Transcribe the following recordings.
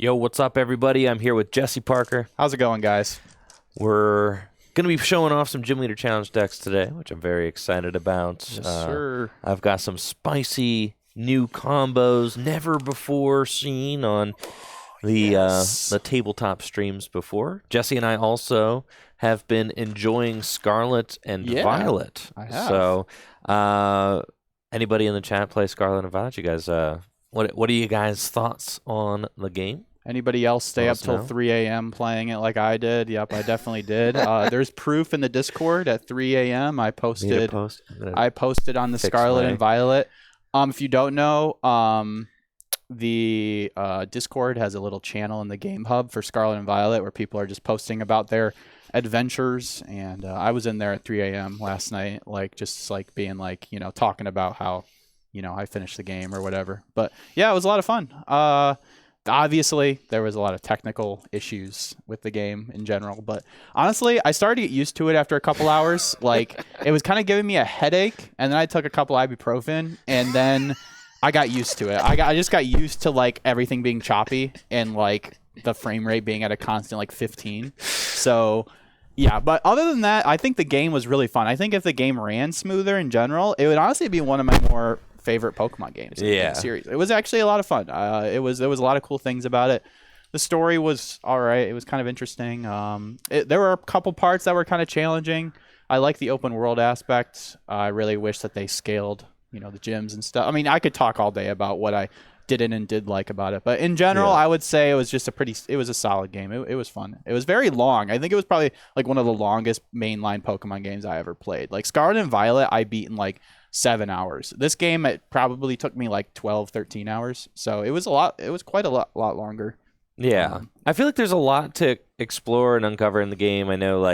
Yo, what's up, everybody? I'm here with Jesse Parker. How's it going, guys? We're going to be showing off some Gym Leader Challenge decks today, which I'm very excited about. Yes, sir. I've got some spicy new combos never before seen on the tabletop streams before. Jesse and I also have been enjoying Scarlet and Violet. I have. So, anybody in the chat play Scarlet and Violet? You guys, what are you guys' thoughts on the game? Anybody else stay up till 3 a.m. playing it like I did? Yep, I definitely did. There's proof in the Discord at 3 a.m. I posted on the Scarlet and Violet. If you don't know, the Discord has a little channel in the Game Hub for Scarlet and Violet where people are just posting about their adventures, and I was in there at 3 a.m. last night, being talking about how I finished the game or whatever. But yeah, it was a lot of fun. Obviously, there was a lot of technical issues with the game in general, but honestly, I started to get used to it after a couple hours. It was kind of giving me a headache, and then I took a couple ibuprofen, and then I got used to it. I just got used to everything being choppy and the frame rate being at a constant 15. So yeah, but other than that, I think the game was really fun. I think if the game ran smoother in general, it would honestly be one of my more favorite Pokemon games in the series. It was actually a lot of fun. There was a lot of cool things about it. The story was all right. It was kind of interesting. There were a couple parts that were kind of challenging. I like the open world aspect. I really wish that they scaled, the gyms and stuff. I mean, I could talk all day about what I didn't and did like about it, but in general, I would say it was just it was a solid game. It was fun. It was very long. I think it was probably one of the longest mainline Pokemon games I ever played. Scarlet and Violet, I beat in 7 hours. This game, it probably took me 12, 13 hours. So it was quite a lot longer. Yeah. I feel like there's a lot to explore and uncover in the game. I know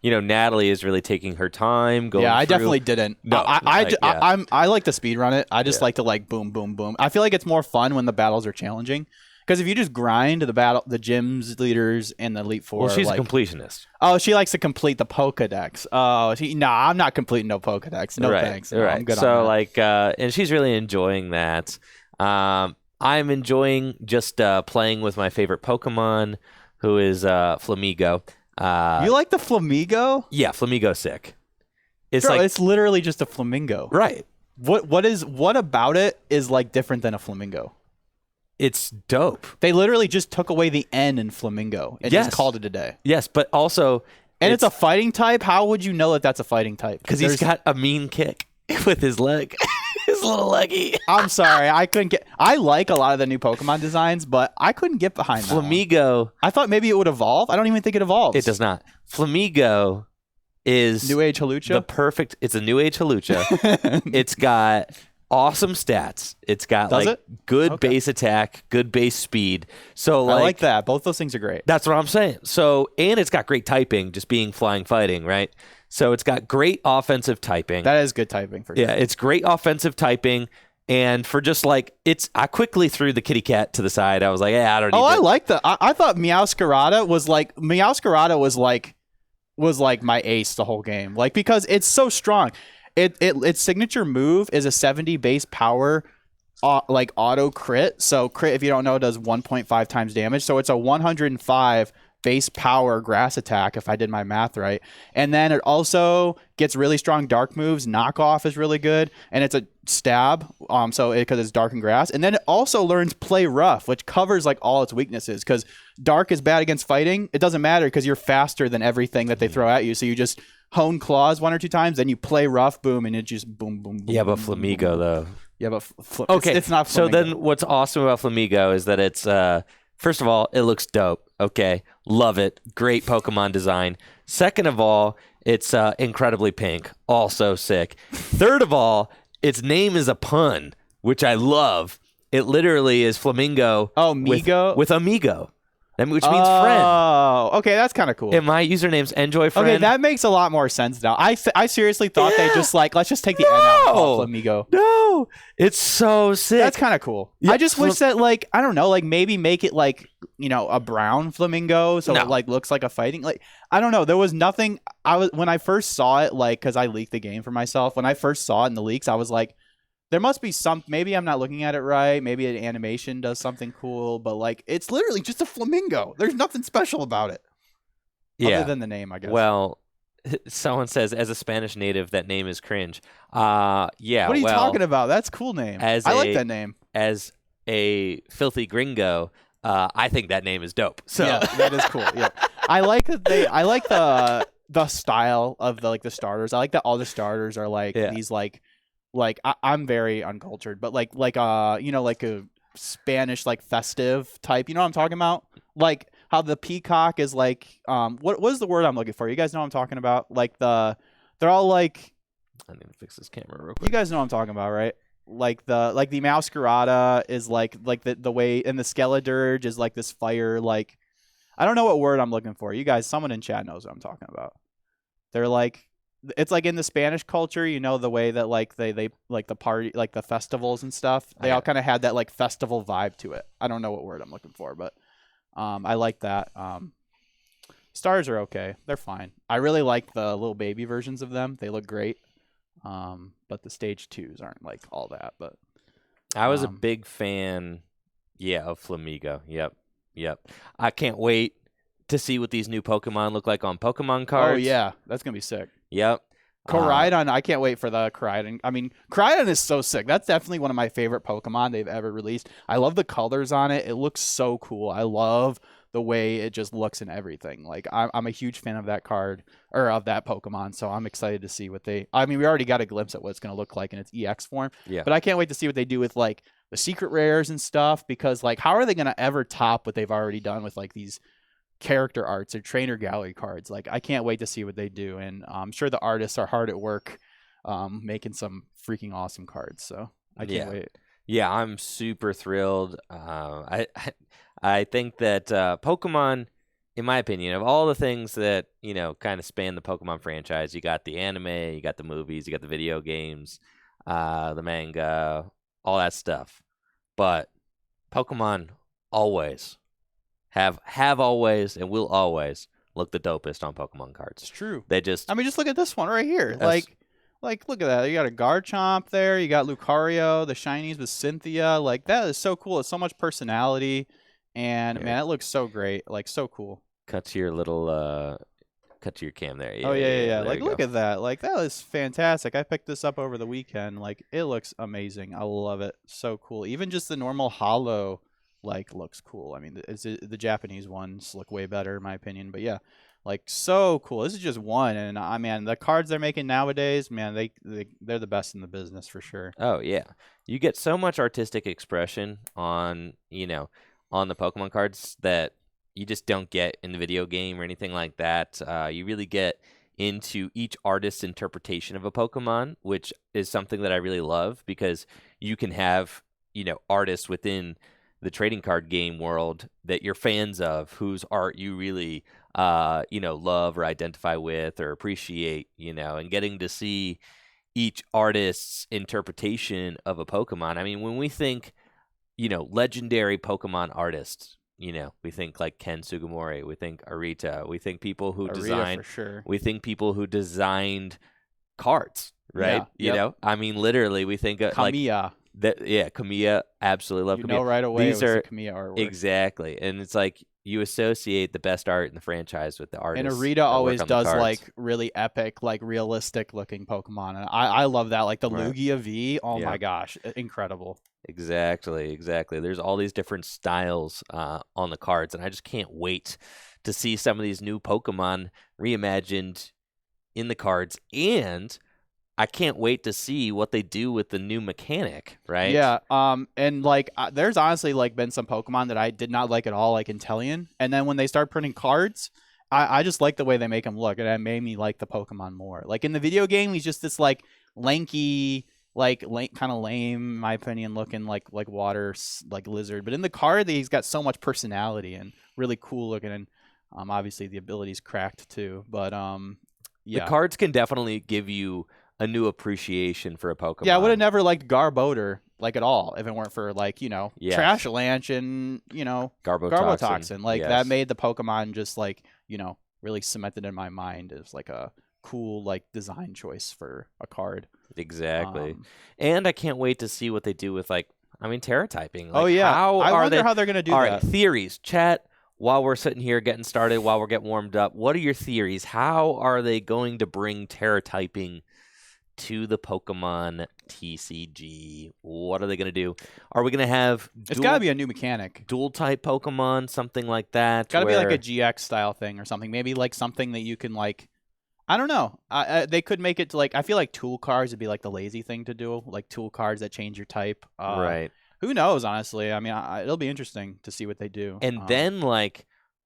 Natalie is really taking her time going I through. definitely didn't. No, I like to speed run it. I just like to boom, boom, boom. I feel like it's more fun when the battles are challenging. Because if you just grind the gyms leaders and the Elite Four. Well, she's a completionist. Oh, she likes to complete the Pokedex. Oh, I'm not completing no Pokedex. No thanks. No, I'm good on that. And she's really enjoying that. I'm enjoying just playing with my favorite Pokemon, who is Flamigo. You like the Flamigo? Yeah, Flamigo's sick. It's literally just a flamingo. Right. What about it is different than a flamingo? It's dope. They literally just took away the N in flamingo and just called it a day. Yes, but also... And it's a fighting type? How would you know that that's a fighting type? Because he's got a mean kick with his leg. His little leggy. I'm sorry. I like a lot of the new Pokemon designs, but I couldn't get behind that Flamigo. one. I thought maybe it would evolve. I don't even think it evolves. It does not. Flamigo is... New Age Halucha? It's a New Age Halucha. It's got... awesome stats. It's got good base attack, good base speed. So I like that. Both those things are great. That's what I'm saying. So, and it's got great typing, just being flying fighting, right? So it's got great offensive typing. That is good typing for sure. Yeah, it's great offensive typing. And for just I quickly threw the kitty cat to the side. I was like, I don't need I like that. I thought Meowscarada was my ace the whole game. Because it's so strong. Its signature move is a 70 base power auto crit. So crit, if you don't know, does 1.5 times damage. So it's a 105 base power grass attack, if I did my math right. And then it also gets really strong dark moves. Knockoff is really good. And it's a stab, because it's dark and grass. And then it also learns play rough, which covers all its weaknesses. Because dark is bad against fighting. It doesn't matter because you're faster than everything that they throw at you. So you just hone claws 1 or 2 times, then you play rough, boom, and it just boom, boom, boom. Yeah, but Flamigo, though. Yeah, but it's not Flamigo. So then what's awesome about Flamigo is that it's, first of all, it looks dope. Okay, love it. Great Pokemon design. Second of all, it's incredibly pink. Also sick. Third of all, its name is a pun, which I love. It literally is Flamingo with amigo. Which means friend. Oh, okay, that's kind of cool. And my username's Enjoy Friend. Okay, that makes a lot more sense now. I seriously thought they just let's just take the N out of Flamigo. No, it's so sick. That's kind of cool. Yeah, I just wish that I don't know, maybe make it a brown flamingo, so it looks like a fighting. I don't know. There was nothing. When I first saw it, because I leaked the game for myself. When I first saw it in the leaks, I was like, There must be some. Maybe I'm not looking at it right. Maybe an animation does something cool, but like it's literally just a flamingo. There's nothing special about it, other than the name, I guess. Well, someone says as a Spanish native that name is cringe. Yeah. What are you talking about? That's a cool name. I like that name. As a filthy gringo, I think that name is dope. So yeah, that is cool. Yeah, I like that I like the style of the starters. I like that all the starters are like these I'm very uncultured, but like a Spanish like festive type. You know what I'm talking about? Like how the peacock is like what is the word I'm looking for? You guys know what I'm talking about? Like they're all like. I need to fix this camera real quick. You guys know what I'm talking about, right? Like the Masquerada is like the way, and the Skeledirge is like this fire, like I don't know what word I'm looking for. You guys, someone in chat knows what I'm talking about. They're like, it's like in the Spanish culture, the way that like they like the party, like the festivals and stuff. They all kind of had that like festival vibe to it. I don't know what word I'm looking for, but I like that. Stars are okay. They're fine. I really like the little baby versions of them. They look great. But the stage 2s aren't like all that. But I was a big fan, of Flamigo. Yep. I can't wait to see what these new Pokemon look like on Pokemon cards. Oh yeah, that's gonna be sick. Yep. Koraidon, I can't wait for the Koraidon. I mean, Koraidon is so sick. That's definitely one of my favorite Pokemon they've ever released. I love the colors on it. It looks so cool. I love the way it just looks and everything. Like I'm a huge fan of that card or of that Pokemon, so I'm excited to see what we already got a glimpse at what it's going to look like in its EX form. Yeah. But I can't wait to see what they do with like the secret rares and stuff, because like how are they going to ever top what they've already done with like these character arts or trainer gallery cards? Like I can't wait to see what they do, and I'm sure the artists are hard at work making some freaking awesome cards, so I can't wait. Yeah, I'm super thrilled. I think that Pokemon, in my opinion, of all the things that kind of span the Pokemon franchise, you got the anime, you got the movies, you got the video games, the manga, all that stuff. But Pokemon always have always and will always look the dopest on Pokemon cards. It's true. They just just look at this one right here. Like look at that. You got a Garchomp there. You got Lucario, the shinies with Cynthia. Like that is so cool. It's so much personality, and man, it looks so great. Like so cool. Cut to your cam there. Yeah. Like look at that. Like that is fantastic. I picked this up over the weekend. Like it looks amazing. I love it. So cool. Even just the normal holo looks cool. I mean, the Japanese ones look way better in my opinion, but yeah, like so cool. This is just one, and man, the cards they're making nowadays, man, they're the best in the business for sure. Oh yeah, you get so much artistic expression on on the Pokemon cards that you just don't get in the video game or anything like that. You really get into each artist's interpretation of a Pokemon, which is something that I really love, because you can have artists within the trading card game world that you're fans of, whose art you really love or identify with or appreciate, and getting to see each artist's interpretation of a Pokemon. I mean, when we think legendary Pokemon artists, we think like Ken Sugimori, we think Arita, we think people who designed, for sure. We think people who designed cards, right? Yeah, I mean, literally, we think Kamiya. Kamiya, absolutely love Kamiya. Right away. These are Kamiya artwork. Exactly, and it's like you associate the best art in the franchise with the artist. And Arita always does like really epic, like realistic looking Pokemon, and I love that. Like the Lugia V, oh my gosh, incredible. Exactly. There's all these different styles on the cards, and I just can't wait to see some of these new Pokemon reimagined in the cards, and I can't wait to see what they do with the new mechanic, right? Yeah. And like, there's honestly like been some Pokemon that I did not like at all, like Inteleon, and then when they start printing cards, I just like the way they make them look, and it made me like the Pokemon more. Like in the video game, he's just this like lanky, kind of lame, in my opinion, looking like water like lizard. But in the card, he's got so much personality and really cool looking, and obviously the ability's cracked too. But the cards can definitely give you a new appreciation for a Pokemon. Yeah, I would have never liked Garbodor like at all if it weren't for like Trashalanche and Garbotoxin. Like that made the Pokemon just like really cemented in my mind as like a cool like design choice for a card. Exactly. And I can't wait to see what they do with Terra typing. Oh yeah, I wonder how they're gonna do All that. right, theories. Chat, while we're sitting here getting started, while we're getting warmed up, what are your theories? How are they going to bring Terra typing to the Pokemon TCG? What are they going to do? Are we going to have It's got to be a new mechanic. Dual type Pokemon, something like that? It's got to be like a GX style thing or something. Maybe like something that you can like, I don't know. They could make it to like, I feel like tool cards would be like the lazy thing to do, like tool cards that change your type. Right. Who knows, honestly? I mean, it'll be interesting to see what they do. And then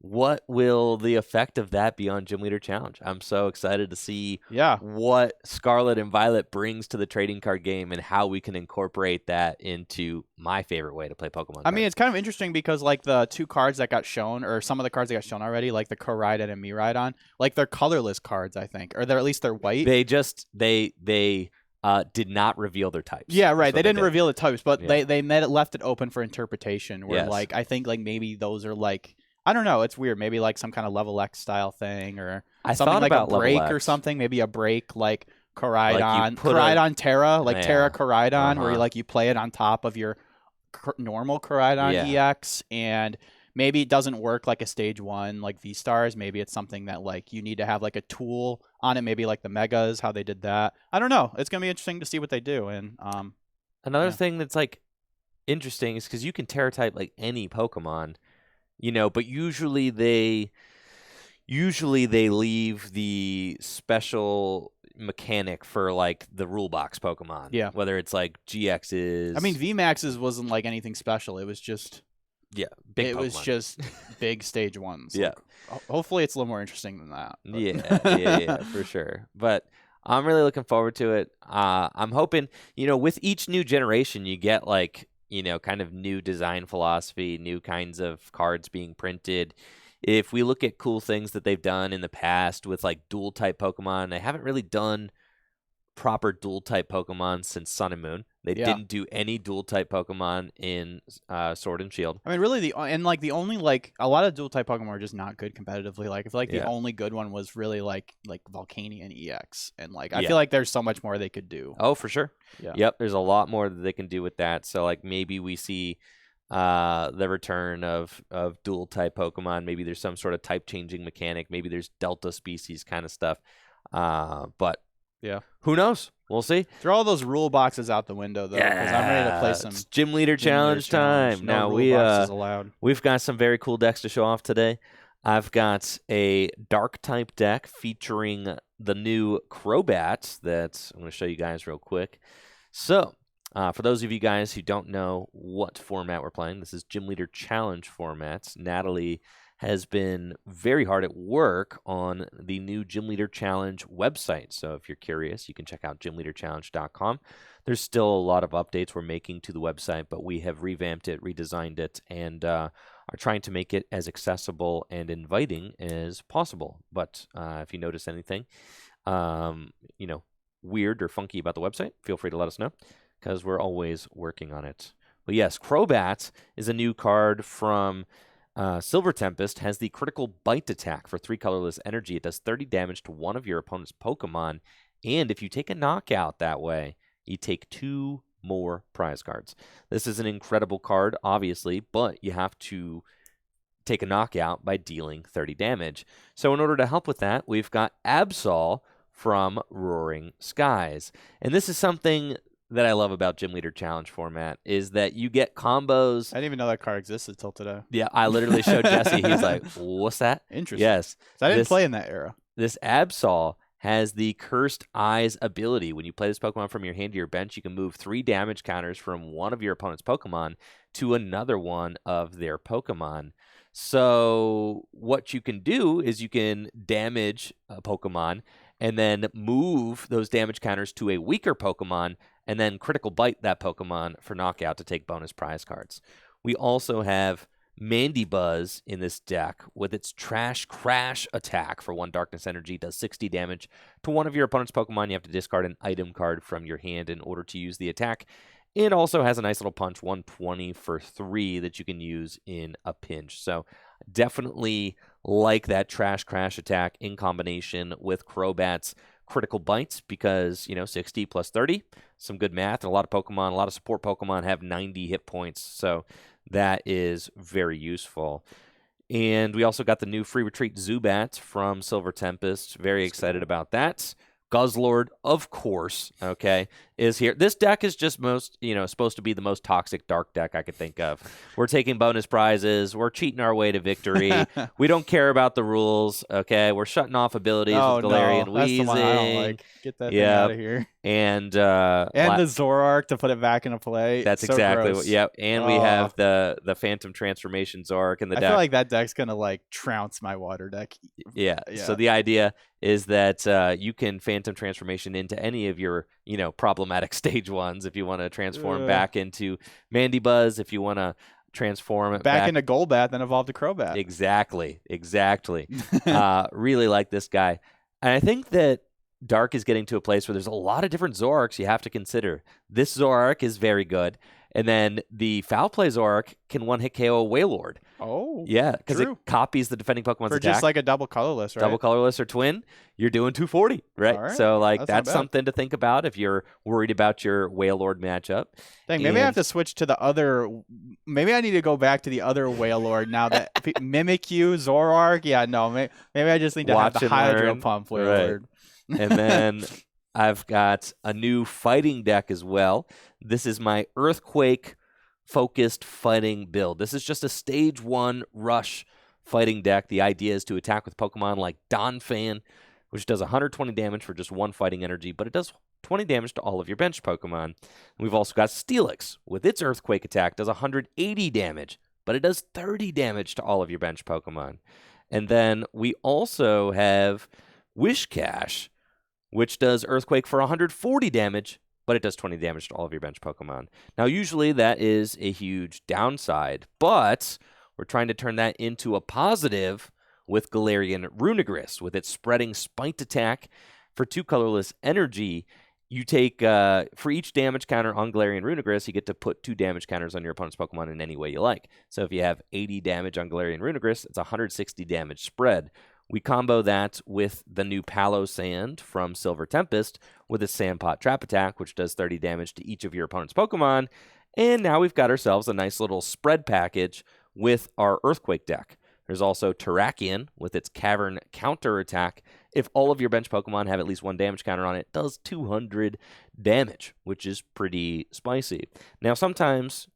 what will the effect of that be on Gym Leader Challenge? I'm so excited to see what Scarlet and Violet brings to the trading card game and how we can incorporate that into my favorite way to play Pokemon. I mean, it's kind of interesting because like the 2 cards that got shown, or some of the cards that got shown already, like the Koraidon and Miraidon, like they're colorless cards, I think, or at least they're white. They did not reveal their types. Yeah, right. They didn't reveal the types, but they left it open for interpretation. Where like I think like maybe those are like, I don't know. It's weird. Maybe like some kind of level X style thing, or something like a break or something. Maybe a break like Koraidon, Koraidon Terra, like Terra Koraidon, where you play it on top of your normal Koraidon EX, and maybe it doesn't work like a stage 1 like V-Stars. Maybe it's something that like you need to have like a tool on it. Maybe like the Megas, how they did that. I don't know. It's gonna be interesting to see what they do. And another thing that's like interesting is because you can Terra type like any Pokemon. But usually they leave the special mechanic for like the rule box Pokemon. Yeah. Whether it's like GXs. I mean, VMAXs wasn't like anything special. It was just big it Pokemon. was just big stage 1s. Yeah. Like, hopefully it's a little more interesting than that. But. Yeah, for sure. But I'm really looking forward to it. I'm hoping, with each new generation, you get like, kind of new design philosophy, new kinds of cards being printed. If we look at cool things that they've done in the past with like dual type Pokemon, they haven't really done proper dual type Pokemon since Sun and Moon. They didn't do any dual type Pokemon in Sword and Shield. I mean, really, the only like a lot of dual type Pokemon are just not good competitively. Like I feel like the only good one was really like Volcanion EX, and like I feel like there's so much more they could do. Oh, for sure. Yeah. Yep. There's a lot more that they can do with that. So like maybe we see the return of dual type Pokemon. Maybe there's some sort of type changing mechanic. Maybe there's Delta species kind of stuff. But yeah, who knows? We'll see. Throw all those rule boxes out the window, though, because I'm ready to play some. It's Gym Leader Challenge time. No now rule boxes allowed. We've got some very cool decks to show off today. I've got a Dark type deck featuring the new Crobat that I'm going to show you guys real quick. So, for those of you guys who don't know what format we're playing, this is Gym Leader Challenge formats. Natalie has been very hard at work on the new Gym Leader Challenge website. So if you're curious, you can check out gymleaderchallenge.com. There's still a lot of updates we're making to the website, but we have revamped it, redesigned it, and are trying to make it as accessible and inviting as possible. But if you notice anything, weird or funky about the website, feel free to let us know, because we're always working on it. But yes, Crobat is a new card from Silver Tempest. Has the critical bite attack for 3 colorless energy. It does 30 damage to one of your opponent's Pokemon, and if you take a knockout that way, you take 2 more prize cards. This is an incredible card, obviously, but you have to take a knockout by dealing 30 damage. So in order to help with that, we've got Absol from Roaring Skies, and this is something that I love about Gym Leader Challenge format is that you get combos. I didn't even know that card existed till today. Yeah, I literally showed Jesse. He's like, what's that? Interesting. Yes. So I didn't play in that era. This Absol has the Cursed Eyes ability. When you play this Pokemon from your hand to your bench, you can move 3 damage counters from one of your opponent's Pokemon to another one of their Pokemon. So what you can do is you can damage a Pokemon and then move those damage counters to a weaker Pokemon and then critical bite that Pokemon for knockout to take bonus prize cards. We also have Mandibuzz in this deck with its Trash Crash attack for 1 darkness energy, does 60 damage to one of your opponent's Pokemon. You have to discard an item card from your hand in order to use the attack. It also has a nice little punch, 120 for 3 that you can use in a pinch. So definitely like that Trash Crash attack in combination with Crobat's critical bites because, 60 plus 30, some good math. And a lot of Pokemon, a lot of support Pokemon have 90 hit points. So that is very useful. And we also got the new free retreat Zubat from Silver Tempest. Very excited about that. Guzzlord, of course, okay, is here. This deck is just supposed to be the most toxic dark deck I could think of. We're taking bonus prizes. We're cheating our way to victory. We don't care about the rules, okay? We're shutting off abilities with Galarian no, Wheezing. that's the one I don't like. Get that thing out of here. And the Zoroark to put it back into play. That's so exactly gross. what. Yep. And we have the Phantom Transformation Zoroark in the deck. I feel like that deck's gonna trounce my water deck. Yeah. So the idea is that you can Phantom Transformation into any of your problematic stage ones if you want to transform back into Mandibuzz, if you want to transform it back into Golbat, then evolve to Crobat. Exactly. Really like this guy, and I think that Dark is getting to a place where there's a lot of different Zoroarks you have to consider. This Zoroark is very good. And then the Foul Play Zoroark can one-hit KO a Wailord. Oh, yeah, because it copies the defending Pokemon's attack. For just like a double colorless, right? Double colorless or twin, you're doing 240, right? All right. So that's something to think about if you're worried about your Wailord matchup. Dang, maybe I have to switch to the other. Maybe I need to go back to the other Wailord now that Mimikyu, Zoroark. Yeah, no, maybe I just need to have the Hydro Pump Wailord. Right. And then I've got a new fighting deck as well. This is my Earthquake-focused fighting build. This is just a Stage 1 rush fighting deck. The idea is to attack with Pokemon like Donphan, which does 120 damage for just 1 fighting energy, but it does 20 damage to all of your bench Pokemon. And we've also got Steelix. With its Earthquake attack, does 180 damage, but it does 30 damage to all of your bench Pokemon. And then we also have Wishcash, which does Earthquake for 140 damage, but it does 20 damage to all of your bench Pokemon. Now, usually that is a huge downside, but we're trying to turn that into a positive with Galarian Runigris. With its spreading spiked attack for 2 colorless energy, you take, for each damage counter on Galarian Runigris, you get to put 2 damage counters on your opponent's Pokemon in any way you like. So if you have 80 damage on Galarian Runigris, it's 160 damage spread. We combo that with the new Palo Sand from Silver Tempest with a Sandpot Trap Attack, which does 30 damage to each of your opponent's Pokemon. And now we've got ourselves a nice little spread package with our Earthquake deck. There's also Terrakion with its Cavern Counter Attack. If all of your bench Pokemon have at least 1 damage counter on it, it does 200 damage, which is pretty spicy. Now, sometimes,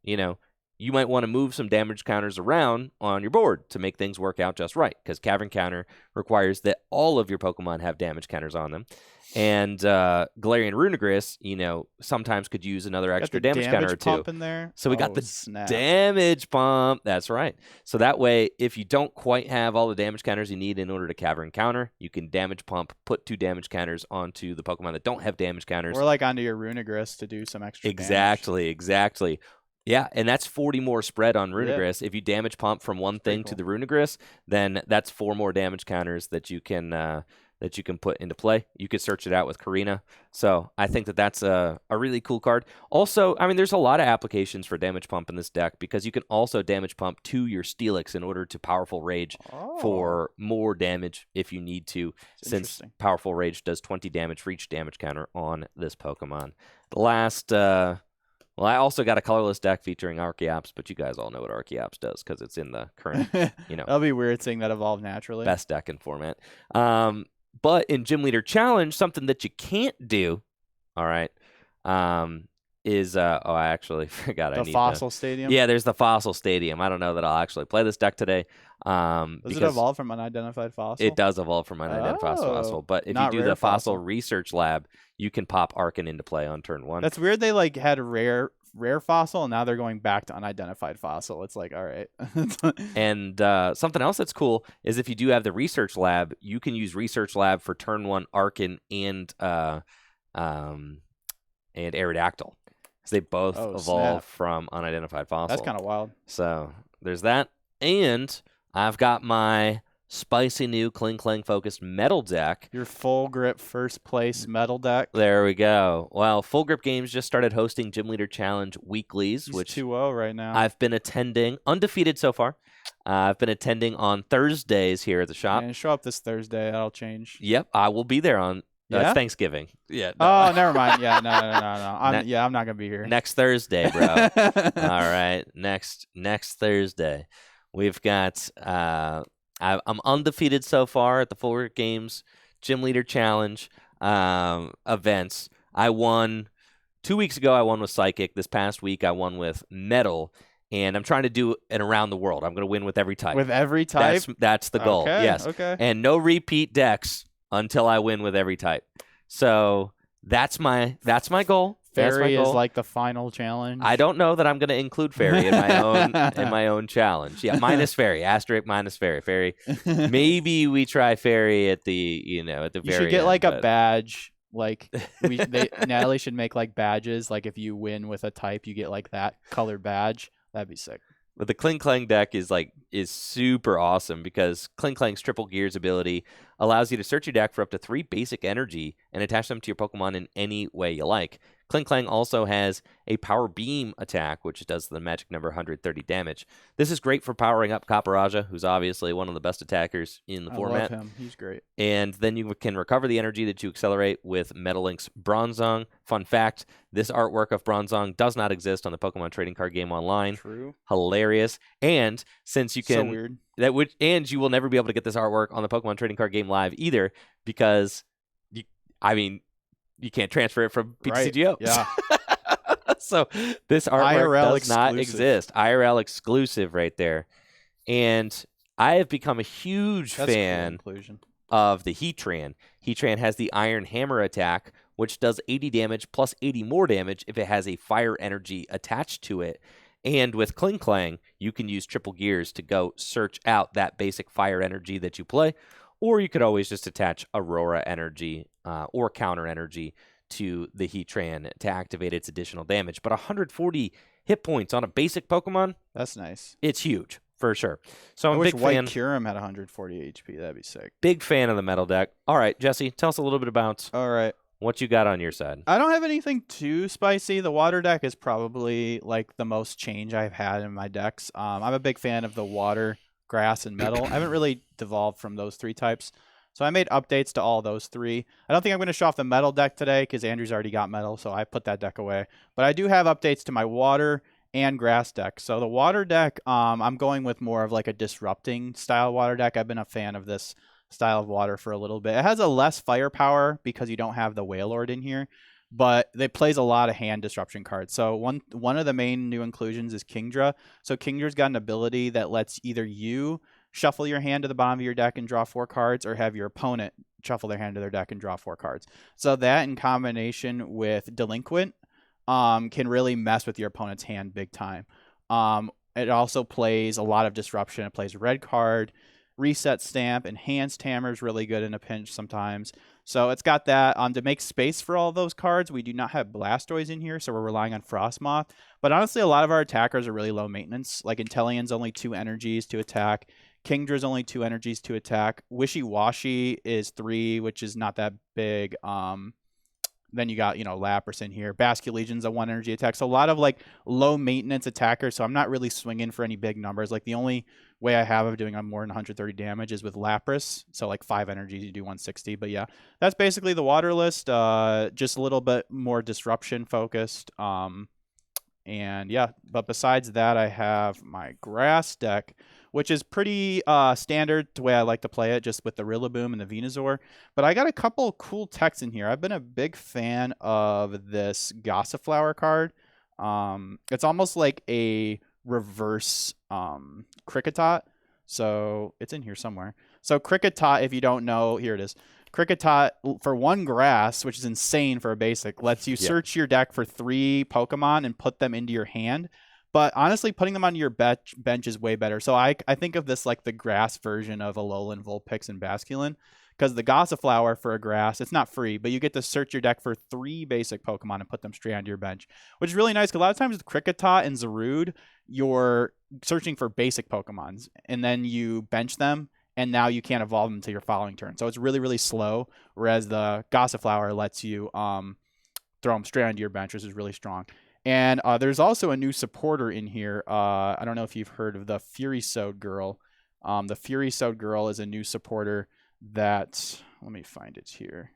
you might want to move some damage counters around on your board to make things work out just right, because Cavern Counter requires that all of your Pokemon have damage counters on them. And Galarian Runigris, sometimes could use another extra damage counter or 2. Pump in there? So we got the damage pump. That's right. So that way, if you don't quite have all the damage counters you need in order to Cavern Counter, you can damage pump, put 2 damage counters onto the Pokemon that don't have damage counters. Or onto your Runigris to do some extra damage. Exactly. Yeah, and that's 40 more spread on Runigris. Yeah. If you damage pump from one thing to the Runigris, then that's 4 more damage counters that you can put into play. You could search it out with Karina. So I think that's a really cool card. Also, there's a lot of applications for damage pump in this deck because you can also damage pump to your Steelix in order to Powerful Rage for more damage if you need to, since Powerful Rage does 20 damage for each damage counter on this Pokemon. The last... Well, I also got a colorless deck featuring Archeops, but you guys all know what Archeops does because it's in the current, That'll be weird seeing that evolve naturally. Best deck in format. But in Gym Leader Challenge, something that you can't do, all right, is, I actually forgot the Fossil Stadium? Yeah, there's the Fossil Stadium. I don't know that I'll actually play this deck today. Does it evolve from Unidentified Fossil? It does evolve from Unidentified Fossil, but if you do the Fossil Research Lab, you can pop Arcan into play on turn 1. That's weird. They had a rare fossil, and now they're going back to Unidentified Fossil. It's all right. And something else that's cool is if you do have the Research Lab, you can use Research Lab for turn 1 Arcan and Aerodactyl. Because they both evolve from Unidentified Fossil. That's kind of wild. So there's that. And I've got my spicy new Kling Klang focused metal deck. Your Full Grip first place metal deck. There we go. Well, Full Grip Games just started hosting Gym Leader Challenge weeklies, which 2-0 right now. I've been attending, undefeated so far. I've been attending on Thursdays here at the shop. And show up this Thursday. That'll change. Yep, I will be there on Yeah? Thanksgiving. Yeah. Oh, never mind. Yeah, no. I'm not gonna be here. Next Thursday, bro. All right, next Thursday, we've got. I'm undefeated so far at the Full Games Gym Leader Challenge events. I won 2 weeks ago. I won with Psychic. This past week, I won with Metal. And I'm trying to do it around the world. I'm going to win with every type. With every type? That's the goal, okay, yes. Okay. And no repeat decks until I win with every type. So that's my goal. Fairy is like the final challenge. I don't know that I'm going to include Fairy in my own challenge. Yeah, minus Fairy, asterisk minus Fairy. Fairy. Maybe we try Fairy at the at the you very should get end, like a badge. Like Natalie should make like badges. Like if you win with a type, you get like that color badge. That'd be sick. But the Kling Klang deck is super awesome because Kling Klang's triple gears ability allows you to search your deck for up to 3 basic energy and attach them to your Pokemon in any way you like. Kling Klang also has a Power Beam attack, which does the magic number 130 damage. This is great for powering up Caparaja, who's obviously one of the best attackers in the format. I love him. He's great. And then you can recover the energy that you accelerate with Metal Link's Bronzong. Fun fact, this artwork of Bronzong does not exist on the Pokemon Trading Card Game online. True. Hilarious. And since you can... So weird. And you will never be able to get this artwork on the Pokemon Trading Card Game Live either because, you can't transfer it from PTCGO. Right. Yeah. So this artwork IRL does not exist. IRL exclusive right there. And I have become a huge fan of the Heatran. Heatran has the Iron Hammer attack, which does 80 damage plus 80 more damage if it has a fire energy attached to it. And with Kling Klang, you can use triple gears to go search out that basic fire energy that you play. Or you could always just attach Aurora energy or counter energy to the Heatran to activate its additional damage. But 140 hit points on a basic Pokemon, that's nice. It's huge, for sure. So I'm I a wish big White fan. Kyurem had 140 HP. That'd be sick. Big fan of the metal deck. All right, Jesse, tell us a little bit about All right. what you got on your side. I don't have anything too spicy. The water deck is probably like the most change I've had in my decks. I'm a big fan of the water, grass, and metal. I haven't really devolved from those 3 types. So I made updates to all those 3. I don't think I'm going to show off the metal deck today because Andrew's already got metal, so I put that deck away. But I do have updates to my water and grass deck. So the water deck, I'm going with more of like a disrupting style water deck. I've been a fan of this style of water for a little bit. It has a less firepower because you don't have the Wailord in here, but it plays a lot of hand disruption cards. So one of the main new inclusions is Kingdra. So Kingdra's got an ability that lets either you shuffle your hand to the bottom of your deck and draw 4 cards, or have your opponent shuffle their hand to their deck and draw 4 cards. So that in combination with Delinquent can really mess with your opponent's hand big time. It also plays a lot of disruption. It plays Red Card, Reset Stamp, Enhanced Hammer is really good in a pinch sometimes. So it's got that. To make space for all those cards, we do not have Blastoise in here, so we're relying on Frostmoth. But honestly, a lot of our attackers are really low maintenance. Like Inteleon's only 2 energies to attack. Kingdra's only 2 energies to attack. Wishy Washy is 3, which is not that big. Then you got, Lapras in here. Basculegion's a 1 energy attack. So a lot of like low maintenance attackers. So I'm not really swinging for any big numbers. Like the only way I have of doing more than 130 damage is with Lapras. So like 5 energies, you do 160. But yeah, that's basically the water list. Just a little bit more disruption focused. And yeah, but besides that, I have my grass deck, which is pretty standard the way I like to play it, just with the Rillaboom and the Venusaur. But I got a couple cool techs in here. I've been a big fan of this Gossiflower card. It's almost like a reverse Kricketot. So it's in here somewhere. So Kricketot, if you don't know, here it is. Kricketot, for 1 grass, which is insane for a basic, lets you search your deck for 3 Pokemon and put them into your hand. But honestly, putting them on your bench is way better. So I think of this like the grass version of Alolan, Vulpix, and Basculin. Because the Gossiflower for a grass, it's not free, but you get to search your deck for 3 basic Pokemon and put them straight onto your bench. Which is really nice, because a lot of times with Kricketot and Zarude, you're searching for basic Pokemons. And then you bench them, and now you can't evolve them until your following turn. So it's really, really slow, whereas the Gossiflower lets you throw them straight onto your bench, which is really strong. And there's also a new supporter in here. I don't know if you've heard of the Fury Sewed Girl. The Fury Sewed Girl is a new supporter that, let me find it here.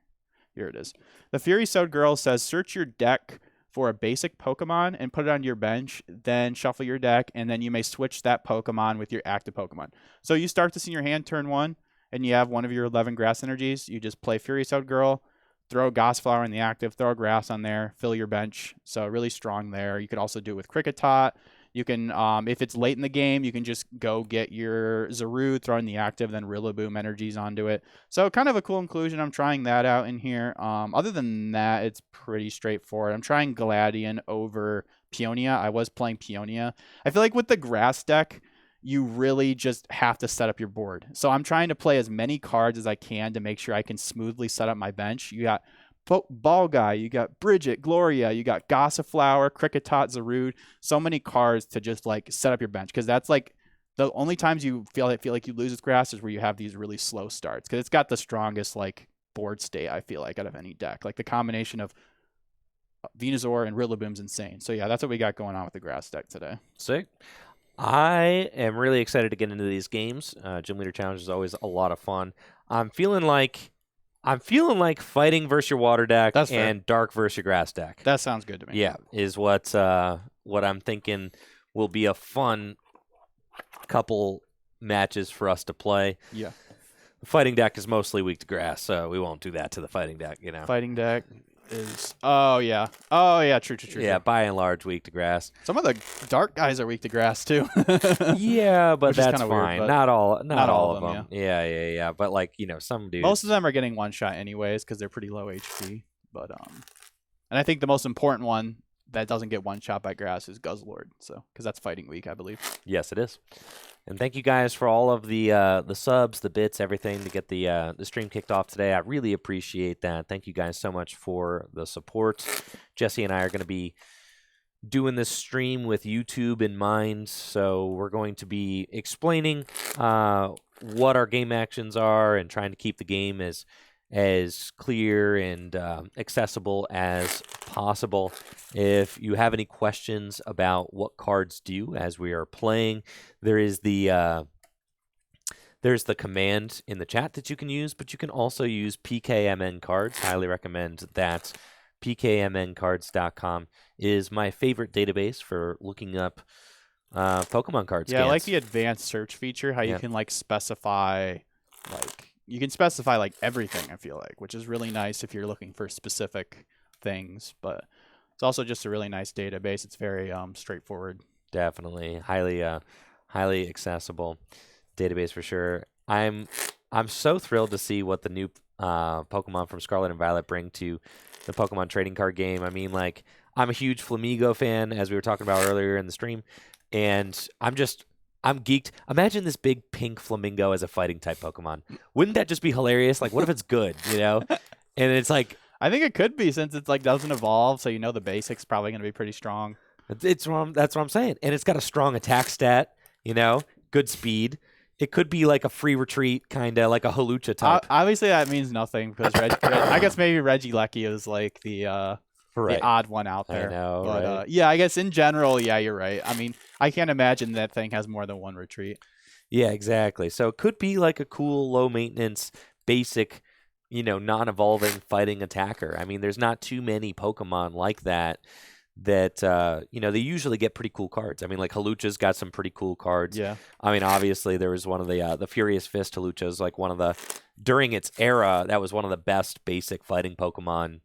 Here it is. The Fury Sewed Girl says, search your deck for a basic Pokemon and put it on your bench, then shuffle your deck, and then you may switch that Pokemon with your active Pokemon. So you start this in your hand turn 1, and you have one of your 11 grass energies. You just play Fury Sewed Girl, throw Gossiflower in the active, throw a grass on there, fill your bench. So really strong there. You could also do it with Kricketot. You can, if it's late in the game, you can just go get your Zarude, throw in the active, then Rillaboom energies onto it. So kind of a cool inclusion. I'm trying that out in here. Other than that, it's pretty straightforward. I'm trying Galadian over Peonia. I was playing Peonia. I feel like with the grass deck, you really just have to set up your board. So I'm trying to play as many cards as I can to make sure I can smoothly set up my bench. You got Ball Guy, you got Bridget, Gloria, you got Gossiflower, Kricketot, Zarude. So many cards to just like set up your bench, because that's like the only times you feel like you lose with grass is where you have these really slow starts, because it's got the strongest like board state, I feel like, out of any deck. Like the combination of Venusaur and Rillaboom's insane. So yeah, that's what we got going on with the grass deck today. Sick. I am really excited to get into these games. Gym Leader Challenge is always a lot of fun. I'm feeling like fighting versus your water deck and dark versus your grass deck. That sounds good to me. Yeah, is what I'm thinking will be a fun couple matches for us to play. Yeah. The fighting deck is mostly weak to grass, so we won't do that to the fighting deck, Fighting deck is true. Yeah, by and large weak to grass. Some of the dark guys are weak to grass too. Yeah, but that's fine. Weird, but not all of them. Yeah. But like, some dudes. Most of them are getting one shot anyways because they're pretty low HP. But and I think the most important one that doesn't get one shot by grass is Guzzlord. So because that's fighting weak, I believe. Yes, it is. And thank you guys for all of the subs, the bits, everything to get the stream kicked off today. I really appreciate that. Thank you guys so much for the support. Jesse and I are going to be doing this stream with YouTube in mind, so we're going to be explaining what our game actions are and trying to keep the game as clear and accessible as possible. If you have any questions about what cards do as we are playing, there's the command in the chat that you can use, but you can also use PKMN cards. Highly recommend that. PKMNcards.com is my favorite database for looking up Pokemon cards. Yeah, I like the advanced search feature, how you can specify everything, I feel like, which is really nice if you're looking for specific things, but it's also just a really nice database. It's very straightforward. Definitely. Highly accessible database for sure. I'm so thrilled to see what the new Pokemon from Scarlet and Violet bring to the Pokemon trading card game. I mean, like, I'm a huge Flamigo fan, as we were talking about earlier in the stream, and I'm geeked. Imagine this big pink flamingo as a fighting type Pokemon. Wouldn't that just be hilarious? Like, what if it's good, And it's like, I think it could be, since it's like doesn't evolve, so the basics probably going to be pretty strong. That's what I'm saying. And it's got a strong attack stat, good speed. It could be like a free retreat, kind of like a Hawlucha type. Obviously, that means nothing because I guess maybe Regieleki is like the odd one out there. I know, but right? I guess in general, you're right. I mean, I can't imagine that thing has more than one retreat. Yeah, exactly. So it could be like a cool, low maintenance, basic, non-evolving fighting attacker. I mean, there's not too many Pokemon like that. They usually get pretty cool cards. I mean, like Hawlucha's got some pretty cool cards. Yeah. I mean, obviously there was one of the Furious Fist Hawlucha's, like during its era, that was one of the best basic fighting Pokemon,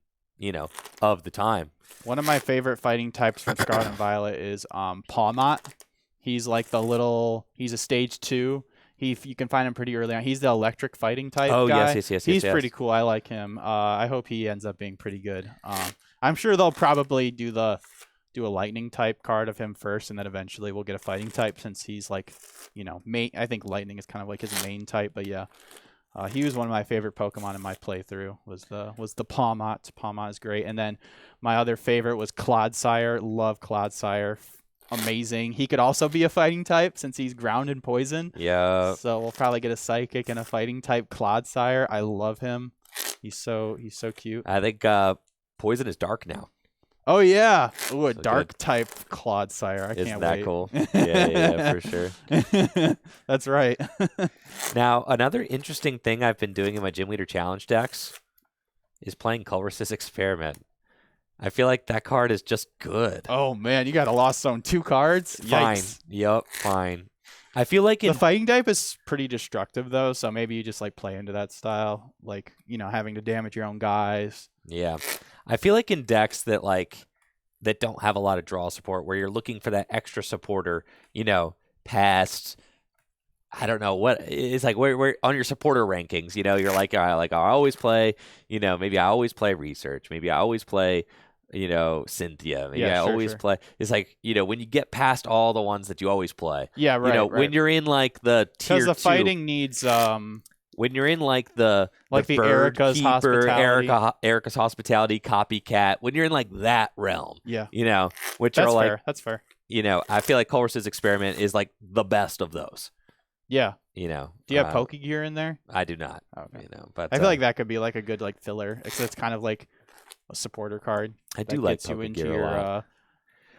of the time. One of my favorite fighting types from Scarlet and Violet is Pawmot. He's like he's a stage 2. You can find him pretty early on. He's the electric fighting type guy. Yes. He's pretty cool. I like him. I hope he ends up being pretty good. I'm sure they'll probably do a lightning type card of him first, and then eventually we'll get a fighting type, since he's like, main. I think lightning is kind of like his main type. But yeah, he was one of my favorite Pokemon in my playthrough. Was the Pawmot. Pawmot is great. And then my other favorite was Clodsire. Love Clodsire. Amazing. He could also be a fighting type since he's ground and poison. Yeah. So we'll probably get a psychic and a fighting type Clodsire. I love him. He's so cute. I think poison is dark now. Oh yeah. Ooh, a So dark good. type Claude Sire. I Isn't can't that wait. cool? Yeah, for sure. That's right. Now, another interesting thing I've been doing in my Gym Leader Challenge decks is playing Culver's Experiment. I feel like that card is just good. Oh man, you got a Lost Zone 2 cards. Fine. Yikes. Yep, fine. I feel like The fighting type is pretty destructive though, so maybe you just like play into that style, like, having to damage your own guys. yeah. I feel like in decks that don't have a lot of draw support, where you're looking for that extra supporter, past, I don't know what it's like. Where on your supporter rankings, you're like, I always play, maybe I always play research, maybe I always play, Cynthia, maybe I always sure. play. It's like, when you get past all the ones that you always play, Yeah, right. when you're in like the tier Because the 2, fighting needs when you're in like the the bird Erica's keeper, hospitality. Erica's hospitality, copycat, when you're in like that realm, Yeah. which That's are like, fair. That's fair. I feel like Culver's Experiment is like the best of those. Yeah. Do Do you have Poke Gear in there? I do not. Okay. But I feel like that could be like a good like filler, because it's kind of like a supporter card. I do that like gets you Poke into Gear your. a lot.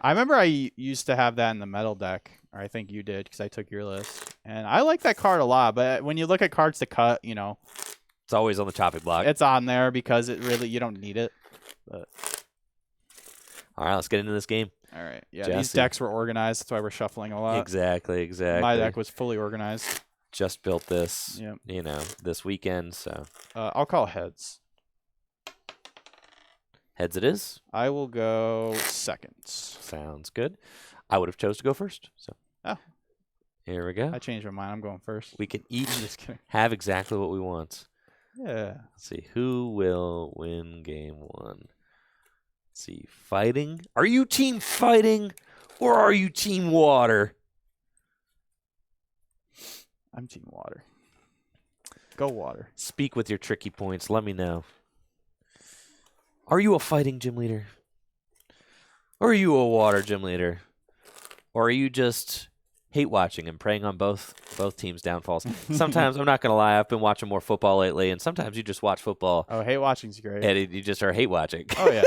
I remember I used to have that in the metal deck, or I think you did, because I took your list, and I like that card a lot. But when you look at cards to cut, It's always on the chopping block. it's on there because you don't need it. But All right, let's get into this game. all right, yeah, Jesse. these decks were organized. That's why we're shuffling a lot. Exactly. My deck was fully organized. Just built this, Yep. this weekend. So I'll call heads. heads it is. I will go seconds. Sounds good. I would have chose to go first. So Oh. Here we go. I changed my mind. I'm going first. We can each Just kidding. have exactly what we want. Yeah. Let's see, who will win game 1? Let's see, fighting? Are you team fighting or are you team water? I'm team water. Go water. Speak with your tricky points. Let me know. Are you a fighting gym leader? Or are you a water gym leader? Or are you just hate watching and preying on both teams' downfalls? Sometimes, I'm not going to lie, I've been watching more football lately, and sometimes you just watch football Oh, hate watching's great. and you just are hate watching. Oh yeah.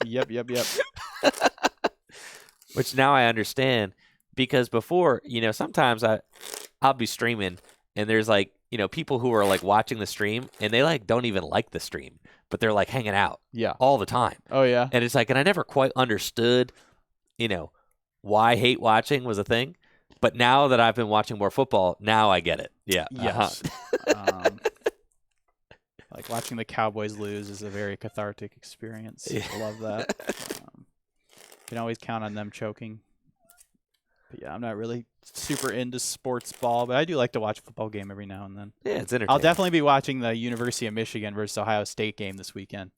Yep. Which now I understand, because before, sometimes I'll be streaming and there's like, people who are like watching the stream and they like don't even like the stream, but they're like hanging out Yeah. all the time. Oh yeah. And it's like, and I never quite understood, why hate watching was a thing. But now that I've been watching more football, now I get it. Yeah. Yes. Like watching the Cowboys lose is a very cathartic experience. Yeah. I love that. Can always count on them choking. But yeah, I'm not really super into sports ball, but I do like to watch a football game every now and then. Yeah, it's entertaining. I'll definitely be watching the University of Michigan versus Ohio State game this weekend,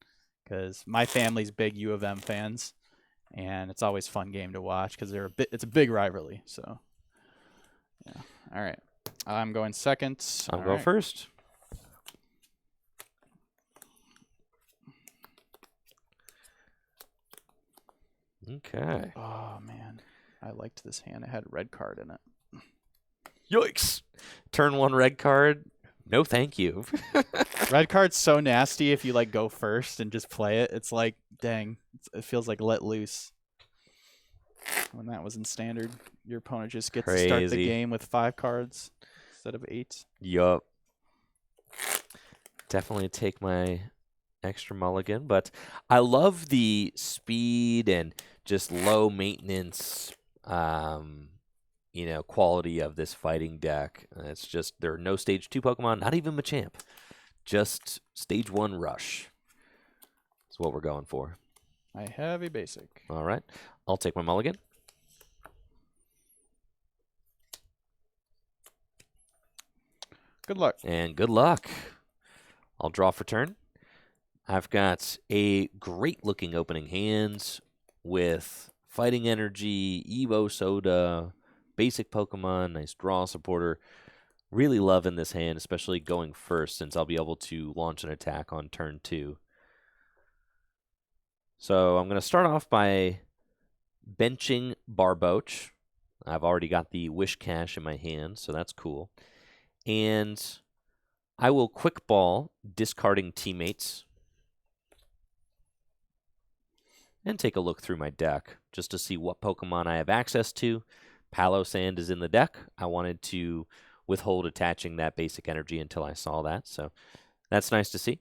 because my family's big U of M fans, and it's always a fun game to watch because it's a big rivalry. So, yeah. All right. I'm going second. I'll go first. Okay. Oh man, I liked this hand. It had a red card in it. Yikes. Turn 1 red card. No, thank you. Red card's so nasty if you like go first and just play it. It's like, dang, it feels like let loose. When that was in standard, your opponent just gets to start the Crazy. game with 5 cards instead of 8. Yup. Definitely take my extra mulligan, but I love the speed and just low maintenance, quality of this fighting deck. It's just, there are no stage 2 Pokemon, not even Machamp. Just stage 1 rush. That's what we're going for. I have a basic. All right. I'll take my mulligan. Good luck. And good luck. I'll draw for turn. I've got a great looking opening hand with Fighting Energy, Evo Soda, basic Pokemon, nice draw supporter. Really loving this hand, especially going first, since I'll be able to launch an attack on turn 2. So I'm going to start off by benching Barboach. I've already got the Wish Cash in my hand, so that's cool. And I will quick ball, discarding teammates. and take a look through my deck just to see what Pokemon I have access to. Palossand is in the deck. I wanted to withhold attaching that basic energy until I saw that, so that's nice to see.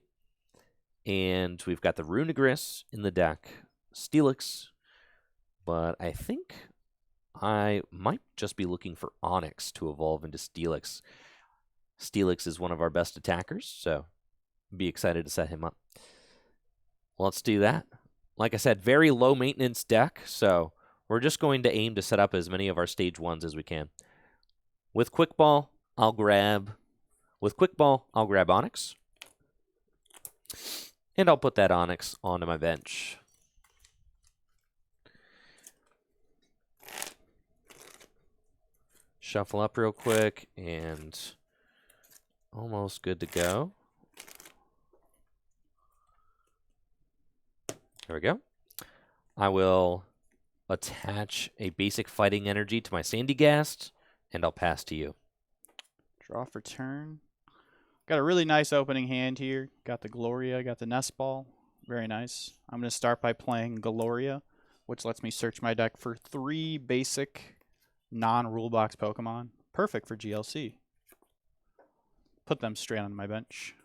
And we've got the Runigris in the deck, Steelix, but I think I might just be looking for Onix to evolve into Steelix. Steelix is one of our best attackers, so be excited to set him up. Let's do that. Like I said, very low maintenance deck, so we're just going to aim to set up as many of our stage 1s as we can. With Quick Ball, I'll grab Onix, and I'll put that Onix onto my bench. Shuffle up real quick, and almost good to go. There we go. I will attach a basic fighting energy to my Sandygast, and I'll pass to you. Draw for turn. Got a really nice opening hand here. Got the Gloria, got the Nest Ball. Very nice. I'm going to start by playing Gloria, which lets me search my deck for 3 basic non-rule box Pokemon. Perfect for GLC. Put them straight on my bench.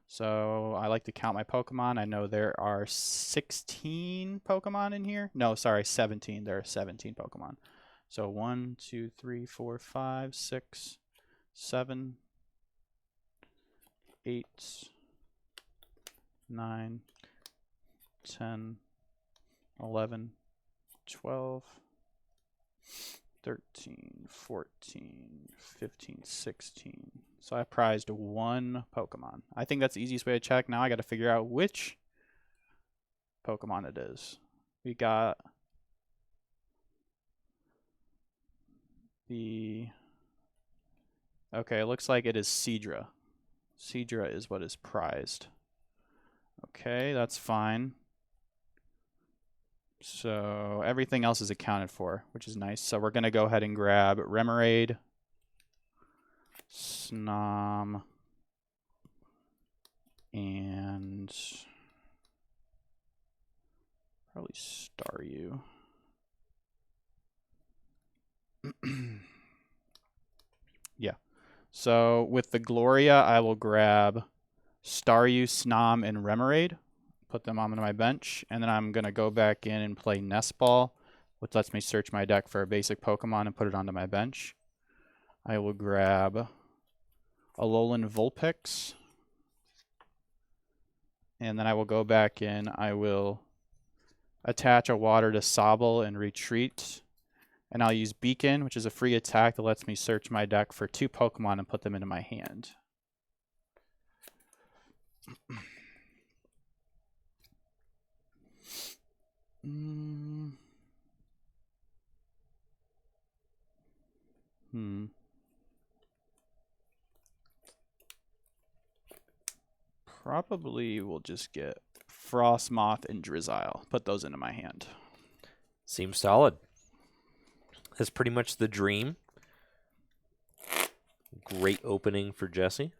So I like to count my Pokemon. I know there are 16 Pokemon in here. No, sorry, 17. There are 17 Pokemon. So 1, 2, 3, 4, 5, 6, 7, 8, 9, 10, 11, 12, 13, 14, 15, 16. So I prized 1 Pokemon. I think that's the easiest way to check. Now I got to figure out which Pokemon it is. We got the... Okay, it looks like it is Seadra. Seadra is what is prized. Okay, that's fine. So everything else is accounted for, which is nice. So we're going to go ahead and grab Remoraid, Snom, and probably Staryu. Yeah. So with the Gloria, I will grab Staryu, Snom, and Remoraid. Put them onto my bench, and then I'm going to go back in and play Nest Ball, which lets me search my deck for a basic Pokemon and put it onto my bench. I will grab Alolan Vulpix, and then I will go back in. I will attach a water to Sobble and retreat, and I'll use Beacon, which is a free attack that lets me search my deck for 2 Pokemon and put them into my hand. Probably we'll just get Frostmoth and Drizzile. Put those into my hand. Seems solid. That's pretty much the dream. Great opening for Jesse.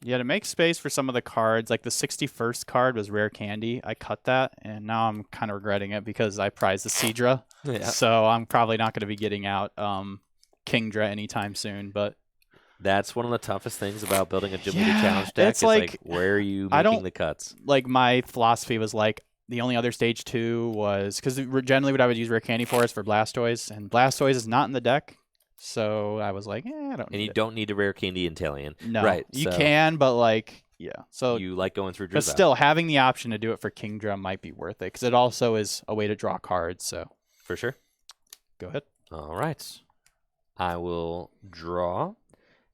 Yeah, to make space for some of the cards, like the 61st card was Rare Candy. I cut that, and now I'm kind of regretting it because I prized the Seadra. Yeah. So I'm probably not going to be getting out Kingdra anytime soon. But that's one of the toughest things about building a Gym Leader Challenge deck. It's like, where are you making the cuts? Like, my philosophy was like, the only other stage 2 was, because generally what I would use Rare Candy for is for Blastoise, and Blastoise is not in the deck. So I was like, I don't need it. And you don't need a Rare Candy Inteleon. No. Right. You can, but like, yeah. So you like going through Drizzile. But still, having the option to do it for Kingdra might be worth it, because it also is a way to draw cards. So for sure. Go ahead. All right. I will draw.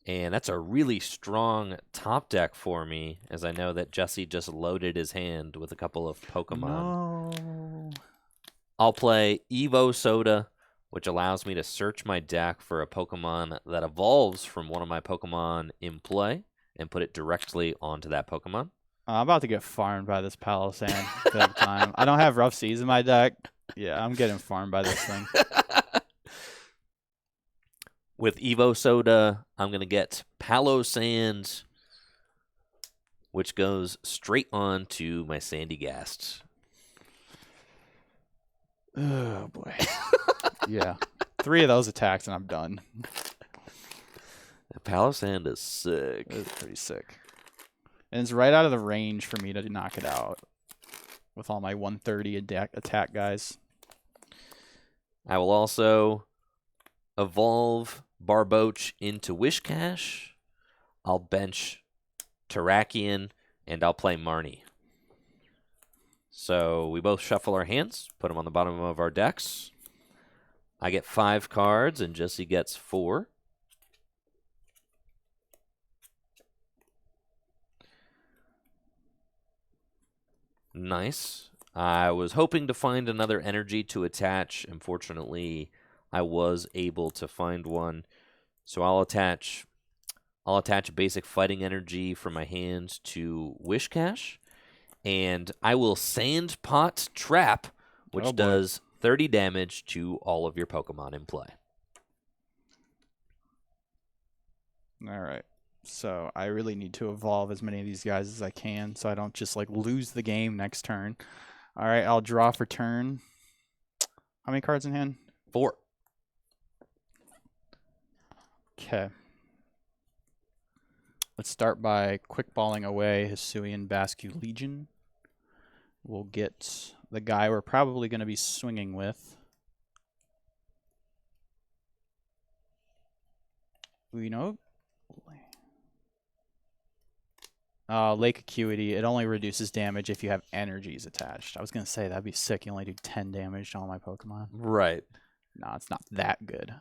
And that's a really strong top deck for me, as I know that Jesse just loaded his hand with a couple of Pokemon. No. I'll play Evo Soda, which allows me to search my deck for a Pokemon that evolves from one of my Pokemon in play and put it directly onto that Pokemon. I'm about to get farmed by this Palossand big time. I don't have Rough Seas in my deck. Yeah, I'm getting farmed by this thing. With Evo Soda, I'm going to get Palossand which goes straight on to my Sandy Gast. Oh, boy. Yeah. 3 of those attacks, and I'm done. Palossand is sick. It's pretty sick. And it's right out of the range for me to knock it out with all my 130 attack guys. I will also evolve Barboach into Wishcash. I'll bench Terrakion, and I'll play Marnie. So we both shuffle our hands, put them on the bottom of our decks. I get 5 cards, and Jesse gets 4. Nice. I was hoping to find another energy to attach. Unfortunately, I was able to find one. So I'll attach a basic fighting energy from my hand to Wishcash. And I will Sandpot Trap, which does 30 damage to all of your Pokemon in play. All right. So I really need to evolve as many of these guys as I can so I don't just like lose the game next turn. All right, I'll draw for turn. How many cards in hand? 4. Okay. Let's start by quick balling away Hisuian Basque Legion. We'll get the guy we're probably going to be swinging with. You know, Lake Acuity, it only reduces damage if you have energies attached. I was going to say, that'd be sick. You only do 10 damage to all my Pokemon. Right. No, it's not that good.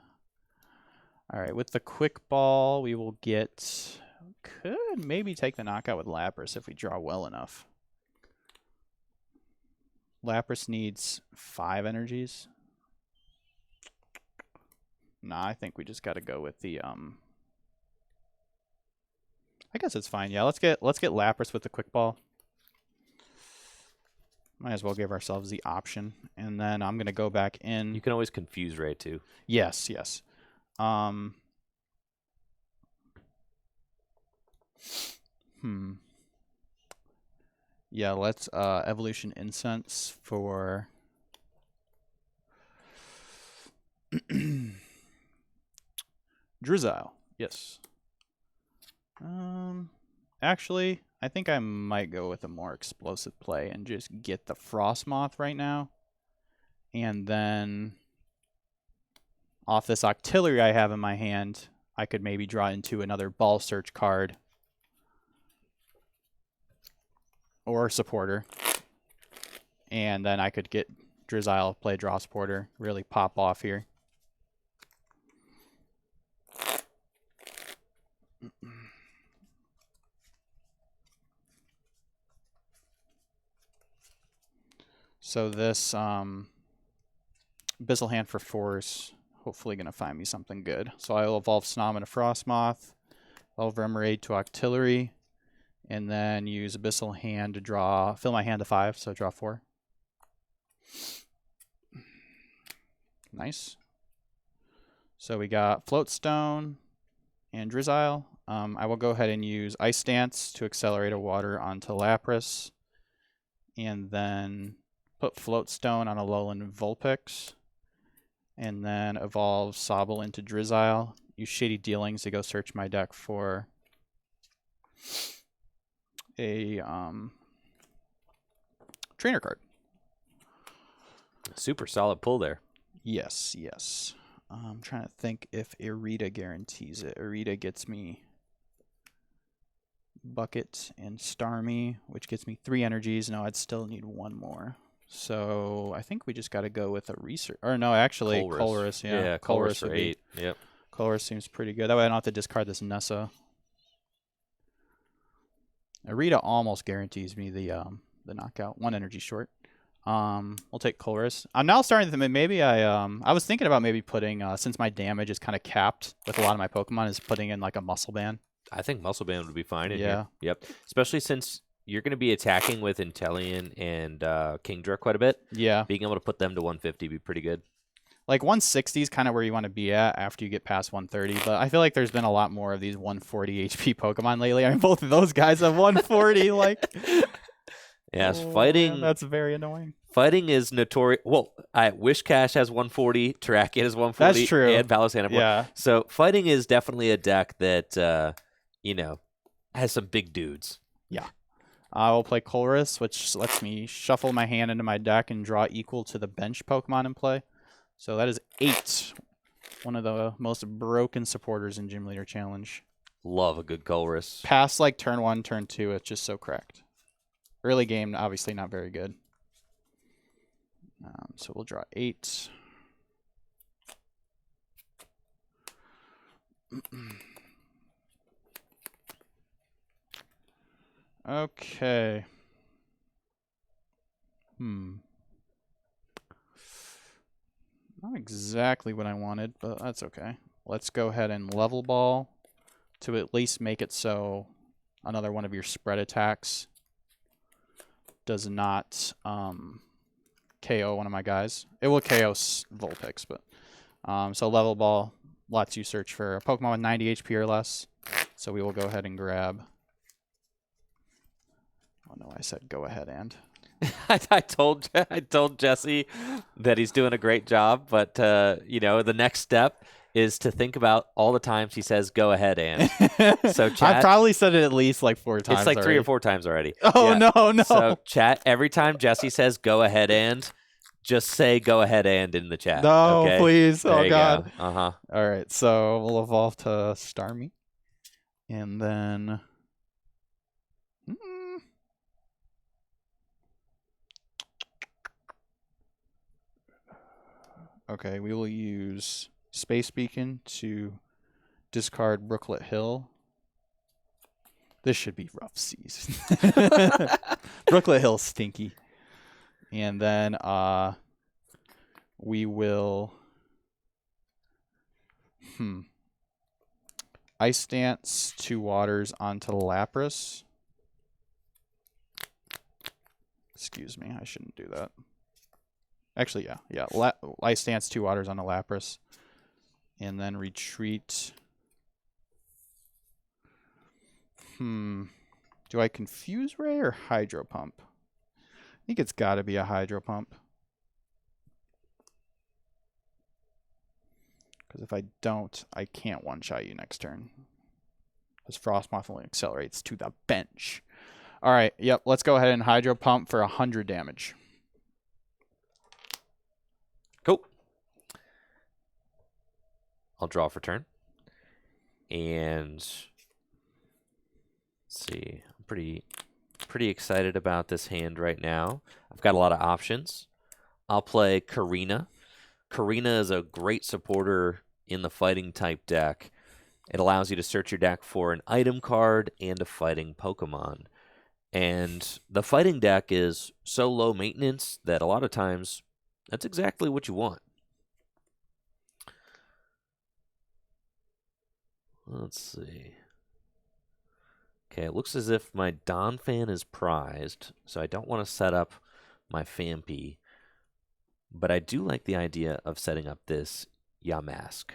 All right, with the quick ball, we will get... Could maybe take the knockout with Lapras if we draw well enough. Lapras needs 5 energies. Nah, I think we just got to go with the... I guess it's fine. Yeah, let's get Lapras with the quick ball. Might as well give ourselves the option. And then I'm gonna go back in. You can always confuse Ray too. Yes, yes. Yeah, let's evolution incense for Drizzile. Yes. Actually, I think I might go with a more explosive play and just get the Frostmoth right now. And then off this Octillery I have in my hand, I could maybe draw into another Ball Search card. Or Supporter. And then I could get Drizzile, play Draw Supporter, really pop off here. So this Abyssal Hand for Force, hopefully going to find me something good. So I'll evolve Snom into Frostmoth, evolve Remoraid to Octillery, and then use Abyssal Hand to draw, fill my hand to 5, so draw 4. Nice. So we got Floatstone and Drizzile. I will go ahead and use Ice Dance to accelerate a water onto Lapras, and then put Floatstone on a Alolan Vulpix, and then evolve Sobble into Drizzile. Use Shady Dealings to go search my deck for a trainer card. Super solid pull there. Yes, yes. I'm trying to think if Irida guarantees it. Irida gets me Bucket and Starmie, which gets me 3 energies. No, I'd still need 1 more. So I think we just got to go with a research. Or no, actually, Colress. Yeah, Colress for 8. Yep. Colress seems pretty good. That way I don't have to discard this Nessa. Irida almost guarantees me the knockout. 1 energy short. We'll take Colress. I'm now starting to think maybe I was thinking about maybe putting since my damage is kind of capped with a lot of my Pokemon, is putting in like a Muscle Band. I think Muscle Band would be fine in here. Yep. Especially since you're going to be attacking with Inteleon and Kingdra quite a bit. Yeah. Being able to put them to 150 would be pretty good. Like 160 is kind of where you want to be at after you get past 130, but I feel like there's been a lot more of these 140 HP Pokemon lately. I mean, both of those guys have 140. Like, Yes, oh, fighting. man, that's very annoying. Fighting is notorious. Well, Wish Cash has 140, Terrakion has 140, That's true. and Palisand. Yeah. So fighting is definitely a deck that has some big dudes. Yeah. I will play Colress, which lets me shuffle my hand into my deck and draw equal to the bench Pokemon in play. So that is 8. One of the most broken supporters in Gym Leader Challenge. Love a good Colress. Past like turn 1, turn 2, it's just so cracked. Early game, obviously not very good. So we'll draw 8. Okay. Not exactly what I wanted, but that's okay. Let's go ahead and level ball to at least make it so another one of your spread attacks does not KO one of my guys. It will KO Vulpix, but so level ball lets you search for a Pokemon with 90 HP or less. So we will go ahead and grab. Oh no, I said go ahead and. I told Jesse that he's doing a great job, but the next step is to think about all the times he says "go ahead" and. So chat, I probably said it at least like 4 times. It's like already. 3 or 4 times already. Oh yeah. no! So chat, every time Jesse says "go ahead" and, just say "go ahead" and in the chat. No, okay? please. There Oh God. Go. All right, so we'll evolve to Starmie, and then. Okay, we will use Space Beacon to discard Brooklet Hill. This should be rough season. Brooklet Hill's stinky. And then we will Ice Dance 2 waters onto Lapras. Excuse me, I shouldn't do that. Actually, yeah. Ice Dance 2 waters on a Lapras. And then retreat. Do I Confuse Ray or Hydro Pump? I think it's got to be a Hydro Pump. Because if I don't, I can't one-shot you next turn. Because Frostmoth only accelerates to the bench. All right, yep, let's go ahead and Hydro Pump for 100 damage. Cool. I'll draw for turn. And let's see. I'm pretty excited about this hand right now. I've got a lot of options. I'll play Karina. Karina is a great supporter in the fighting type deck. It allows you to search your deck for an item card and a fighting Pokemon. And the fighting deck is so low maintenance that a lot of times that's exactly what you want. Let's see. Okay, it looks as if my Donphan is prized, so I don't want to set up my Phanpy. But I do like the idea of setting up this Yamask.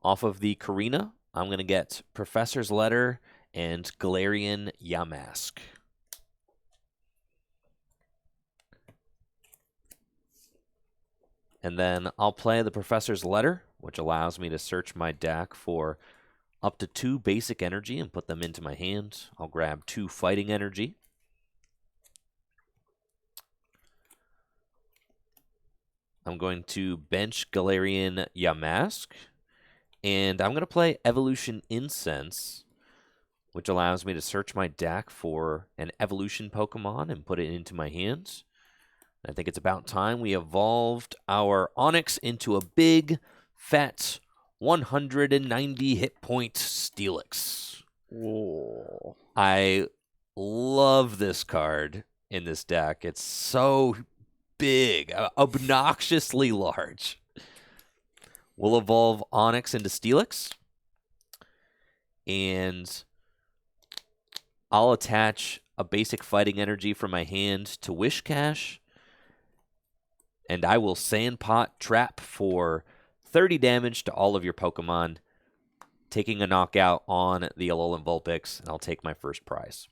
Off of the Karina, I'm going to get Professor's Letter and Galarian Yamask. And then I'll play the Professor's Letter, which allows me to search my deck for up to 2 basic energy and put them into my hand. I'll grab 2 fighting energy. I'm going to bench Galarian Yamask. And I'm going to play Evolution Incense, which allows me to search my deck for an evolution Pokemon and put it into my hands. I think it's about time we evolved our Onix into a big, fat, 190 hit point Steelix. Whoa. I love this card in this deck. It's so big, obnoxiously large. We'll evolve Onix into Steelix. And I'll attach a basic fighting energy from my hand to Wish Cash. and I will Sandpot Trap for 30 damage to all of your Pokemon, taking a knockout on the Alolan Vulpix, and I'll take my first prize.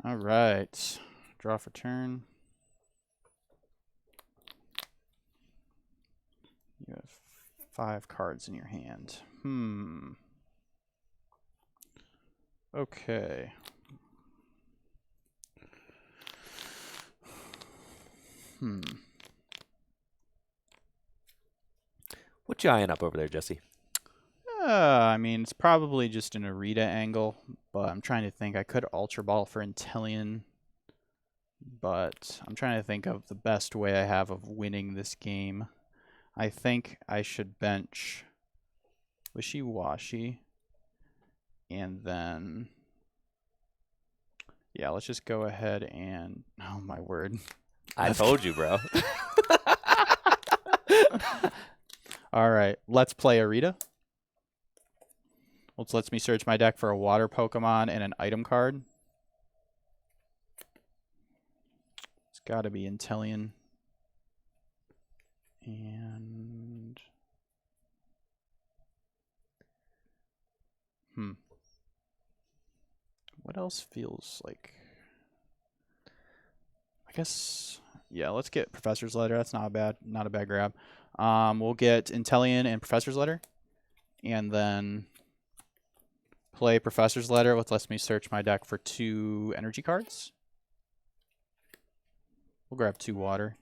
All right. Draw for turn. You have 5 cards in your hand. Okay. What you eyeing up over there, Jesse? I mean, it's probably just an Arita angle, but I'm trying to think. I could Ultra Ball for Inteleon, but I'm trying to think of the best way I have of winning this game. I think I should bench Wishy-Washy, and then, yeah, let's just go ahead and, oh my word. I told you, bro. All right, let's play Arita. Which lets me search my deck for a water Pokemon and an item card. It's got to be Inteleon. And what else feels like? I guess, yeah, let's get Professor's Letter. That's not a bad grab. We'll get Inteleon and Professor's Letter, and then play Professor's Letter, which lets me search my deck for 2 energy cards. We'll grab 2 water.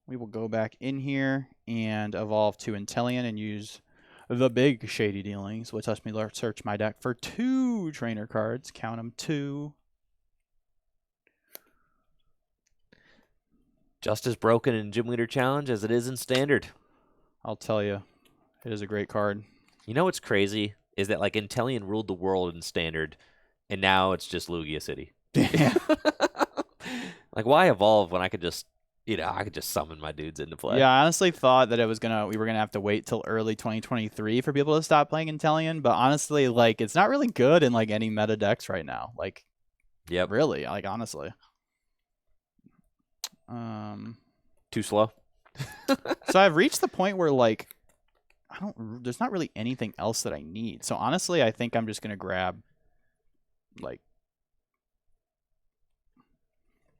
We will go back in here and evolve to Inteleon and use the big Shady Dealings, which lets me search my deck for 2 trainer cards. Count them, 2. Just as broken in Gym Leader Challenge as it is in Standard. I'll tell you, it is a great card. You know what's crazy is that like Inteleon ruled the world in Standard, and now it's just Lugia City. Yeah. Like, why evolve when I could just, I could just summon my dudes into play? Yeah, I honestly thought that we were gonna have to wait till early 2023 for people to stop playing Inteleon, but honestly, like, it's not really good in like any meta decks right now. Like, yep, really, like, honestly. Too slow. So I've reached the point where like there's not really anything else that I need. So honestly, I think I'm just gonna grab like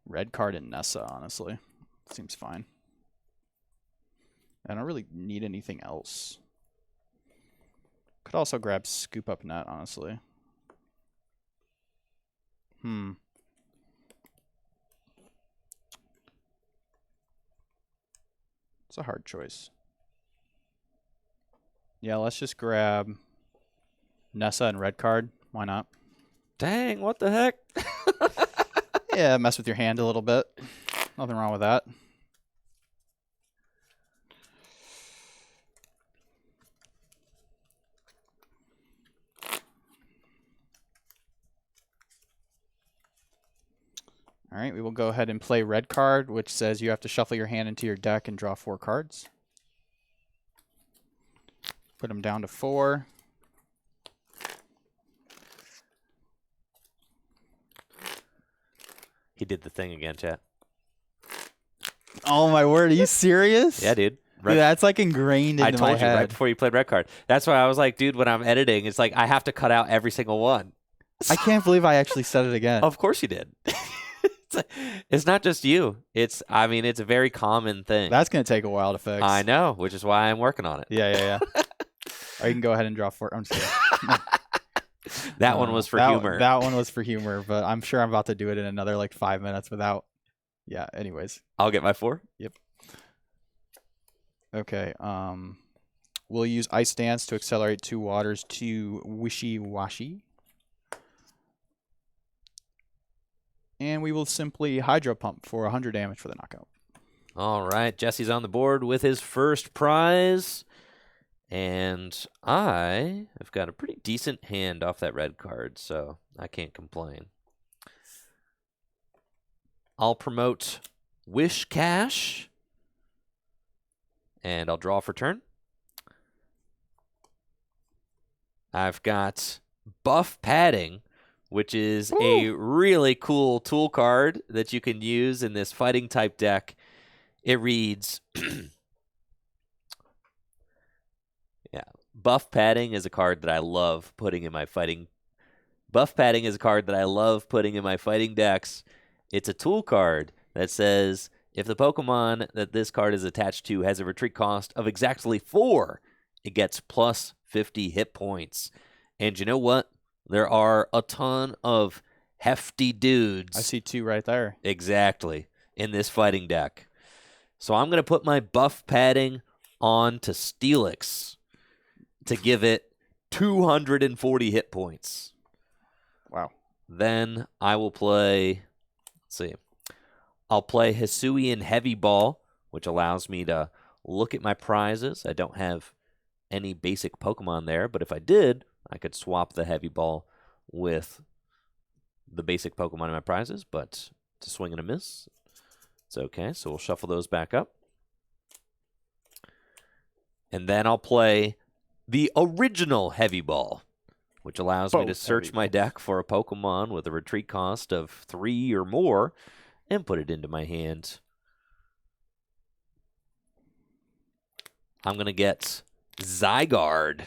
red card and Nessa. Honestly, seems fine. I don't really need anything else. Could also grab Scoop Up Net. Honestly. It's a hard choice. Yeah, let's just grab Nessa and red card. Why not? Dang, what the heck? Yeah, mess with your hand a little bit. Nothing wrong with that. All right, we will go ahead and play red card, which says you have to shuffle your hand into your deck and draw 4 cards. Put them down to 4. He did the thing again, chat. Oh my word, are you serious? Yeah, dude. Dude, that's like ingrained into my head. I told you right before you played red card. That's why I was like, dude, when I'm editing, it's like I have to cut out every single one. I can't believe I actually said it again. Of course you did. It's not just you. It's a very common thing. That's going to take a while to fix. I know, which is why I'm working on it. Yeah. Or you can go ahead and draw 4. I'm just kidding. That one was for humor. That one was for humor, but I'm sure I'm about to do it in another like 5 minutes without. Yeah, anyways. I'll get my 4. Yep. Okay. We'll use Ice Dance to accelerate 2 waters to Wishy-Washy. And we will simply Hydro Pump for 100 damage for the knockout. All right. Jesse's on the board with his first prize. And I have got a pretty decent hand off that red card, so I can't complain. I'll promote Wish Cash. And I'll draw for turn. I've got Buff Padding, which is Woo! a really cool tool card that you can use in this fighting type deck. It reads, Buff Padding is a card that I love putting in my fighting. Buff Padding is a card that I love putting in my fighting decks. It's a tool card that says if the Pokemon that this card is attached to has a retreat cost of exactly 4, it gets plus 50 hit points. And you know what? There are a ton of hefty dudes. I see 2 right there. Exactly. In this fighting deck. So I'm going to put my Buff Padding on to Steelix to give it 240 hit points. Wow. Then I will play, I'll play Hisuian Heavy Ball, which allows me to look at my prizes. I don't have any basic Pokemon there, but if I did, I could swap the Heavy Ball with the basic Pokemon in my prizes, but it's a swing and a miss. It's okay, so we'll shuffle those back up. And then I'll play the original Heavy Ball, which allows me to search my deck for a Pokemon with a retreat cost of 3 or more and put it into my hand. I'm going to get Zygarde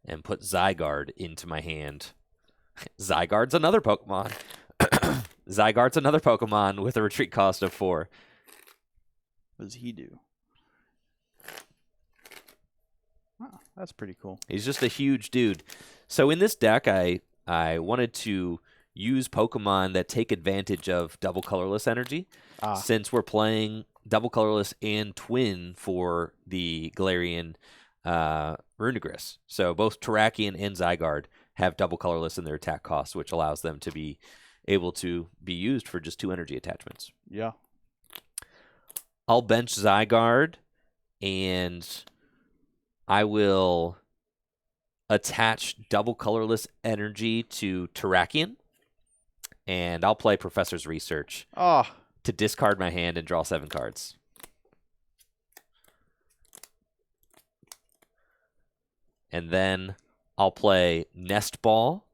and put Zygarde into my hand. Zygarde's another Pokemon. Zygarde's another Pokemon with a retreat cost of 4. What does he do? Oh, that's pretty cool. He's just a huge dude. So in this deck, I wanted to use Pokemon that take advantage of double colorless energy. Since we're playing double colorless and twin for the Galarian Runigris. So both Terrakion and Zygarde have double colorless in their attack costs, which allows them to be able to be used for just 2 energy attachments. Yeah. I'll bench Zygarde, and I will attach double colorless energy to Terrakion, and I'll play Professor's Research to discard my hand and draw 7 cards. And then I'll play Nest Ball,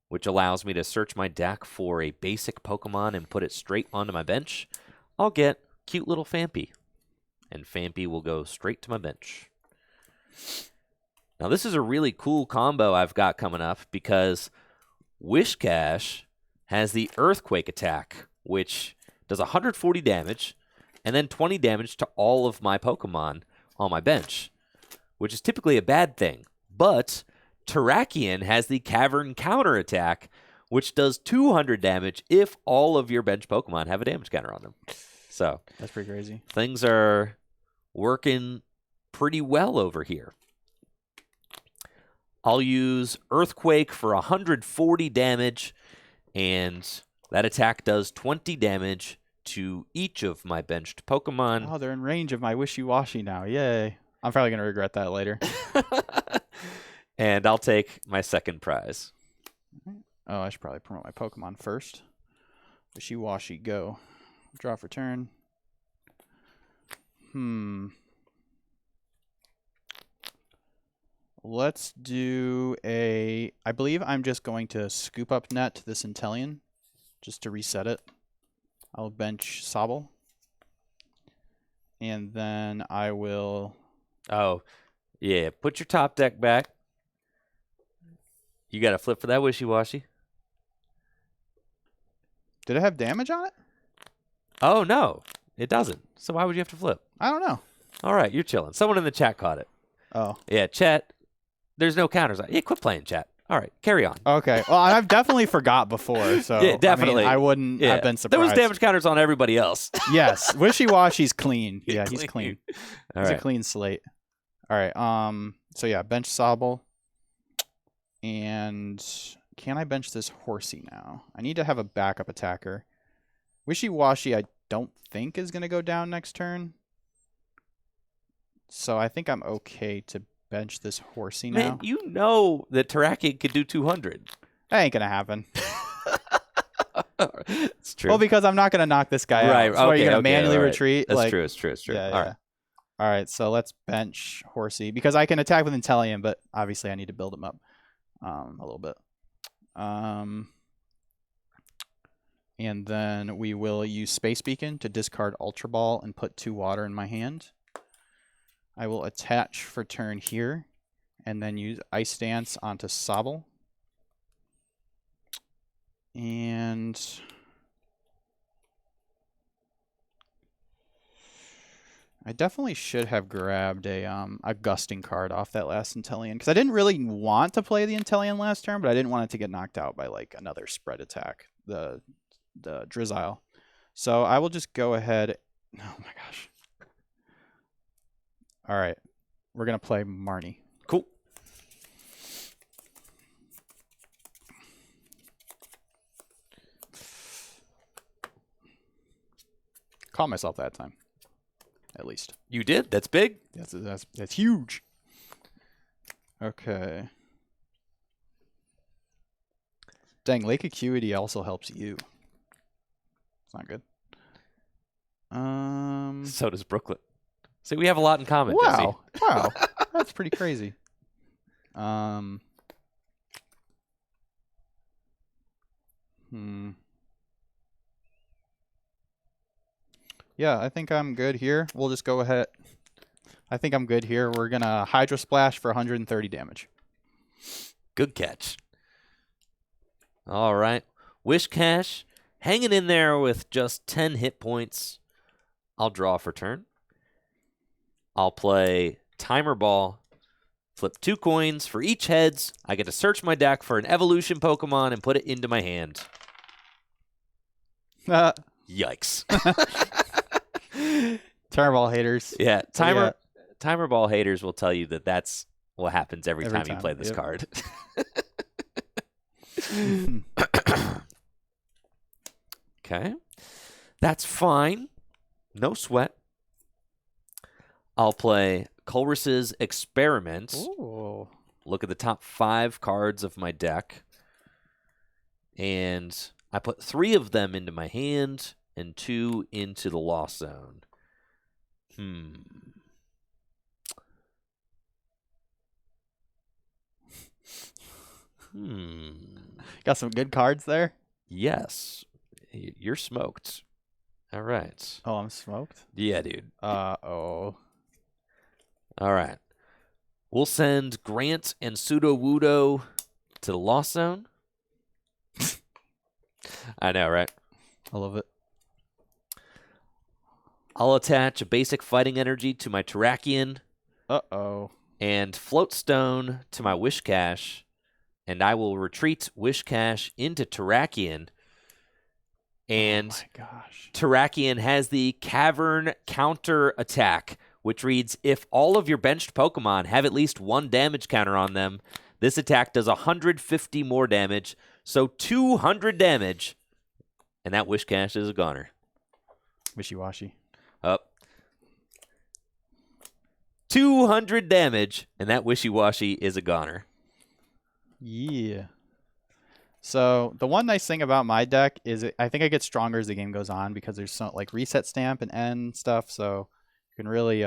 which allows me to search my deck for a basic Pokemon and put it straight onto my bench. I'll get cute little Phanpy, and Phanpy will go straight to my bench. Now, this is a really cool combo I've got coming up because Whiscash has the Earthquake attack, which does 140 damage and then 20 damage to all of my Pokemon on my bench, which is typically a bad thing. But Terrakion has the Cavern counter attack, which does 200 damage if all of your bench Pokemon have a damage counter on them. So that's pretty crazy. Things are working pretty well over here. I'll use Earthquake for 140 damage, and that attack does 20 damage to each of my benched Pokemon. Oh, they're in range of my Wishy-Washy now. Yay. I'm probably going to regret that later. And I'll take my second prize. Oh, I should probably promote my Pokemon first. Wishy-Washy, go. Draw for turn. Let's do a... I believe I'm just going to scoop up net this Inteleon just to reset it. I'll bench Sobble. And then I will... Oh, yeah. Put your top deck back. You got to flip for that Wishy-Washy. Did it have damage on it? Oh, no. It doesn't. So why would you have to flip? I don't know. All right, you're chilling. Someone in the chat caught it. Oh. Yeah, chat. There's no counters on it. Yeah, quit playing, chat. All right, carry on. Okay. Well, I've definitely forgot before, so yeah, definitely. I wouldn't have been surprised. There was damage counters on everybody else. Yes. Wishy-Washy's clean. Yeah, he's clean. clean. All He's right. a clean slate. All right. So yeah, bench Sobble. And can I bench this Horsey now? I need to have a backup attacker. Wishy-Washy I don't think is going to go down next turn. So I think I'm okay to bench this Horsey now. Man, you know that Terrakion could do 200. That ain't going to happen. It's true. Well, because I'm not going to knock this guy Right, out. So are you okay, going to manually all right. retreat? That's Like, true. It's true. It's true. Yeah, All yeah. right. All right, so let's bench Horsey because I can attack with Inteleon, but obviously I need to build him up a little bit. And then we will use Space Beacon to discard Ultra Ball and put 2 water in my hand. I will attach for turn here, and then use Ice Dance onto Sobble. And I definitely should have grabbed a Gusting card off that last Intellion, because I didn't really want to play the Intellion last turn, but I didn't want it to get knocked out by like another spread attack, the Drizzile. So I will just go ahead. Oh my gosh. All right. We're going to play Marnie. Cool. Caught myself that time. At least. You did? That's big. That's huge. Okay. Dang, Lake Acuity also helps you. It's not good. So does Brooklyn. See, we have a lot in common, Jesse. Wow. That's pretty crazy. Yeah, I think I'm good here. We'll just go ahead. I think I'm good here. We're going to Hydro Splash for 130 damage. Good catch. All right. Wish Cash hanging in there with just 10 hit points. I'll draw for turn. I'll play Timer Ball. Flip 2 coins for each heads. I get to search my deck for an evolution Pokemon and put it into my hand. Yikes. Timer Ball haters. Yeah, Timer Ball haters will tell you that that's what happens every time you play this card. Okay. That's fine. No sweat. I'll play Colress's Experiment. Ooh. Look at the top 5 cards of my deck. And I put 3 of them into my hand and 2 into the Lost Zone. Got some good cards there? Yes. You're smoked. All right. Oh, I'm smoked? Yeah, dude. Uh-oh. All right. We'll send Grant and Sudowoodo to the Lost Zone. I know, right? I love it. I'll attach a basic fighting energy to my Terrakion. Uh-oh. And Float Stone to my Wish Cache. And I will retreat Wish Cache into Terrakion. And oh my gosh. Terrakion has the Cavern Counter Attack, which reads, if all of your benched Pokemon have at least 1 damage counter on them, this attack does 150 more damage, so 200 damage. And that Wish Cache is a goner. Wishy-washy. Up. 200 damage, and that Wishy-washy is a goner. Yeah. So the one nice thing about my deck is I think I get stronger as the game goes on because there's some like reset stamp and end stuff, so you can really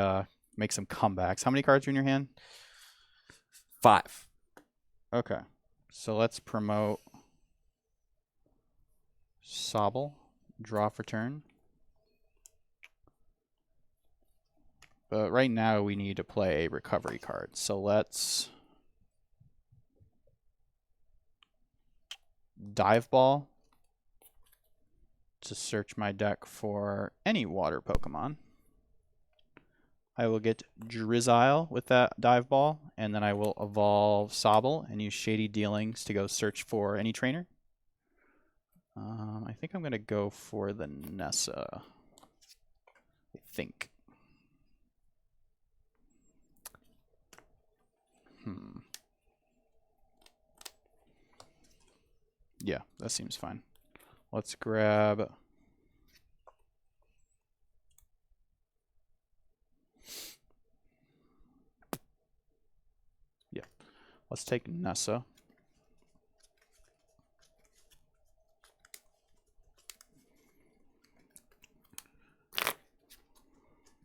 make some comebacks. How many cards are in your hand? 5. Okay. So let's promote Sobble. Draw for turn. But right now we need to play a recovery card. So let's Dive Ball to search my deck for any water Pokemon. I will get Drizzile with that Dive Ball, and then I will evolve Sobble and use Shady Dealings to go search for any trainer. I think I'm going to go for the Nessa. I think. Yeah, that seems fine. Let's grab... Yeah, let's take Nessa.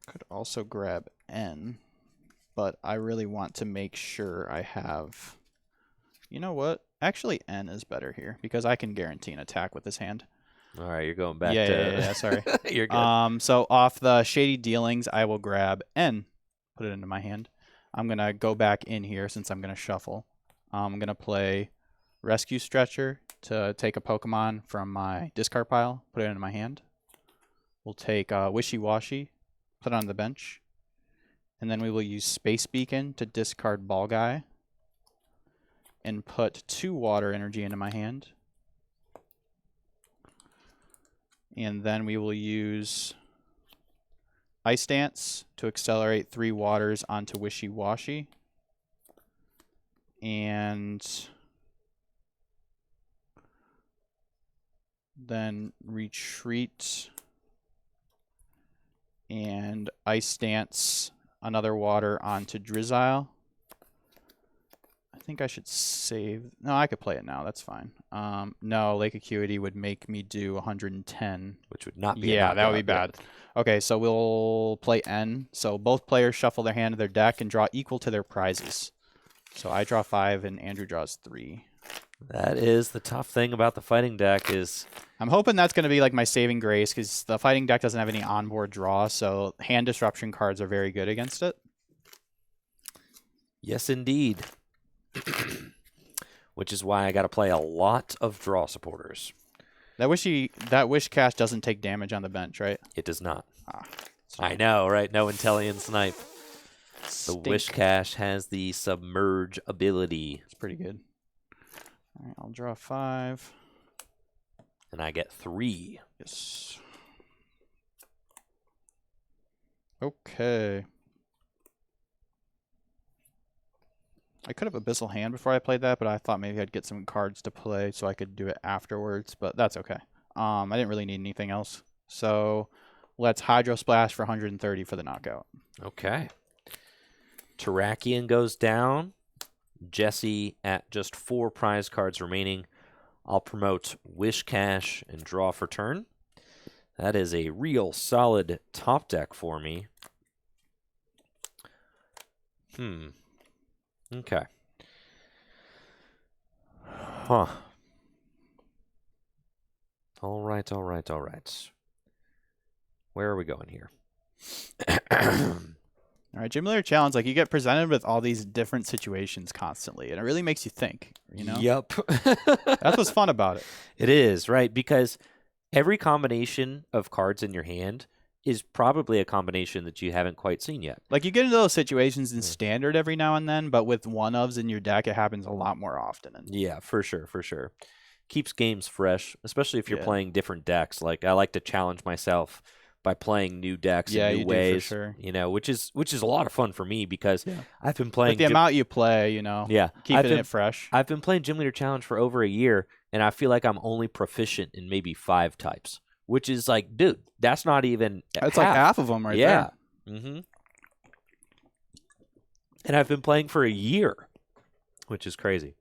Could also grab N, but I really want to make sure I have... You know what? Actually, N is better here because I can guarantee an attack with this hand. All right, you're going back Yeah, to. yeah, sorry. You're good. So off the Shady Dealings, I will grab N, put it into my hand. I'm gonna go back in here since I'm gonna shuffle. I'm gonna play Rescue Stretcher to take a Pokemon from my discard pile, put it into my hand. We'll take Wishy Washy, put it on the bench, and then we will use Space Beacon to discard Ball Guy and put 2 Water Energy into my hand. And then we will use Ice Dance to accelerate 3 waters onto Wishy Washy. And then retreat and Ice Dance another water onto Drizzile. I think I should save. No, I could play it now. That's fine. No, Lake Acuity would make me do 110. Which would not be. Yeah, a that would be knockout, bad. Okay, so we'll play N. So both players shuffle their hand to their deck and draw equal to their prizes. So I draw 5 and Andrew draws 3. That is the tough thing about the fighting deck is. I'm hoping that's going to be like my saving grace because the fighting deck doesn't have any onboard draw, so hand disruption cards are very good against it. Yes, indeed. Which is why I got to play a lot of draw supporters. That Wish Cash doesn't take damage on the bench, right? It does not. Ah, I know, right? No Intellion Snipe. The stink. Wish Cash has the Submerge ability. It's pretty good. All right, I'll draw 5. And I get 3. Yes. Okay. I could have Abyssal Hand before I played that, but I thought maybe I'd get some cards to play so I could do it afterwards, but that's okay. I didn't really need anything else. So let's Hydro Splash for 130 for the knockout. Okay. Terrakion goes down. Jesse at just 4 prize cards remaining. I'll promote Wish Cash and draw for turn. That is a real solid top deck for me. Okay. Huh. All right. Where are we going here? All right, Gym Leader Challenge, like you get presented with all these different situations constantly, and it really makes you think, you know? Yep. That's what's fun about it. It is, right? Because every combination of cards in your hand is probably a combination that you haven't quite seen yet. Like you get into those situations in Standard every now and then, but with one-ofs in your deck, it happens a lot more often. Yeah, for sure. Keeps games fresh, especially if you're playing different decks. Like I like to challenge myself by playing new decks in new ways, do for sure. You know, which is a lot of fun for me because I've been playing the amount you play, you know, keeping it fresh. I've been playing Gym Leader Challenge for over a year, and I feel like I'm only proficient in maybe 5 types, which is like, dude, that's not even It's like half of them right there. Mm-hmm. And I've been playing for a year, which is crazy.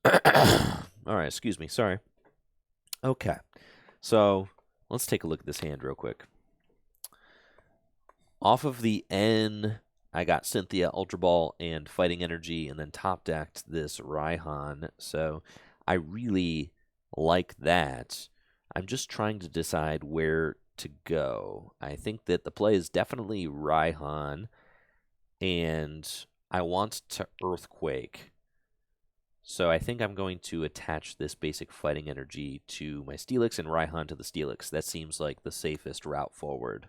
All right, excuse me, sorry. Okay, so let's take a look at this hand real quick. Off of the N, I got Cynthia, Ultra Ball, and Fighting Energy, and then top decked this Raihan. So I really like that. I'm just trying to decide where to go. I think that the play is definitely Raihan, and I want to Earthquake. So I think I'm going to attach this basic Fighting Energy to my Steelix and Raihan to the Steelix. That seems like the safest route forward.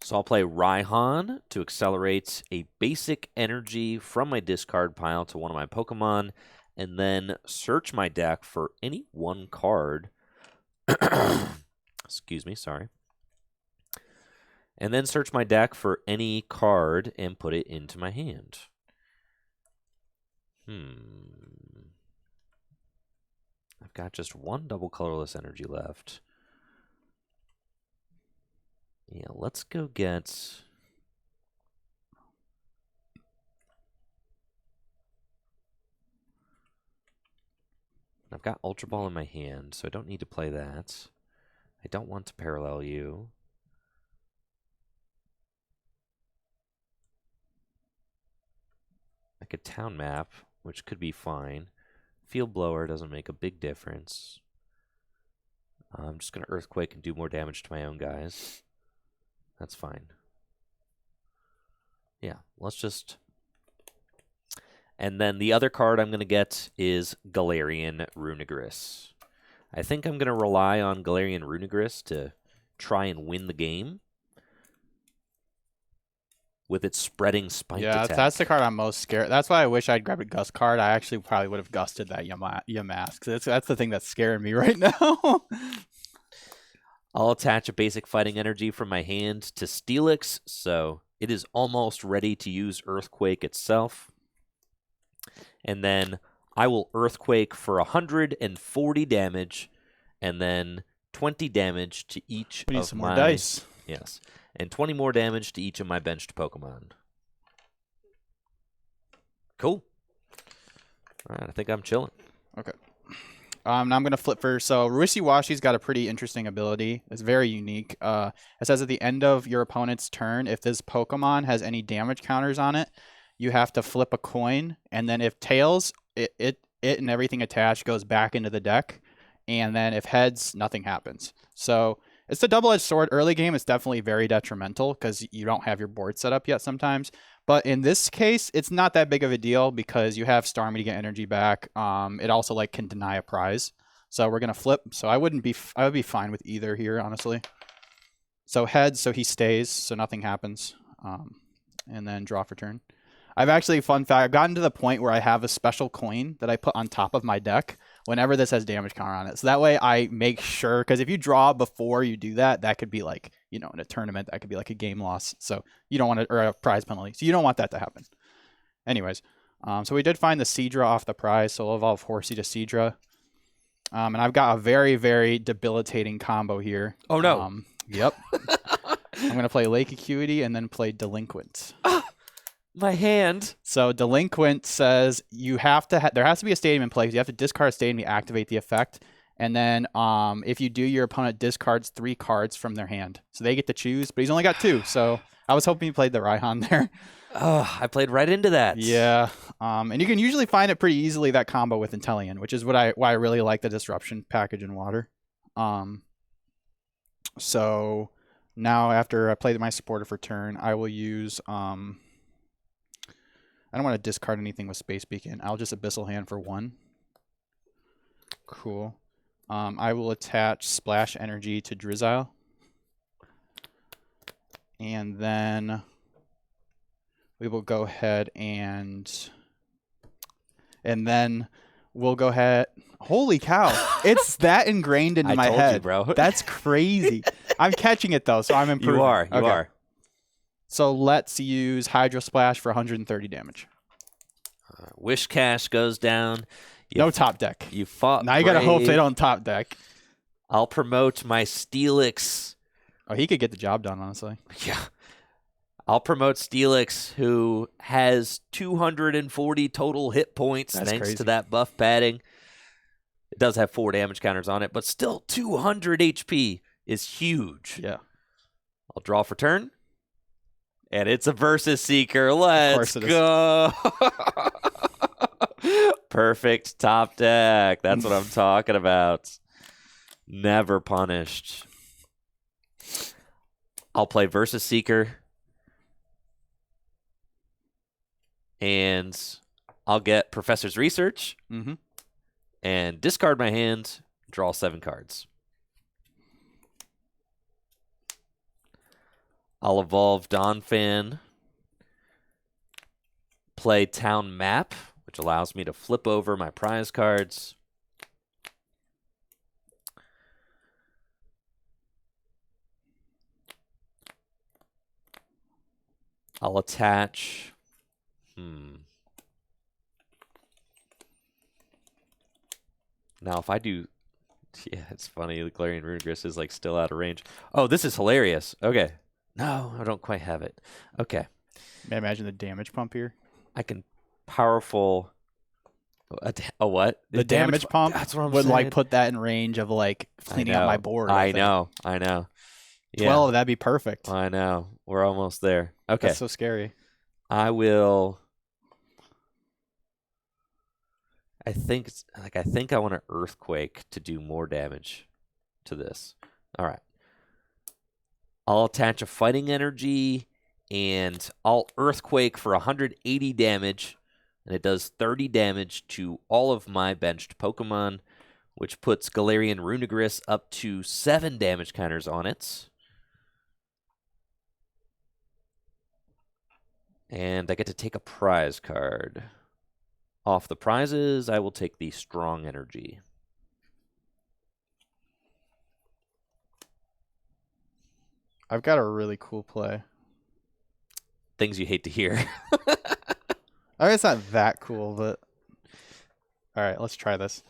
So I'll play Raihan to accelerate a basic energy from my discard pile to one of my Pokemon, and then search my deck for any one card. Excuse me, sorry. And then search my deck for any card and put it into my hand. I've got just one double colorless energy left. Yeah, let's go get... I've got Ultra Ball in my hand, so I don't need to play that. I don't want to parallel you. I could town map which could be fine. Field Blower doesn't make a big difference. I'm just going to Earthquake and do more damage to my own guys. That's fine. Yeah, let's just... And then the other card I'm going to get is Galarian Runigris. I think I'm going to rely on Galarian Runigris to try and win the game with its spreading spiked attack. Yeah, that's the card I'm most scared. That's why I wish I'd grabbed a Gust card. I actually probably would have gusted that Yamask. That's the thing that's scaring me right now. I'll attach a basic fighting energy from my hand to Steelix, so it is almost ready to use Earthquake itself. And then I will Earthquake for 140 damage, and then 20 damage to each We need of some my... more dice. Yes, and 20 more damage to each of my benched Pokemon. Cool. All right, I think I'm chilling. Okay. Now I'm going to flip for... So Wishiwashi's got a pretty interesting ability. It's very unique. It says at the end of your opponent's turn, if this Pokemon has any damage counters on it, you have to flip a coin, and then if tails, it and everything attached goes back into the deck, and then if heads, nothing happens. So it's a double-edged sword. Early game, it's definitely very detrimental because you don't have your board set up yet sometimes. But in this case, it's not that big of a deal because you have Starmie to get energy back. It also like can deny a prize. So we're gonna flip. So I would be fine with either here, honestly. So heads, so he stays, so nothing happens, and then draw for turn. I've actually, fun fact, I've gotten to the point where I have a special coin that I put on top of my deck whenever this has damage counter on it. So that way I make sure, because if you draw before you do that, that could be like, you know, in a tournament, that could be like a game loss. So you don't want to, or a prize penalty. So you don't want that to happen. Anyways, so we did find the Seadra off the prize, so we'll evolve Horsey to Seadra. And I've got a very, very debilitating combo here. Oh, no. Yep. I'm going to play Lake Acuity and then play Delinquent. My hand. So Delinquent says you have to there has to be a stadium in play because you have to discard a stadium to activate the effect. And then if you do, your opponent discards 3 cards from their hand. So they get to choose, but he's only got 2. So I was hoping he played the Raihan there. Oh, I played right into that. Yeah. And you can usually find it pretty easily, that combo with Inteleon, which is why I really like the Disruption package in Water. So now after I play my supporter for turn, I will use... I don't want to discard anything with Space Beacon. I'll just Abyssal Hand for 1. Cool. I will attach Splash Energy to Drizzile. And then we will go ahead and then we'll go ahead. Holy cow. It's that ingrained into my told head. you, bro. That's crazy. I'm catching it, though, so I'm improving. You are. So let's use Hydro Splash for 130 damage. Wish Cash goes down. No top deck. You fought. Now you gotta hope they don't top deck. I'll promote my Steelix. Oh, he could get the job done, honestly. Yeah. I'll promote Steelix, who has 240 total hit points That's thanks crazy. to that buff padding. It does have 4 damage counters on it, but still 200 HP is huge. Yeah. I'll draw for turn. And it's a Versus Seeker. Let's go. Perfect top deck. That's what I'm talking about. Never punished. I'll play Versus Seeker. And I'll get Professor's Research. Mm-hmm. And discard my hand. Draw 7 cards. I'll evolve Donphan, play Town Map, which allows me to flip over my prize cards. I'll attach... Now, if I do... Yeah, it's funny. The Galarian Runigris is like still out of range. Oh, this is hilarious. Okay. No, I don't quite have it. Okay. May I imagine the damage pump here? I can powerful... A what? The damage pump That's what I'm would saying. like put that in range of like cleaning up my board. I know. Yeah. 12, that'd be perfect. I know. We're almost there. Okay. That's so scary. I will... I think I want an earthquake to do more damage to this. All right. I'll attach a fighting energy and I'll earthquake for 180 damage, and it does 30 damage to all of my benched Pokemon, which puts Galarian Runigris up to 7 damage counters on it. And I get to take a prize card. Off the prizes, I will take the strong energy. I've got a really cool play. Things you hate to hear. I mean, it's not that cool, but all right, let's try this.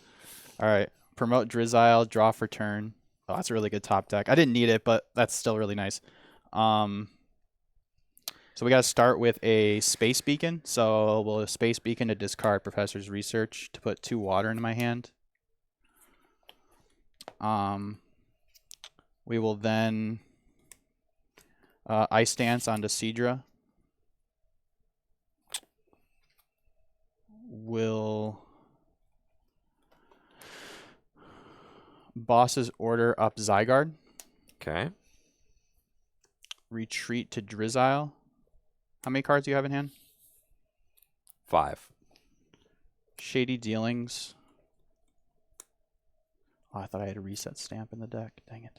All right, promote Drizzile, draw for turn. Oh, that's a really good top deck. I didn't need it, but that's still really nice. So we got to start with a Space Beacon. So we'll Space Beacon to discard Professor's Research to put 2 water into my hand. We will then Ice Dance onto Seadra. Will Boss's Order up Zygarde. Okay. Retreat to Drizzile. How many cards do you have in hand? 5. Shady Dealings. Oh, I thought I had a reset stamp in the deck. Dang it.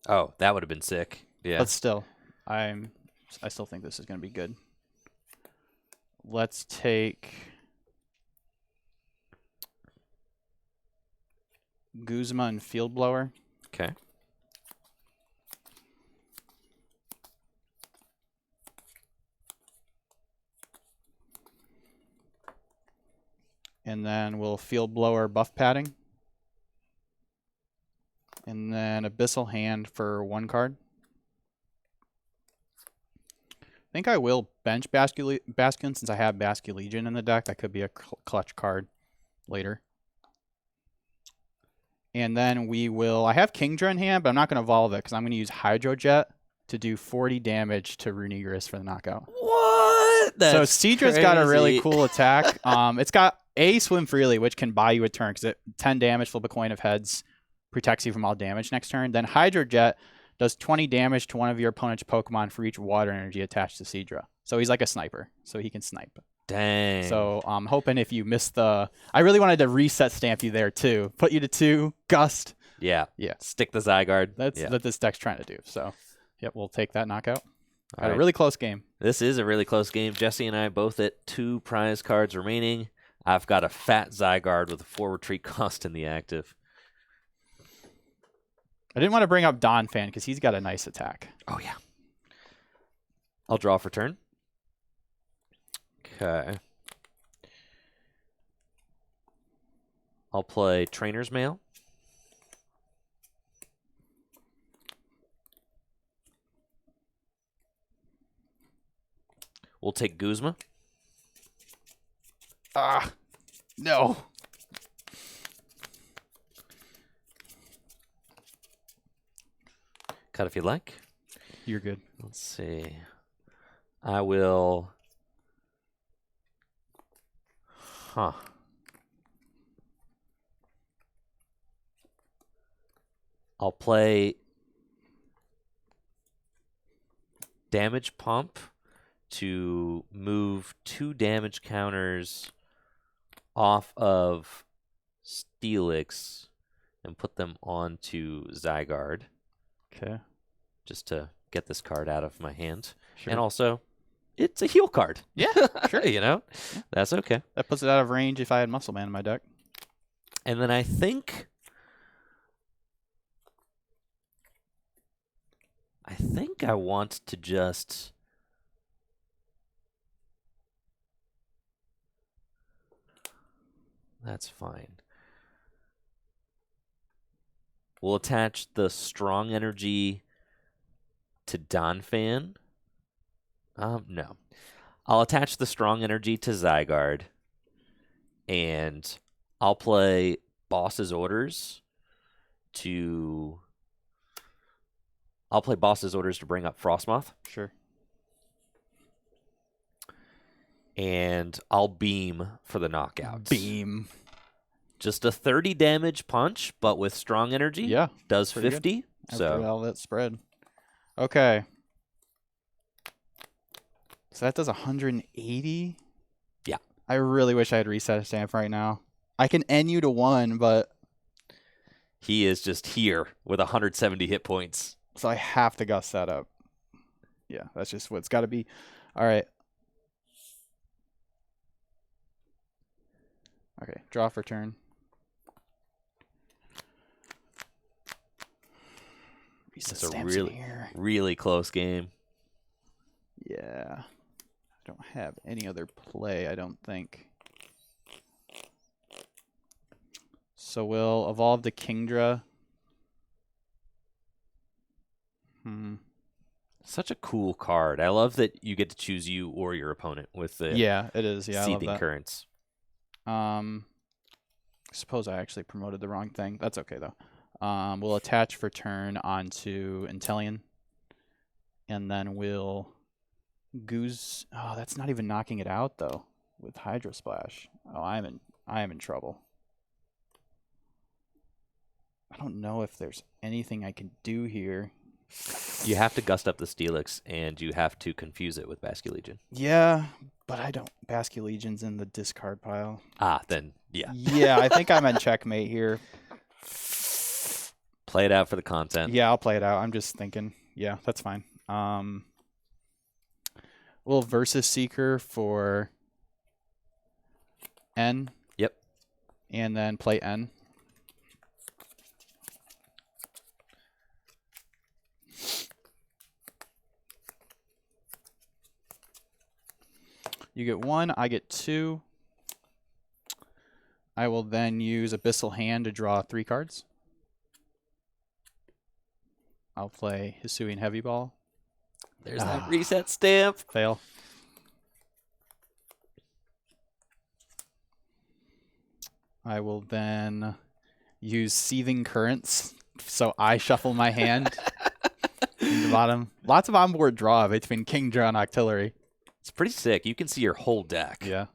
Oh, that would have been sick. Yeah. But still, I still think this is going to be good. Let's take Guzma and Field Blower. Okay. And then we'll Field Blower Buff Padding. And then Abyssal Hand for 1 card. I think I will bench Basculin since I have Basculegion in the deck. That could be a clutch card later. And then we will... I have Kingdra in hand, but I'm not going to evolve it because I'm going to use Hydrojet to do 40 damage to Runigris for the knockout. What? That's so Seadra's got a really cool attack. It's got Swim Freely, which can buy you a turn because 10 damage, flip a coin of heads, protects you from all damage next turn. Then Hydrojet does 20 damage to one of your opponent's Pokemon for each water energy attached to Seadra. So he's like a sniper, so he can snipe. Dang. So I'm hoping if you missed the... I really wanted to reset stamp you there too. Put you to 2, Gust. Yeah. Yeah. Stick the Zygarde. That's yeah. what this deck's trying to do. So, yep, we'll take that knockout. All right. A really close game. This is a really close game. Jesse and I both at 2 prize cards remaining. I've got a fat Zygarde with a 4 retreat cost in the active. I didn't want to bring up Don Fan because he's got a nice attack. Oh, yeah. I'll draw for turn. Okay. I'll play Trainer's Mail. We'll take Guzma. Ah, no. Cut if you like. You're good. Let's see. I will... Huh. I'll play Damage Pump to move 2 damage counters off of Steelix and put them onto Zygarde. Okay. Just to get this card out of my hand. Sure. And also, it's a heal card. Yeah, sure. You know? That's okay. That puts it out of range if I had Muscle Man in my deck. And then I think I want to just... That's fine. We'll attach the strong energy to Donphan. No. I'll attach the strong energy to Zygarde. And I'll play Boss's Orders to... I'll play Boss's Orders to bring up Frostmoth. Sure. and I'll beam for the knockouts. Beam. Just a 30 damage punch, but with strong energy. Yeah. Does pretty 50. good. So After all that spread. Okay. So that does 180? Yeah. I really wish I had reset a stamp right now. I can end you to 1, but he is just here with 170 hit points. so I have to gust that up. Yeah, that's just what it's got to be. All right. Okay, draw for turn. Reset It's a stamps in here. really close game. Yeah. I don't have any other play, I don't think. So we'll evolve the Kingdra. Such a cool card. I love that you get to choose you or your opponent with the Yeah, it is. Yeah, Seething I love Currents. that. Suppose I actually promoted the wrong thing. That's okay though. We'll attach for turn onto Intellion, and then we'll goose. Oh, that's not even knocking it out though with Hydro Splash. Oh, I am in trouble. I don't know if there's anything I can do here. You have to gust up the Steelix, and you have to confuse it with Basculegion. Yeah, but I don't. Basculegion's in the discard pile. Then yeah. Yeah, I think I'm in checkmate here. Play it out for the content. Yeah, I'll play it out. I'm just thinking. Yeah, that's fine. We'll Versus Seeker for N. Yep. And then play N. You get 1, I get 2. I will then use Abyssal Hand to draw 3 cards. I'll play Hisuian Heavy Ball. There's that reset stamp. Fail. I will then use Seething Currents, so I shuffle my hand. In the bottom. Lots of onboard draw between Kingdra and Octillery. It's pretty sick. You can see your whole deck. Yeah.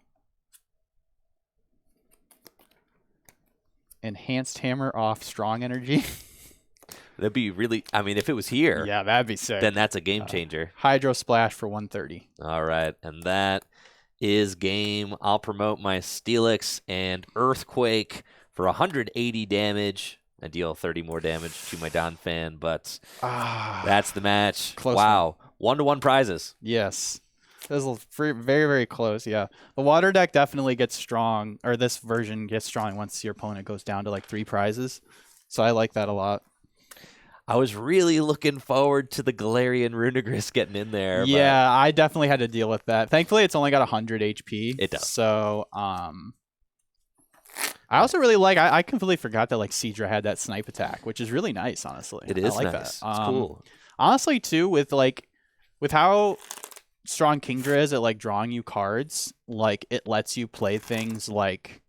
Enhanced Hammer off Strong Energy. That'd be really, I mean, if it was here, Yeah, that'd be sick. then that's a game changer. Hydro Splash for 130. All right, and that is game. I'll promote my Steelix and Earthquake for 180 damage. I deal 30 more damage to my Don fan, but that's the match. Close Wow. 1-to-1 prizes. Yes. This is very, very close, yeah. The water deck definitely gets strong, or this version gets strong once your opponent goes down to like 3 prizes. So I like that a lot. I was really looking forward to the Galarian Runegris getting in there. Yeah, I definitely had to deal with that. Thankfully, it's only got 100 HP. It does. So, I also really like, I completely forgot that like Seadra had that snipe attack, which is really nice, honestly. It is I like nice. that. It's cool. Honestly, too, with how strong Kingdra is at like drawing you cards, like it lets you play things like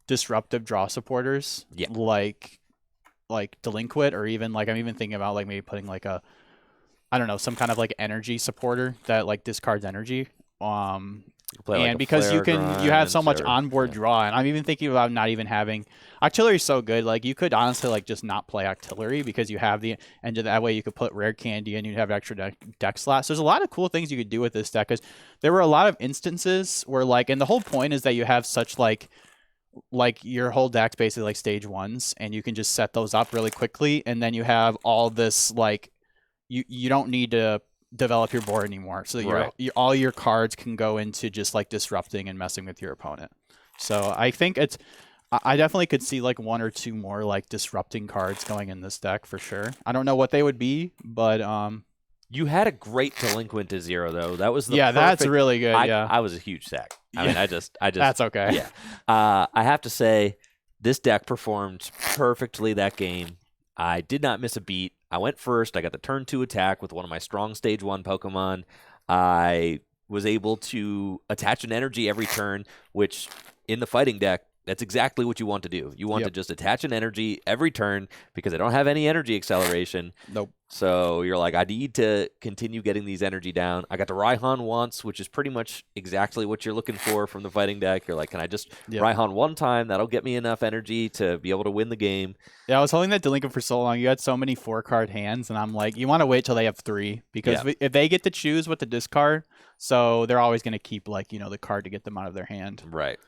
disruptive draw supporters. Yeah. Like Delinquent, or even like I'm even thinking about like maybe putting like a, I don't know, some kind of like energy supporter that like discards energy. Play And like a because you have so much Flare onboard Grunt, draw, and I'm even thinking about not even having Octillery's so good. Like you could honestly like just not play Octillery because you have the, and that way you could put Rare Candy and you'd have extra deck slots. There's a lot of cool things you could do with this deck, because there were a lot of instances where like, and the whole point is that you have such like your whole deck's basically like stage 1s, and you can just set those up really quickly, and then you have all this like you don't need to develop your board anymore, so that all your cards can go into just like disrupting and messing with your opponent. So I think I definitely could see like 1 or 2 more like disrupting cards going in this deck for sure. I don't know what they would be, but You had a great Delinquent to 0 though. That was the that's perfect- really good. I was a huge sack. I mean, I just That's okay. Yeah. I have to say, this deck performed perfectly that game. I did not miss a beat. I went first. I got the turn 2 attack with one of my strong stage 1 Pokemon. I was able to attach an energy every turn, which in the fighting deck, that's exactly what you want to do. You want to just attach an energy every turn because I don't have any energy acceleration. Nope. So you're like, I need to continue getting these energy down. I got the Raihan once, which is pretty much exactly what you're looking for from the fighting deck. You're like, can I just Raihan one time? That'll get me enough energy to be able to win the game. Yeah, I was holding that Delinquent for so long. You had so many 4-card hands, and I'm like, you want to wait till they have 3 because if they get to choose what to discard, so they're always going to keep like the card to get them out of their hand. Right.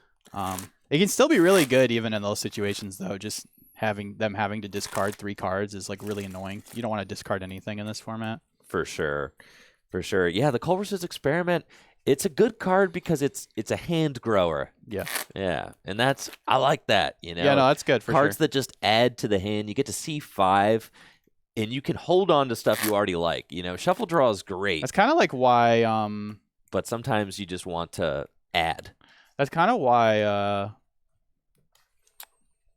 It can still be really good even in those situations though. Just having to discard 3 cards is like really annoying. You don't want to discard anything in this format. For sure. Yeah, the Culver's Experiment, it's a good card because it's a hand grower. Yeah. And I like that, Yeah, no, that's good for cards sure. that just add to the hand. You get to see 5 and you can hold on to stuff you already like. Shuffle draw is great. That's kind of like why but sometimes you just want to add. That's kind of why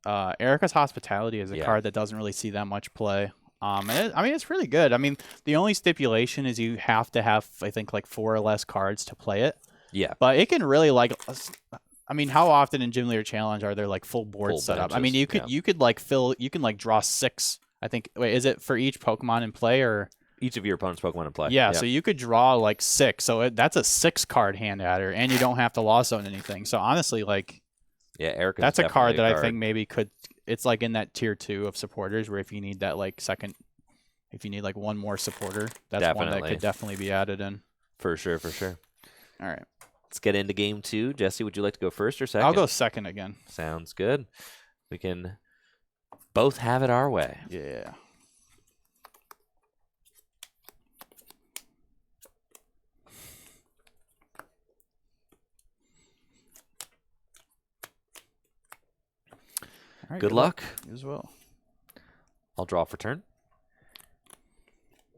Erica's Hospitality is a card that doesn't really see that much play. It's really good. I mean, the only stipulation is you have to have, I think, like 4 or less cards to play it. Yeah. But it can really how often in Gym Leader Challenge are there like full boards set up? benches, I mean, you can draw 6. I think. Wait, is it for each Pokemon in play or? Each of your opponent's Pokemon in play. Yeah, so you could draw like 6. So that's a 6-card hand adder, and you don't have to loss zone anything. So honestly, like. Yeah, Eric. That's a card that I think maybe could. It's like in that tier 2 of supporters, where if you need that like second, if you need like one more supporter, that's one that could definitely be added in. For sure. All right, let's get into game 2. Jesse, would you like to go first or second? I'll go second again. Sounds good. We can both have it our way. Yeah. Right, good luck. You as well. I'll draw for turn.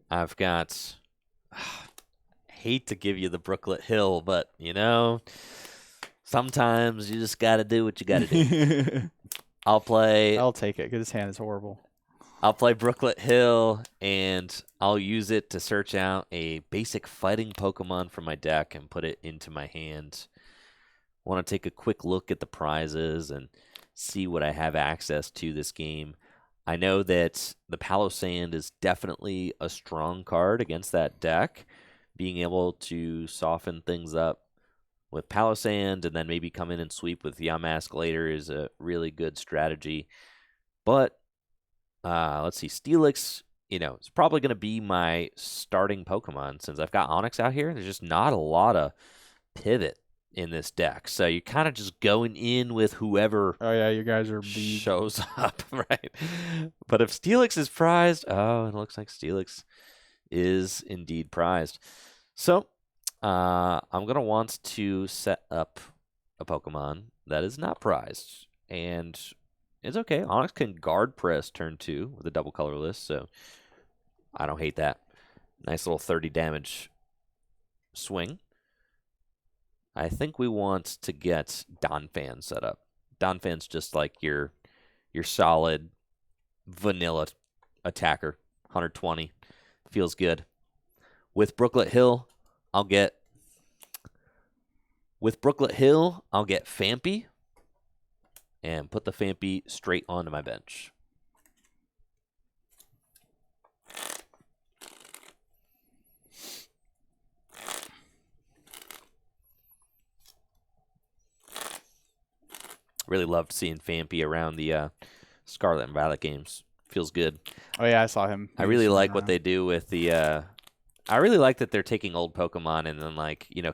I've got. Hate to give you the Brooklet Hill, but sometimes you just got to do what you got to do. I'll take it because this hand is horrible. I'll play Brooklet Hill, and I'll use it to search out a basic fighting Pokemon from my deck and put it into my hand. I want to take a quick look at the prizes and see what I have access to this game. I know that the Palossand is definitely a strong card against that deck. Being able to soften things up with Palossand and then maybe come in and sweep with Yamask later is a really good strategy. But let's see, Steelix, it's probably going to be my starting Pokemon since I've got Onix out here. There's just not a lot of pivot in this deck, so you're kind of just going in with whoever. Oh yeah, you guys are shows up, right? But if Steelix is prized, it looks like Steelix is indeed prized. So I'm gonna want to set up a Pokemon that is not prized, and it's okay. Onix can guard press turn 2 with a double colorless, so I don't hate that. Nice little 30 damage swing. I think we want to get Donphan set up. Donphan's just like your solid vanilla attacker, 120. Feels good. With Brooklet Hill, I'll get Fampi and put the Fampi straight onto my bench. Really loved seeing Fampi around the Scarlet and Violet games. Feels good. Oh yeah, I saw him. I really like what they do with the. I really like that they're taking old Pokemon and then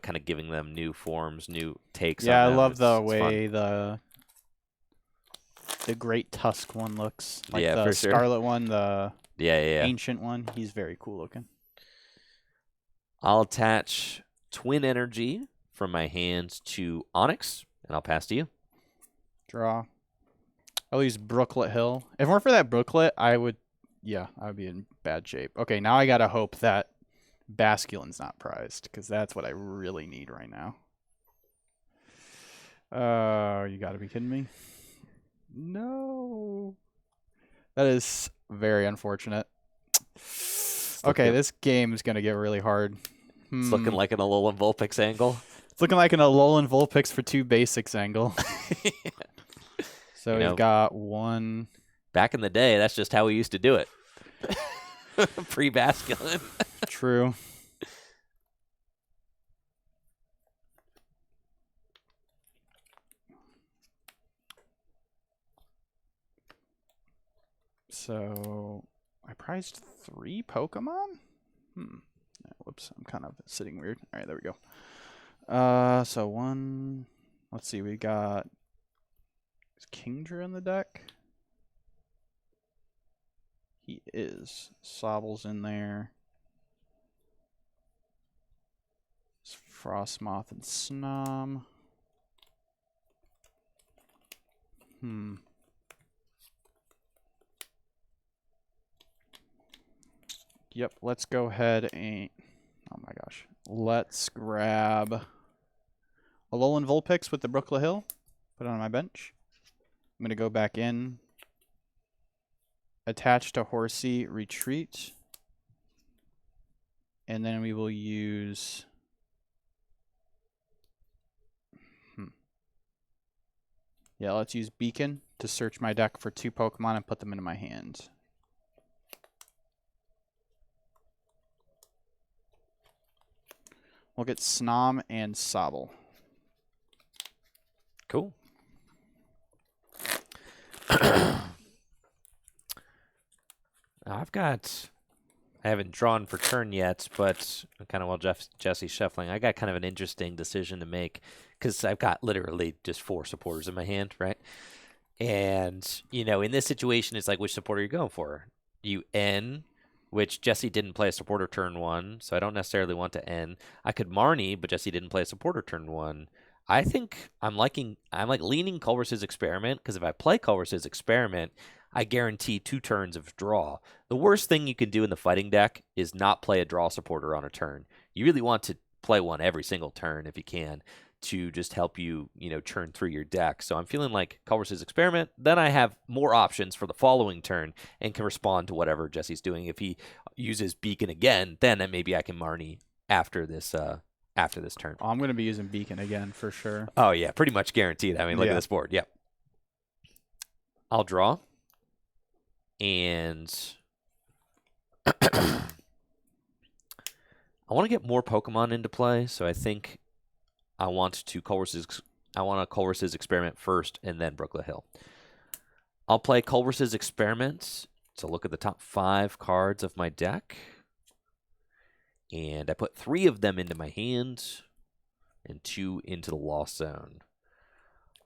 kind of giving them new forms, new takes. Yeah, on them. I love the way the Great Tusk one looks. Like the for sure. Scarlet one, the yeah Ancient one. He's very cool looking. I'll attach Twin Energy from my hand to Onix, and I'll pass to you. Draw. I'll use Brooklet Hill. If it weren't for that Brooklet, I would be in bad shape. Okay, now I gotta hope that Basculin's not prized, because that's what I really need right now. You gotta be kidding me. No. That is very unfortunate. Okay, this game is gonna get really hard. It's looking like an Alolan Vulpix angle. It's looking like an Alolan Vulpix for 2 basics angle. So we've got one. Back in the day, that's just how we used to do it. Pre-basculin. True. So I prized 3 Pokemon? Whoops, I'm kind of sitting weird. All right, there we go. So one, let's see, we got, is Kingdra in the deck? He is. Sobble's in there. It's Frostmoth and Snom. Yep, let's go ahead and, oh my gosh. Let's grab Alolan Vulpix with the Brooklet Hill. Put it on my bench. I'm going to go back in. Attach to Horsey, retreat. And then we will use... Yeah, let's use Beacon to search my deck for 2 Pokemon and put them into my hand. We'll get Snom and Sobble. Cool. I haven't drawn for turn yet, but kind of while Jesse's shuffling, I got kind of an interesting decision to make because I've got literally just 4 supporters in my hand, right? And, in this situation, it's like, which supporter are you going for? You N, which Jesse didn't play a supporter turn 1, so I don't necessarily want to N. I could Marnie, but Jesse didn't play a supporter turn 1. I think I'm leaning Culver's Experiment, because if I play Culver's Experiment, I guarantee 2 turns of draw. The worst thing you can do in the fighting deck is not play a draw supporter on a turn. You really want to play one every single turn if you can to just help you, churn through your deck. So I'm feeling like Culver's Experiment. Then I have more options for the following turn and can respond to whatever Jesse's doing. If he uses Beacon again, then maybe I can Marnie after this turn. Oh, I'm going to be using Beacon again for sure. Oh, yeah, pretty much guaranteed. I mean, look at this board. Yep. I'll draw. And I want to get more Pokemon into play, so I think I want to Culver's Experiment first and then Brooklet Hill. I'll play Culver's Experiment to look at the top 5 cards of my deck. And I put 3 of them into my hand and 2 into the Lost Zone.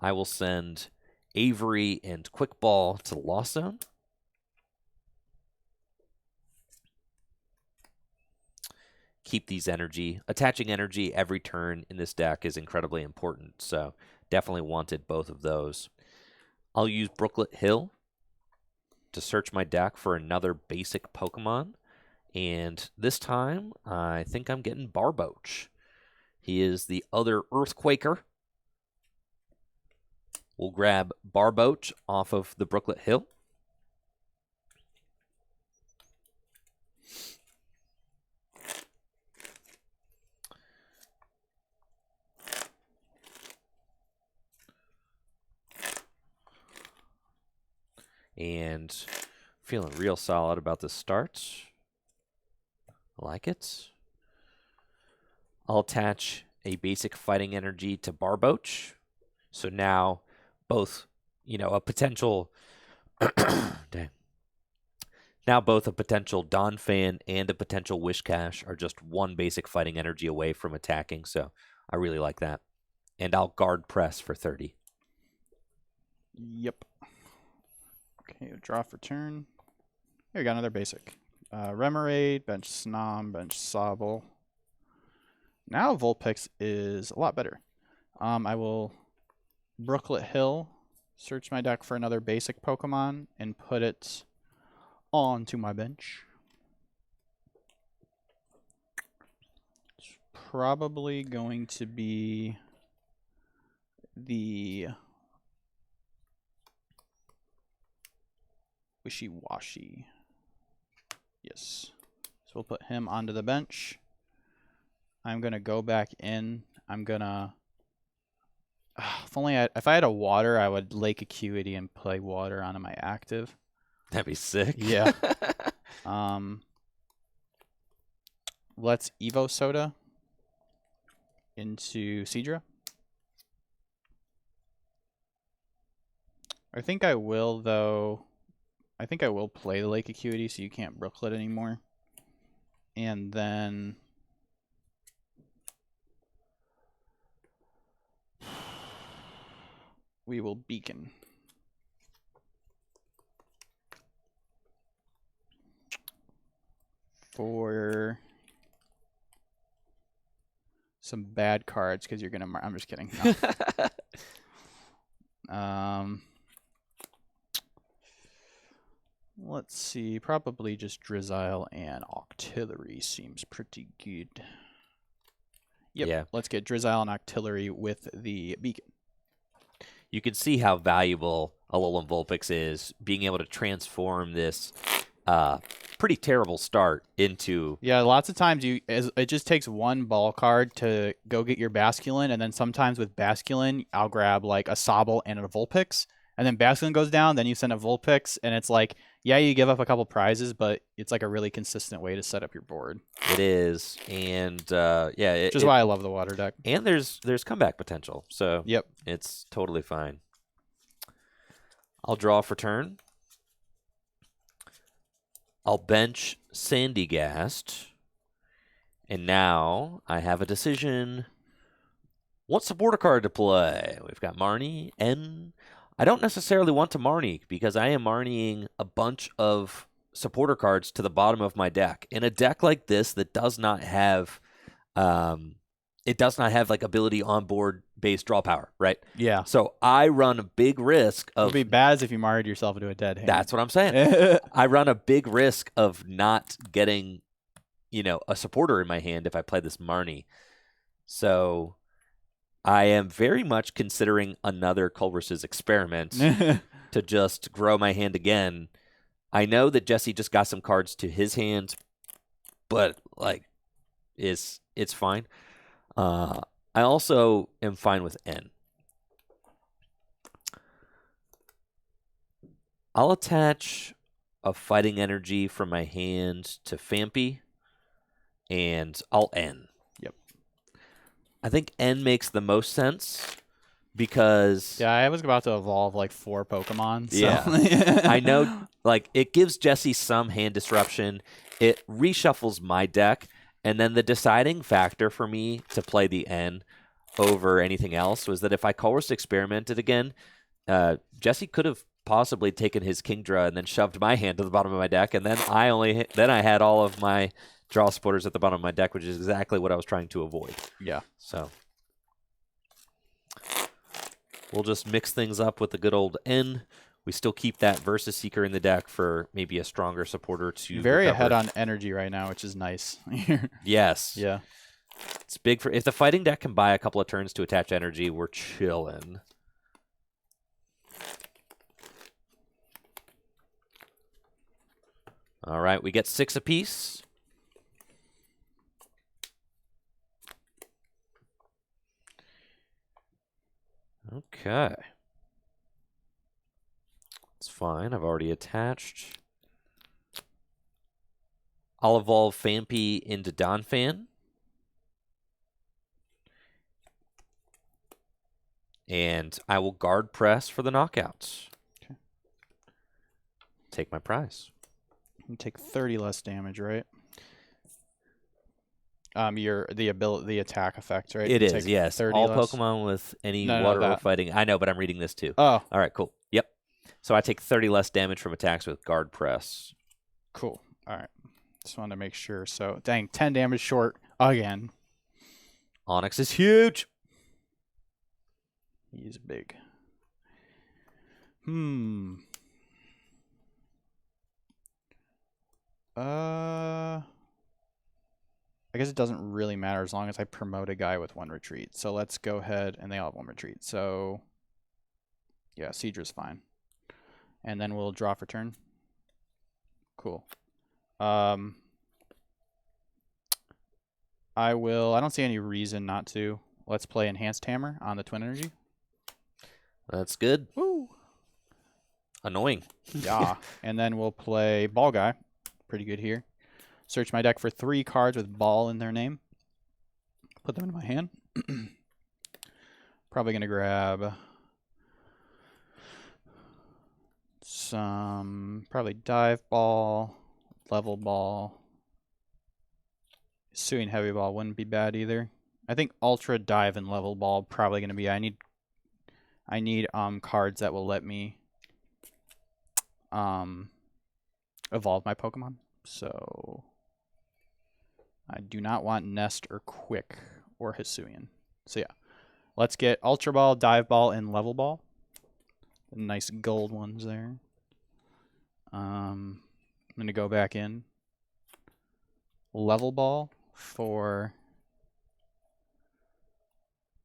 I will send Avery and Quick Ball to the Lost Zone. Keep these energy. Attaching energy every turn in this deck is incredibly important, so definitely wanted both of those. I'll use Brooklet Hill to search my deck for another basic Pokemon, and this time I think I'm getting Barboach. He is the other EARFQUAKER. We'll grab Barboach off of the Brooklet Hill. And feeling real solid about the start. I like it. I'll attach a basic fighting energy to Barboach. So now both, a potential dang. Now both a potential Donphan and a potential Wishcash are just 1 basic fighting energy away from attacking. So I really like that. And I'll guard press for 30. Yep. Okay, draw for turn. Here we got another basic. Remoraid, bench Snom, bench Sobble. Now Vulpix is a lot better. I will Brooklet Hill, search my deck for another basic Pokemon, and put it onto my bench. It's probably going to be the Wishy-Washy. Yes. So we'll put him onto the bench. I'm going to go back in. I'm going to... If I had a water, I would Lake Acuity and play water onto my active. That'd be sick. Yeah. let's Evo Soda into Seadra. I think I will, though. I think I will play the Lake Acuity so you can't Brooklet anymore. And then we will Beacon. For some bad cards because you're going to... I'm just kidding. No. Let's see. Probably just Drizzile and Octillery seems pretty good. Yep. Yeah. Let's get Drizzile and Octillery with the Beacon. You can see how valuable Alolan Vulpix is, being able to transform this pretty terrible start into... Yeah, lots of times it just takes one ball card to go get your Basculin, and then sometimes with Basculin, I'll grab like a Sobble and a Vulpix, and then Basculin goes down, then you send a Vulpix, and it's like, yeah, you give up a couple prizes, but it's like a really consistent way to set up your board. It is, and which is why I love the water deck. And there's comeback potential, so yep, it's totally fine. I'll draw for turn. I'll bench Sandygast, and now I have a decision. What supporter card to play? We've got Marnie, and I don't necessarily want to Marnie because I am Marnieing a bunch of supporter cards to the bottom of my deck. In a deck like this that does not have, like ability on board based draw power, right? Yeah. So I run a big risk of. It would be bad if you married yourself into a dead hand. That's what I'm saying. I run a big risk of not getting, a supporter in my hand if I play this Marnie. So I am very much considering another Culver's experiment to just grow my hand again. I know that Jesse just got some cards to his hand, but it's fine. I also am fine with N. I'll attach a fighting energy from my hand to Fampy, and I'll N. Yep. I think N makes the most sense because... Yeah, I was about to evolve like 4 Pokemon. So. Yeah. I know, it gives Jesse some hand disruption. It reshuffles my deck, and then the deciding factor for me to play the N over anything else was that if I Colress experimented again, Jesse could have possibly taken his Kingdra and then shoved my hand to the bottom of my deck, and then I had all of my draw supporters at the bottom of my deck, which is exactly what I was trying to avoid. Yeah. So we'll just mix things up with the good old N. We still keep that Versus Seeker in the deck for maybe a stronger supporter to very recover. ahead on energy right now, which is nice. Yes. Yeah. It's big for if the fighting deck can buy a couple of turns to attach energy, we're chilling. All right, we get 6 apiece. Okay. It's fine. I've already attached. I'll evolve Fampy into Donphan. And I will guard press for the knockouts. Okay. Take my prize. You take 30 less damage, right? The attack effect, right? It you is, yes. All less. Pokemon with any water or fighting. I know, but I'm reading this too. Oh. All right, cool. Yep. So I take 30 less damage from attacks with guard press. Cool. All right. Just wanted to make sure. So, dang, 10 damage short again. Onyx is huge. He's big. I guess it doesn't really matter as long as I promote a guy with 1 retreat. So let's go ahead, and they all have 1 retreat. So, yeah, Seadra's fine. And then we'll draw for turn. Cool. I don't see any reason not to. Let's play Enhanced Hammer on the Twin Energy. That's good. Woo! Annoying. Yeah. And then we'll play Ball Guy. Pretty good here. Search my deck for 3 cards with ball in their name. Put them in my hand. Probably going to grab some, probably dive ball, level ball. Suing heavy ball wouldn't be bad either. I think ultra dive and level ball probably going to be, I need cards that will let me evolve my Pokemon. So I do not want Nest or Quick or Hisuian. So yeah, let's get Ultra Ball, Dive Ball, and Level Ball. The nice gold ones there. I'm going to go back in. Level Ball for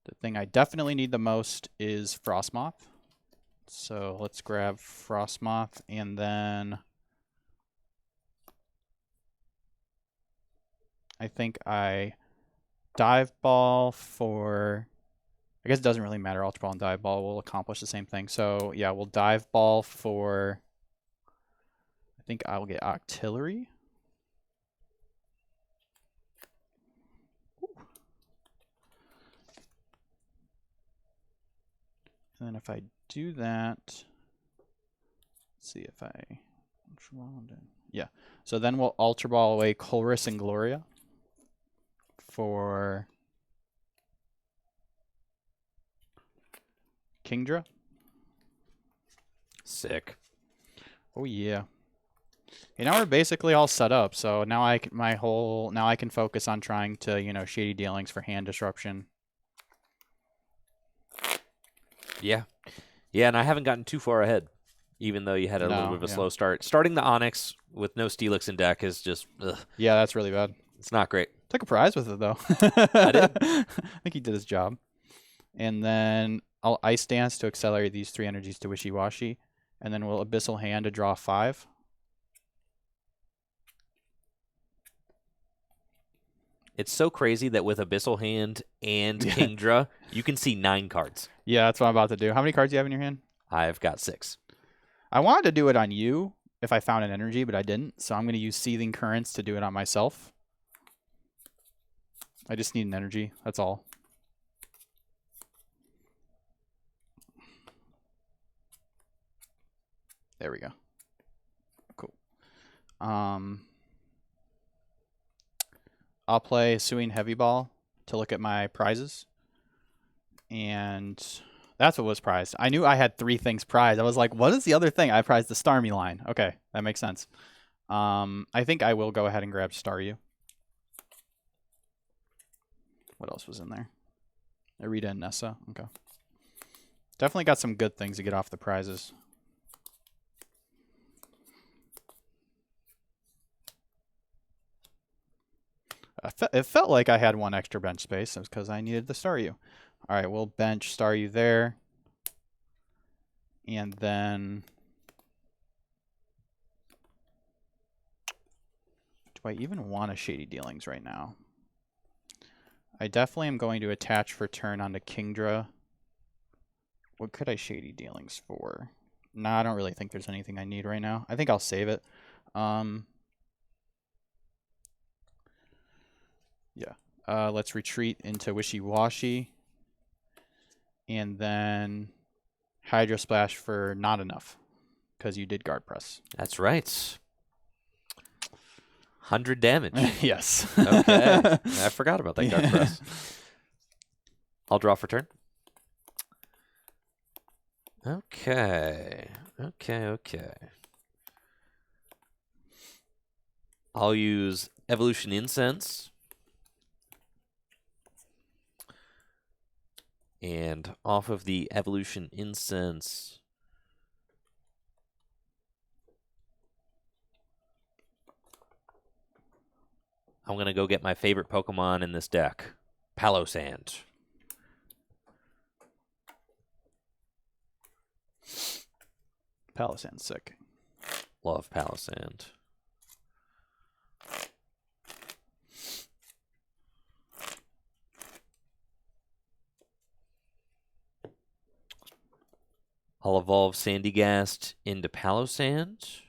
the thing I definitely need the most is Frostmoth. So let's grab Frostmoth, and then I think I Dive Ball for, I guess it doesn't really matter, Ultra Ball and Dive Ball will accomplish the same thing. So yeah, we'll Dive Ball for, I think I will get Octillery. And then if I do that, let's see if I, yeah. So then we'll Ultra Ball away Colress and Gloria for Kingdra. Sick. Oh yeah. Okay, now we're basically all set up. So now I can focus on trying to, you know, shady dealings for hand disruption. Yeah. Yeah, and I haven't gotten too far ahead, even though you had a little bit of a slow start. Starting the Onyx with no Steelix in deck is just, ugh. Yeah, that's really bad. It's not great. Took a prize with it, though. I did. I think he did his job. And then I'll Ice Dance to accelerate these 3 energies to Wishy-Washy. And then we'll Abyssal Hand to draw 5. It's so crazy that with Abyssal Hand and Kingdra, you can see 9 cards. Yeah, that's what I'm about to do. How many cards do you have in your hand? I've got 6. I wanted to do it on you if I found an energy, but I didn't. So I'm going to use Seething Currents to do it on myself. I just need an energy. That's all. There we go. Cool. I'll play Suing Heavy Ball to look at my prizes. And that's what was prized. I knew I had 3 things prized. I was like, what is the other thing? I prized the Starmie line. Okay, that makes sense. I think I will go ahead and grab Staryu. What else was in there? Arita and Nessa. Okay. Definitely got some good things to get off the prizes. It felt like I had 1 extra bench space. It was because I needed the Staryu. All right, we'll bench Staryu there. And then, do I even want a Shady Dealings right now? I definitely am going to attach for turn onto Kingdra. What could I Shady Dealings for? No, I don't really think there's anything I need right now. I think I'll save it. Yeah. Let's retreat into Wishy-Washy. And then Hydro Splash for not enough, because you did Guard Press. That's right. 100 damage. Yes. Okay. I forgot about that Guard Press. I'll draw for turn. Okay. Okay. I'll use Evolution Incense. And off of the Evolution Incense, I'm going to go get my favorite Pokemon in this deck, Palossand. Palossand's sick. Love Palossand. I'll evolve Sandygast into Palossand.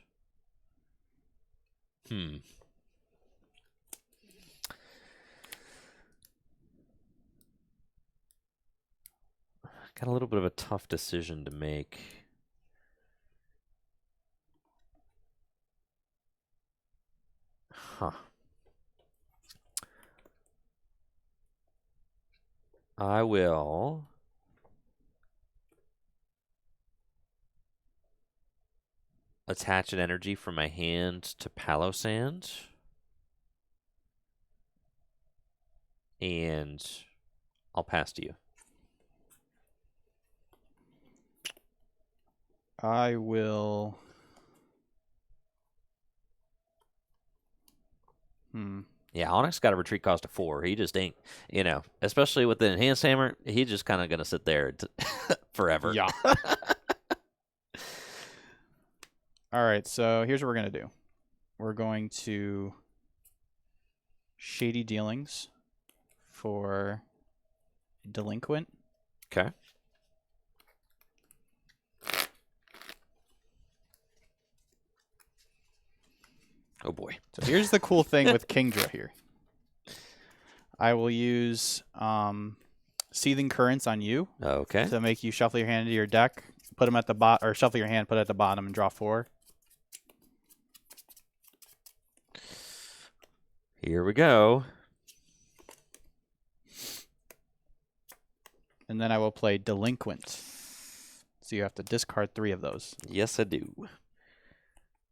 Got a little bit of a tough decision to make. Huh. I will attach an energy from my hand to Palo Sand. And I'll pass to you. I will. Yeah, Onyx got a retreat cost of 4. He just ain't, especially with the enhanced hammer, he's just kind of going to sit there forever. Yeah. All right, so here's what we're going to do. We're going to Shady Dealings for Delinquent. Okay. Oh, boy. So here's the cool thing with Kingdra here. I will use Seething Currents on you. Okay. To make you shuffle your hand into your deck, put them at the bottom, or shuffle your hand, put it at the bottom, and draw 4. Here we go. And then I will play Delinquent. So you have to discard 3 of those. Yes, I do.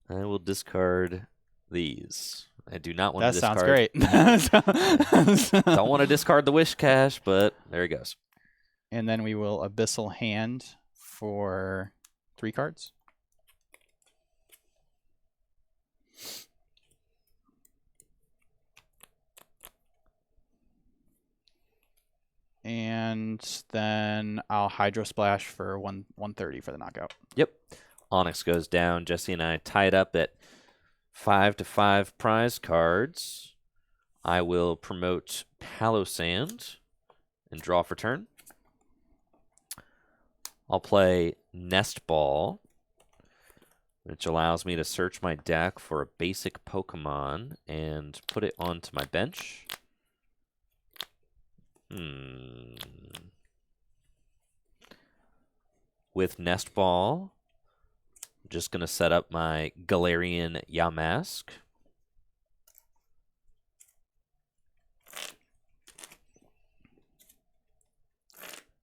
I will discard these. I do not want that to discard. That sounds great. Don't want to discard the Wish Cache, but there he goes. And then we will Abyssal Hand for 3 cards. And then I'll Hydro Splash for 130 for the knockout. Yep. Onyx goes down. Jesse and I tied up at 5-5 prize cards. I will promote Palo Sand and draw for turn. I'll play Nest Ball, which allows me to search my deck for a basic Pokemon and put it onto my bench. With Nest Ball, I'm just going to set up my Galarian Yamask.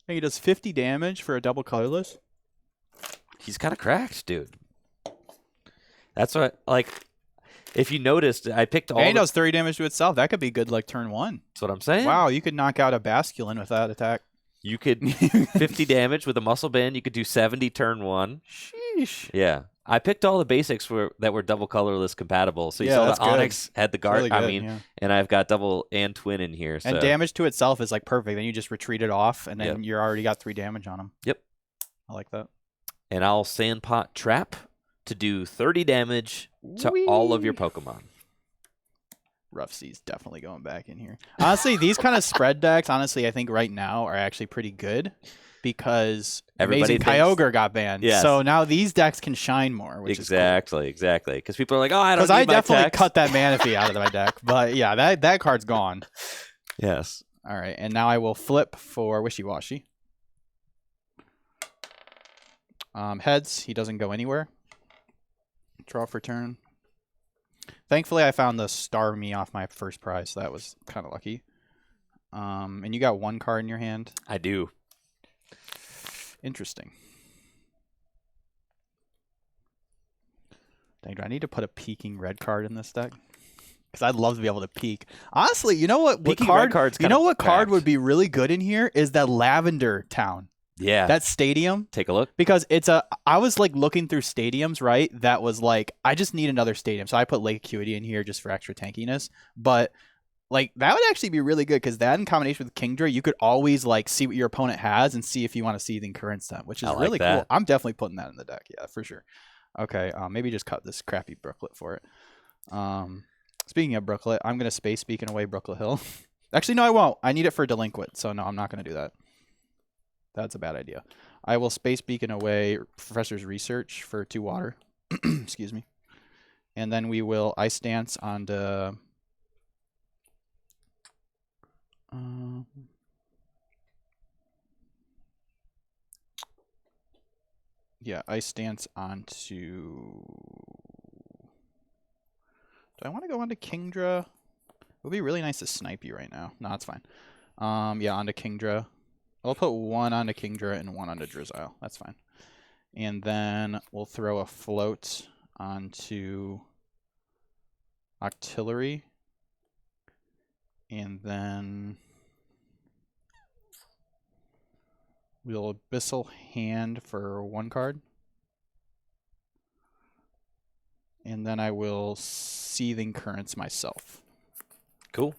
He does 50 damage for a double colorless. He's kind of cracked, dude. That's what, like, if you noticed, I picked all. And he does 30 damage to itself. That could be good, like turn 1. That's what I'm saying. Wow, you could knock out a Basculin with that attack. You could 50 damage with a Muscle Band. You could do 70 turn 1. Sheesh. Yeah. I picked all the basics that were double colorless compatible. So you Yeah, saw that's that good. Onyx had the guard. Really good, I mean, yeah. and I've got double and twin in here. So. And damage to itself is like perfect. Then you just retreat it off, and then Yep. you're already got 3 damage on him. Yep. I like that. And I'll Sandpot Trap to do 30 damage to all of your Pokemon. Rough Sea's definitely going back in here. Honestly, these kind of spread decks, honestly, I think right now are actually pretty good because Everybody Amazing thinks- Kyogre got banned. Yes. So now these decks can shine more, which Exactly. Because people are like, oh, I don't Because need I my definitely text. cut that Manaphy out of my deck. But yeah, that card's gone. Yes. All right, and now I will flip for Wishy Washy. Heads, he doesn't go anywhere. Draw for turn. Thankfully, I found the Star Me off my first prize, so that was kind of lucky. And you got 1 card in your hand. I do. Interesting. Dang, do I need to put a peeking red card in this deck? Because I'd love to be able to peek. Honestly, you know what? Peeking red card's You know kinda what card cracked. would be really good in here is that Lavender Town. Yeah. That stadium. Take a look. Because I was like looking through stadiums, right? That was like, I just need another stadium. So I put Lake Acuity in here just for extra tankiness. But like, that would actually be really good because that in combination with Kingdra, you could always like see what your opponent has and see if you want to see the Current them, which is I like really that. cool. I'm definitely putting that in the deck. Yeah, for sure. Okay, maybe just cut this crappy Brooklet for it. Speaking of Brooklet, I'm going to space beacon away Brooklet Hill. Actually, no, I won't. I need it for Delinquent. So no, I'm not going to do that. That's a bad idea. I will space beacon away Professor's Research for 2 water. Excuse me. And then we will Ice Dance onto... Yeah, Ice Dance onto... Do I want to go onto Kingdra? It would be really nice to snipe you right now. No, it's fine. Yeah, onto Kingdra. I'll put one onto Kingdra and one onto Drizzile. That's fine. And then we'll throw a float onto Octillery. And then we'll Abyssal Hand for one card. And then I will Seething Currents myself. Cool.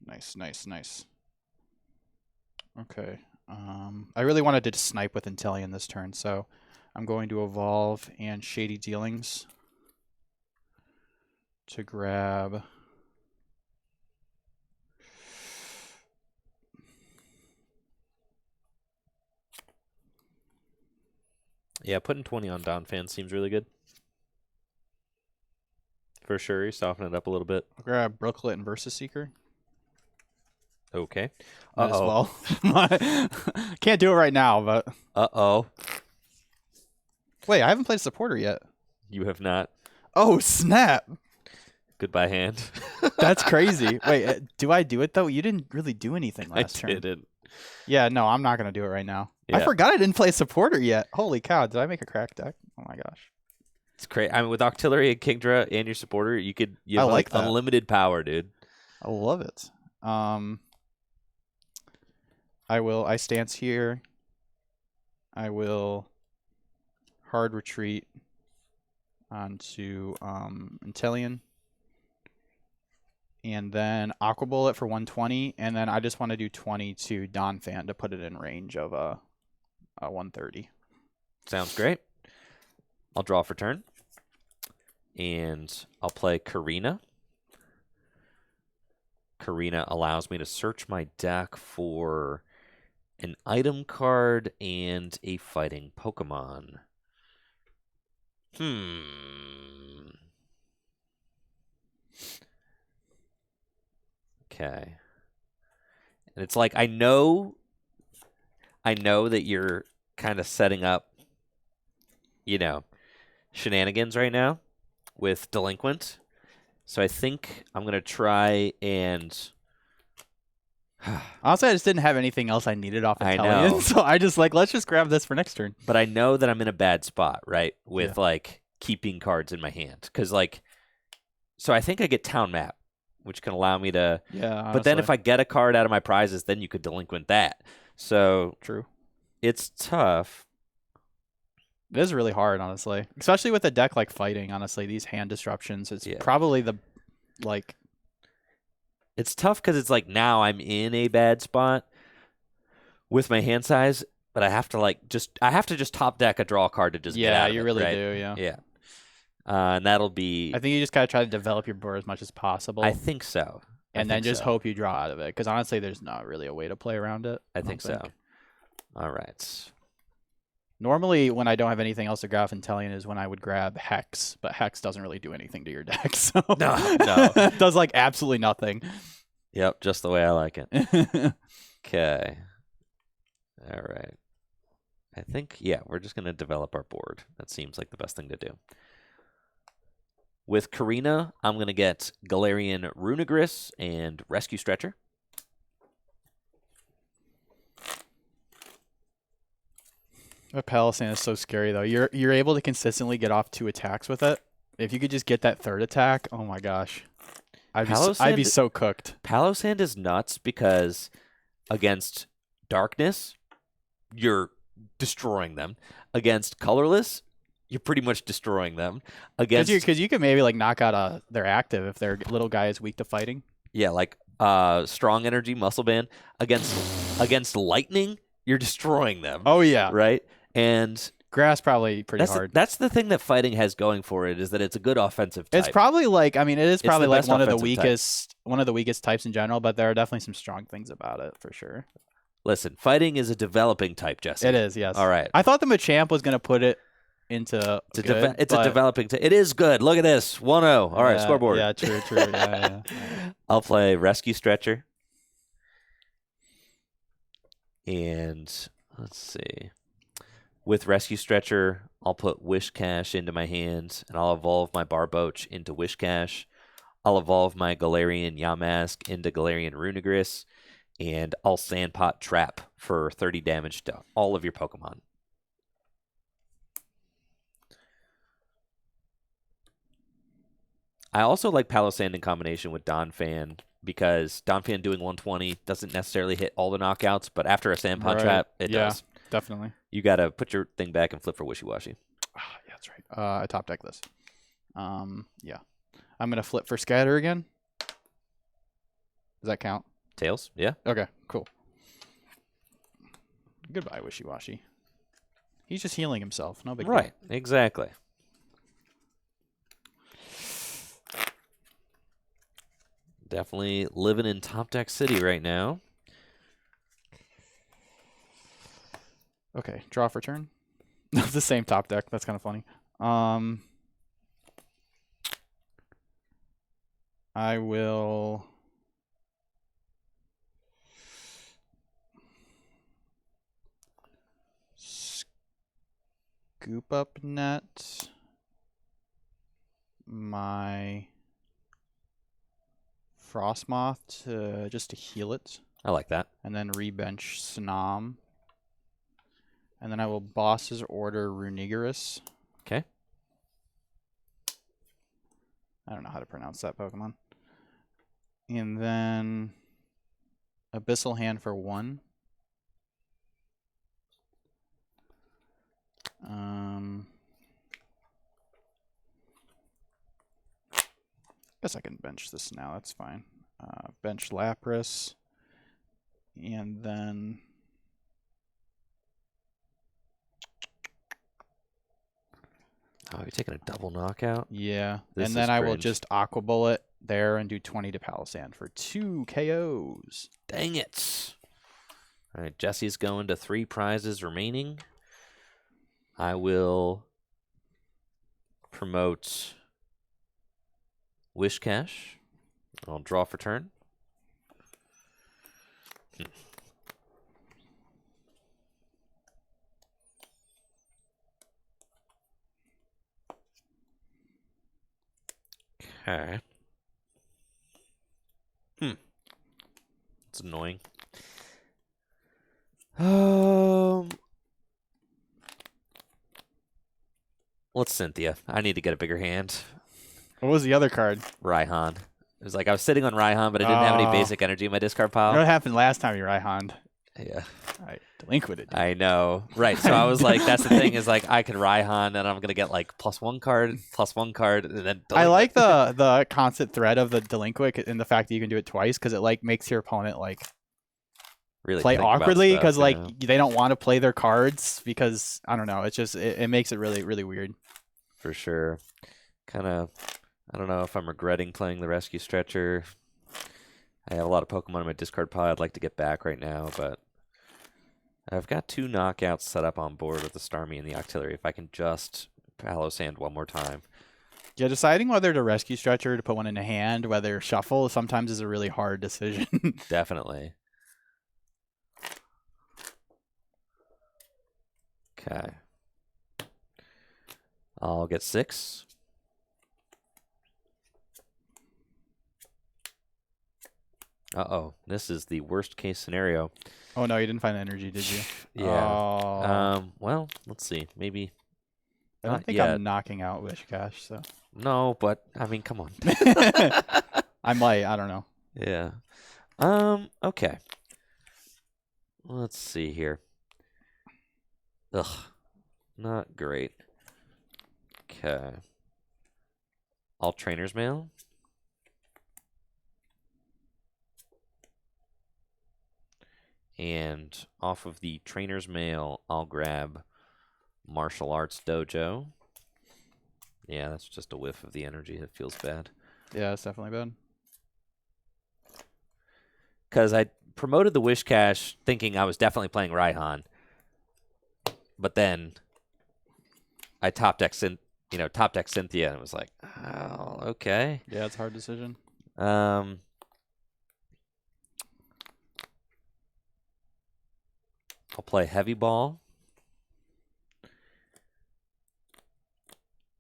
Nice, nice, nice. Okay. I really wanted to snipe with Inteleon this turn, so I'm going to evolve and Shady Dealings to grab... Yeah, putting 20 on Donphan seems really good. For sure, you soften it up a little bit. I'll grab Brooklet and Versus Seeker. Okay. Might as well. Can't do it right now, but... Uh-oh. Wait, I haven't played a supporter yet. You have not. Oh, snap! Goodbye, hand. That's crazy. Wait, do I do it, though? You didn't really do anything last turn. I didn't. Yeah, no, I'm not going to do it right now. Yeah. I forgot I didn't play a supporter yet. Holy cow, did I make a crack deck? Oh my gosh. It's crazy. I mean, with Octillery and Kingdra and your supporter, you have like that. unlimited power, dude. I love it. I stance here. I will hard retreat onto Inteleon. And then Aqua Bullet for 120, and then I just want to do 20 to Donphan to put it in range of a 130. Sounds great. I'll draw for turn. And I'll play Karina. Karina allows me to search my deck for an item card and a fighting Pokemon. Okay. And it's like I know that you're kind of setting up, shenanigans right now with Delinquent. So I think I'm going to try and... Honestly, I just didn't have anything else I needed off I Inteleon, know. so I just let's just grab this for next turn. But I know that I'm in a bad spot, right? With keeping cards in my hand. Because so I think I get Town Map, which can allow me to... Yeah, honestly. But then if I get a card out of my prizes, then you could Delinquent that. So... True. It's tough. It is really hard, honestly. Especially with a deck like Fighting, honestly. These hand disruptions, it's probably the... It's tough because it's like now I'm in a bad spot with my hand size, but I have to just top deck a draw card to just get out of you it, really right? do, yeah. Yeah. And that'll be... I think you just gotta try to develop your board as much as possible. I think so. And then just hope you draw out of it. Because honestly, there's not really a way to play around it. I think so. All right. Normally, when I don't have anything else to grab Inteleon is when I would grab Hex, but Hex doesn't really do anything to your deck. So No. it does absolutely nothing. Yep, just the way I like it. Okay. All right. I think, we're just going to develop our board. That seems like the best thing to do. With Karina, I'm going to get Galarian Runigris and Rescue Stretcher. That Palisand is so scary, though. You're able to consistently get off 2 attacks with it. If you could just get that 3rd attack, oh my gosh. I'd be so cooked. Palisand is nuts because against Darkness, you're destroying them. Against Colorless, you're pretty much destroying them. Because you can maybe knock out their active if their little guy is weak to fighting. Yeah, Strong Energy, Muscle Band. Against Lightning, you're destroying them. Oh, yeah. Right? And Grass probably pretty hard. That's the thing that Fighting has going for it, is that it's a good offensive type. It's probably it is probably one of the weakest types in general, but there are definitely some strong things about it for sure. Listen, Fighting is a developing type, Jesse. It is, yes. All right. I thought the Machamp was going to put it into It's good, a developing. It is good. Look at this. 1-0. All right, scoreboard. Yeah, true. Yeah. I'll play Rescue Stretcher. And let's see. With Rescue Stretcher, I'll put Wish Cache into my hands, and I'll evolve my Barboach into Wish Cache. I'll evolve my Galarian Yamask into Galarian Runigris, and I'll Sandpot Trap for 30 damage to all of your Pokemon. I also like Palossand in combination with Donphan, because Donphan doing 120 doesn't necessarily hit all the knockouts, but after a Sandpot Trap, it does. Definitely. You got to put your thing back and flip for Wishy Washy. Yeah, that's right. I top deck this. Yeah. I'm going to flip for Scatter again. Does that count? Tails? Yeah. Okay, cool. Goodbye, Wishy Washy. He's just healing himself. No big deal. Right, exactly. Definitely living in Top Deck City right now. Okay, draw for turn. The same top deck. That's kind of funny. I will scoop up net my Frostmoth just to heal it. I like that. And then rebench Snom. And then I will Boss's Order Runigirus. Okay. I don't know how to pronounce that Pokemon. And then Abyssal Hand for 1. Guess I can bench this now. That's fine. Bench Lapras. And then Oh, you're taking a double knockout? yeah. This and then is I will cringe. just Aqua Bullet there and do 20 to Palossand for 2 KOs. Dang it. All right, Jesse's going to 3 prizes remaining. I will promote Wish Cache. I'll draw for turn. Okay. It's annoying. Let's Cynthia. I need to get a bigger hand. What was the other card? Raihan. It was like I was sitting on Raihan, but I didn't have any basic energy in my discard pile. What happened last time you Raihan'd? Yeah. I delinquented. I know. Right. So I was like, that's the thing is like I could Raihan and I'm going to get like +1 card, and then I like the constant thread of the delinquent and the fact that you can do it twice because it like makes your opponent like really play think about awkwardly stuff, because like yeah. they don't want to play their cards because I don't know. It's just it makes it really, really weird. For sure. Kind of, I don't know if I'm regretting playing the Rescue Stretcher. I have a lot of Pokemon in my discard pile I'd like to get back right now, but I've got 2 knockouts set up on board with the Starmie and the Octillery. If I can just Palossand one more time. Yeah, deciding whether to Rescue Stretcher to put one in a hand, whether shuffle, sometimes is a really hard decision. Definitely. Okay. I'll get 6. Uh-oh. This is the worst case scenario. Oh no, you didn't find the energy, did you? Yeah. Oh. Well, let's see. Maybe I don't not think yet. I'm knocking out Wish Cache, so No, but I mean, come on. I might. I don't know. Yeah. Okay. Let's see here. Ugh. Not great. Okay. All Trainer's Mail. And off of the Trainer's Mail, I'll grab Martial Arts Dojo. Yeah, that's just a whiff of the energy. It feels bad. Yeah, it's definitely bad. Because I promoted the Wish Cache thinking I was definitely playing Raihan. But then I top deck Cynthia, and it was like, oh, okay. Yeah, it's a hard decision. I'll play heavy ball.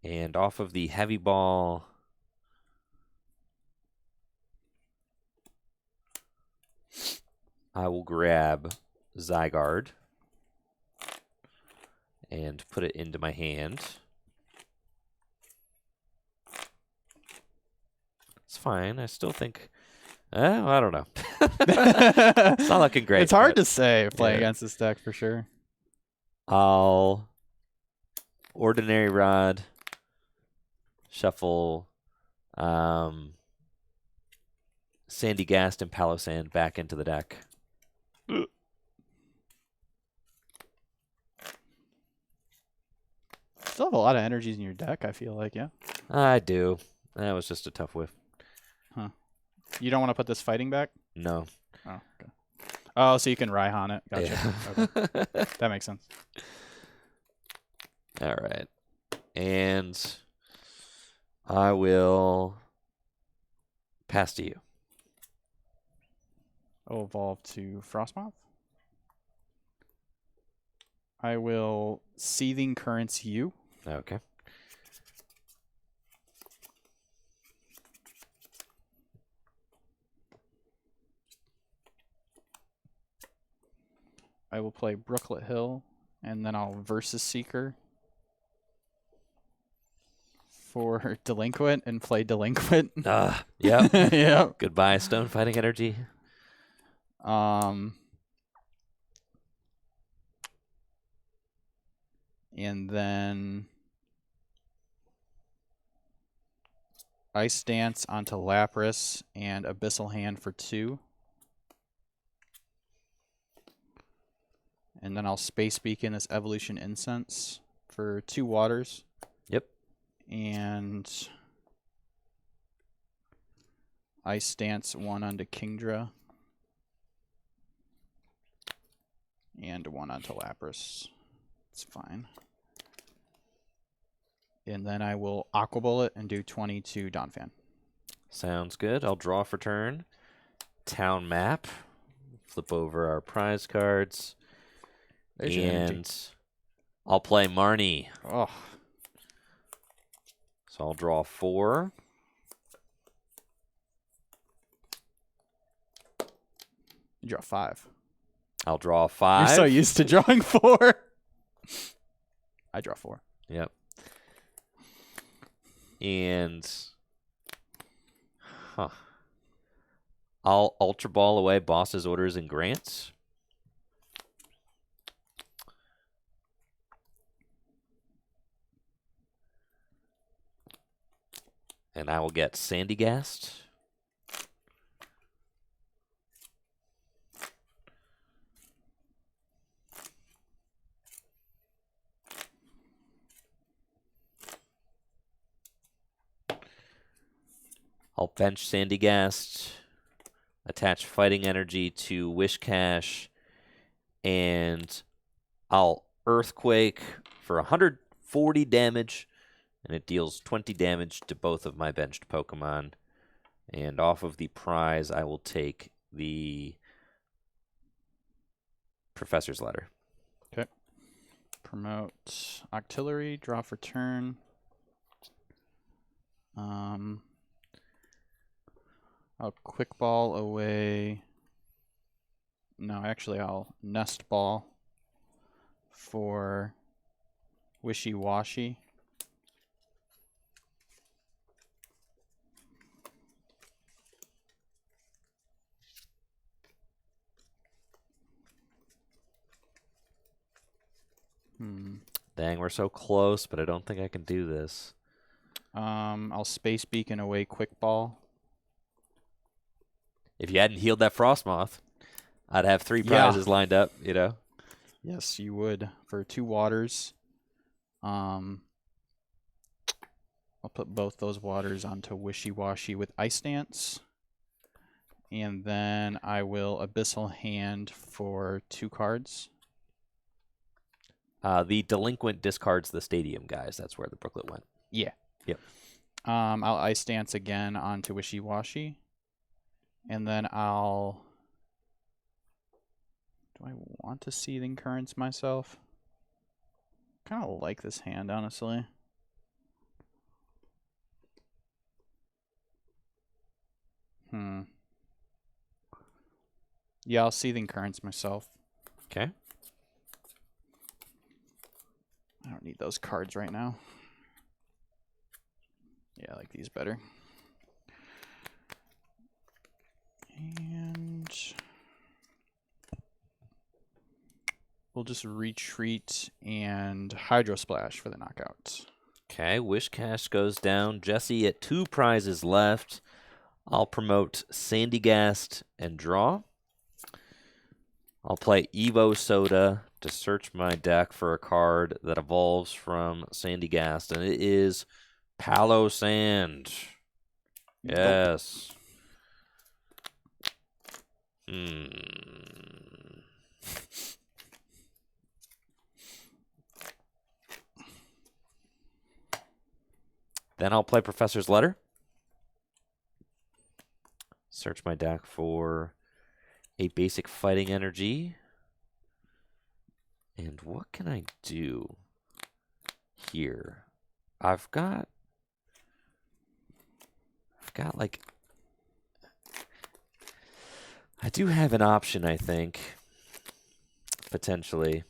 And off of the heavy ball, I will grab Zygarde and put it into my hand. It's fine. I still think, I don't know. It's not looking great. It's hard to say playing against this deck for sure. I'll Ordinary Rod, shuffle Sandy Gast and Palossand back into the deck. Still have a lot of energies in your deck, I feel like, yeah. I do. That was just a tough whiff. Huh. You don't want to put this fighting back? No. Oh, okay. Oh, so you can Raihan it. Gotcha. Yeah. Okay. That makes sense. All right. And I will pass to you. I'll evolve to Frostmoth. I will Seething Currents you. Okay. I will play Brooklet Hill, and then I'll Versus Seeker for Delinquent and play Delinquent. Yep. Yep. Goodbye, Stone Fighting Energy. And then Ice Dance onto Lapras and Abyssal Hand for 2. And then I'll Space Beacon this Evolution Incense for 2 waters. Yep. And Ice Dance 1 onto Kingdra. And 1 onto Lapras. It's fine. And then I will Aqua Bullet and do 20 to Donphan. Sounds good. I'll draw for turn. Town map. Flip over our prize cards. There's your energy. And I'll play Marnie. Oh, So I'll draw 4. you draw 5. I'll draw 5. You're so used to drawing 4. I draw 4. Yep. And I'll Ultra Ball away Boss's Orders and Grants. And I will get Sandy Gast. I'll bench Sandy Gast, attach Fighting Energy to Wish Cash, and I'll Earthquake for 140 damage, and it deals 20 damage to both of my benched Pokemon. And off of the prize, I will take the Professor's Letter. Okay. Promote Octillery, draw for turn. I'll Quick Ball away. No, actually, I'll Nest Ball for Wishy Washy. Dang, we're so close, but I don't think I can do this. I'll Space Beacon away Quick Ball. If you hadn't healed that Frostmoth, I'd have 3 prizes lined up, you know? Yes, you would. For 2 waters. I'll put both those waters onto Wishy Washy with Ice Dance. And then I will Abyssal Hand for 2 cards. The delinquent discards the stadium, guys. That's where the booklet went. Yeah. Yep. I'll Ice Dance again onto Wishy Washy. And then I'll... Do I want to Seething Currents myself? Kind of like this hand, honestly. Yeah, I'll Seething Currents myself. Okay. I don't need those cards right now. Yeah, I like these better. And we'll just retreat and Hydro Splash for the knockout. Okay, Wishcash goes down. Jesse at 2 prizes left. I'll promote Sandygast and draw. I'll play Evo Soda to search my deck for a card that evolves from Sandygast, and it is Palo Sand. Yes. Then I'll play Professor's Letter. Search my deck for a basic fighting energy. And what can I do here? I've got like, I do have an option, I think, potentially.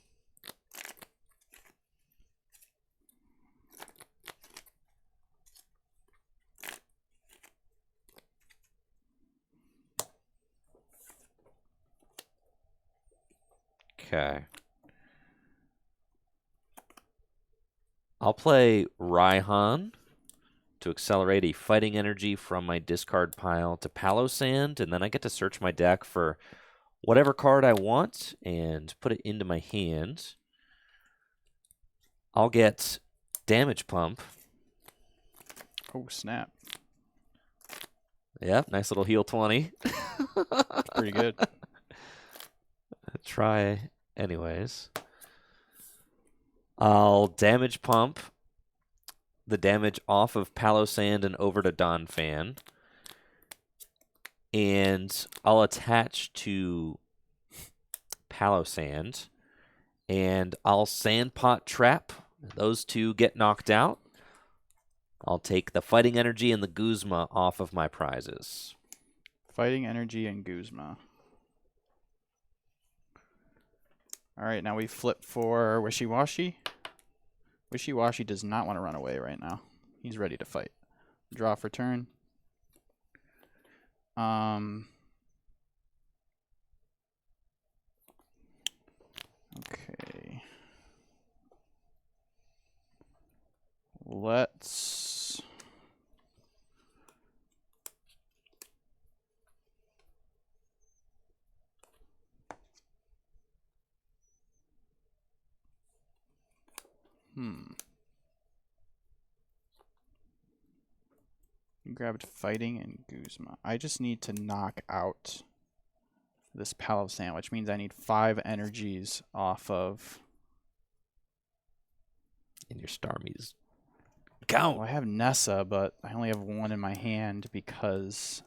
Okay. I'll play Raihan to accelerate a fighting energy from my discard pile to Palo Sand, and then I get to search my deck for whatever card I want and put it into my hand. I'll get Damage Pump. Oh, snap. Yep, nice little heal 20. Pretty good. Try anyways. I'll Damage Pump the damage off of Palo Sand and over to Don Fan. And I'll attach to Palo Sand. And I'll Sandpot Trap. Those two get knocked out. I'll take the Fighting Energy and the Guzma off of my prizes. Fighting Energy and Guzma. All right, now we flip for Wishy Washy. Wishy Washy does not want to run away right now. He's ready to fight. Draw for turn. Okay. Let's... Grabbed Fighting and Guzma. I just need to knock out this Palo Sand, which means I need 5 energies off of... And your Starmies. Count! Well, I have Nessa, but I only have 1 in my hand because...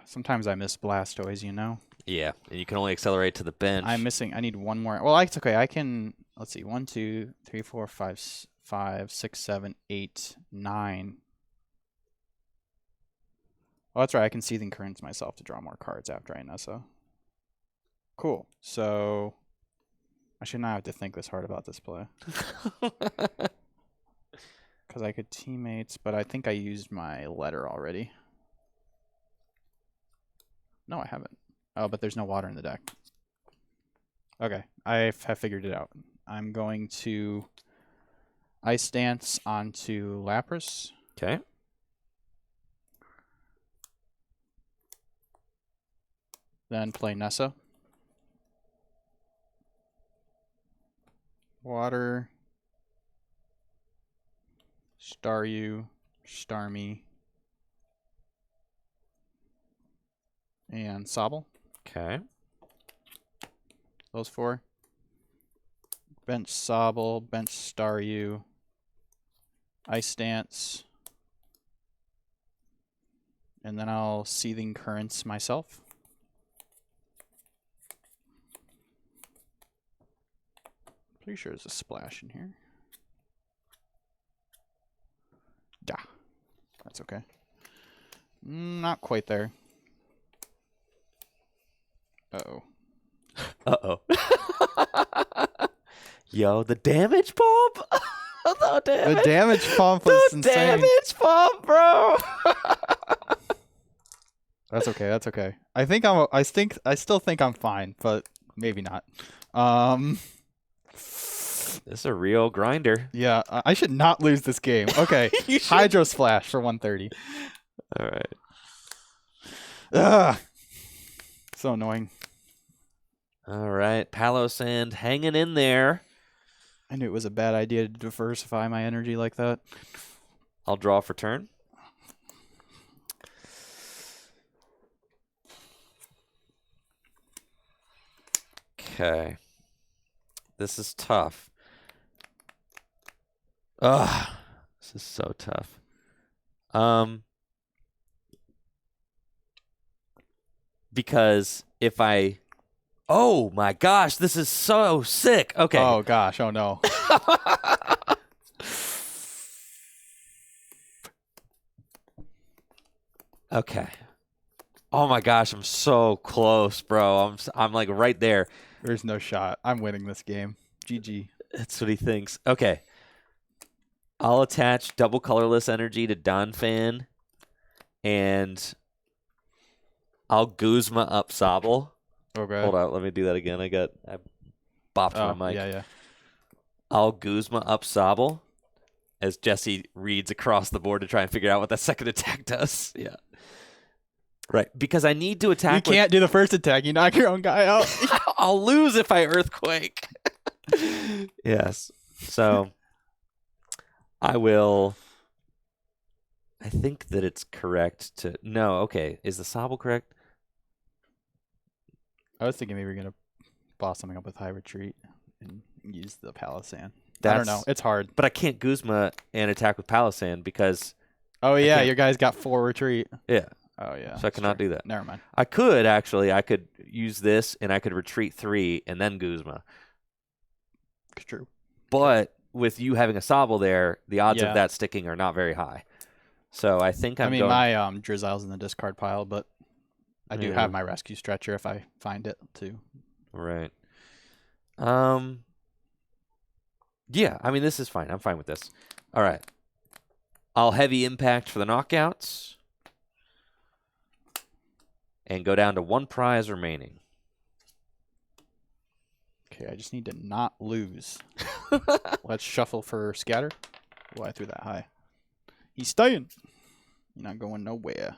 Sometimes I miss Blastoise, you know? Yeah, and you can only accelerate to the bench. I'm missing... I need 1 more... Well, it's okay. I can... Let's see. 1, 2, 3, 4, 5, 6, 7, 8, 9... Oh, that's right. I can Seething Currents myself to draw more cards after I Nessa. Cool. So I should not have to think this hard about this play. Because I could Teammates, but I think I used my letter already. No, I haven't. Oh, but there's no water in the deck. Okay, I have figured it out. I'm going to Ice Dance onto Lapras. Okay. Then play Nessa. Water. Staryu. Starmie. And Sobble. Okay. Those 4. Bench Sobble, bench Staryu, Ice Dance, and then I'll Seething Currents myself. Pretty sure there's a splash in here. Da. That's okay. Not quite there. Uh-oh. Uh-oh. Yo, the damage pump? The damage pump was the insane. damage pump, bro. That's okay. That's okay. I still think I'm fine, but maybe not. This is a real grinder. Yeah, I should not lose this game. Okay. Hydro Splash for 130. All right. Ugh. So annoying. All right. Palossand hanging in there. I knew it was a bad idea to diversify my energy like that. I'll draw for turn. Okay. This is tough. Ugh. This is so tough. Because if I... Oh my gosh, this is so sick. Okay. Oh gosh, oh no. Okay. Oh my gosh, I'm so close, bro. I'm like right there. There's no shot. I'm winning this game. GG. That's what he thinks. Okay. I'll attach double colorless energy to Donphan, and I'll Guzma up Sobble. Okay. Hold on, let me do that again. I bopped my mic. Yeah. I'll Guzma up Sobble as Jesse reads across the board to try and figure out what that second attack does. Yeah. Right, because I need to attack. You can't do the first attack. You knock your own guy out. I'll lose if I Earthquake. Yes. So I will. I think that it's correct to. No, okay. Is the Sobble correct? I was thinking maybe we're gonna boss something up with High Retreat and use the Palossand. I don't know. It's hard. But I can't Guzma and attack with Palossand because. Oh yeah, your guy's got 4 retreat. Yeah. Oh yeah. So I cannot do that. Never mind. I could actually. I could use this and I could retreat 3 and then Guzma. It's true. But with you having a Sobble there, the odds of that sticking are not very high. So I think I'm going... my Drizzle's in the discard pile, but I do have my Rescue Stretcher if I find it too. Right. Yeah, I mean, this is fine. I'm fine with this. All right. I'll Heavy Impact for the knockouts. And go down to 1 prize remaining. Okay, I just need to not lose. Let's shuffle for Scatter. Oh, I threw that high. He's staying. You're not going nowhere.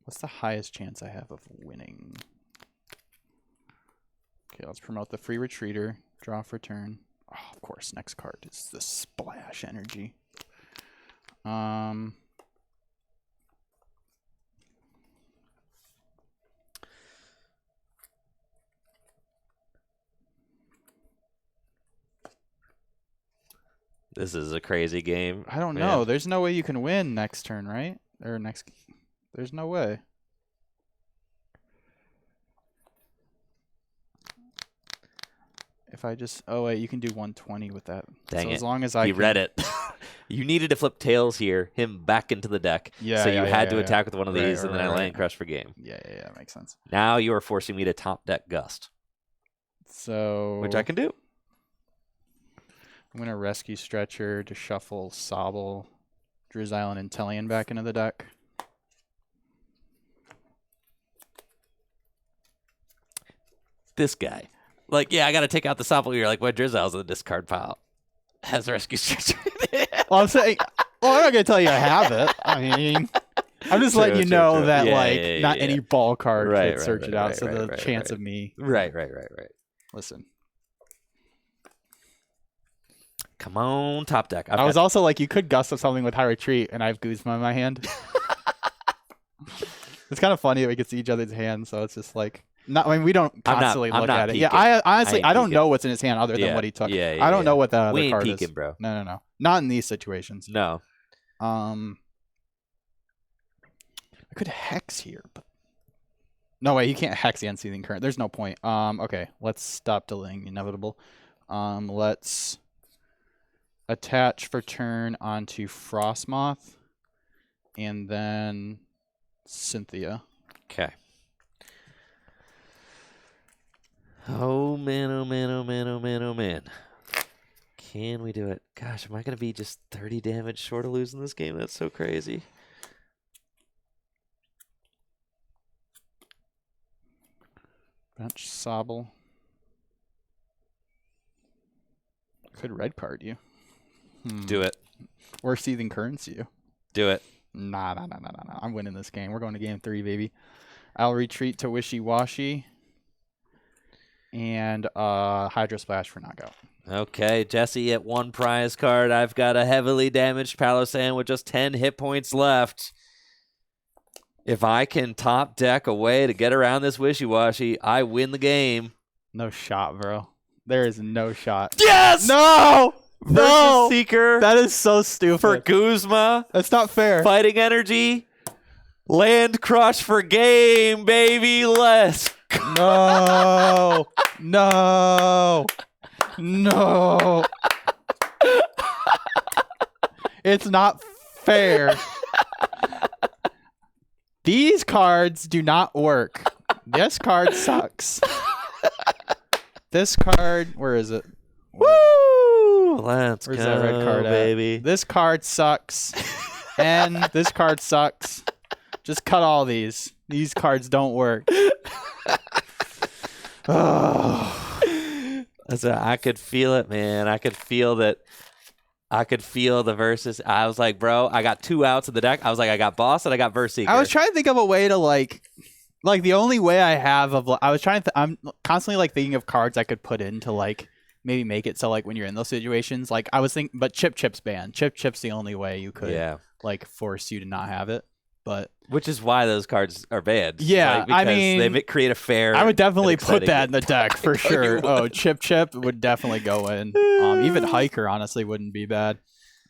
What's the highest chance I have of winning? Okay, let's promote the free retreater. Draw for turn. Oh, of course, next card is the splash energy. This is a crazy game. I don't know. There's no way you can win next turn, right? Or next... There's no way. If I just... Oh, wait. You can do 120 with that. Dang so it. As long as I He read it. You needed to flip tails here, him back into the deck. Yeah, so you had to attack with one of these, and then I land crush for game. Yeah, makes sense. Now you are forcing me to top deck Gust. So... Which I can do. I'm going to Rescue Stretcher to shuffle Sobble, Drizzile, and Inteleon back into the deck. This guy. Like, yeah, I got to take out the Sobble. You're like, what? Drizzile's in the discard pile. Has Rescue Stretcher. Well, I'm saying... Well, I'm not going to tell you I have it. I mean... I'm just letting you know that, not any ball card could search it out, so the chance of me... Right. Listen. Come on, top deck. I was also like, you could gust up something with High Retreat, and I have Guzma in my hand. It's kind of funny that we can see each other's hands, so it's just like... I mean, we don't constantly look at it. Yeah, I honestly I don't know what's in his hand other than what he took. I don't know what that other card is. Bro. No. Not in these situations. No. I could hex here, but no way, you can't hex the unsealing current. There's no point. Okay, let's stop delaying inevitable. Let's attach for turn onto Frostmoth, and then Cynthia. Okay. Oh man, oh man, oh man, oh man, oh man. Can we do it? Gosh, am I going to be just 30 damage short of losing this game? That's so crazy. Bench Sobble. Could red card you. Do it. Or Seething Currents you. Do it. Nah. I'm winning this game. We're going to game 3, baby. I'll retreat to Wishy Washy. And Hydro Splash for knockout. Okay, Jesse at 1 prize card. I've got a heavily damaged Palossand with just 10 hit points left. If I can top deck a way to get around this wishy-washy, I win the game. No shot, bro. There is no shot. Yes! No! Versus Seeker. That is so stupid. For Guzma. That's not fair. Fighting Energy. Land Crush for game, baby. Let's go. No. It's not fair. These cards do not work. This card sucks. This card, where is it? Woo! Let's Where's go, that red card baby. At? This card sucks. And this card sucks. Just cut all these. These cards don't work. I could feel it, man. I could feel that. I could feel the versus. I was like, bro, I got 2 outs in the deck. I was like, I got Boss and I got Verseeker. I was trying to think of a way to like the only way I have of I was trying to I'm constantly like thinking of cards I could put in to like maybe make it so like when you're in those situations, like I was thinking, but Chip's banned. Chip's the only way you could like force you to not have it. But which is why those cards are banned. Yeah, like, because I mean, they create a fair. I would definitely put that in the deck for sure. Oh, Chip would definitely go in. Even Hiker honestly wouldn't be bad.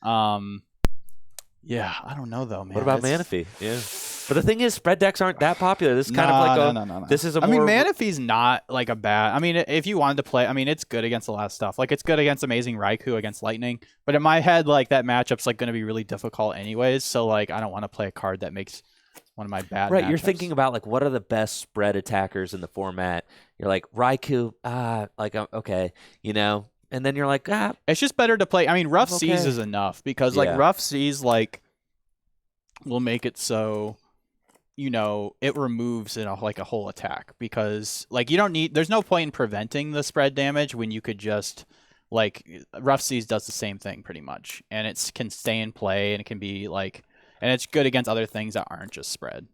Yeah, I don't know though, man. What about Manaphy? Yeah, but the thing is, spread decks aren't that popular. This is kind of like no. This is a. I mean, Manaphy's not like a bad. I mean, if you wanted to play, I mean, it's good against a lot of stuff. Like it's good against Amazing Raikou against Lightning. But in my head, like that matchup's like going to be really difficult anyways. So like, I don't want to play a card that makes one of my bad. Right, matchups. You're thinking about like what are the best spread attackers in the format. You're like Raikou, okay, you know, and then you're like, it's just better to play. I mean, Rough Seas is enough because like Rough Seas like will make it so, you know, it removes like a whole attack because like you don't need. There's no point in preventing the spread damage when you could just like Rough Seas does the same thing pretty much, and it can stay in play and it can be like. And it's good against other things that aren't just spread.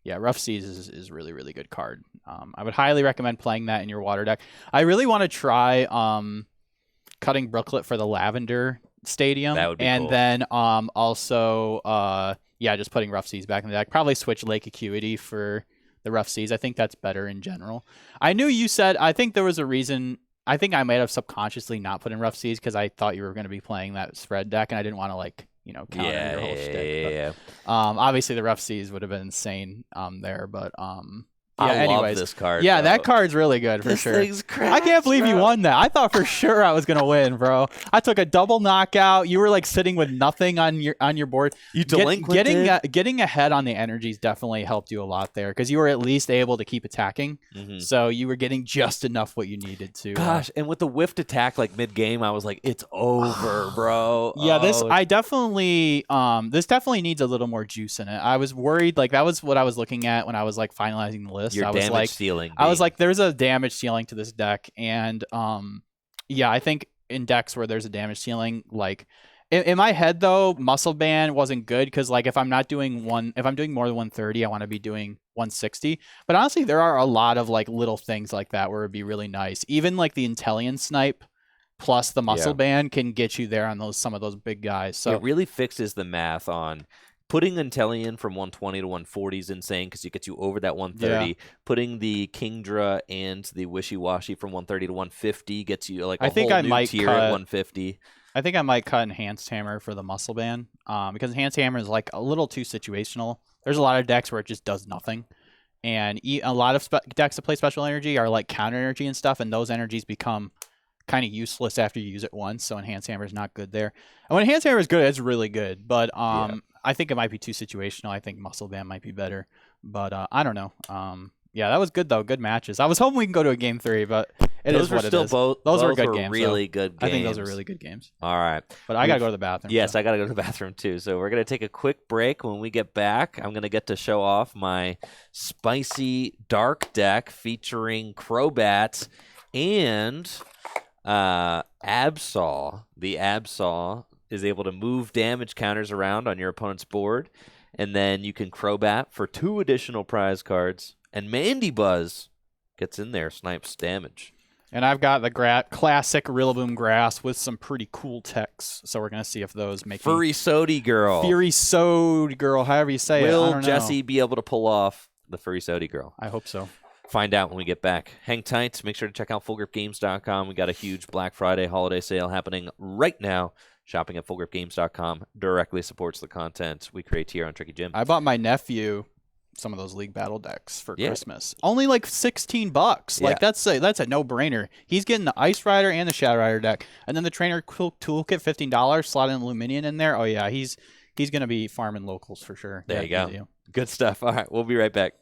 Yeah, Rough Seas is really, really good card. I would highly recommend playing that in your water deck. I really want to try cutting Brooklet for the Lavender Stadium. That would be and cool. Then also, just putting Rough Seas back in the deck. Probably switch Lake Acuity for the Rough Seas. I think that's better in general. I knew you said, I think there was a reason. I think I might have subconsciously not put in Rough Seas because I thought you were going to be playing that spread deck, and I didn't want to like, you know, counter your whole shtick. Yeah. Obviously the Rough Seas would have been insane there, but I love this card. Yeah, bro. That card's really good for sure. Thing's cracked, I can't believe bro. you won that. I thought for sure I was gonna win, bro. I took a double knockout. You were like sitting with nothing on your board. You delinquented. Getting ahead on the energies definitely helped you a lot there because you were at least able to keep attacking. Mm-hmm. So you were getting just enough what you needed to. Gosh, and with the whiffed attack like mid game, I was like, it's over, bro. Yeah, this definitely needs a little more juice in it. I was worried, like that was what I was looking at when I was like finalizing the list. Your I was damage like, ceiling. I was like, there's a damage ceiling to this deck, and I think in decks where there's a damage ceiling, like in my head though, Muscle Band wasn't good because like if I'm doing more than 130, I want to be doing 160. But honestly, there are a lot of like little things like that where it'd be really nice. Even like the Intellion Snipe plus the Muscle Band can get you there on some of those big guys. So it really fixes the math on Putting Intellion from 120 to 140 is insane because it gets you over that 130. Yeah. Putting the Kingdra and the Wishy Washy from 130 to 150 gets you like a I think whole I new might tier cut- at 150. I think I might cut Enhanced Hammer for the Muscle Band because Enhanced Hammer is like a little too situational. There's a lot of decks where it just does nothing. And a lot of decks that play Special Energy are like counter energy and stuff, and those energies become kind of useless after you use it once. So Enhanced Hammer is not good there. And when Enhanced Hammer is good, it's really good. But I think it might be too situational. I think Muscle Band might be better. But I don't know. Yeah, that was good though. Good matches. I was hoping we can go to a game 3, but those were still both. Those were both good were games. Really though. good games. I think those are really good games. All right. But I gotta go to the bathroom. Yes, so. I gotta go to the bathroom too. So we're gonna take a quick break. When we get back, I'm gonna get to show off my spicy dark deck featuring Crobat and Absol. The Absol is able to move damage counters around on your opponent's board, and then you can Crobat for 2 additional prize cards. And Mandy Buzz gets in there, snipes damage. And I've got the classic Rillaboom Grass with some pretty cool text. So we're going to see if those make Furry Sody Girl. Fury Sode Girl, however you say it. I Will don't Jesse know. be able to pull off the Furry Sody Girl? I hope so. Find out when we get back. Hang tight. Make sure to check out FullGripGames.com. We got a huge Black Friday holiday sale happening right now. Shopping at FullGripGames.com directly supports the content we create here on Tricky Jim. I bought my nephew some of those League Battle decks for Christmas. Only like $16. Like that's a no-brainer. He's getting the Ice Rider and the Shadow Rider deck, and then the Trainer Toolkit, $15. Slot in Luminion in there. Oh yeah, he's gonna be farming locals for sure. There you go. Good stuff. All right, we'll be right back.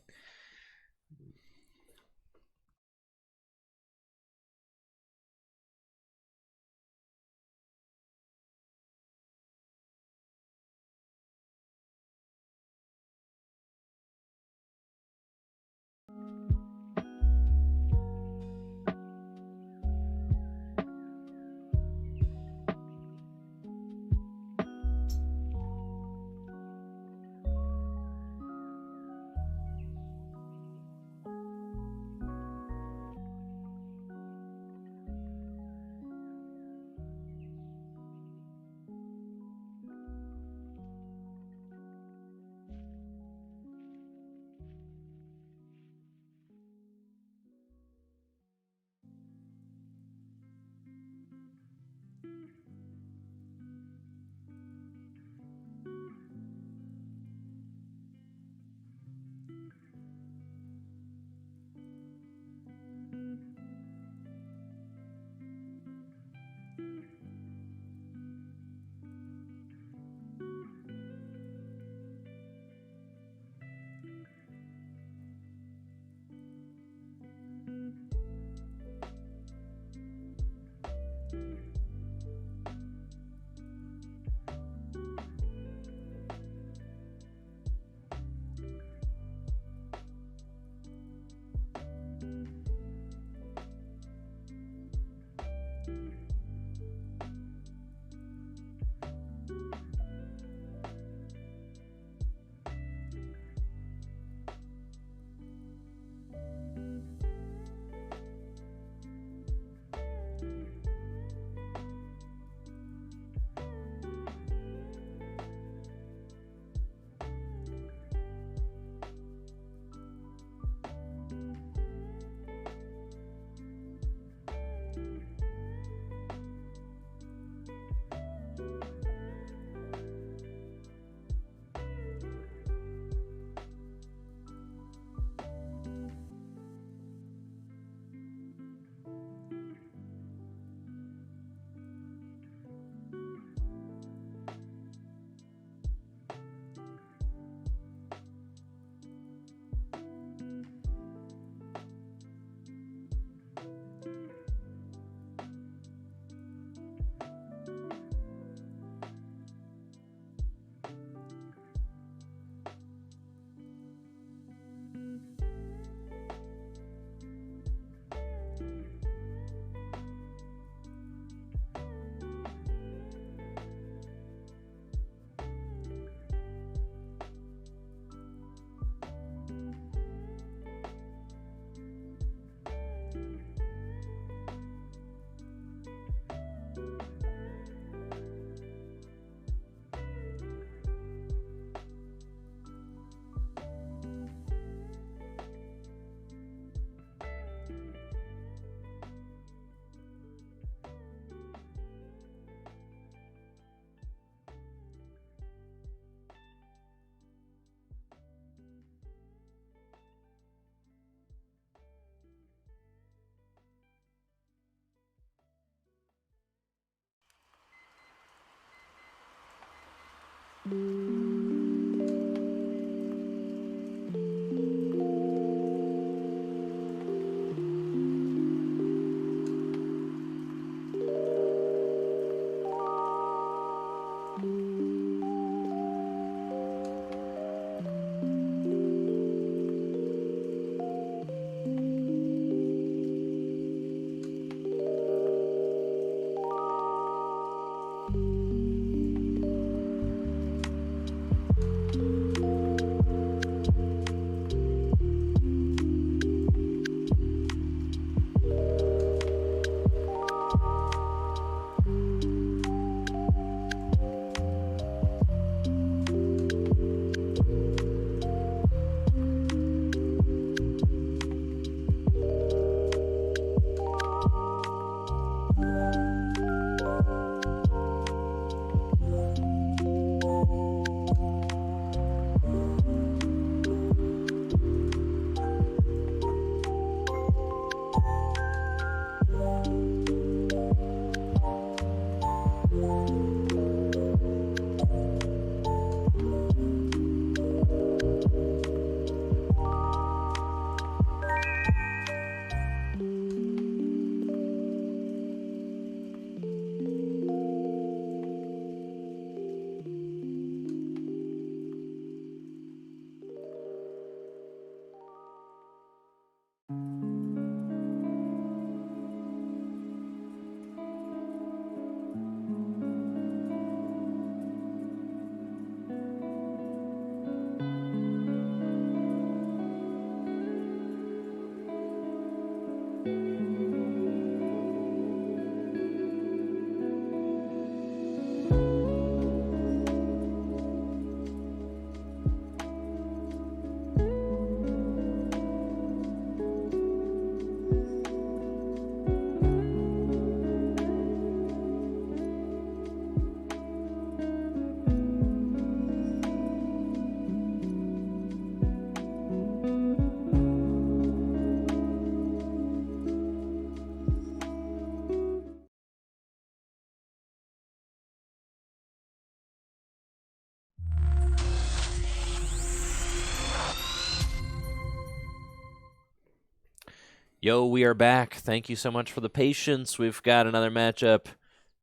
Yo, we are back. Thank you so much for the patience. We've got another matchup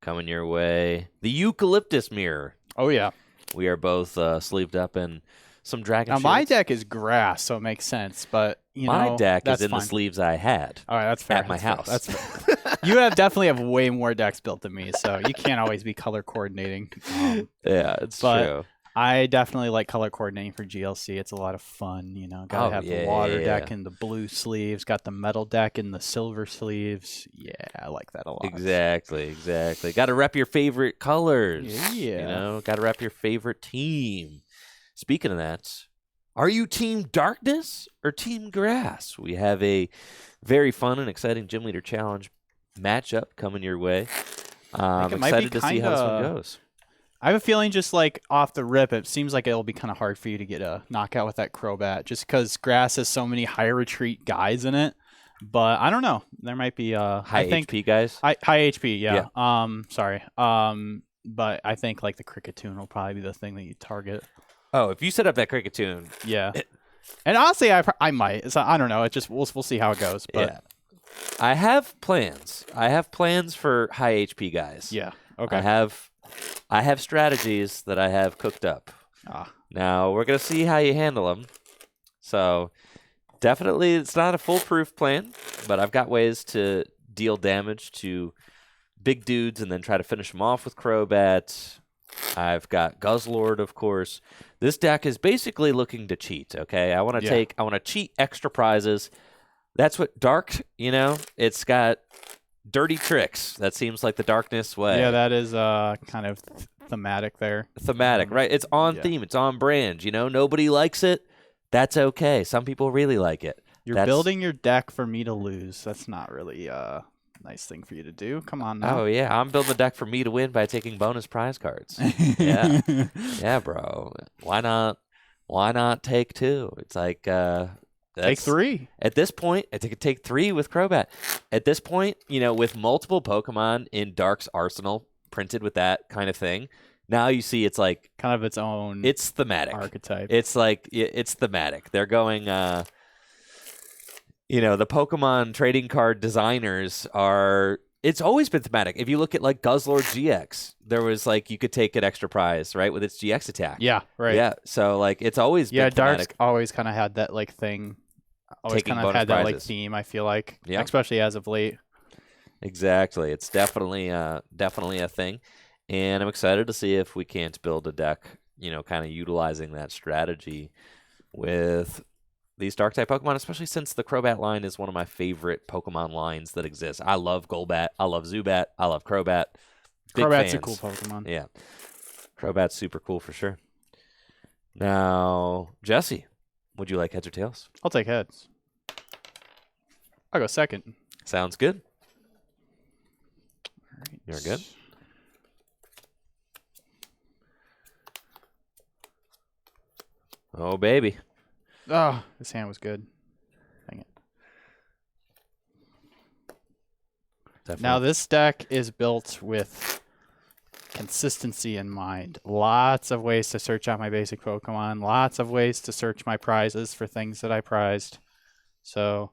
coming your way. The Eucalyptus Mirror. Oh, yeah. We are both sleeved up in some dragon Now, shields. my deck is grass, so it makes sense, but, my deck that's is in fine. the sleeves I had. All right, that's fair. At my house. That's fair. You definitely have way more decks built than me, so you can't always be color coordinating. Yeah, it's but true. I definitely like color coordinating for GLC. It's a lot of fun, Got to have the water deck in the blue sleeves, got the metal deck in the silver sleeves. Yeah, I like that a lot. Exactly. Got to rep your favorite colors. Yeah. Got to rep your favorite team. Speaking of that, are you Team Darkness or Team Grass? We have a very fun and exciting Gym Leader Challenge matchup coming your way. I'm excited to see how this one goes. I have a feeling just like off the rip, it seems like it'll be kind of hard for you to get a knockout with that Crobat just because Grass has so many high retreat guys in it. But I don't know. There might be high HP guys. High HP, yeah. Sorry. But I think like the Cricketune will probably be the thing that you target. Oh, if you set up that Cricketune, yeah. And honestly, I might. So I don't know. It just we'll see how it goes. But yeah. I have plans. I have plans for high HP guys. Yeah. Okay. I have strategies that I have cooked up. Now, we're going to see how you handle them. So, definitely, it's not a foolproof plan, but I've got ways to deal damage to big dudes and then try to finish them off with Crobat. I've got Guzzlord, of course. This deck is basically looking to cheat, okay? I want to cheat extra prizes. That's what Dark, it's got dirty tricks. That seems like the Darkness way. Yeah, that is kind of thematic there. Thematic, right? It's on theme. It's on brand. Nobody likes it. That's okay. Some people really like it. You're building your deck for me to lose. That's not really a nice thing for you to do. Come on now. Oh, yeah. I'm building a deck for me to win by taking bonus prize cards. Yeah. Yeah, bro. Why not take two? It's like... take three. At this point, I could take three with Crobat. At this point, with multiple Pokemon in Dark's arsenal printed with that kind of thing, Now you see it's like kind of its own it's thematic. archetype. It's like it's thematic. They're going. The Pokemon trading card designers are. It's always been thematic. If you look at like Guzzlord GX, there was like you could take an extra prize, right, with its GX attack. Yeah, right. Yeah, so like it's always been Dark's thematic. always kind of had that like thing. Always Taking kind of bonus had that like prizes. theme. I feel like, Yeah. especially as of late. Exactly. It's definitely a thing, and I'm excited to see if we can't build a deck, kind of utilizing that strategy with these dark type Pokemon, especially since the Crobat line is one of my favorite Pokemon lines that exists. I love Golbat, I love Zubat, I love Crobat. Big Crobat's a fans. cool Pokemon. Yeah. Crobat's super cool for sure. Now, Jesse, would you like heads or tails? I'll take heads. I'll go second. Sounds good. All right. You're good. Oh, baby. Oh, this hand was good. Dang it. Definitely. Now this deck is built with consistency in mind. Lots of ways to search out my basic Pokemon. Lots of ways to search my prizes for things that I prized. So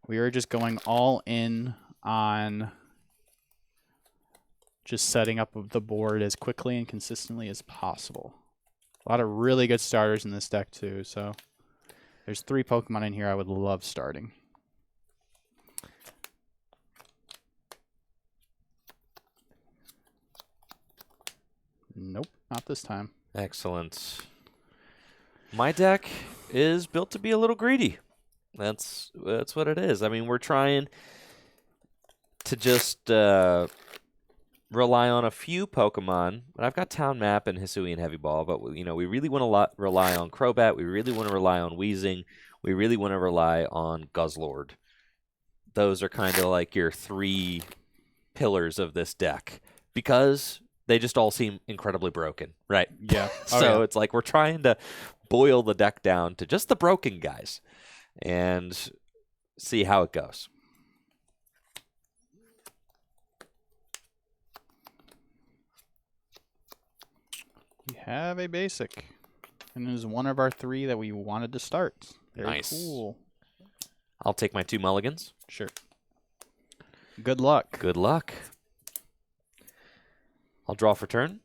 we are just going all in on just setting up the board as quickly and consistently as possible. A lot of really good starters in this deck too. So there's 3 Pokemon in here I would love starting. Nope, not this time. Excellent. My deck is built to be a little greedy. That's what it is. I mean, we're trying to just rely on a few Pokemon. But I've got Town Map and Hisuian Heavy Ball, but we really want to rely on Crobat. We really want to rely on Weezing. We really want to rely on Guzzlord. Those are kind of like your 3 pillars of this deck because they just all seem incredibly broken, right? Yeah. So it's like we're trying to boil the deck down to just the broken guys and see how it goes. We have a basic. And it is one of our 3 that we wanted to start. Very Nice. cool. I'll take my 2 mulligans. Sure. Good luck. Good luck. I'll draw for turn.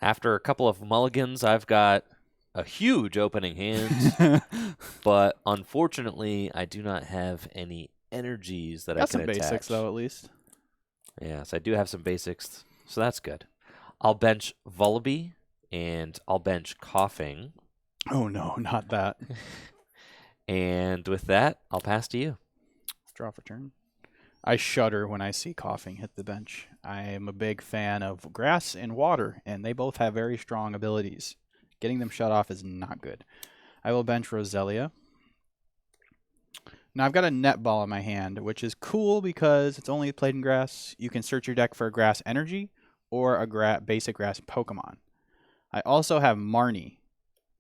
After a couple of mulligans, I've got a huge opening hand, but unfortunately, I do not have any energies that I can some attach. basics, though, at least. Yes, I do have some basics, so that's good. I'll bench Vullaby, and I'll bench Coughing. Oh, no, not that. And with that, I'll pass to you. Draw for turn. I shudder when I see Coughing hit the bench. I am a big fan of grass and water, and they both have very strong abilities. Getting them shut off is not good. I will bench Roselia. Now I've got a Netball in my hand, which is cool because it's only played in grass. You can search your deck for a grass energy or a basic grass Pokemon. I also have Marnie,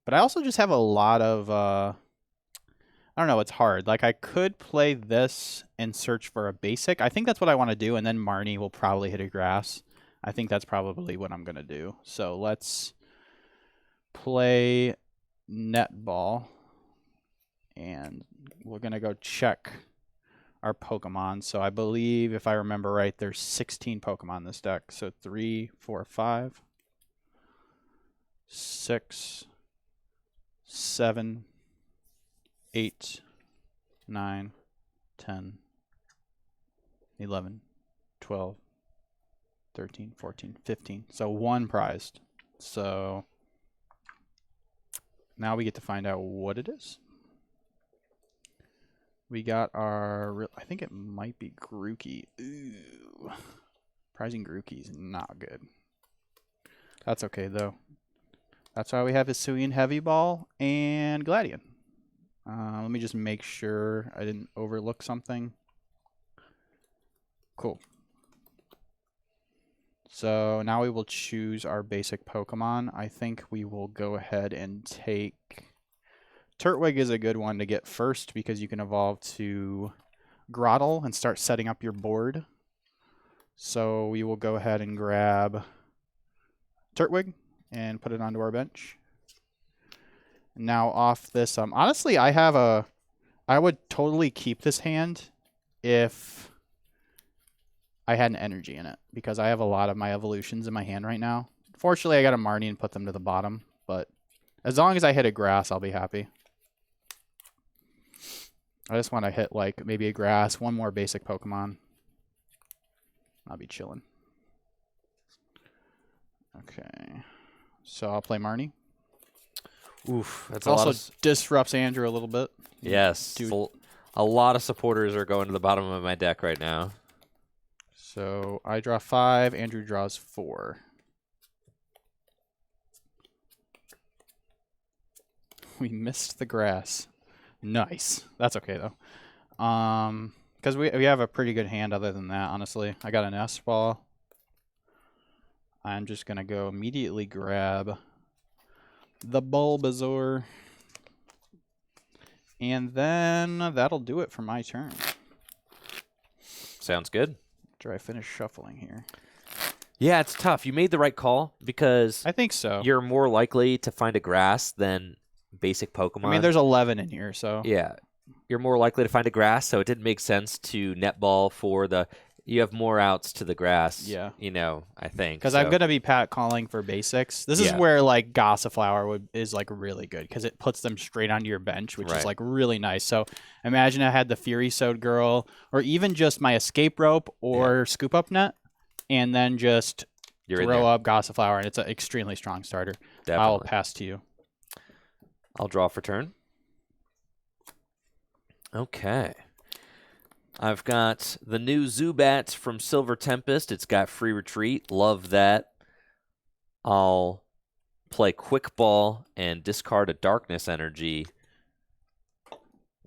but I also just have a lot of... I don't know, it's hard. Like, I could play this and search for a basic. I think that's what I want to do, and then Marnie will probably hit a grass. I think that's probably what I'm going to do. So let's play Netball, and we're going to go check our Pokemon. So I believe, if I remember right, there's 16 Pokemon in this deck. So 3, 4, 5, 6, 7, 8, 9, 10, 11, 12, 13, 14, 15. So 1 prized. So now we get to find out what it is. We got our, I think it might be Grookey. Ooh. Prizing Grookey is not good. That's okay, though. That's why we have Hisuian Heavy Ball and Gladion. Let me just make sure I didn't overlook something. Cool. So now we will choose our basic Pokemon. I think we will go ahead and take... Turtwig is a good one to get first because you can evolve to Grottle and start setting up your board. So we will go ahead and grab Turtwig and put it onto our bench. Now off this, honestly, I would totally keep this hand if I had an energy in it, because I have a lot of my evolutions in my hand right now. Fortunately, I got a Marnie and put them to the bottom, but as long as I hit a grass, I'll be happy. I just want to hit like maybe a grass, one more basic Pokemon. I'll be chilling. Okay, so I'll play Marnie. Oof, that's Also a lot of disrupts Andrew a little bit. yes. Dude. A lot of supporters are going to the bottom of my deck right now. So I draw 5, Andrew draws 4. We missed the grass. Nice. That's okay though. Because we have a pretty good hand other than that, honestly. I got an S-ball. I'm just gonna go immediately grab the Bulbasaur. And then that'll do it for my turn. Sounds good. After I finish shuffling here. Yeah, it's tough. You made the right call because I think so. you're more likely to find a grass than basic Pokemon. I mean, there's 11 in here, so. Yeah, you're more likely to find a grass, so it didn't make sense to netball for the. You have more outs to the grass. Yeah. I think. Because so. I'm gonna be Pat calling for basics. This is Yeah. where like Gossiflower is like really good because it puts them straight onto your bench, which is Right. like really nice. So imagine I had the Fury Sode Girl, or even just my Escape Rope or Scoop Up Net, and then just You're in throw there. up Gossiflower, and it's an extremely strong starter. Definitely. I'll pass to you. I'll draw for turn. Okay. I've got the new Zubat from Silver Tempest. It's got free retreat. Love that. I'll play Quick Ball and discard a Darkness Energy.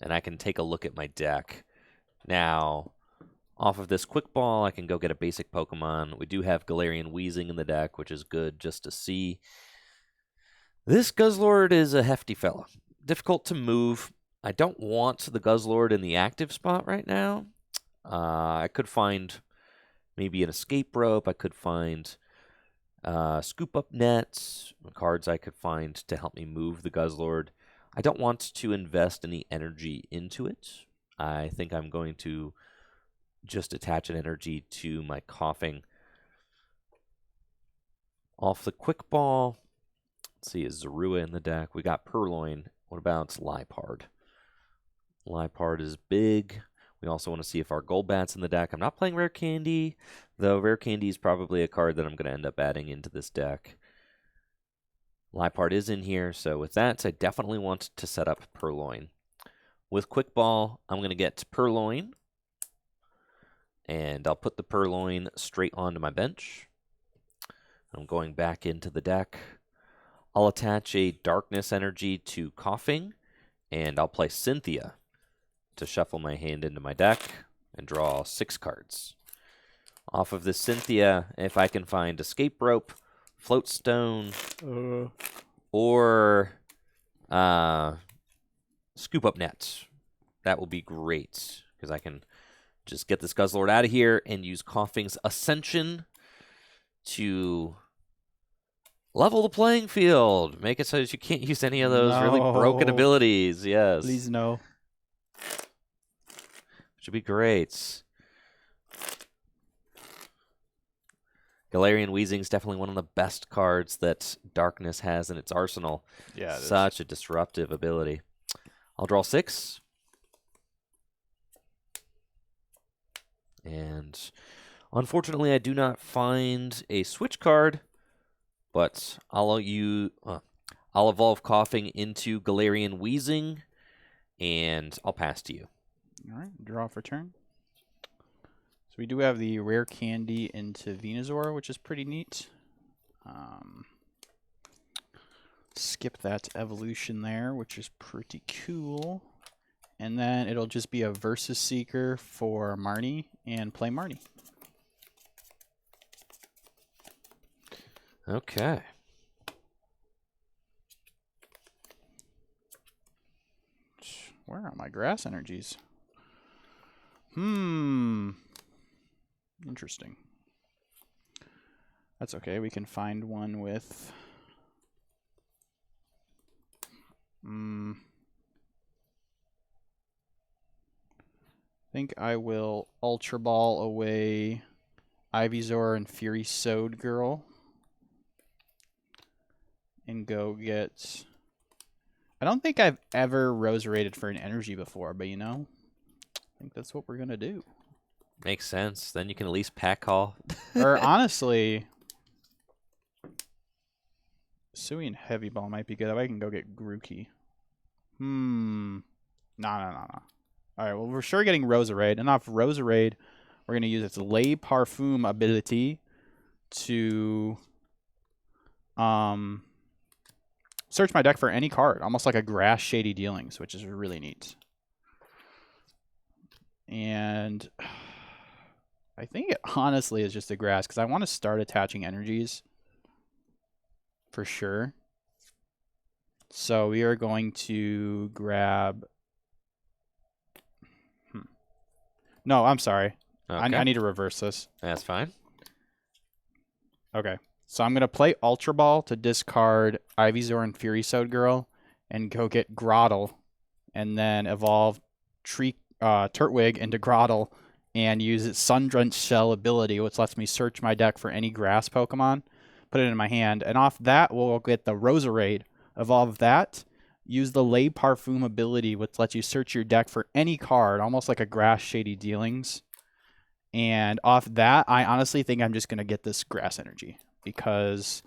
And I can take a look at my deck. Now, off of this Quick Ball, I can go get a basic Pokemon. We do have Galarian Weezing in the deck, which is good just to see. This Guzzlord is a hefty fella. Difficult to move. I don't want the Guzzlord in the active spot right now. I could find maybe an Escape Rope. I could find Scoop Up Nets, cards I could find to help me move the Guzzlord. I don't want to invest any energy into it. I think I'm going to just attach an energy to my Coughing. Off the Quick Ball, let's see, is Zorua in the deck? We got Purloin. What about Liepard? Liepard is big. We also want to see if our Golbat's in the deck. I'm not playing Rare Candy, though Rare Candy is probably a card that I'm going to end up adding into this deck. Liepard is in here, so with that, I definitely want to set up Purloin. With Quick Ball, I'm going to get Purloin, and I'll put the Purloin straight onto my bench. I'm going back into the deck. I'll attach a Darkness Energy to Coughing, and I'll play Cynthia to shuffle my hand into my deck and draw 6 cards. Off of this Cynthia, if I can find Escape Rope, Floatstone, or Scoop Up Net, that will be great, because I can just get this Guzzlord out of here and use Coughing's Ascension to level the playing field. Make it so that you can't use any of those really broken abilities. Yes. Please no. Should be great. Galarian Weezing is definitely one of the best cards that Darkness has in its arsenal. Yeah, Such a disruptive ability. I'll draw 6. And unfortunately, I do not find a switch card, but I'll evolve Coughing into Galarian Weezing, and I'll pass to you. All right, draw for turn. So we do have the Rare Candy into Venusaur, which is pretty neat. Skip that evolution there, which is pretty cool. And then it'll just be a Versus Seeker for Marnie and play Marnie. Okay. Where are my grass energies? Interesting. That's okay. We can find one with... I think I will Ultra Ball away Ivysaur and Fury Sewed Girl. And go get... I don't think I've ever Roserated for an energy before, but you know, I think that's what we're going to do. Makes sense. Then you can at least pack call. Or honestly, Suian Heavy Ball might be good. I can go get Grookey. No. All right, well, we're sure getting Roserade. And off Roserade, we're going to use its Lay Parfum ability to search my deck for any card, almost like a Grass Shady Dealings, which is really neat. And I think it honestly is just a Grass, because I want to start attaching energies for sure. So we are going to grab... No, I'm sorry. Okay. I need to reverse this. That's fine. Okay. So I'm going to play Ultra Ball to discard Ivysaur and Fury Sewed Girl and go get Grottle and then evolve Turtwig into Grottle and use its Sun-Drenched Shell ability, which lets me search my deck for any grass Pokemon, put it in my hand, and off that we'll get the Roserade, evolve that, use the Lay Parfum ability, which lets you search your deck for any card, almost like a Grass Shady Dealings. And off that, I honestly think I'm just going to get this Grass Energy, because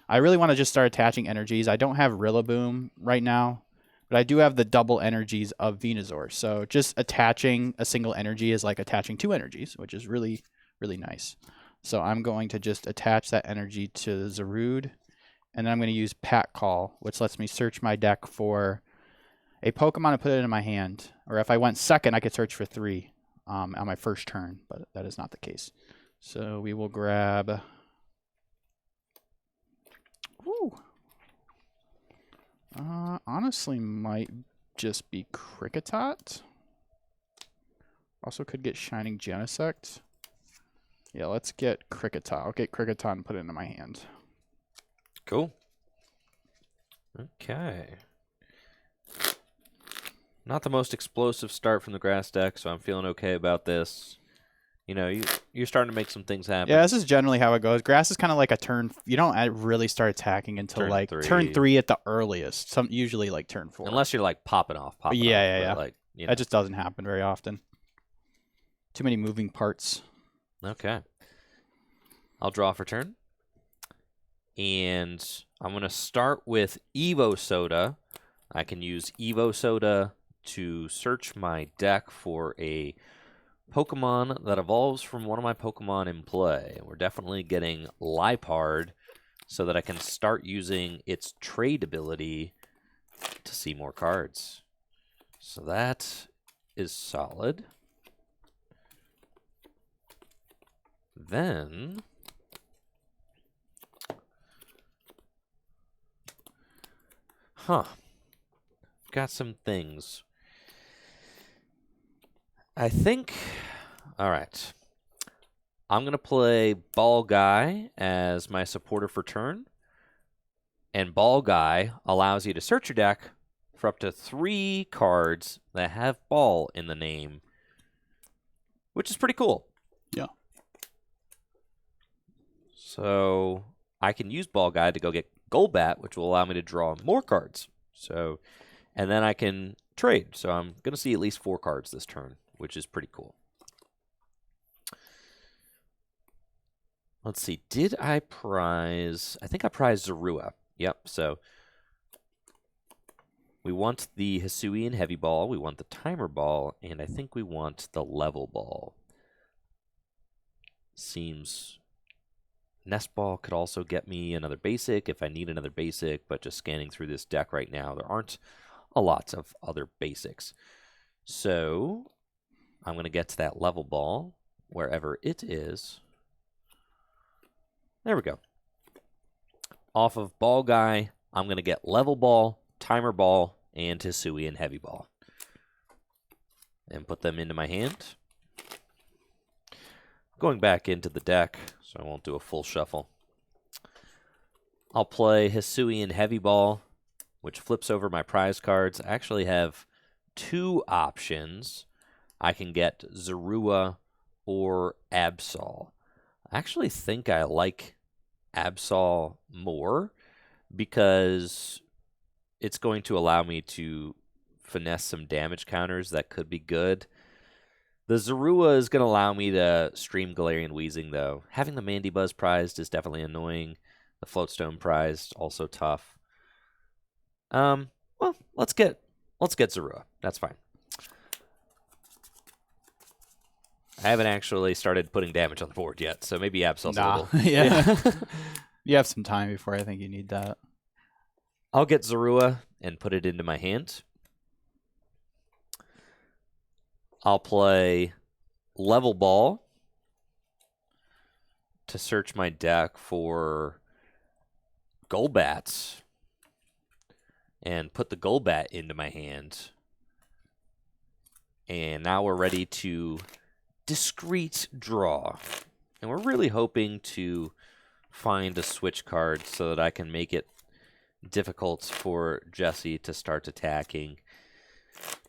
I really want to just start attaching energies. I don't have Rillaboom right now, but I do have the double energies of Venusaur. So just attaching a single energy is like attaching two energies, which is really, really nice. So I'm going to just attach that energy to Zarude, and then I'm going to use Pack Call, which lets me search my deck for a Pokemon and put it in my hand. Or if I went second, I could search for 3 on my first turn, but that is not the case. So we will grab... Woo. Honestly, might just be Kricketot. Also could get Shining Genesect. Yeah, let's get Kricketot. I'll get Kricketot and put it into my hand. Cool. Okay. Not the most explosive start from the grass deck, so I'm feeling okay about this. You know, you're starting to make some things happen. Yeah, this is generally how it goes. Grass is kind of like a turn. You don't really start attacking until turn 3 at the earliest. Usually like turn 4. Unless you're like popping off. Yeah. Like, you know. That just doesn't happen very often. Too many moving parts. Okay. I'll draw for turn. And I'm going to start with Evo Soda. I can use Evo Soda to search my deck for a Pokemon that evolves from one of my Pokemon in play. We're definitely getting Liepard so that I can start using its trade ability to see more cards. So that is solid. Then got some things. I think, all right, I'm going to play Ball Guy as my supporter for turn. And Ball Guy allows you to search your deck for up to 3 cards that have ball in the name, which is pretty cool. Yeah. So I can use Ball Guy to go get Golbat, which will allow me to draw more cards. So, and then I can trade. So I'm going to see at least 4 cards this turn, which is pretty cool. Let's see. Did I prize? I think I prized Zorua. Yep. So we want the Hisuian Heavy Ball. We want the Timer Ball. And I think we want the Level Ball. Seems... Nest Ball could also get me another basic if I need another basic, but just scanning through this deck right now, there aren't a lot of other basics. So I'm going to get to that Level Ball, wherever it is. There we go. Off of Ball Guy, I'm going to get Level Ball, Timer Ball, and Hisuian Heavy Ball. And put them into my hand. Going back into the deck, so I won't do a full shuffle. I'll play Hisuian Heavy Ball, which flips over my prize cards. I actually have 2 options. I can get Zorua or Absol. I actually think I like Absol more because it's going to allow me to finesse some damage counters that could be good. The Zorua is going to allow me to stream Galarian Weezing, though. Having the Mandibuzz prized is definitely annoying. The Floatstone prized, also tough. Well, let's get Zorua. That's fine. I haven't actually started putting damage on the board yet, so maybe Absol's a little... Yeah. You have some time before I think you need that. I'll get Zorua and put it into my hand. I'll play Level Ball to search my deck for Golbats and put the Golbat into my hand. And now we're ready to discreet draw. And we're really hoping to find a switch card so that I can make it difficult for Jesse to start attacking.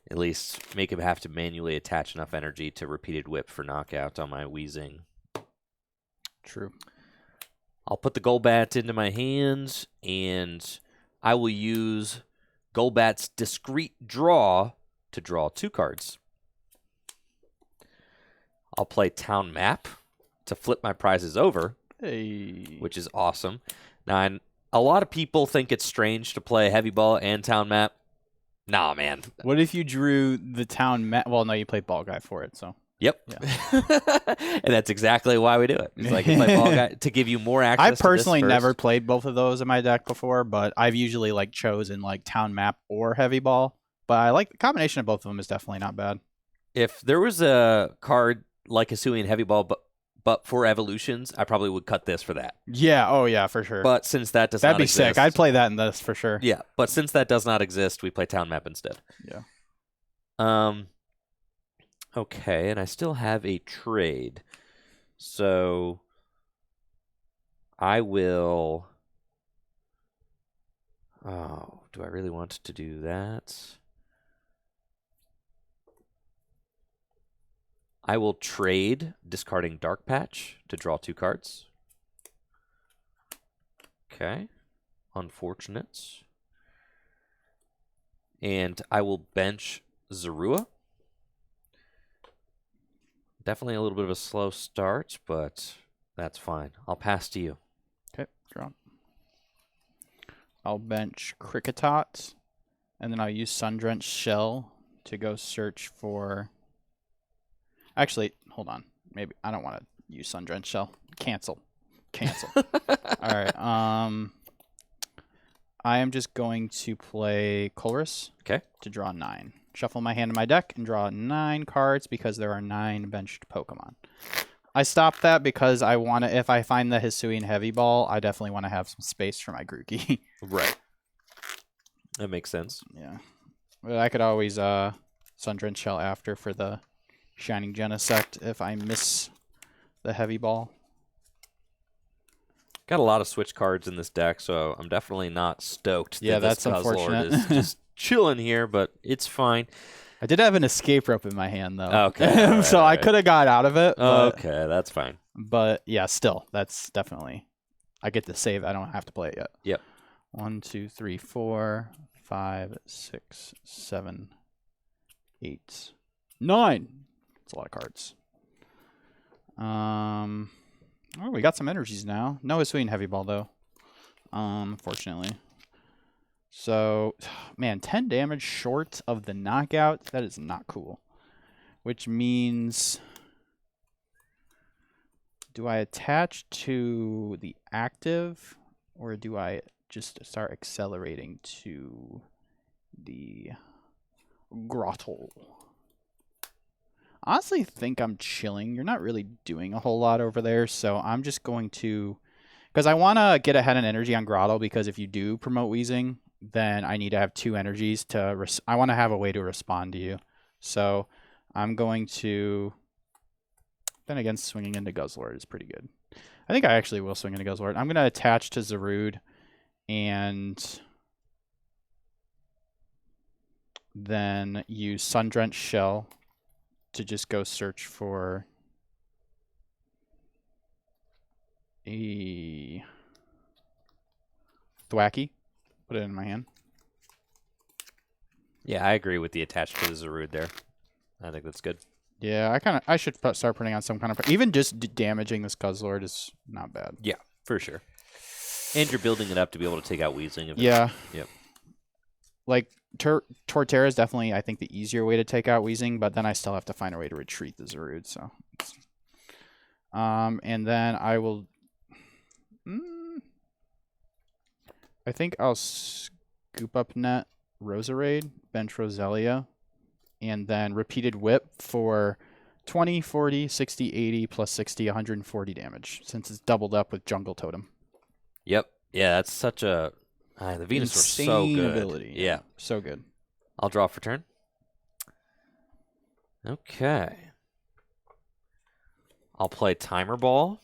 At least make him have to manually attach enough energy to repeated whip for knockout on my Weezing. True. I'll put the Golbat into my hands, and I will use Golbat's discreet draw to draw 2 cards. I'll play Town Map to flip my prizes over, which is awesome. Now, a lot of people think it's strange to play Heavy Ball and Town Map. Nah, man. What if you drew the Town Map? Well, no, you played Ball Guy for it, so. Yep. Yeah. And that's exactly why we do it. It's like you play Ball Guy to give you more access I to personally this never first. played both of those in my deck before, but I've usually chosen Town Map or Heavy Ball. But I like the combination of both of them is definitely not bad. If there was a card like Hisuian Heavy Ball, but for evolutions, I probably would cut this for that. Yeah, oh yeah, for sure. But since that does That'd not be exist, sick. I'd play that in this for sure. Yeah, but since that does not exist, we play Town Map instead. Yeah. Okay, and I still have a trade. So I will... Oh, do I really want to do that? I will trade, discarding Dark Patch to draw 2 cards. Okay. Unfortunate. And I will bench Zorua. Definitely a little bit of a slow start, but that's fine. I'll pass to you. Okay, draw. I'll bench Cricketot, and then I'll use Sundrenched Shell to go search for... Actually, hold on. Maybe I don't want to use Sundrenched Shell. Cancel. All right. I am just going to play Colress. Okay. To draw 9. Shuffle my hand in my deck and draw 9 cards because there are 9 benched Pokemon. I stopped that because I want to. If I find the Hisuian Heavy Ball, I definitely want to have some space for my Grookey. Right. That makes sense. Yeah. But I could always Sundrenched Shell after for the Shining Genesect if I miss the Heavy Ball. Got a lot of switch cards in this deck, so I'm definitely not stoked. Yeah, that that's this Guzzlord unfortunate. is just chilling here, but it's fine. I did have an escape rope in my hand though. Okay. So I could have got out of it. Okay, that's fine. But yeah, still, that's definitely. I get to save. I don't have to play it yet. Yep. 1, 2, 3, 4, 5, 6, 7, 8, 9. That's a lot of cards. Oh, we got some energies now. No Hisuian Heavy Ball though. Unfortunately. So, man, 10 damage short of the knockout. That is not cool. Which means, do I attach to the active, or do I just start accelerating to the grotto? Honestly think I'm chilling. You're not really doing a whole lot over there, so I'm just going to, because I want to get ahead in energy on Grotto, because if you do promote Weezing, then I need to have 2 energies to, I want to have a way to respond to you. So I'm going to, then again, swinging into Guzzlord is pretty good. I think I actually will swing into Guzzlord. I'm going to attach to Zarude and then use Sun-Drenched Shell to just go search for a Thwacky. Put it in my hand. Yeah, I agree with the attached to the Zarude there. I think that's good. Yeah, I should start putting on some kind of even just damaging this Guzzlord is not bad. Yeah, for sure. And you're building it up to be able to take out Weezing. Yeah. Yep. Like Torterra is definitely I think the easier way to take out Weezing, but then I still have to find a way to retreat the Zarude. So, and then I will. I think I'll scoop up net Roserade, bench Roselia, and then repeated whip for 20, 40, 60, 80, plus 60, 140 damage, since it's doubled up with Jungle Totem. Yep. Yeah, that's such a... the Venus were so Insane good. ability. Yeah. So good. I'll draw for turn. Okay. I'll play Timer Ball.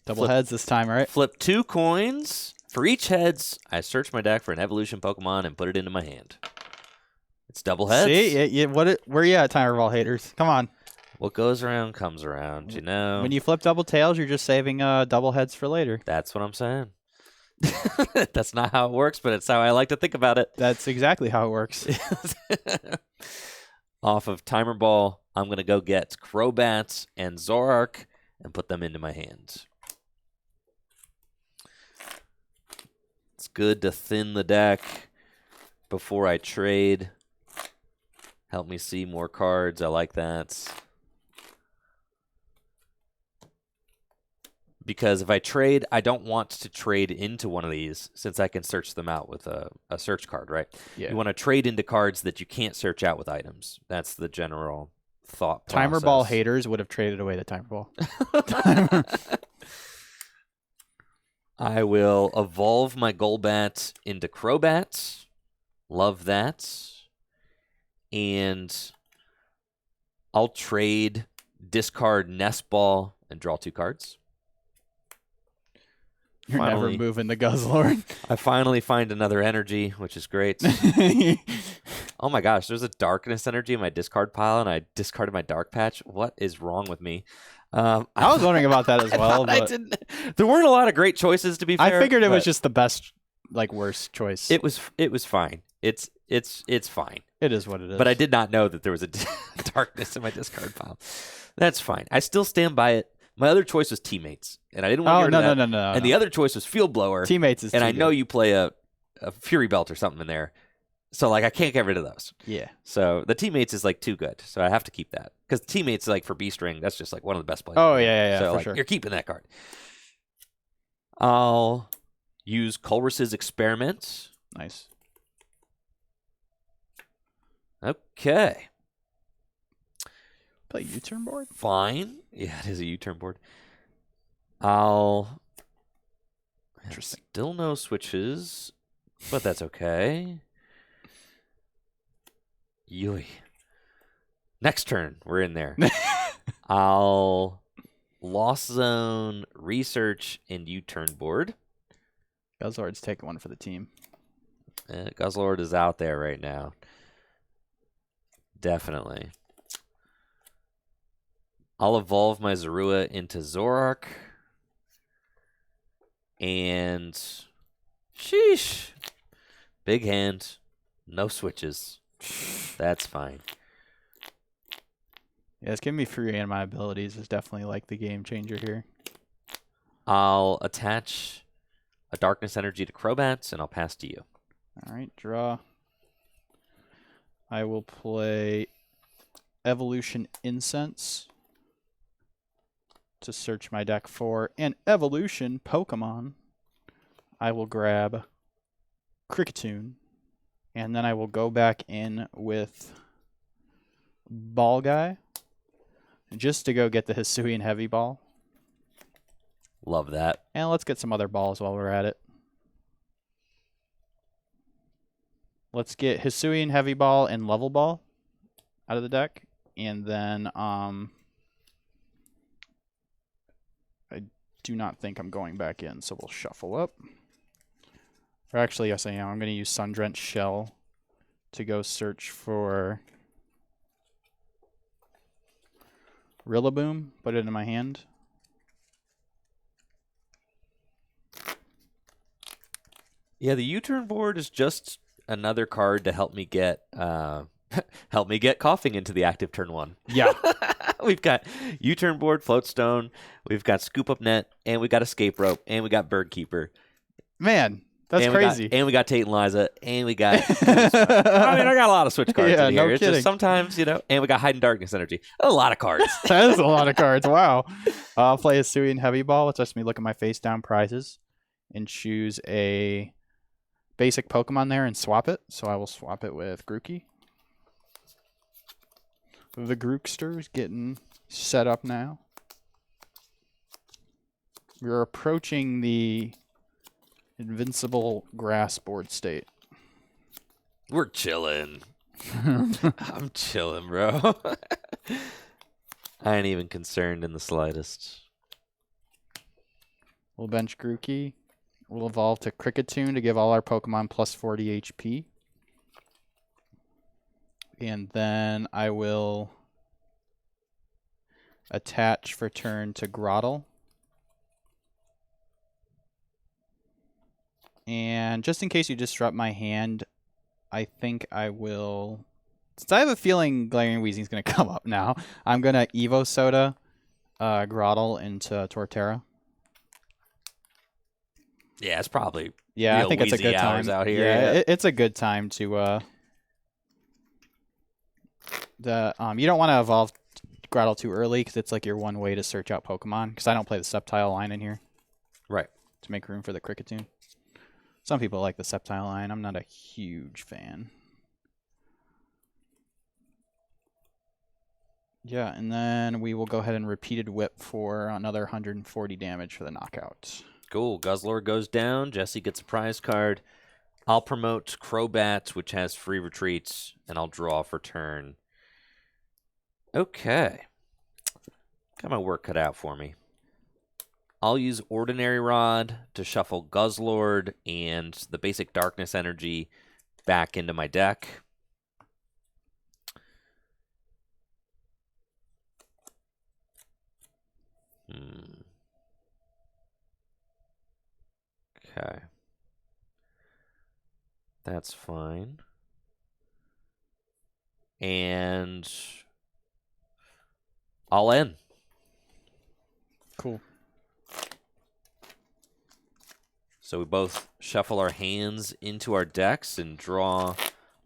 Double heads this time, right? Flip 2 coins. For each heads, I search my deck for an evolution Pokemon and put it into my hand. It's double heads. See, where you at, Timer Ball haters? Come on. What goes around comes around, you know. When you flip double tails, you're just saving double heads for later. That's what I'm saying. That's not how it works, but it's how I like to think about it. That's exactly how it works. Off of Timer Ball, I'm going to go get Crobats and Zoroark and put them into my hands. It's good to thin the deck before I trade. Help me see more cards. I like that. Because if I trade, I don't want to trade into one of these since I can search them out with a search card, right? Yeah. You want to trade into cards that you can't search out with items. That's the general thought process. Timer Ball haters would have traded away the Timer Ball. I will evolve my Golbat into Crobat. Love that. And I'll trade, discard Nest Ball, and draw 2 cards. You're never moving the Guzzlord. I finally find another energy, which is great. Oh my gosh, there's a darkness energy in my discard pile, and I discarded my Dark Patch. What is wrong with me? I was wondering about that as well. I didn't. There weren't a lot of great choices, to be fair. I figured it was just the best, worst choice. It was fine. It's fine. It is what it is. But I did not know that there was a darkness in my discard pile. That's fine. I still stand by it. My other choice was Teammates, and I didn't want to get rid of that. No. And the other choice was Field Blower. Teammates is and too I know good. you play a Fury Belt or something in there. So, I can't get rid of those. Yeah. So, the Teammates is, too good. So, I have to keep that. Because Teammates, for B-String, that's just, one of the best plays. Oh, yeah, so, for sure. You're keeping that card. I'll use Colress's Experiment. Nice. Okay. Play U-turn board? Fine. Yeah, it is a U-turn board. I'll... Interesting. Still no switches, but that's okay. Yui. Next turn, we're in there. I'll Lost Zone, Research, and U-turn board. Guzzlord's taking one for the team. Guzzlord is out there right now. Definitely. I'll evolve my Zorua into Zoroark. And sheesh. Big hand. No switches. That's fine. Yeah, it's giving me free and my abilities is definitely the game changer here. I'll attach a Darkness Energy to Crobats, and I'll pass to you. All right, draw. I will play Evolution Incense to search my deck for an Evolution Pokemon. I will grab Kricketune, and then I will go back in with Ball Guy just to go get the Hisuian Heavy Ball. Love that. And let's get some other balls while we're at it. Let's get Hisuian Heavy Ball and Level Ball out of the deck. And then I do not think I'm going back in, so we'll shuffle up. Or actually, yes, I am. I'm going to use Sun-Drenched Shell to go search for Rillaboom. Put it in my hand. Yeah, the U-turn board is just another card to help me get help me get coughing into the active turn 1. Yeah. We've got U-turn board, floatstone, we've got scoop up net, and we got escape rope, and we got bird keeper. Man, that's crazy. And we got Tate and Liza, and we got I mean, I got a lot of switch cards Yeah, in here. no It's kidding. just sometimes, and we got hide and darkness energy. A lot of cards. That is a lot of cards. Wow. I'll play a Suian Heavy Ball, which lets me look at my face down prizes and choose a basic Pokemon there and swap it. So I will swap it with Grookey. The Grookster's getting set up now. We're approaching the invincible grass board state. We're chilling. I'm chilling, bro. I ain't even concerned in the slightest. We'll bench Grookey. We'll evolve to Kricketune to give all our Pokemon plus 40 HP. And then I will attach for turn to Grotle. And just in case you disrupt my hand, I think I will... Since I have a feeling Glaring Weezing's going to come up now, I'm going to Evo Soda Grotle into Torterra. Yeah, it's probably Yeah, I think it's a good hours time out here. Yeah, it's a good time to you don't want to evolve Grotle too early because it's like your one way to search out Pokemon. Because I don't play the Sceptile line in here. Right. To make room for the Kricketune. Some people like the Sceptile line. I'm not a huge fan. Yeah, and then we will go ahead and Repeated Whip for another 140 damage for the knockout. Cool. Guzzlord goes down. Jesse gets a prize card. I'll promote Crobat, which has free retreats, and I'll draw for turn. Okay. Got my work cut out for me. I'll use Ordinary Rod to shuffle Guzzlord and the basic Darkness Energy back into my deck. Okay. That's fine. And I'll end. Cool. So we both shuffle our hands into our decks and draw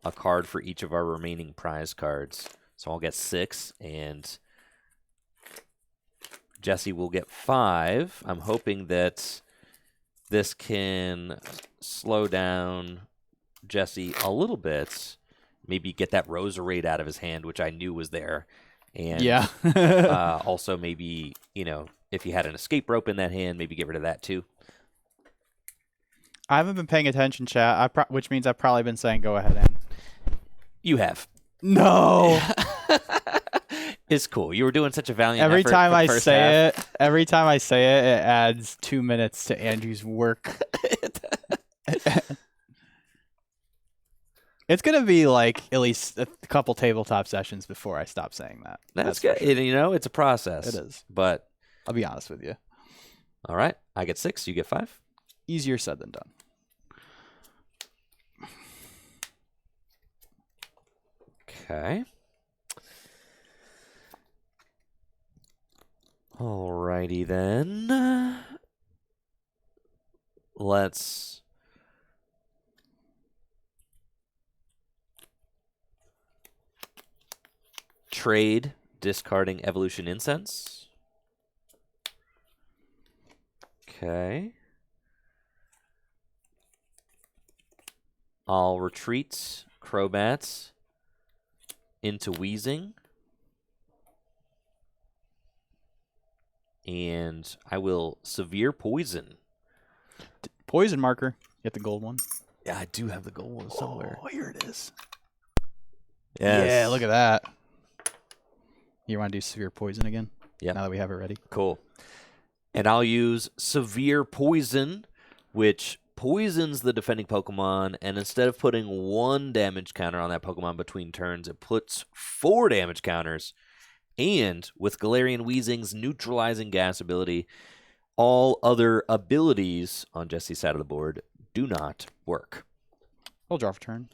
a card for each of our remaining prize cards. So I'll get 6, and Jesse will get 5. I'm hoping that this can slow down Jesse a little bit. Maybe get that Roserade out of his hand, which I knew was there. And yeah. also maybe, if he had an escape rope in that hand, maybe get rid of that too. I haven't been paying attention, chat, which means I've probably been saying go ahead and. You have. No. It's cool. You were doing such a valiant Every effort time for the I first say half. it, every time I say it, it adds 2 minutes to Andrew's work. It's gonna be like at least a couple tabletop sessions before I stop saying that. That's good. Sure. It's a process. It is. But I'll be honest with you. All right. I get 6. You get 5. Easier said than done. Okay. Alrighty then. Let's trade discarding Evolution Incense. Okay. I'll retreat Crobats into Weezing. And I will Severe Poison. Poison marker. You get the gold one. Yeah, I do have the gold one somewhere. Oh, here it is. Yes. Yeah, look at that. You want to do Severe Poison again? Yeah. Now that we have it ready. Cool. And I'll use Severe Poison, which poisons the defending Pokemon, and instead of putting 1 damage counter on that Pokemon between turns, it puts 4 damage counters. And with Galarian Weezing's neutralizing gas ability, all other abilities on Jesse's side of the board do not work. I'll draw for turn.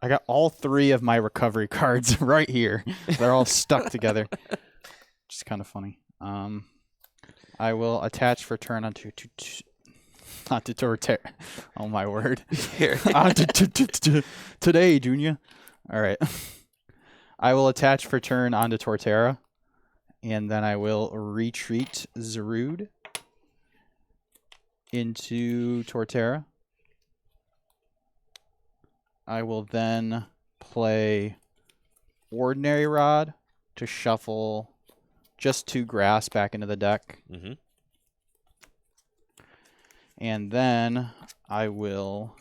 I got all 3 of my recovery cards right here. They're all stuck together. Which is kind of funny. I will attach for turn onto Torterra. Oh my word. Here. Today, Junior. All right. I will attach for turn onto Torterra, and then I will retreat Zarude into Torterra. I will then play Ordinary Rod to shuffle just 2 grass back into the deck. Mm-hmm. And then I will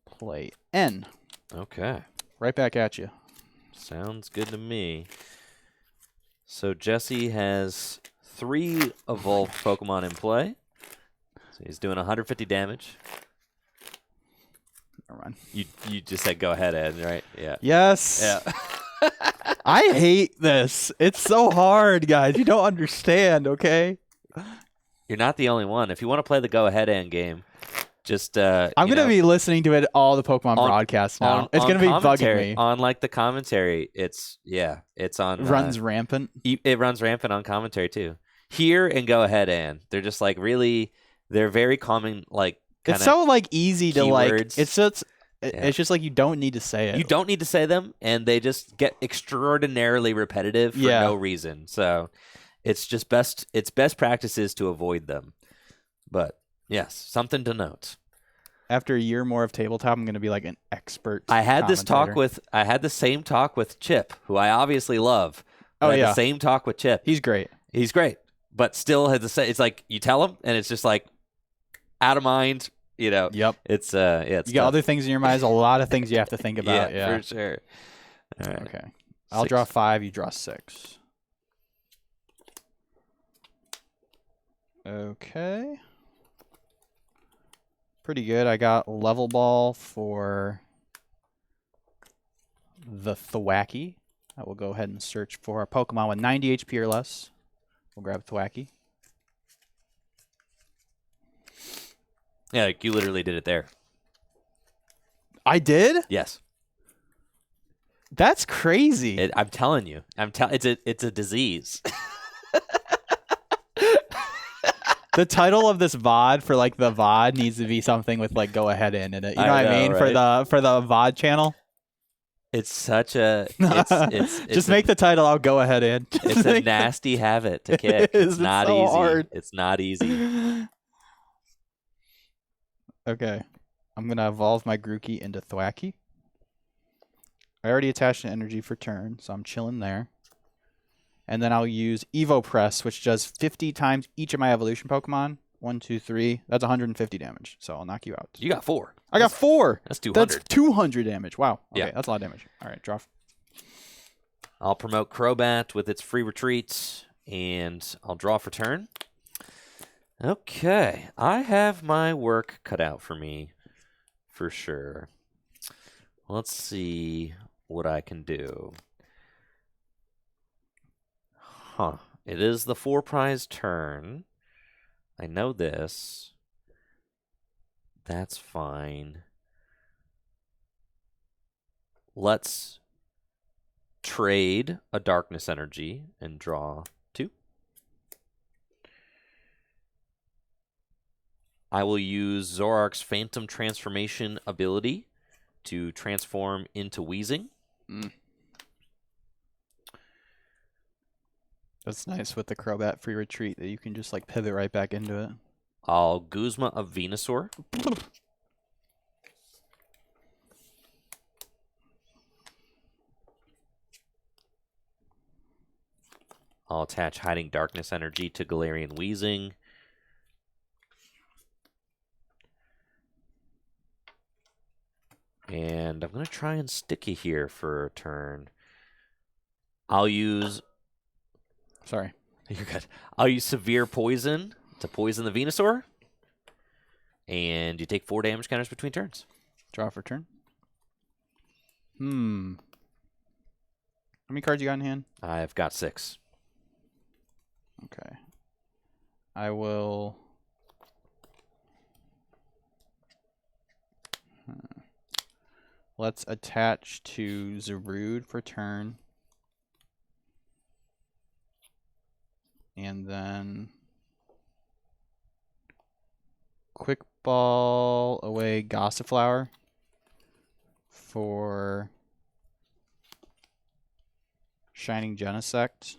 play N. Okay. Right back at you. Sounds good to me. So Jesse has 3 evolved Pokemon in play. So he's doing 150 damage. Never mind. You just said go ahead, Ed, right? Yeah. Yes. Yeah. I hate this. It's so hard, guys. You don't understand, okay? You're not the only one. If you want to play the go ahead end game, just I'm gonna be listening to it all the Pokemon broadcasts now. It's gonna be bugging me. On like the commentary, it's on Runs rampant. It runs rampant on commentary too. Here and go ahead and they're just like really, they're very common. Like it's so like easy to like. It's just Yeah. It's just like you don't need to say it. You don't need to say them, and they just get extraordinarily repetitive for no reason. So it's just best practices to avoid them. But yes, something to note. After a year more of tabletop, I'm going to be like an expert. I had the same talk with Chip, who I obviously love. Oh yeah, the same talk with Chip. He's great. He's great, but still had to say it's like you tell him, and it's just like out of mind. You know. Yep. It's you got other things in your mind. There's a lot of things you have to think about. Yeah, for sure. All right. Okay. I'll draw 5. You draw 6. Okay. Pretty good. I got Level Ball for the Thwackey. I will go ahead and search for a Pokemon with 90 HP or less. We'll grab Thwackey. Yeah, like you literally did it there. I did? Yes. That's crazy. I'm telling you. It's a disease. The title of this VOD for like the VOD needs to be something with like go ahead in it. You know what I mean? Right? For the VOD channel. It's such a it's just make the title I'll go ahead in. It's a nasty habit to kick. It's not so easy. Hard. It's not easy. Okay. I'm going to evolve my Grookey into Thwackey. I already attached an energy for turn, so I'm chilling there. And then I'll use Evo Press, which does 50 times each of my evolution Pokemon. 1, 2, 3. That's 150 damage, so I'll knock you out. You got 4. I got 4. That's 200. That's 200 damage. Wow. Okay, yeah. That's a lot of damage. All right, draw. I'll promote Crobat with its free retreats, and I'll draw for turn. Okay, I have my work cut out for me, for sure. Let's see what I can do. Huh. It is the 4-prize turn. I know this. That's fine. Let's trade a darkness energy and draw 2. I will use Zoroark's Phantom Transformation ability to transform into Weezing. That's nice with the Crobat free retreat that you can just like pivot right back into it. I'll Guzma of Venusaur. I'll attach Hiding Darkness Energy to Galarian Weezing. And I'm going to try and sticky here for a turn. I'll use... Sorry. You're good. I'll use Severe Poison to poison the Venusaur. And you take 4 damage counters between turns. Draw for turn. How many cards you got in hand? I've got 6. Okay. I will... Let's attach to Zarude for turn. And then... Quick Ball away Gossiflower for Shining Genesect.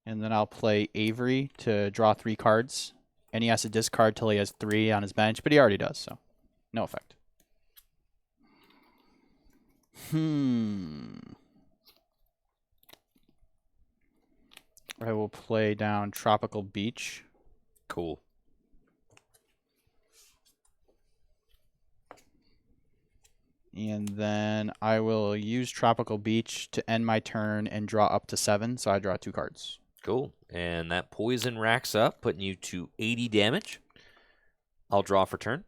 And then I'll play Avery to draw 3 cards. And he has to discard till he has 3 on his bench, but he already does, so no effect. I will play down Tropical Beach. Cool. And then I will use Tropical Beach to end my turn and draw up to 7, so I draw 2 cards. Cool. And that poison racks up, putting you to 80 damage. I'll draw for turn.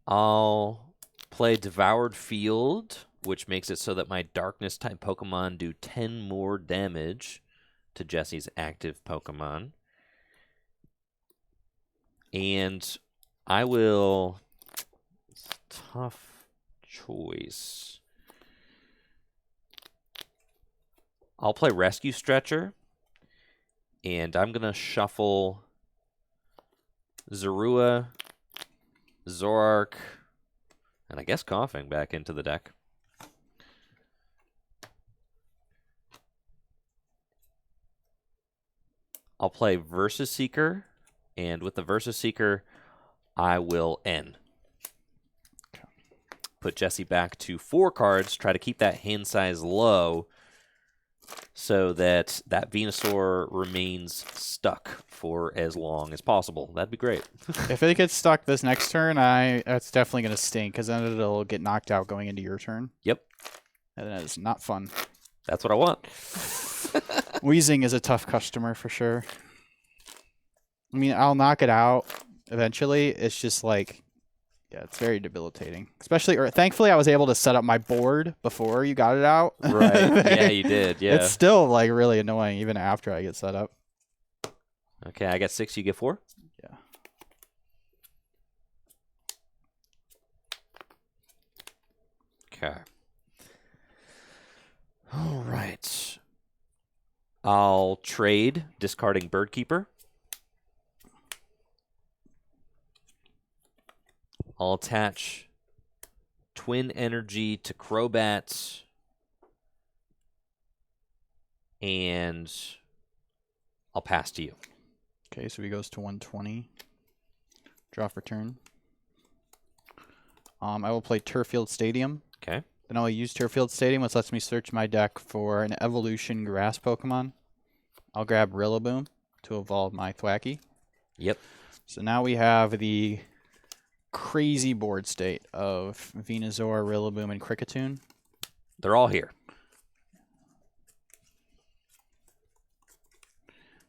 I'll play Devoured Field, which makes it so that my Darkness-type Pokemon do 10 more damage to Jesse's active Pokemon. And I will... Tough choice. I'll play Rescue Stretcher, and I'm going to shuffle Zorua, Zorark, and I guess Coughing back into the deck. I'll play Versus Seeker, and with the Versus Seeker, I will N. Put Jesse back to 4 cards, try to keep that hand size low, so that Venusaur remains stuck for as long as possible. That'd be great. If it gets stuck this next turn, that's definitely going to stink, because then it'll get knocked out going into your turn. Yep. And that is not fun. That's what I want. Wheezing is a tough customer for sure. I mean, I'll knock it out eventually. It's just like... Yeah, it's very debilitating. Thankfully, I was able to set up my board before you got it out. Right. Yeah, you did. Yeah. It's still like really annoying even after I get set up. Okay, I got 6. You get 4? Yeah. Okay. All right. I'll trade, discarding Birdkeeper. I'll attach Twin Energy to Crobat, and I'll pass to you. Okay, so he goes to 120. Draw for turn. I will play Turffield Stadium. Okay. Then I'll use Turffield Stadium, which lets me search my deck for an Evolution Grass Pokemon. I'll grab Rillaboom to evolve my Thwackey. Yep. So now we have the crazy board state of Venusaur, Rillaboom, and Kricketune. They're all here.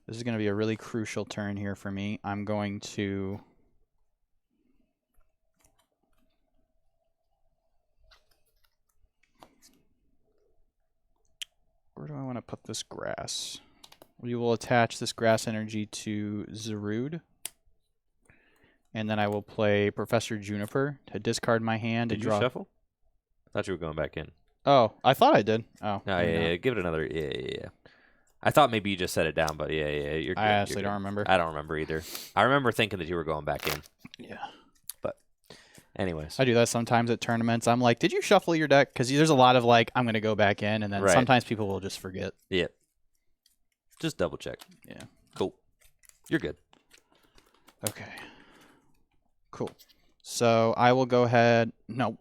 This is going to be a really crucial turn here for me. I'm going to... Where do I want to put this grass? We will attach this grass energy to Zarude. And then I will play Professor Juniper to discard my hand and Did you draw. shuffle? I thought you were going back in. Oh, I thought I did. Oh, No, yeah. Give it another. Yeah. I thought maybe you just set it down, but yeah. You're good. I honestly don't remember. I don't remember either. I remember thinking that you were going back in. Yeah. But, anyways. I do that sometimes at tournaments. I'm like, did you shuffle your deck? Because there's a lot of like, I'm going to go back in, and then Right. sometimes people will just forget. Yeah. Just double check. Yeah. Cool. You're good. Okay. Cool. So I will go ahead. No.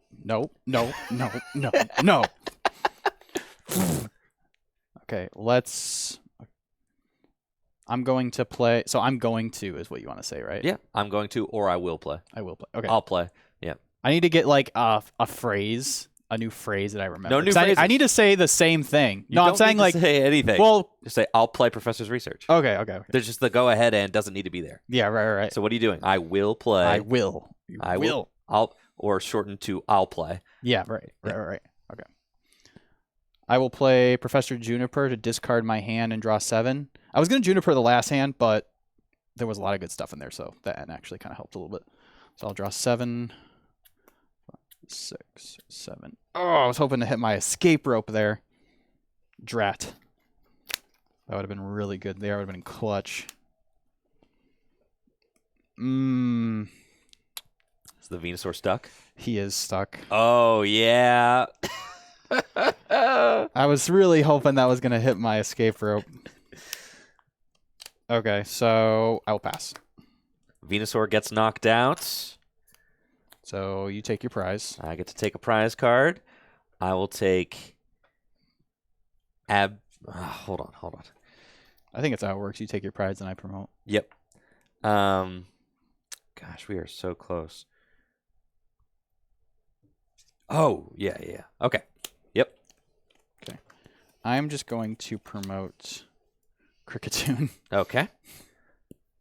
Okay, let's I'm going to play. So I'm going to is what you want to say, right? Yeah, I'm going to, or I will play. I will play. Okay. I'll play. Yeah. I need to get like a phrase, a new phrase that I remember. No new 'Cause phrases. I need to say the same thing. You No, I'm don't saying need to like say anything. well, Just say I'll play Professor's Research. okay. There's just the go ahead and doesn't need to be there. Yeah, right. So what are you doing? I will play. I will. You I will. Or shorten to I'll play. Yeah, right. Okay. I will play Professor Juniper to discard my hand and draw 7. I was going to Juniper the last hand, but there was a lot of good stuff in there, so that actually kind of helped a little bit. So I'll draw 7, 6, 7. Oh, I was hoping to hit my escape rope there. Drat. That would have been really good there. Would have been clutch. Is the Venusaur stuck? He is stuck. Oh, yeah. I was really hoping that was going to hit my escape rope. Okay, so I will pass. Venusaur gets knocked out. So you take your prize. I get to take a prize card. I will take hold on. I think it's how it works. You take your prize and I promote. Yep. Gosh, we are so close. Oh, yeah. Okay. Yep. Okay. I'm just going to promote Cricketoon. Okay.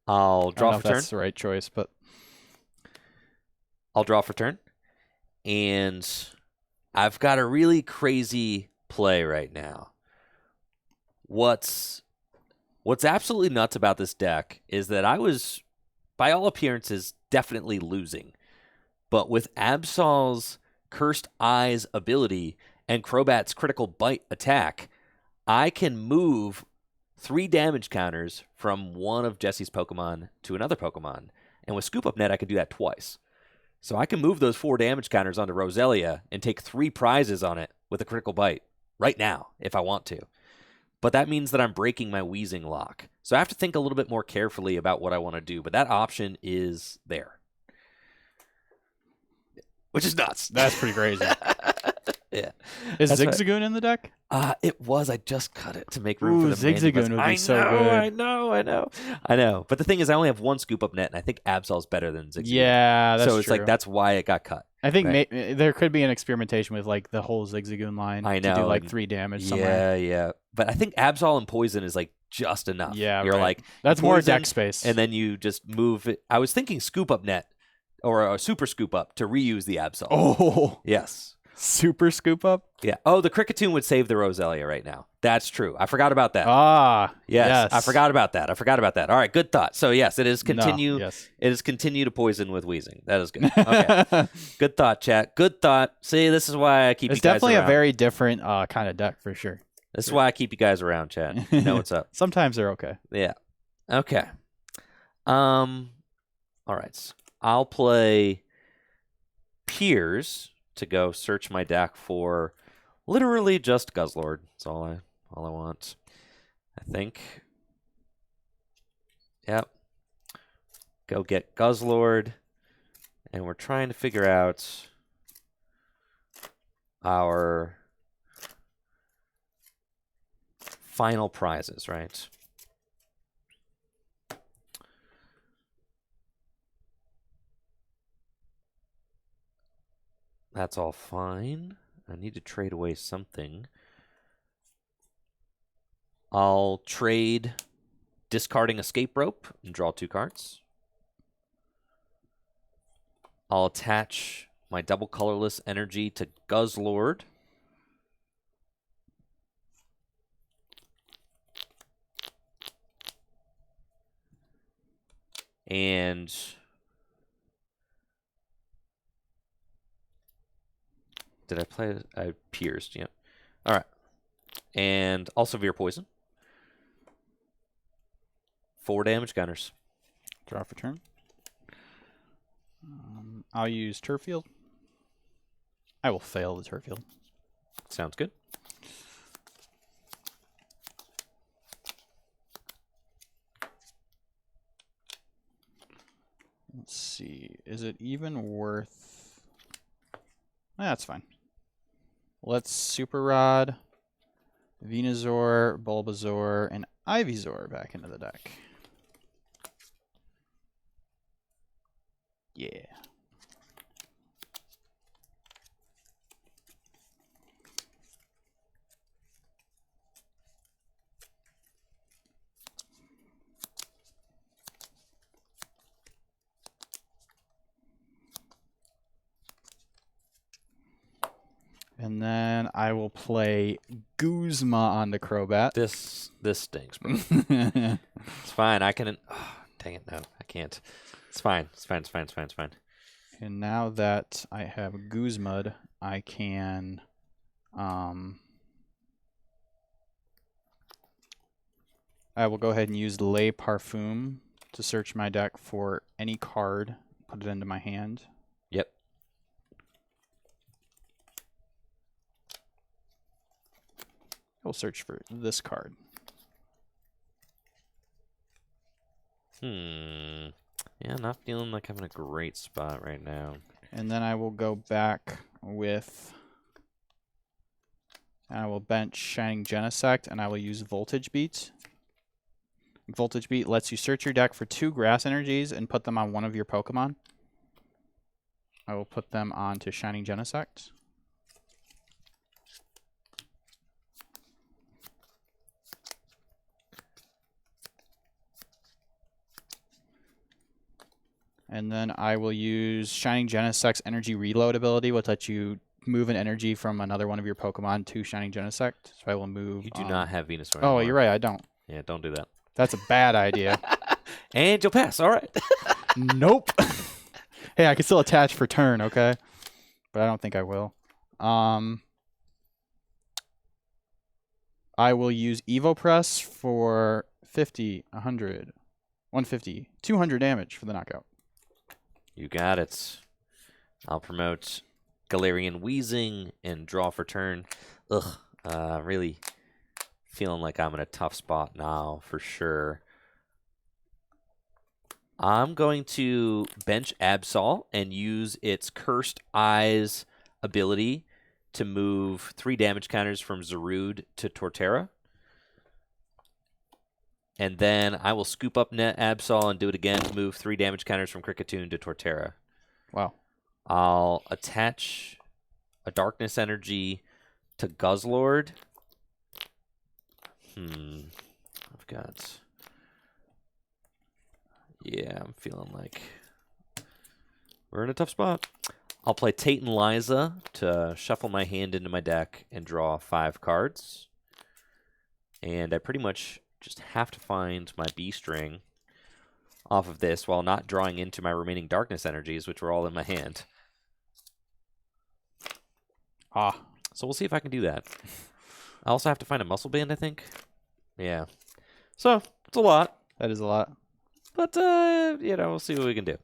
I'll draw I don't know for if turn. that's the right choice, but I'll draw for turn. And I've got a really crazy play right now. What's absolutely nuts about this deck is that I was, by all appearances, definitely losing. But with Absol's Cursed Eyes ability and Crobat's critical bite attack, I can move 3 damage counters from one of Jesse's Pokemon to another Pokemon. And with Scoop Up Net, I can do that twice. So I can move those 4 damage counters onto Roselia and take 3 prizes on it with a critical bite right now if I want to. But that means that I'm breaking my Wheezing lock. So I have to think a little bit more carefully about what I want to do. But that option is there. Which is nuts. that's pretty crazy. Yeah. Is That's Zigzagoon in the deck? It was. I just cut it to make room for the Zigzagoon Mandibuzz. would be so good. I know. But the thing is, I only have 1 Scoop Up Net, and I think Absol's better than Zigzagoon. Yeah, that's so it's true. like that's why it got cut. I think right? there could be an experimentation with like the whole Zigzagoon line I to do know, like and- 3 damage somewhere. Yeah. But I think Absol and Poison is like just enough. Yeah, You're right. like That's more Poison, deck space. and then you just move it. I was thinking Scoop Up Net or a Super Scoop Up to reuse the Absol. Oh, Yes. super scoop up. Yeah. Oh, the Cricketoon would save the Roselia right now. That's true. I forgot about that. Ah, Yes, I forgot about that. All right, good thought. So yes, it is continue. Yes. It is continue to poison with wheezing. That is good. Okay, good thought, chat. Good thought. See, this is why I keep It's you guys definitely around. a very different kind of deck for sure. This is why I keep you guys around, chat. You know what's up. Sometimes they're okay. Yeah. Okay. All right. I'll play Piers to go search my deck for literally just Guzzlord. That's all I want. I think. Yep. Go get Guzzlord. And we're trying to figure out our final prizes, right? That's all fine. I need to trade away something. I'll trade discarding Escape Rope and draw 2 cards. I'll attach my double colorless energy to Guzzlord. And did I play? I pierced, yeah. All right. And also Severe Poison. 4 damage counters. Draw for turn. I'll use Turf Field. I will fail the Turf Field. Sounds good. Let's see. Is it even worth... That's fine. Let's Super Rod, Venusaur, Bulbasaur, and Ivysaur back into the deck. Yeah. And then I will play Guzma on the Crobat. This stinks, bro. It's fine. I can. Oh, dang it! No, I can't. It's fine. It's fine. It's fine. It's fine. It's fine. And now that I have Guzmud, I can I will go ahead and use Le Parfum to search my deck for any card, put it into my hand. Yep. I'll search for this card. Yeah, not feeling like I'm in a great spot right now. And then I will go back with... I will bench Shining Genesect, and I will use Voltage Beat. Voltage Beat lets you search your deck for 2 grass energies and put them on one of your Pokemon. I will put them onto Shining Genesect. And then I will use Shining Genesect's Energy Reload ability, which lets you move an energy from another one of your Pokemon to Shining Genesect. So I will move... You do not have Venusaur Oh, anymore. you're right, I don't. Yeah, don't do that. That's a bad idea. And you'll pass. All right. Nope. Hey, I can still attach for turn, okay? But I don't think I will. I will use Evopress for 50, 100, 150, 200 damage for the knockout. You got it. I'll promote Galarian Wheezing and draw for turn. Ugh. Really feeling like I'm in a tough spot now, for sure. I'm going to bench Absol and use its Cursed Eyes ability to move 3 damage counters from Zarude to Torterra. And then I will scoop up Net Absol and do it again to move 3 damage counters from Kricketune to Torterra. Wow. I'll attach a Darkness Energy to Guzzlord. I've got... Yeah, I'm feeling like we're in a tough spot. I'll play Tate and Liza to shuffle my hand into my deck and draw 5 cards. And I pretty much just have to find my B-string off of this while not drawing into my remaining Darkness Energies, which were all in my hand. So we'll see if I can do that. I also have to find a Muscle Band, I think. Yeah. So, it's a lot. That is a lot. But, you know, we'll see what we can do.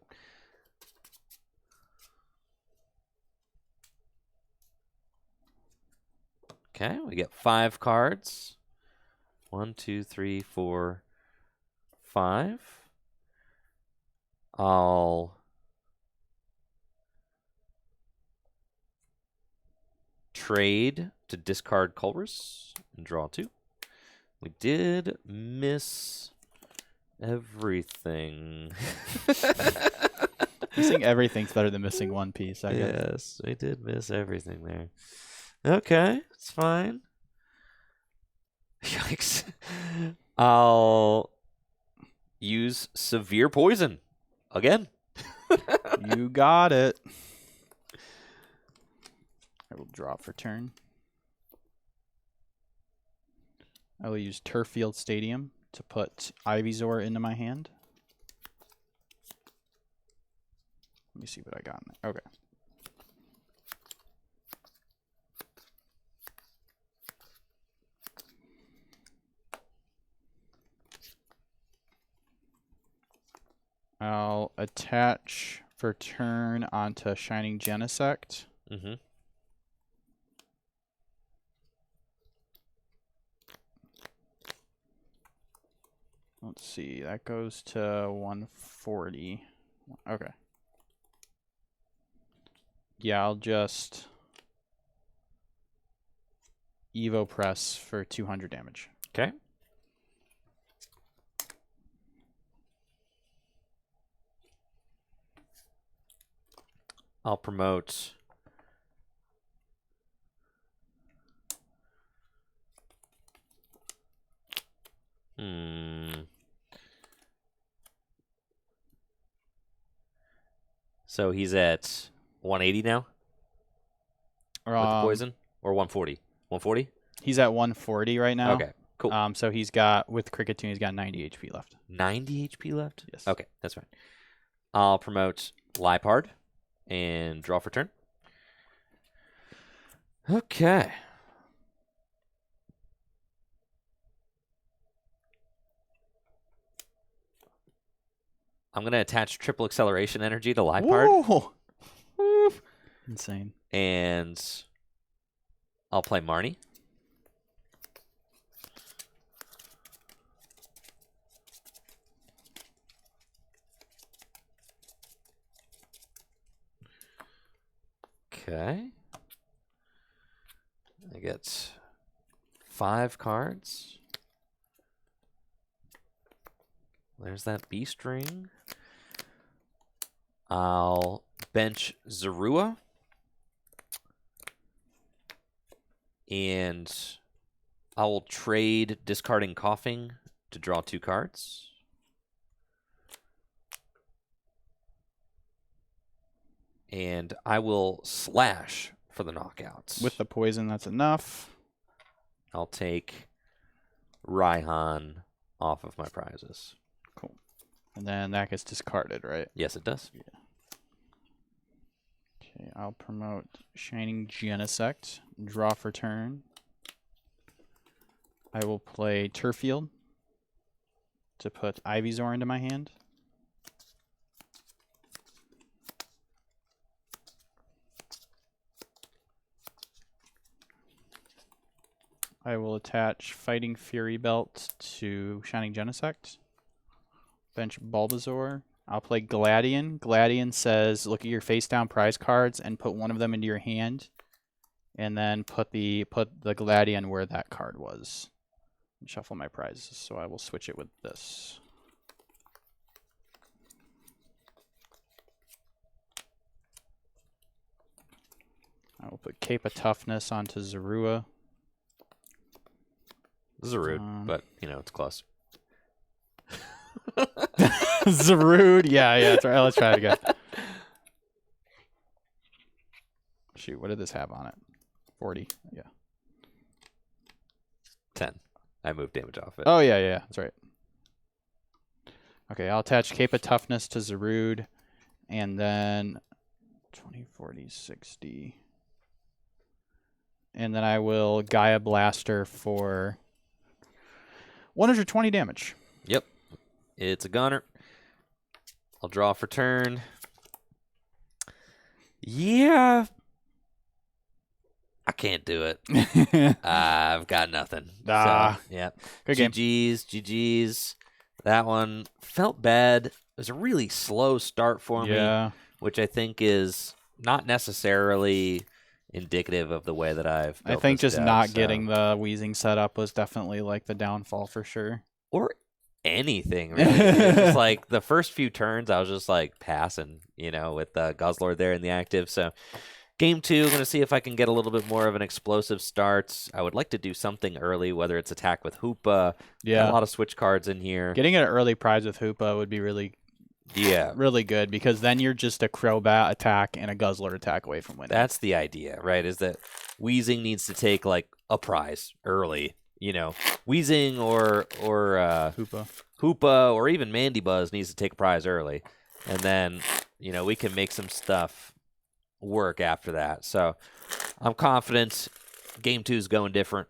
Okay, we get 5 cards. 1, 2, 3, 4, 5. I'll trade to discard Colress and draw 2. We did miss everything. Missing everything's better than missing one piece, I guess. Yes, we did miss everything there. Okay, it's fine. Yikes. I'll use Severe Poison again. You got it. I will draw for turn. I will use Turffield Stadium to put Ivysaur into my hand. Let me see what I got in there. Okay. I'll attach for turn onto Shining Genesect. Mm-hmm. Let's see, that goes to 140. Okay. Yeah, I'll just Evopress for 200 damage. Okay. I'll promote. So he's at 180 now with the poison, or 140. 140. He's at 140 right now. Okay, cool. So he's got with Cricket Tune, he's got 90 HP left. 90 HP left. Yes. Okay, that's fine. I'll promote Lipard and draw for turn. Okay. I'm going to attach triple acceleration energy to Lipard. Woo! Insane. And I'll play Marnie. Okay. I get 5 cards. There's that beast ring. I'll bench Zorua. And I will trade discarding Coughing to draw 2 cards. And I will slash for the knockouts. With the poison, that's enough. I'll take Raihan off of my prizes. Cool. And then that gets discarded, right? Yes, it does. Yeah. Okay, I'll promote Shining Genesect. Draw for turn. I will play Turfield to put Ivysaur into my hand. I will attach Fighting Fury Belt to Shining Genesect. Bench Bulbasaur. I'll play Gladion. Gladion says, look at your face down prize cards and put one of them into your hand. And then put the Gladion where that card was. And shuffle my prizes. So I will switch it with this. I will put Cape of Toughness onto Zorua. This is rude, but, you know, it's close. Zarude. Yeah, that's right. Let's try it again. Shoot, what did this have on it? 40. Yeah. 10. I moved damage off it. Oh, yeah. That's right. Okay, I'll attach Cape of Toughness to Zarude. And then 20, 40, 60. And then I will Gaia Blaster for 120 damage. Yep. It's a gunner. I'll draw for turn. Yeah. I can't do it. I've got nothing. So, yeah. Good game. GG's. That one felt bad. It was a really slow start for me, which I think is not necessarily indicative of the way that I've built I think this just deck, not getting the Wheezing setup was definitely like the downfall for sure. Or anything, really. It's just like the first few turns, I was just like passing, you know, with Guzzlord there in the active. So game 2, I'm going to see if I can get a little bit more of an explosive start. I would like to do something early, whether it's attack with Hoopa. Yeah. A lot of switch cards in here. Getting an early prize with Hoopa would be really good, because then you're just a Crobat attack and a Guzzler attack away from winning. That's the idea, right? Is that Wheezing needs to take like a prize early. You know, Wheezing or Hoopa or even Mandibuzz needs to take a prize early. And then, you know, we can make some stuff work after that. So I'm confident game 2 is going different.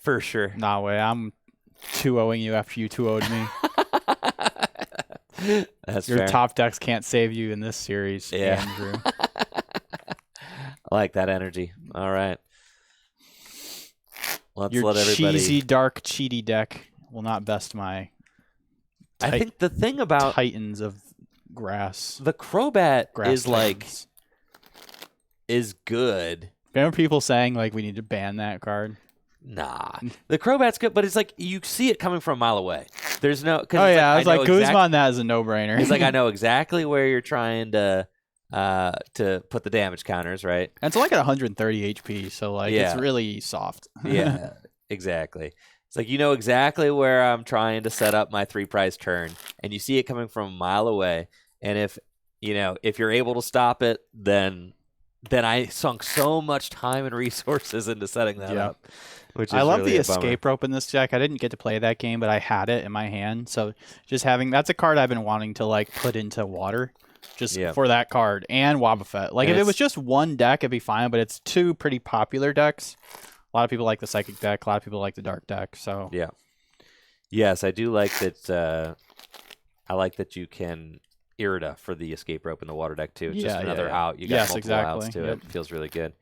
For sure. Nah, way. I'm 2-0ing you after you 2-0'd me. That's Your fair. top decks can't save you in this series, Andrew. I like that energy. All right. Let's Your let everybody. cheesy, dark, cheaty deck will not best my I think the thing about Titans of Grass. the Crobat Grass is like Titans. is good. Remember people saying like we need to ban that card? Nah, the Crobat's good, but it's like you see it coming from a mile away. There's no. Oh yeah, I was like Guzman. That is a no-brainer. It's like I know exactly where you're trying to to put the damage counters, right? And it's like at 130 HP, so like Yeah. it's really soft. Yeah, exactly. It's like you know exactly where I'm trying to set up my 3-prize turn, and you see it coming from a mile away. And if you're able to stop it, then I sunk so much time and resources into setting that up. Which is I love really the a bummer. escape rope in this deck. I didn't get to play that game, but I had it in my hand. So just having that's a card I've been wanting to like put into water, just for that card and Wobbuffet. Like And if it was just one deck, it'd be fine. But it's two pretty popular decks. A lot of people like the Psychic deck. A lot of people like the Dark deck. So yeah, yes, I do like that. I like that you can Irida for the escape rope in the water deck too. It's just another out. You got multiple outs to it. It feels really good.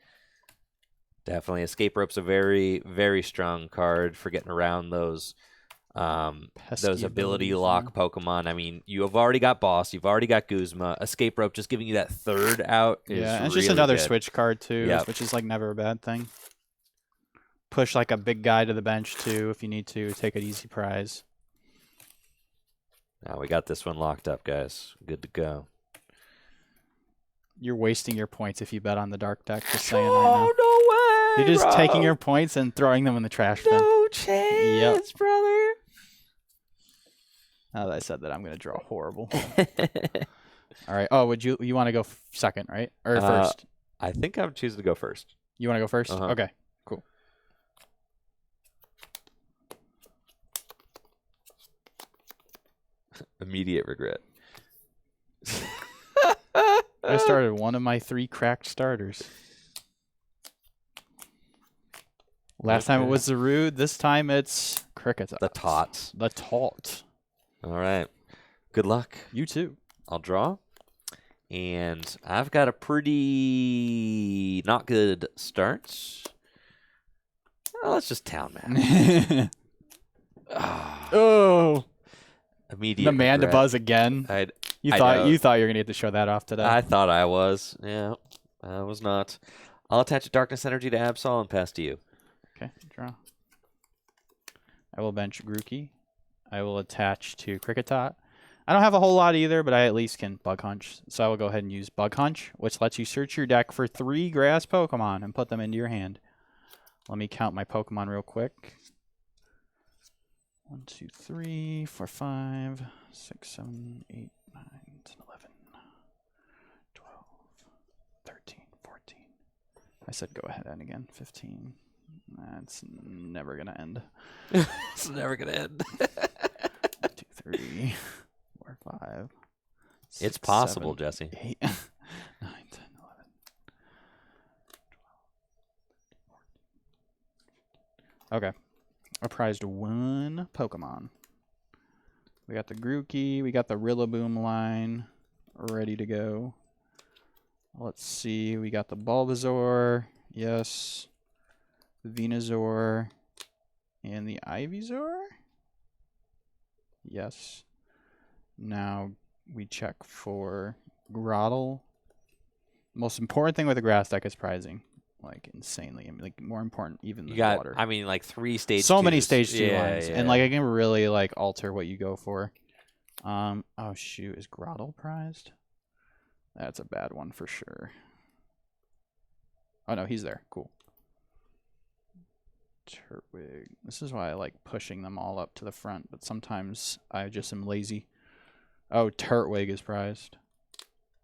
Definitely, escape rope's a very, very strong card for getting around those ability lock Pokemon. I mean, you have already got Boss, you've already got Guzma. Escape rope just giving you that third out. Is and it's really just another good. switch card too, which is like never a bad thing. Push like a big guy to the bench too if you need to take an easy prize. Now we got this one locked up, guys. Good to go. You're wasting your points if you bet on the Dark deck. Just saying right now. Oh, no way! You're just bro. taking your points and throwing them in the trash bin. No chance, brother. Now that I said that, I'm going to draw horrible. All right. Oh, you want to go second, right? Or first? I think I'm choosing to go first. You want to go first? Uh-huh. Okay, cool. Immediate regret. I started one of my 3 cracked starters. Last time it was the Rude. This time it's Cricket. The Tots. The Tot. All right. Good luck. You too. I'll draw. And I've got a pretty not good start. Oh, let's just town map. Oh. Immediate The man to regret. buzz again. You thought you were gonna get to show that off today. I thought I was. Yeah, I was not. I'll attach a Darkness Energy to Absol and pass to you. Okay, draw. I will bench Grookey. I will attach to Kricketot. I don't have a whole lot either, but I at least can Bug Hunch. So I will go ahead and use Bug Hunch, which lets you search your deck for 3 grass Pokemon and put them into your hand. Let me count my Pokemon real quick. 1, 2, 3, 4, 5, 6, 7, 8, 9, 10, 11, 12, 13, 14. I said go ahead and again. 15. That's never going to end. It's never going to end. 1, 2, 3, 4, 5. It's possible, 7, Jesse. 8, 9, 10, 11, 12. Okay. I prized 1 Pokemon. We got the Grookey. We got the Rillaboom line ready to go. Let's see. We got the Bulbasaur. Yes. The Venusaur. And the Ivysaur? Yes. Now we check for Grotle. Most important thing with the grass deck is prizing. Like insanely, I mean, like more important even than water. I mean, like 3 stage. So 2s. many stage 2 lines, yeah. and like I can really like alter what you go for. Oh shoot, is Grotle prized? That's a bad one for sure. Oh no, he's there. Cool. Turtwig. This is why I like pushing them all up to the front, but sometimes I just am lazy. Oh, Turtwig is prized.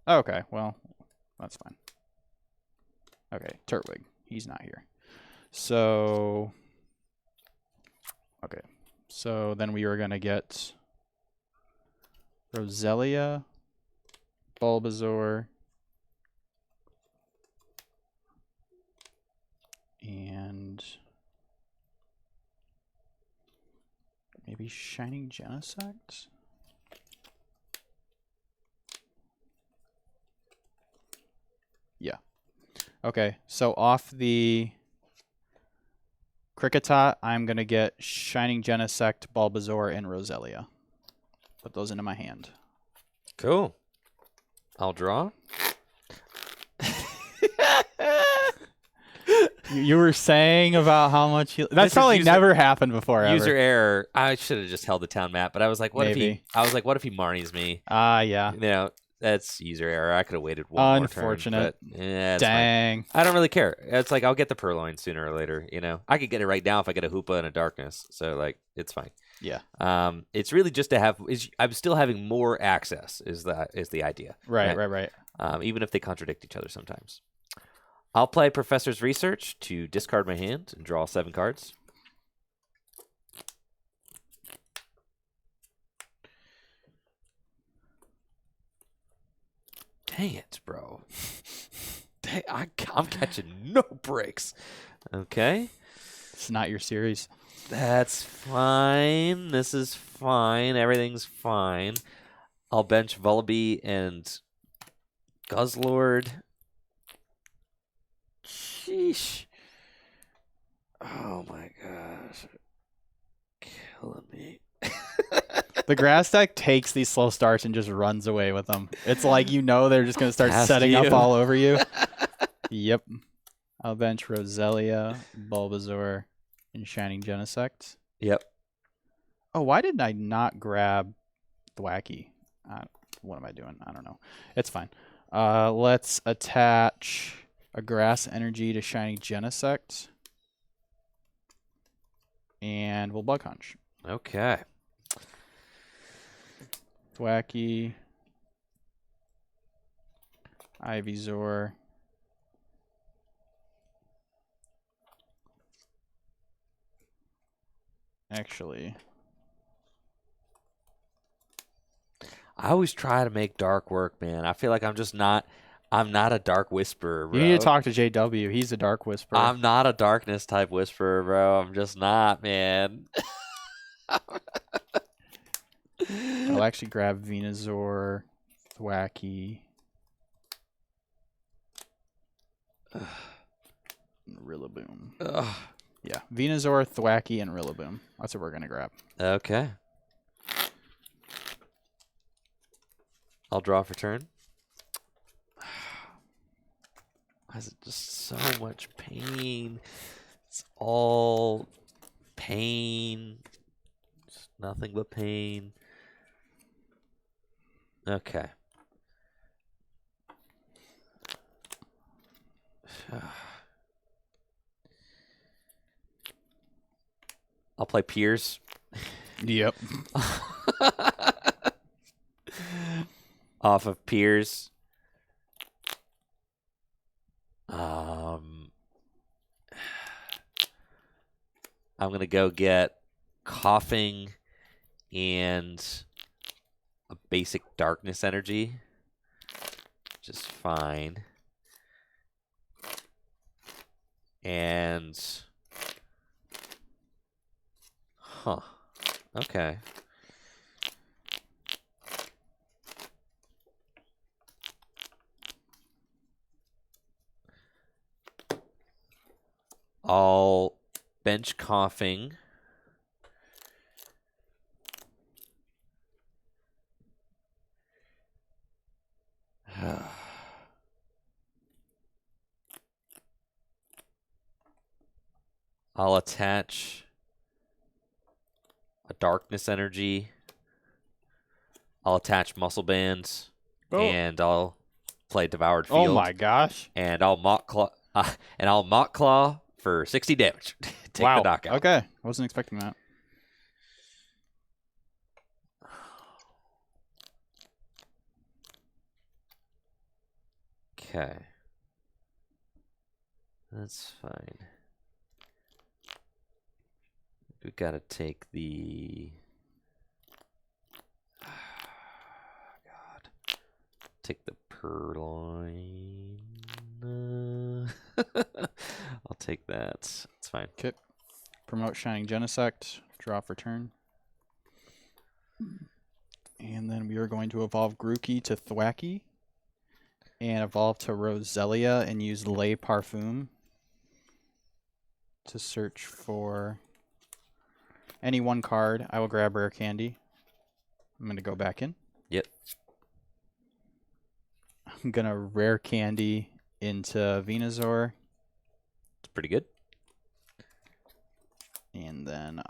Okay, well, that's fine. Okay, Turtwig. He's not here. So, okay. So then we were going to get Roselia, Bulbasaur, and maybe Shining Genesect? Yeah. Okay, so off the Kricketot, I'm going to get Shining Genesect, Bulbasaur, and Roselia. Put those into my hand. Cool. I'll draw. You were saying about how much you... That's probably never happened before, ever. User error. I should have just held the town map, but I was like, what if he Marnies me? Yeah. You know, That's user error. I could have waited one more turn. Unfortunate. But, yeah, it's fine. Dang. I don't really care. It's like I'll get the Purloin sooner or later. You know, I could get it right now if I get a Hoopa and a Darkness. So like, it's fine. Yeah. It's really just to have. I'm still having more access. Is the idea? Right. Even if they contradict each other sometimes. I'll play Professor's Research to discard my hand and draw 7 cards. Dang it, bro. Dang, I'm catching no breaks. Okay. It's not your series. That's fine. This is fine. Everything's fine. I'll bench Vullaby and Guzzlord. Sheesh. Oh my gosh. Killing me. The grass deck takes these slow starts and just runs away with them. It's like they're just going to start setting up all over you. Yep. I'll bench Roselia, Bulbasaur, and Shining Genesect. Yep. Oh, why did I not grab Thwackey? What am I doing? I don't know. It's fine. Let's attach a Grass Energy to Shining Genesect. And we'll Bug Hunch. Okay. Thwackey, Ivysaur, actually, I always try to make dark work, man. I feel like I'm not a dark whisperer, bro. you need to talk to JW. He's a dark whisperer. I'm not a darkness type whisperer, bro. I'm just not, man. I'll actually grab Venusaur, Thwackey, and Rillaboom. Ugh. Yeah, Venusaur, Thwackey, and Rillaboom. That's what we're going to grab. Okay. I'll draw for turn. Why is it just so much pain? It's all pain. It's nothing but pain. Okay. I'll play Piers. Yep. Off of Piers. I'm going to go get Coughing and a basic Darkness Energy. Just fine. And... Huh. Okay. I'll bench Coughing. I'll attach a Darkness Energy. I'll attach Muscle Bands. Oh. And I'll play Devoured Field. Oh my gosh. And I'll Mock Claw for 60 damage. Take wow. the knockout. Okay. I wasn't expecting that. Okay. That's fine. We gotta take the... God. Take the Purloin. I'll take that. It's fine. Okay. Promote Shining Genesect. Draw for turn. And then we are going to evolve Grookey to Thwackey. And evolve to Roselia and use Le Parfum to search for any one card. I will grab Rare Candy. I'm going to go back in. Yep. I'm going to Rare Candy into Venusaur. It's pretty good. And then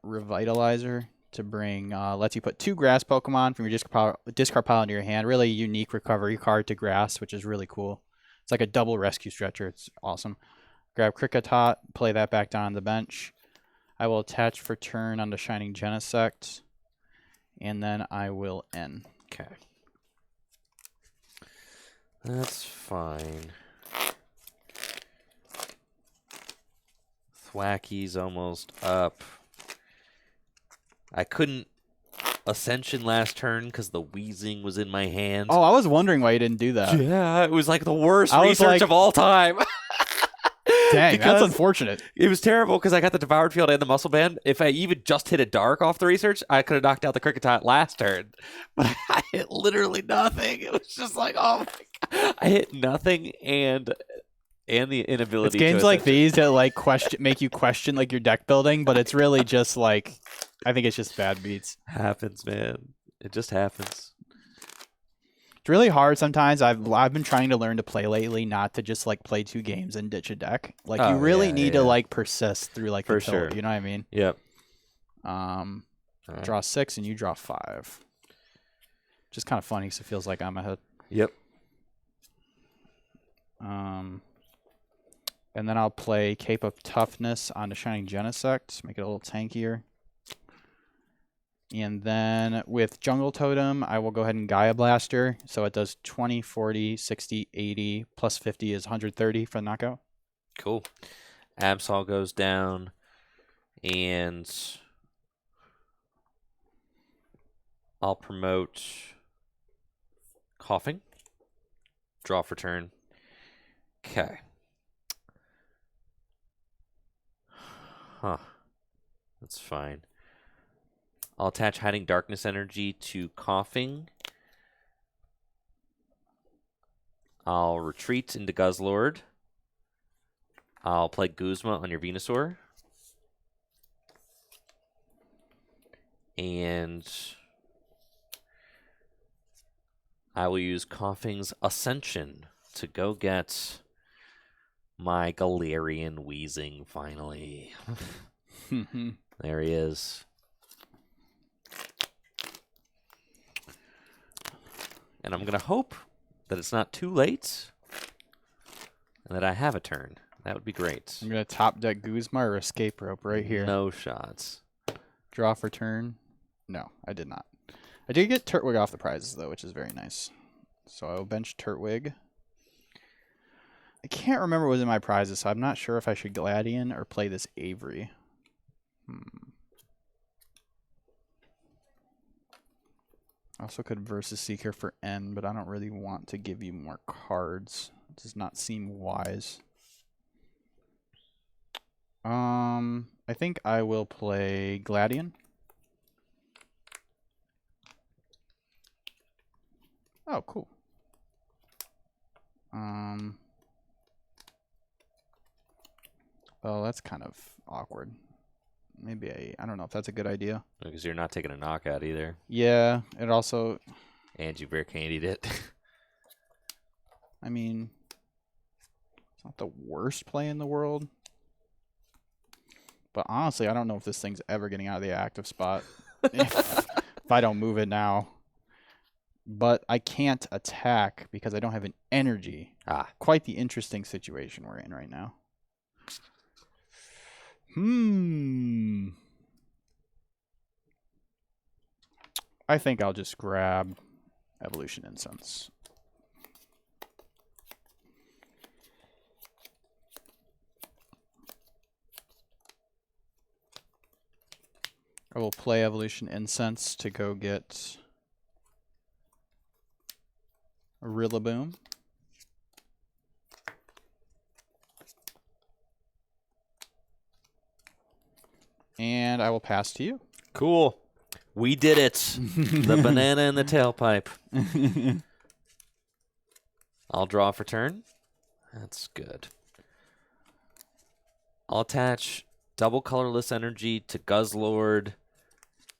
Revitalizer to bring lets you put 2 grass Pokemon from your discard pile into your hand. Really unique recovery card to grass, which is really cool. It's like a double rescue stretcher. It's awesome. Grab Kricketot, play that back down on the bench. I will attach for turn on the Shining Genesect, and then I will end. Okay. That's fine. Thwacky's almost up. I couldn't Ascension last turn because the wheezing was in my hand. Oh, I was wondering why you didn't do that. Yeah, it was like the worst I was research like- of all time. Dang, Because that's unfortunate. it was terrible because I got the Devoured Field and the Muscle Band. If I even just hit a Dark off the research, I could have knocked out the Kricketot last turn. But I hit literally nothing. It was just like, oh my God. I hit nothing and the inability It's to games like Ascension. these that like make you question like your deck building, but it's really just like I think it's just bad beats. Happens, man. It just happens. It's really hard sometimes. I've been trying to learn to play lately, not to just like play 2 games and ditch a deck. Like you Oh, really yeah, need yeah. to like persist through like For the tilt, sure. you know what I mean? Yep. All right. Draw 6 and you draw 5. Just kind of funny because it feels like I'm ahead. Yep. And then I'll play Cape of Toughness on the Shining Genesect, make it a little tankier. And then with Jungle Totem, I will go ahead and Gaia Blaster. So it does 20, 40, 60, 80, plus 50 is 130 for the knockout. Cool. Absol goes down, and I'll promote Coughing. Draw for turn. Okay. Huh. That's fine. I'll attach Hiding Darkness Energy to Coughing. I'll retreat into Guzzlord. I'll play Guzma on your Venusaur. And I will use Coughing's Ascension to go get my Galarian Wheezing finally. There he is. And I'm going to hope that it's not too late and that I have a turn. That would be great. I'm going to top deck Guzma or Escape Rope right here. No shots. Draw for turn. No, I did not. I did get Turtwig off the prizes, though, which is very nice. So I will bench Turtwig. I can't remember what was in my prizes, so I'm not sure if I should Gladian or play this Avery. I also could Versus Seeker for N, but I don't really want to give you more cards. It does not seem wise. I think I will play Gladian. Oh, cool. Well, that's kind of awkward. Maybe I don't know if that's a good idea. Because you're not taking a knockout either. Yeah, it also, And you bear candied it. I mean, it's not the worst play in the world. But honestly, I don't know if this thing's ever getting out of the active spot if I don't move it now. But I can't attack because I don't have an energy. Ah. Quite the interesting situation we're in right now. I think I'll just grab Evolution Incense. I will play Evolution Incense to go get a Rillaboom. And I will pass to you. Cool. We did it. The banana in the tailpipe. I'll draw for turn. That's good. I'll attach double colorless energy to Guzzlord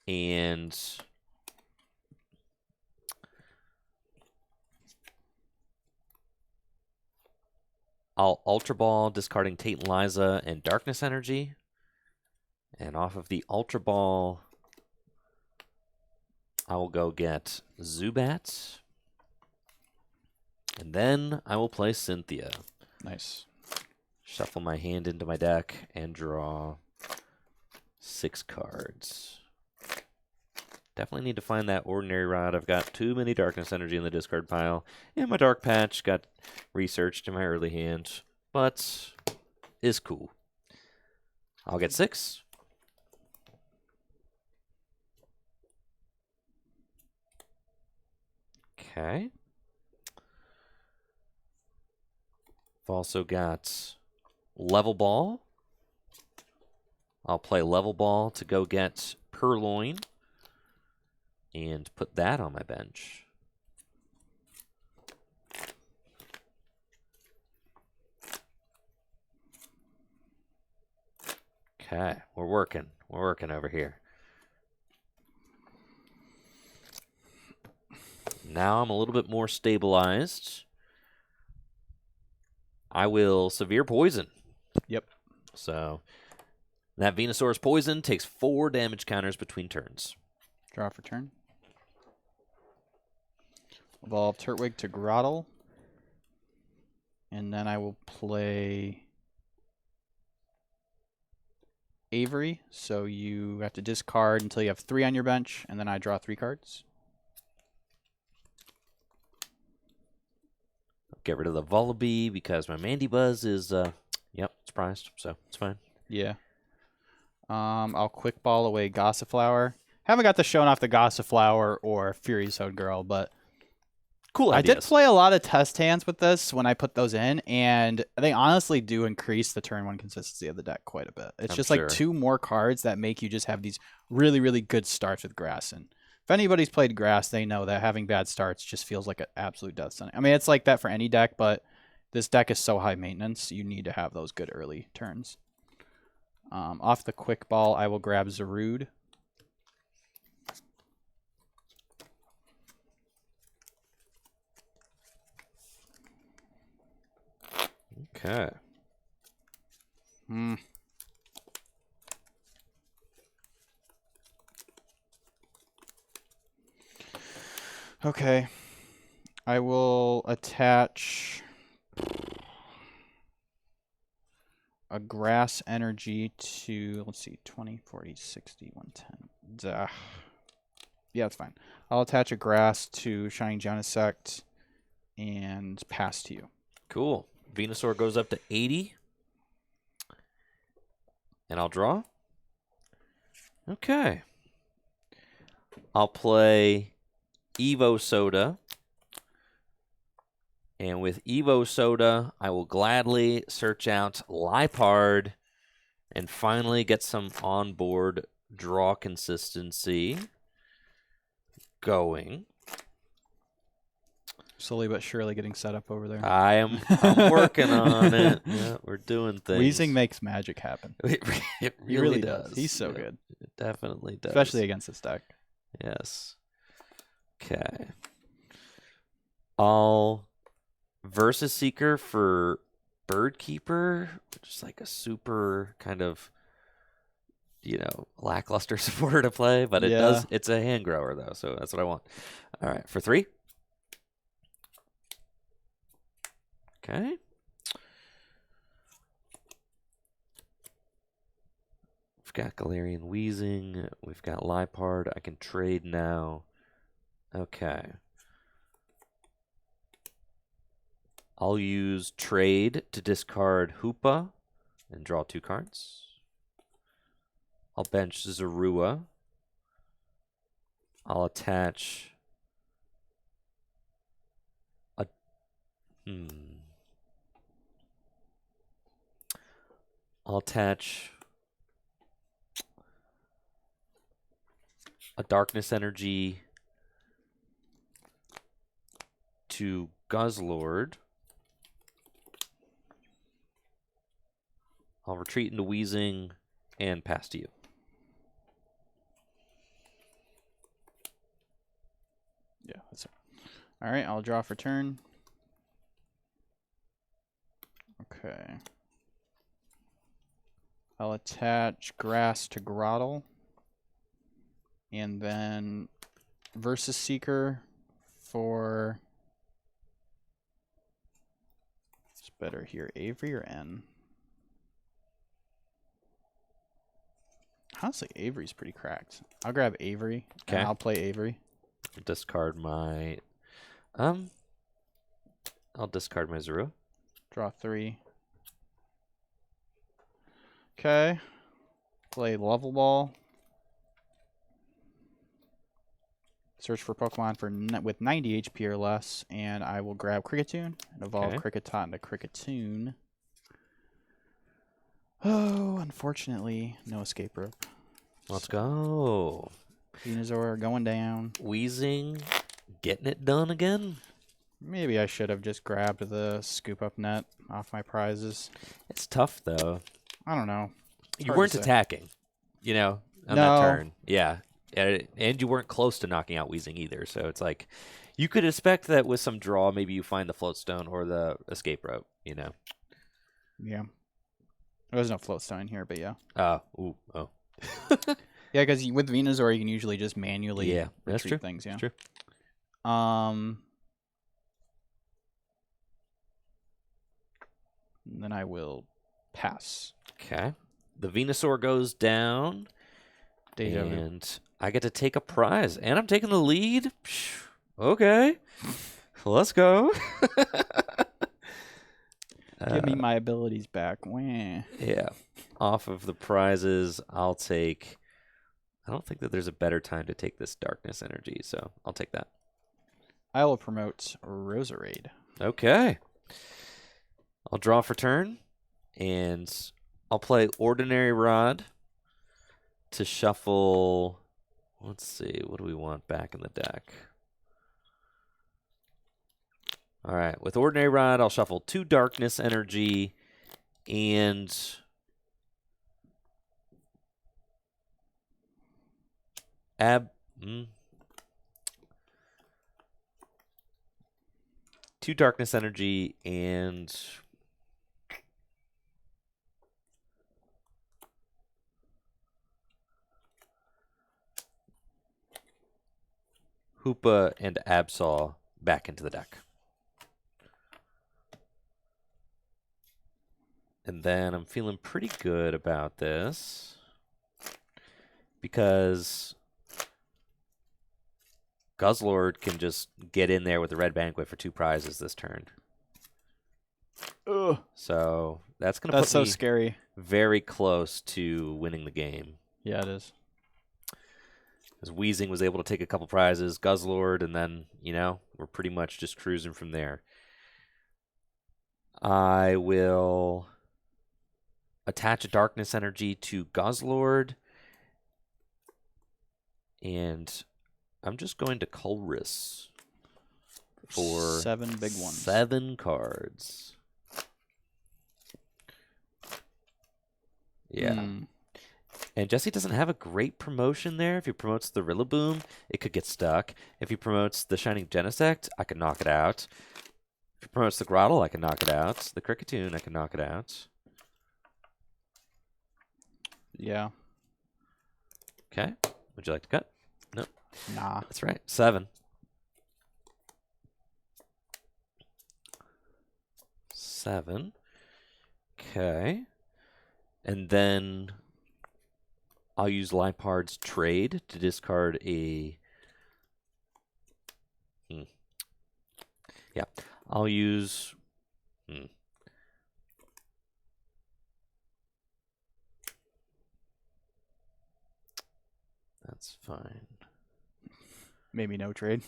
and I'll Ultra Ball, discarding Tate and Liza and Darkness Energy. And off of the Ultra Ball, I will go get Zubat. And then I will play Cynthia. Nice. Shuffle my hand into my deck and draw 6 cards. Definitely need to find that Ordinary Rod. I've got too many Darkness Energy in the discard pile. And my Dark Patch got researched in my early hand. But is cool. I'll get 6. Okay. I've also got Level Ball. I'll play Level Ball to go get Purloin and put that on my bench. Okay, we're working. We're working over here. Now I'm a little bit more stabilized. I will Severe Poison. Yep. So that Venusaur's Poison takes 4 damage counters between turns. Draw for turn. Evolve Turtwig to Grottle. And then I will play Avery. So you have to discard until you have 3 on your bench, and then I draw 3 cards. Get rid of the Vullaby because my Mandibuzz is, yep, it's prized, so it's fine. Yeah. I'll quick ball away Gossiflower. Haven't got the showing off the Gossiflower or Fury's Hoed Girl, but cool I ideas. did play a lot of test hands with this when I put those in, and they honestly do increase the turn 1 consistency of the deck quite a bit. It's I'm just sure. like 2 more cards that make you just have these really, really good starts with Grass. And if anybody's played Grass, they know that having bad starts just feels like an absolute death sentence. I mean, it's like that for any deck, but this deck is so high maintenance, you need to have those good early turns. Off the quick ball, I will grab Zarude. Okay. Okay. I will attach a Grass Energy to, let's see, 20, 40, 60, 110. Duh. Yeah, it's fine. I'll attach a Grass to Shining Genesect and pass to you. Cool. Venusaur goes up to 80. And I'll draw. Okay. I'll play Evo Soda. And with Evo Soda, I will gladly search out Lipard and finally get some onboard draw consistency going. Slowly but surely getting set up over there. I'm working on it. Yeah, we're doing things. Weezing makes magic happen. It He really does. He's so good. It definitely does. Especially against this deck. Yes. Okay. I'll Versus Seeker for Bird Keeper, which is like a super kind of, lackluster supporter to play, but it does. It's a hand grower though, so that's what I want. All right, for 3. Okay. We've got Galarian Weezing. We've got Lipard. I can trade now. Okay. I'll use trade to discard Hoopa and draw 2 cards. I'll bench Zorua. I'll attach a I'll attach a Darkness Energy to Guzzlord. I'll retreat into Weezing and pass to you. Yeah, that's it. All right, I'll draw for turn. Okay. I'll attach Grass to Grottle. And then Versus Seeker for... It's better here, Avery or N? Honestly, Avery's pretty cracked. I'll grab Avery, and I'll play Avery. Discard my... I'll discard my Zero. Draw 3. Okay. Play Level Ball. Search for Pokemon with 90 HP or less, and I will grab Kricketune and evolve Kricketot into Kricketune. Oh, unfortunately, no escape rope. Let's go. Venusaur going down. Wheezing, getting it done again. Maybe I should have just grabbed the scoop up net off my prizes. It's tough, though. I don't know. You weren't attacking, you know, on that turn. Yeah. And you weren't close to knocking out Wheezing either. So it's like you could expect that with some draw, maybe you find the float stone or the escape rope, you know. Yeah. There was no float stone here, but yeah. Oh. Yeah, because with Venusaur, you can usually just manually retreat things. Yeah, that's true. Then I will pass. Okay. The Venusaur goes down. And I get to take a prize. And I'm taking the lead. Okay. Let's go. Give me my abilities back. Wah. Yeah. Off of the prizes, I'll take... I don't think that there's a better time to take this Darkness Energy, so I'll take that. I will promote Roserade. Okay. I'll draw for turn, and I'll play Ordinary Rod to shuffle... Let's see, what do we want back in the deck? All right, with Ordinary Rod, I'll shuffle 2 Darkness Energy and... Two Darkness Energy and... Hoopa and Absol back into the deck. And then I'm feeling pretty good about this because Guzzlord can just get in there with the Red Banquet for 2 prizes this turn. Ugh. So that's going to put so me scary. Very close to winning the game. Yeah, it is. Because Wheezing was able to take a couple prizes, Guzzlord, and then, you know, we're pretty much just cruising from there. I will attach a Darkness Energy to Guzzlord, and I'm just going to Colress for 7 big ones. 7 cards. Yeah. And Jesse doesn't have a great promotion there. If he promotes the Rillaboom, it could get stuck. If he promotes the Shining Genesect, I could knock it out. If he promotes the Grottle, I can knock it out. The Kricketune, I can knock it out. Yeah. Okay. Would you like to cut? No. Nah. That's right. 7. 7. Okay. And then I'll use Lipard's Trade to discard a... Yeah. I'll use... That's fine. Maybe no trade.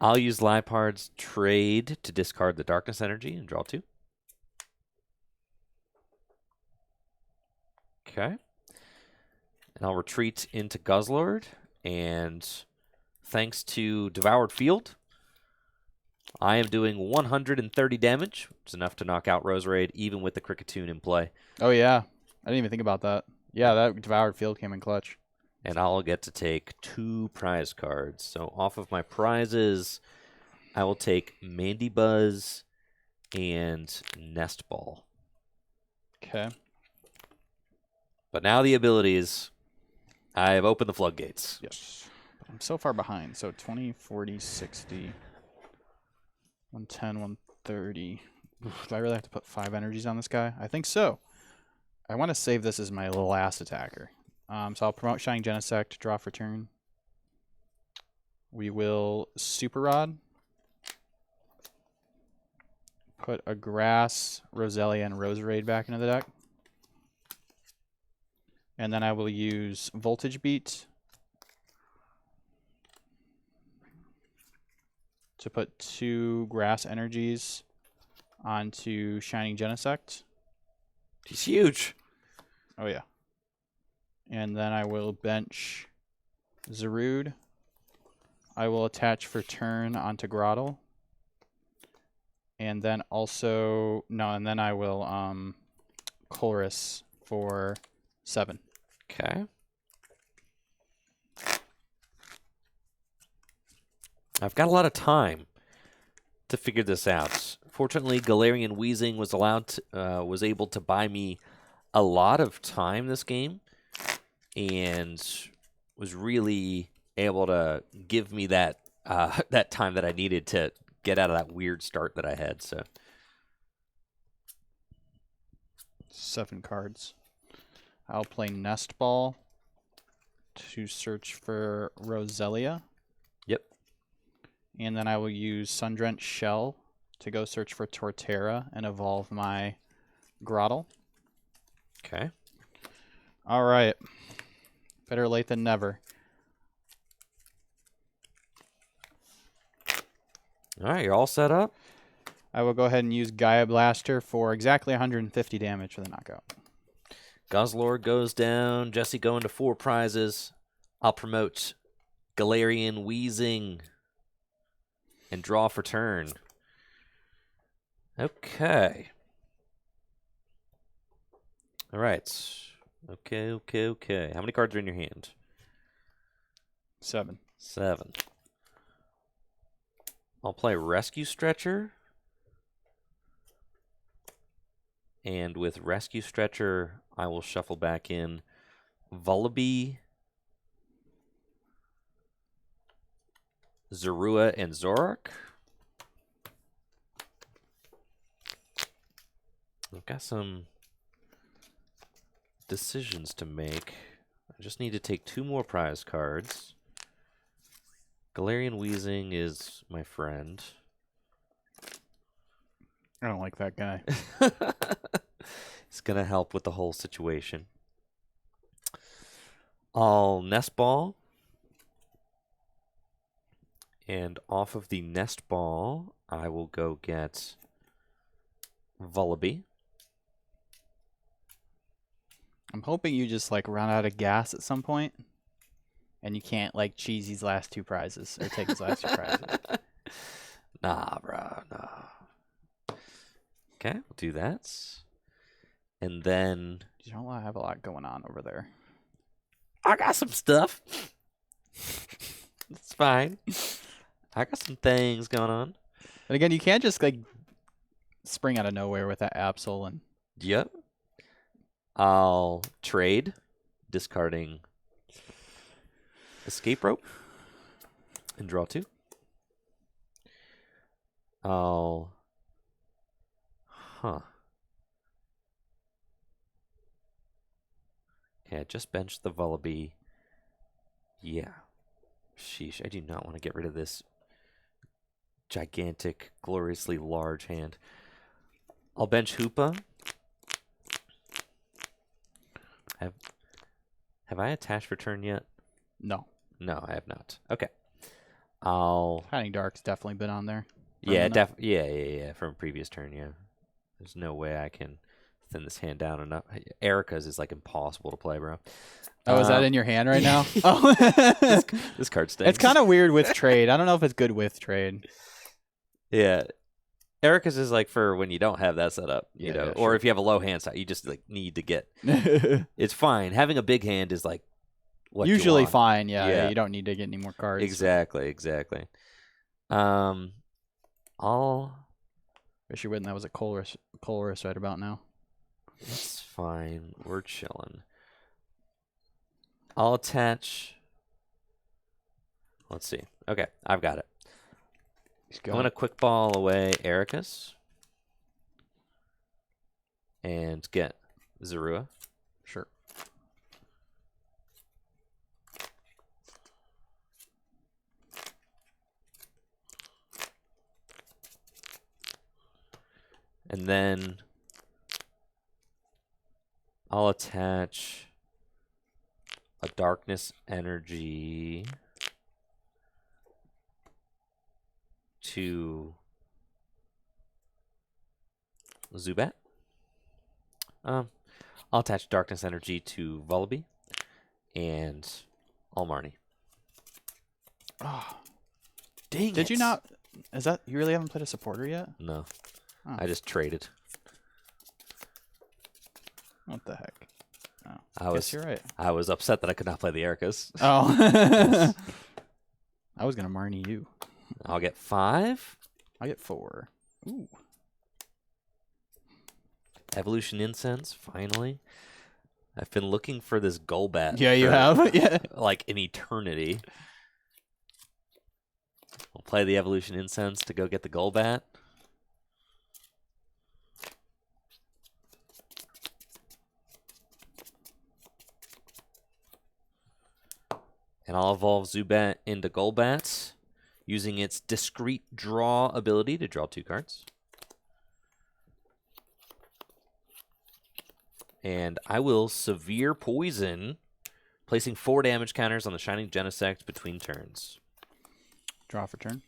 I'll use Lipard's Trade to discard the Darkness Energy and draw 2. Okay. And I'll retreat into Guzzlord, and thanks to Devoured Field, I am doing 130 damage, which is enough to knock out Roserade, even with the Kricketune in play. Oh, yeah. I didn't even think about that. Yeah, that Devoured Field came in clutch. And I'll get to take 2 prize cards. So off of my prizes, I will take Mandibuzz and Nest Ball. Okay. But now the abilities, I have opened the floodgates. Yes. I'm so far behind. So 20, 40, 60, 110, 130. Oof, do I really have to put 5 energies on this guy? I think so. I want to save this as my last attacker. So I'll promote Shining Genesect, draw for turn. We will Super Rod. Put a Grass, Roselia, and Roserade back into the deck. And then I will use Voltage Beat to put 2 Grass energies onto Shining Genesect. He's huge. Oh, yeah. And then I will bench Zarude. I will attach for turn onto Grottle. And then also, no, and then I will Chorus for 7. Okay. I've got a lot of time to figure this out. Fortunately, Galarian Wheezing was was able to buy me a lot of time this game, and was really able to give me that that time that I needed to get out of that weird start that I had. So 7 cards. I'll play Nest Ball to search for Roselia. Yep. And then I will use Sundrenched Shell to go search for Torterra and evolve my Grottle. Okay. All right. Better late than never. All right, you're all set up. I will go ahead and use Gaia Blaster for exactly 150 damage for the knockout. Guzzlord goes down. Jesse going to 4 prizes. I'll promote Galarian Wheezing and draw for turn. Okay. All right. Okay. How many cards are in your hand? 7. 7. I'll play Rescue Stretcher. And with Rescue Stretcher, I will shuffle back in Vullaby, Zorua, and Zoroark. I've got some decisions to make. I just need to take 2 more prize cards. Galarian Wheezing is my friend. I don't like that guy. It's going to help with the whole situation. I'll Nest Ball. And off of the Nest Ball, I will go get Vullaby. I'm hoping you just like run out of gas at some point and you can't like cheese these last 2 prizes or take these last 2 prizes. Nah, bro, nah. Okay, we'll do that. And then You don't have a lot going on over there. I got some stuff. It's fine. I got some things going on. But again, you can't just like spring out of nowhere with that Absol and Yep. I'll trade, discarding Escape Rope, and draw 2. I'll... Okay, I just benched the Vullaby. Yeah. Sheesh, I do not want to get rid of this gigantic, gloriously large hand. I'll bench Hoopa. Have I attached for turn yet? no. No, I have not. Okay. I'll... Hiding Dark's definitely been on there. Yeah, yeah, from a previous turn, yeah. There's no way I can thin this hand down enough. Erica's is like impossible to play, bro. Oh, is that in your hand right now? Oh, this card stinks. it's kind of weird with trade. I don't know if it's good with trade. Yeah. Erica's is like for when you don't have that set up, you know, yeah, or sure. if you have a low hand side, you just like need to get. It's fine. Having a big hand is like what you Usually want. fine, yeah, Yeah. You don't need to get any more cards. Exactly. I'll... Wish you wouldn't. That was a Colress right about now. It's fine. We're chilling. I'll attach Let's see. Okay, I've got it. Go. I'm going to quick ball away Ericus and get Zorua. Sure. And then I'll attach a darkness energy to Zubat. I'll attach darkness energy to Vullaby and Almarnie. Oh, Dang it. did you not? Is that you really haven't played a supporter yet? No. Oh. I just traded. What the heck? Oh, I guess you're right. I was upset that I could not play the Ericus. Oh. Yes. I was gonna Marnie you. I'll get 5. I get 4. Ooh. Evolution Incense, finally. I've been looking for this Golbat. Yeah, you for, have. Yeah. like an eternity. We'll play the Evolution Incense to go get the Golbat. And I'll evolve Zubat into Golbat using its discrete draw ability to draw 2 cards. And I will Severe Poison, placing 4 damage counters on the Shining Genesect between turns. Draw for turn.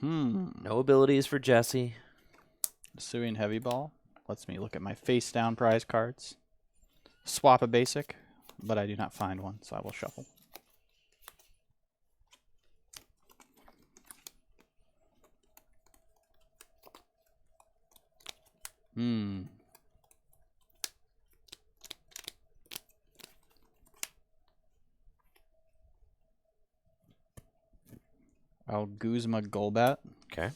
No abilities for Jesse. Pursuing Heavy Ball lets me look at my face down prize cards. Swap a basic, but I do not find one, so I will shuffle. I'll Guzma Golbat. Okay.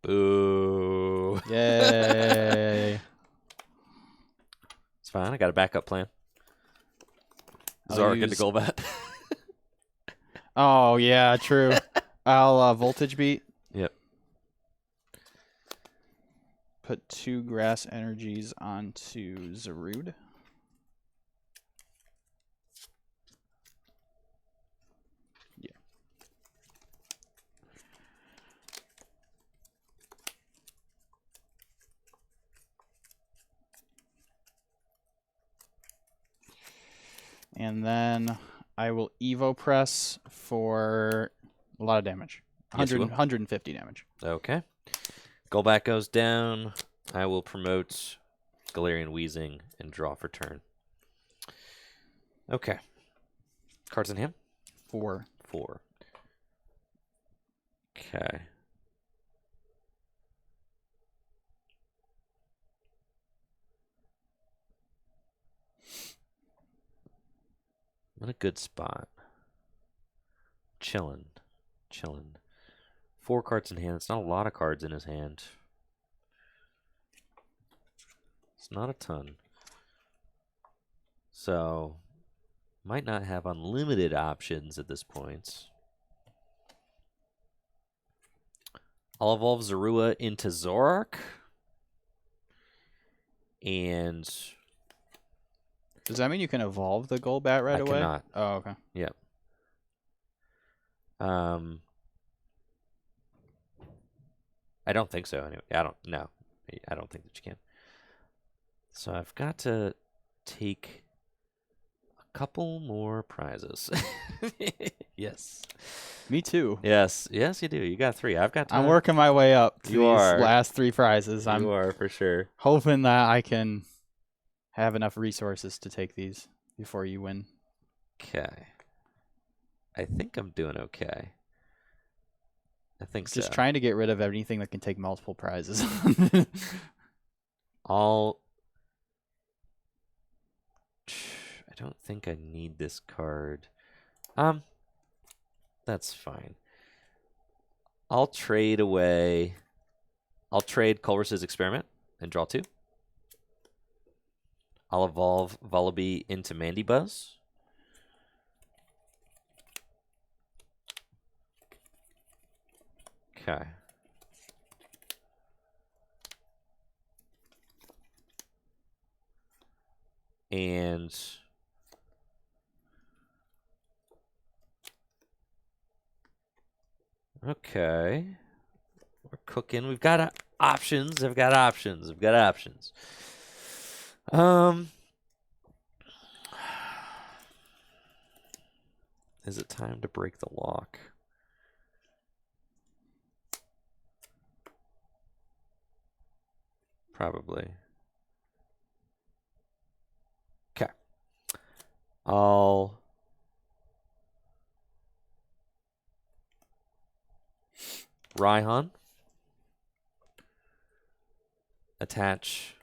Boo. Yay. It's fine. I got a backup plan. I'll Zark into use- Golbat. Oh, yeah, true. I'll Voltage Beat. Yep. Put 2 Grass Energies onto Zarude. Yeah. And then I will Evo Press for a lot of damage. Yes, you will. 150 damage. Okay. Golbat goes down. I will promote Galarian Wheezing and draw for turn. Okay. Cards in hand? 4. 4. Okay. I'm in a good spot. Chillin'. 4 cards in hand. It's not a lot of cards in his hand. It's not a ton. So, might not have unlimited options at this point. I'll evolve Zorua into Zoroark. And Does that mean you can evolve the Golbat right I away? cannot. Oh, okay. Yep. I don't think so. Anyway, I don't think that you can. So I've got to take a couple more prizes. Yes. Me too. Yes, you do. You got 3. I've got time. I'm working my way up to You these are. last 3 prizes. I'm You are for sure. hoping that I can have enough resources to take these before you win. Okay. I think I'm doing okay. I think so. Just trying to get rid of anything that can take multiple prizes. I don't think I need this card. That's fine. I'll trade Culver's Experiment and draw 2. I'll evolve Vullaby into Mandibuzz. Okay. And okay, we're cooking. We've got options. I've got options. I've got options. Is it time to break the lock? Probably. Okay. I'll Raihan. Attach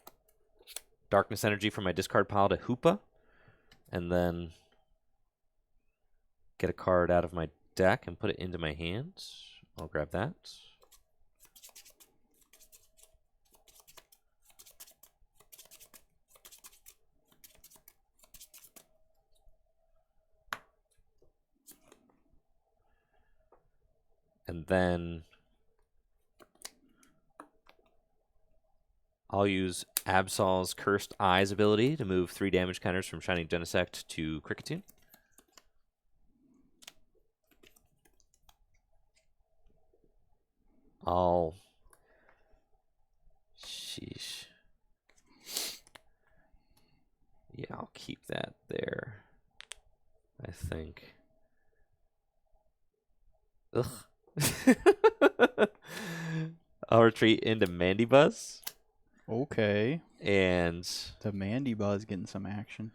Darkness Energy from my discard pile to Hoopa. And then get a card out of my deck and put it into my hands. I'll grab that. And then I'll use Absol's Cursed Eyes ability to move 3 damage counters from Shining Genesect to Kricketune. Sheesh. Yeah, I'll keep that there, I think. Ugh. I'll retreat into Mandibuzz. Okay. And The Mandibuzz getting some action.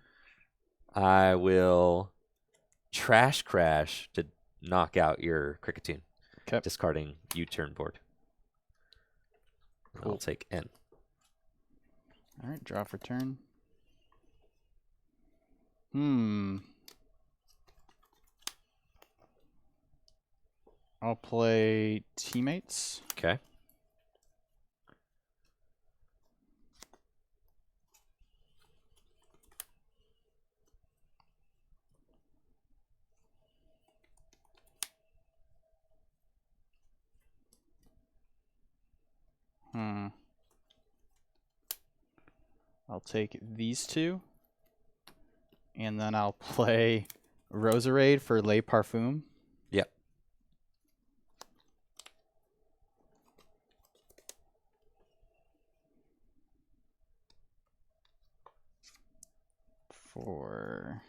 I will Trash Crash to knock out your Kricketune. Okay. Discarding U-turn board. Cool. I'll take N. All right, draw for turn. I'll play Teammates. Okay. I'll take these two. And then I'll play Roserade for Le Parfum. Yep. For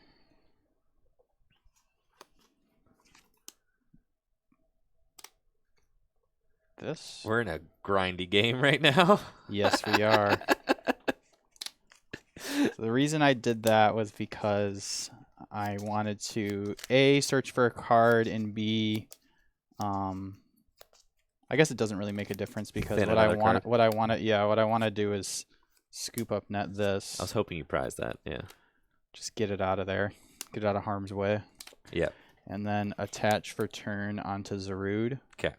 this. We're in a grindy game right now. Yes, we are. So the reason I did that was because I wanted to A, search for a card, and B, I guess it doesn't really make a difference because Thin what I another want to do is scoop up net this. I was hoping you prized that, yeah. Just get it out of there. Get it out of harm's way. Yep. And then attach for turn onto Zarude. Okay.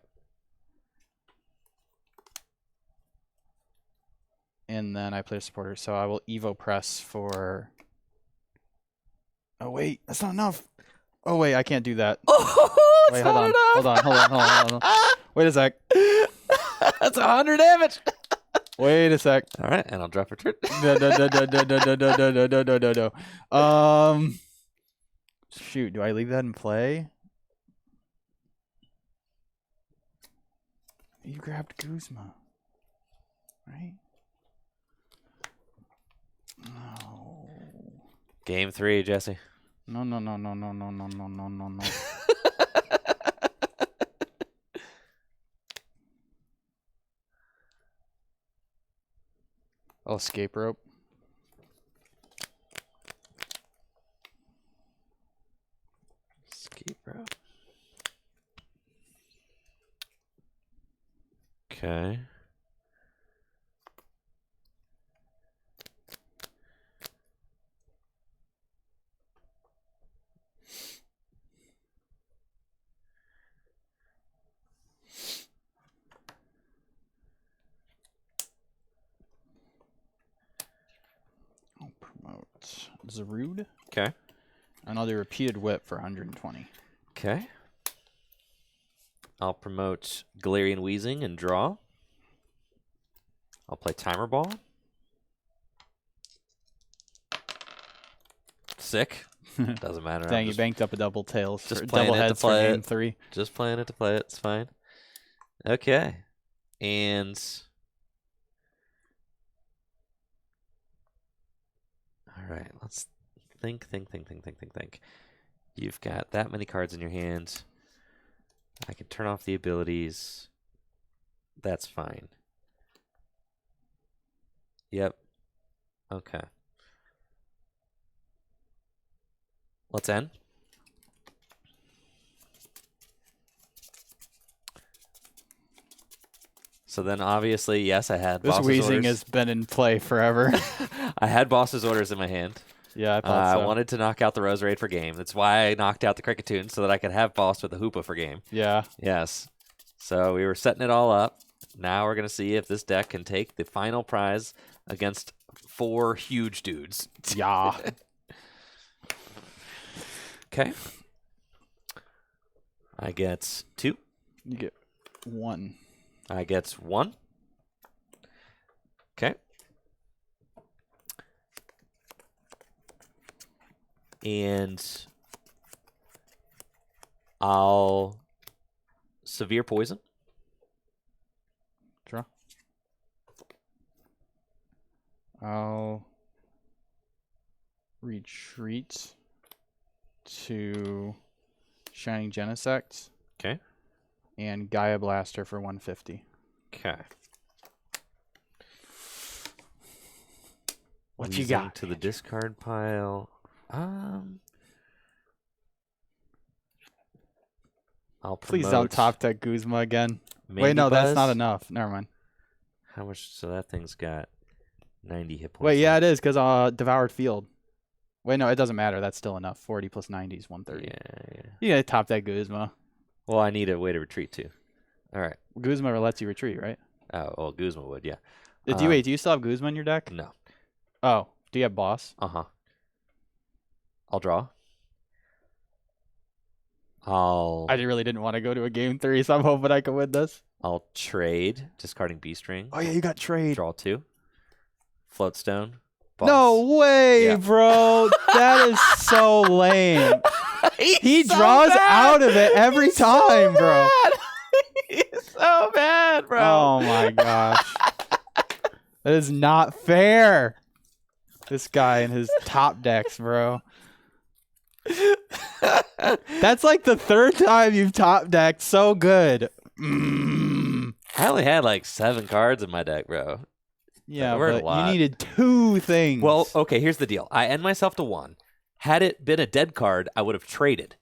And then I play a supporter, so I will Evo Press for... Oh, wait, that's not enough. Oh, wait, I can't do that. Oh, wait, hold on. Wait a sec. That's 100 damage. Wait a sec. All right, and I'll drop a turn. No. Shoot, do I leave that in play? You grabbed Guzma, right? No. Game 3, Jesse. No. I'll escape rope. Escape rope. Okay. I'll promote. Zarude. Okay. And I'll do repeated whip for 120. Okay. I'll promote Galarian Wheezing and draw. I'll play Timer Ball. Sick. Doesn't matter. Dang, you banked up a double tails. Just Double playing it to heads for play game it. 3. Just playing it to play it. It's fine. Okay. And all right, let's think. You've got that many cards in your hand. I can turn off the abilities. That's fine. Yep. Okay. Let's end. So then, obviously, yes, I had This boss's wheezing orders. has been in play forever. I had boss's orders in my hand. Yeah, I thought so. I wanted to knock out the Roserade for game. That's why I knocked out the Cricketune, so that I could have boss with the Hoopa for game. Yeah. Yes. So we were setting it all up. Now we're going to see if this deck can take the final prize against 4 huge dudes. Yeah. Okay. I get 2. You get 1. I get 1. Okay. And I'll severe poison. Draw. I'll retreat to Shining Genesect. Okay. And Gaia Blaster for 150. Okay. What you Wheezing got? to the discard pile. I'll Please promote don't top deck Guzma again. Mandy Wait, no, that's not Buzz. enough. Never mind. How much? So that thing's got 90 hit points. Wait, yeah, left. it is because Devoured Field. Wait, no, it doesn't matter. That's still enough. 40 plus 90 is 130. Yeah. You gotta top that Guzma. Well, I need a way to retreat too. All right. Guzma lets you retreat, right? Oh, well, Guzma would, yeah. Do you still have Guzma in your deck? No. Oh, do you have Boss? Uh-huh. I'll draw. I'll I really didn't want to go to a game 3, so I'm hoping I can win this. I'll trade, discarding B-String. Oh, yeah, you got trade. Draw 2. Floatstone. Boss. No way, Yeah. bro. That is so lame. He so draws bad. out of it every He's time, so bro. bad. He's so bad, bro. Oh, my gosh. That is not fair. This guy and his top decks, bro. That's like the 3rd time you've top decked so good. I only had like 7 cards in my deck, bro. Yeah, We're a but lot. you needed 2 things. Well, okay, here's the deal. I end myself to 1. Had it been a dead card, I would have traded.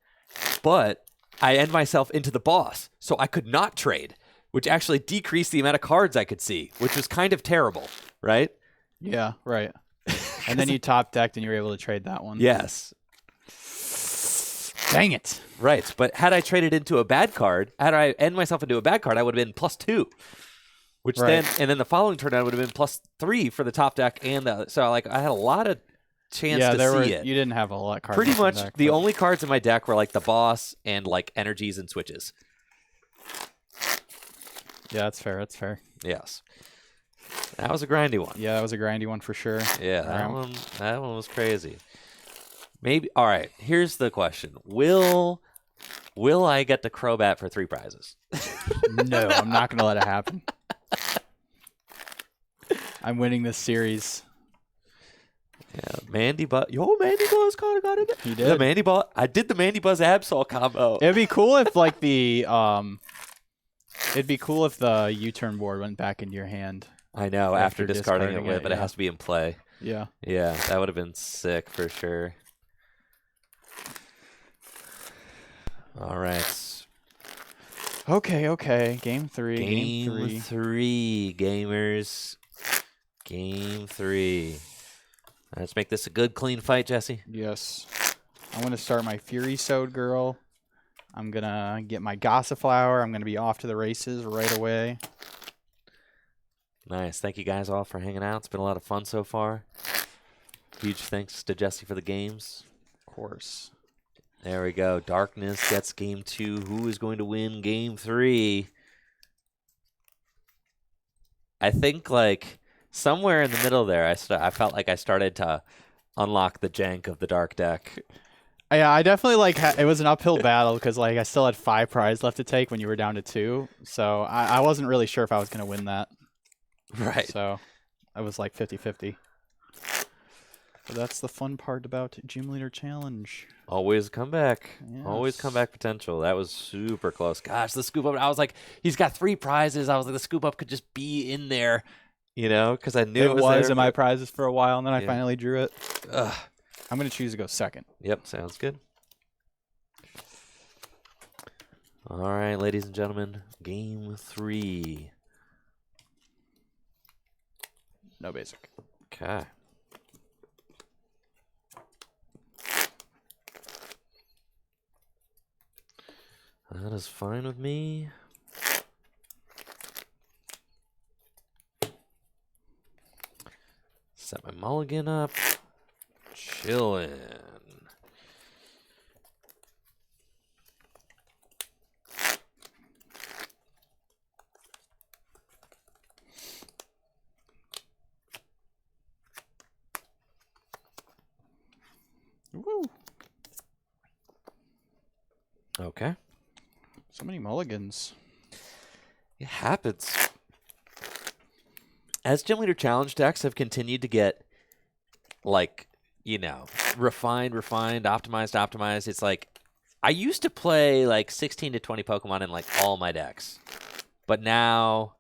But I end myself into the boss, so I could not trade, which actually decreased the amount of cards I could see, which was kind of terrible, right? Yeah, right. And then you top decked and you were able to trade that one. Yes. Dang it. Right, but had I traded into a bad card, had I end myself into a bad card, I would have been +2. Which Right. then the following turn I would have been +3 for the top deck and so like I had a lot of chance to see it. You didn't have a lot of cards. Pretty in the much deck, the but- only cards in my deck were like the boss and like energies and switches. Yeah, that's fair. That's fair. Yes. That was a grindy one. Yeah, that was a grindy one for sure. Yeah, Alright. that one was crazy. Maybe all right, here's the question. Will I get the Crobat for 3 prizes? No, I'm not going to let it happen. I'm winning this series. Yeah, Mandy Buzz. Mandy Buzz kind of got it. He The did. Mandy Buzz. I did the Mandy Buzz Absol combo. It'd be cool if like the U-turn board went back into your hand. I know after discarding it discarding with, it, but it yeah. has to be in play. Yeah. Yeah, that would have been sick for sure. All right. Okay. Game 3. Game 3, gamers. Game 3. Let's make this a good, clean fight, Jesse. Yes. I'm going to start my Fury Sode Girl. I'm going to get my Gossiflower. I'm going to be off to the races right away. Nice. Thank you guys all for hanging out. It's been a lot of fun so far. Huge thanks to Jesse for the games. Of course. There we go. Darkness gets game 2. Who is going to win game 3? I think like somewhere in the middle there, I felt like I started to unlock the jank of the dark deck. Yeah, I definitely like it was an uphill battle because like I still had 5 prizes left to take when you were down to 2. So I wasn't really sure if I was going to win that. Right. So I was like 50-50. But that's the fun part about Gym Leader Challenge. Always comeback. Yes. Always comeback potential. That was super close. Gosh, the scoop up. I was like, he's got 3 prizes. I was like, the scoop up could just be in there, you know, because I knew it was there. in my prizes for a while, and then I Yeah. finally drew it. Ugh. I'm going to choose to go second. Yep, sounds good. All right, ladies and gentlemen, game 3. No basic. Okay. That is fine with me. Set my mulligan up. Chillin'. Woo! Okay. So many mulligans. It happens. As Gym Leader Challenge decks have continued to get, like, you know, refined, optimized, it's like, I used to play, like, 16 to 20 Pokemon in, like, all my decks. But now,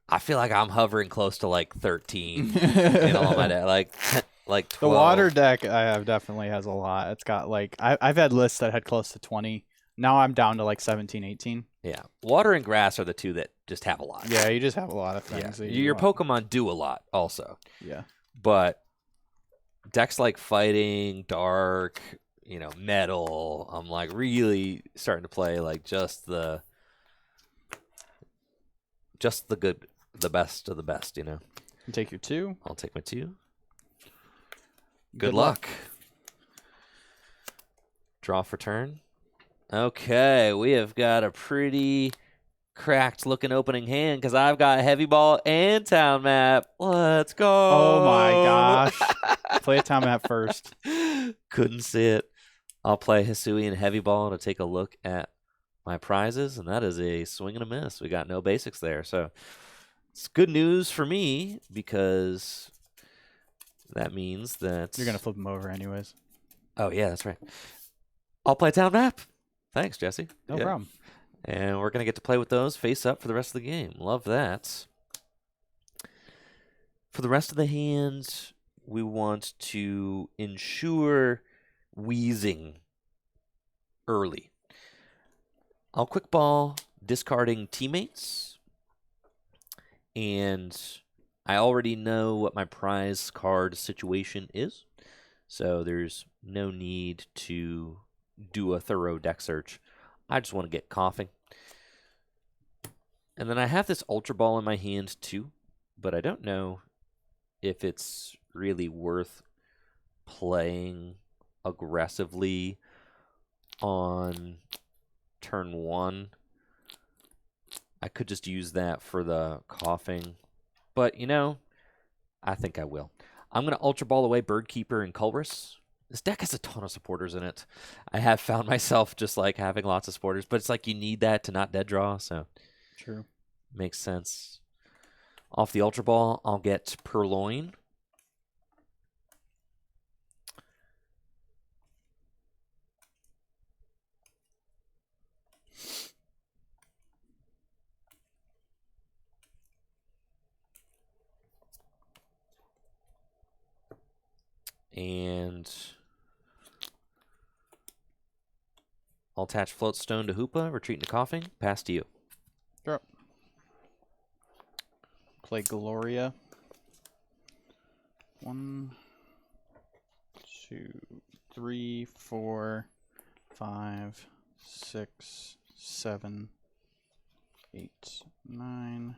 I feel like I'm hovering close to, like, 13 in all my decks. Like 12. The water deck I have definitely has a lot. It's got, like, I've had lists that had close to 20. Now I'm down to, like, 17, 18. Yeah. Water and grass are the two that just have a lot. Yeah, you just have a lot of things. Yeah. That you Your want. Pokemon do a lot also. Yeah. But decks like fighting, dark, you know, metal, I'm like really starting to play like just the good, the best of the best, you know. You take your 2. I'll take my 2. Good luck. Draw for turn. Okay, we have got a pretty cracked looking opening hand because I've got Heavy Ball and Town Map. Let's go. Oh my gosh. Play a Town Map first. Couldn't see it. I'll play Hisui and Heavy Ball to take a look at my prizes, and that is a swing and a miss. We got no basics there. So it's good news for me because that means that... You're going to flip them over anyways. Oh, yeah, that's right. I'll play Town Map. Thanks, Jesse. No problem. And we're going to get to play with those face up for the rest of the game. Love that. For the rest of the hand, we want to ensure wheezing early. I'll quick ball, discarding teammates. And I already know what my prize card situation is. So there's no need to do a thorough deck search. I just want to get coughing. And then I have this Ultra Ball in my hand too, but I don't know if it's really worth playing aggressively on turn 1. I could just use that for the coughing, but you know, I think I will. I'm going to Ultra Ball away Birdkeeper and Culrus. This deck has a ton of supporters in it. I have found myself just like having lots of supporters, but it's like you need that to not dead draw, so True. makes sense. Off the Ultra Ball, I'll get Purloin. And I'll attach Floatstone to Hoopa, retreat into Coughing, pass to you. Sure. Play Gloria. 1, 2, 3, 4, 5, 6, 7, 8, 9,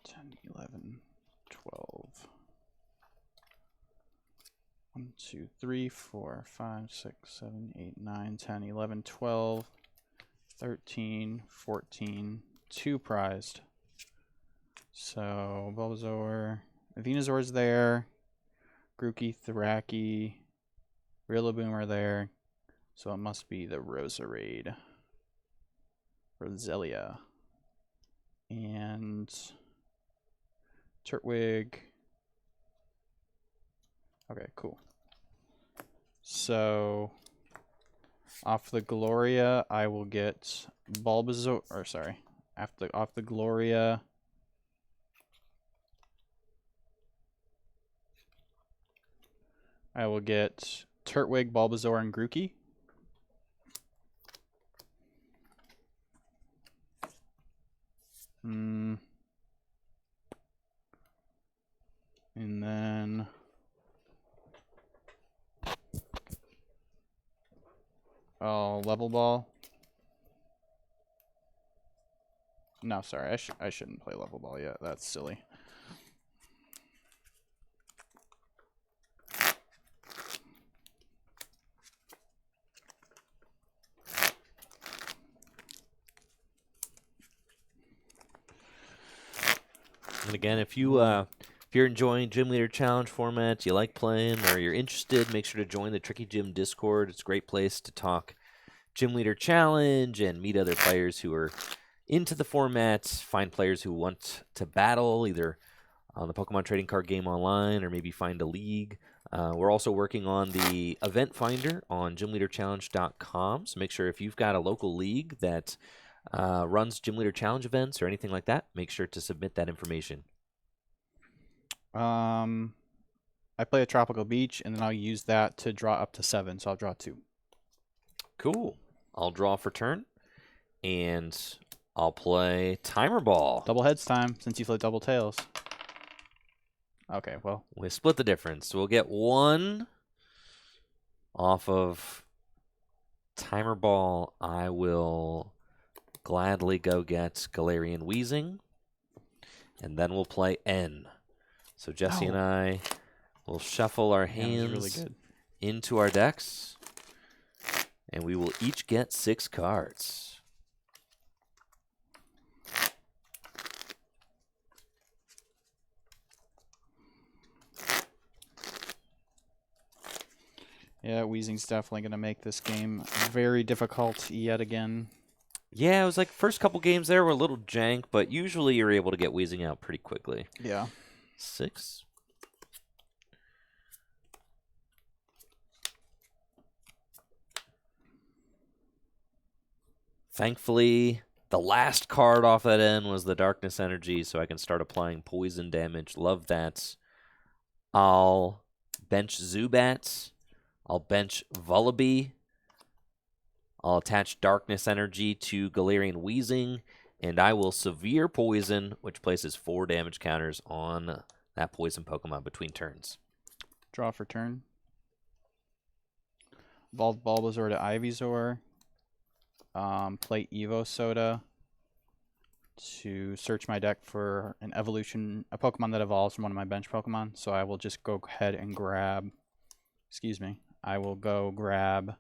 10, 11, 12, 1, 2, 3, 4, 5, 6, 7, 8, 9, 10, 11, 12, 13, 14, 2 prized. So Bulbasaur, Venusaur's there, Grookey, Thwackey, Rillaboom are there. So it must be the Roserade. Roselia. And Turtwig. Okay, cool. So off the Gloria, I will get Bulbasaur, or sorry, off the Gloria, I will get Turtwig, Bulbasaur, and Grookey. And then Level Ball. No, sorry, I shouldn't play Level Ball yet. That's silly. And again, if you're enjoying Gym Leader Challenge formats, you like playing, or you're interested, make sure to join the Tricky Gym Discord. It's a great place to talk Gym Leader Challenge and meet other players who are into the formats, find players who want to battle either on the Pokemon Trading Card Game online or maybe find a league. We're also working on the event finder on gymleaderchallenge.com, so make sure if you've got a local league that runs Gym Leader Challenge events or anything like that, make sure to submit that information. I play a Tropical Beach, and then I'll use that to draw up to 7, so I'll draw 2. Cool. I'll draw for turn, and I'll play Timer Ball. Double heads time, since you played double tails. Okay, well. We split the difference. So we'll get 1 off of Timer Ball. I will gladly go get Galarian Weezing, and then we'll play N. So Jesse and I will shuffle our hands really into our decks, and we will each get 6 cards. Yeah, Weezing's definitely going to make this game very difficult yet again. Yeah, it was like first couple games there were a little jank, but usually you're able to get Weezing out pretty quickly. Yeah. 6. Thankfully, the last card off that end was the Darkness Energy, so I can start applying poison damage. Love that. I'll bench Zubats. I'll bench Vullaby. I'll attach Darkness Energy to Galarian Weezing, and I will Severe Poison, which places 4 damage counters on that poison Pokemon between turns. Draw for turn. Evolve Bulbasaur to Ivysaur. Play Evo Soda to search my deck for a Pokemon that evolves from one of my bench Pokemon. So I will just go ahead and grab, I will go grab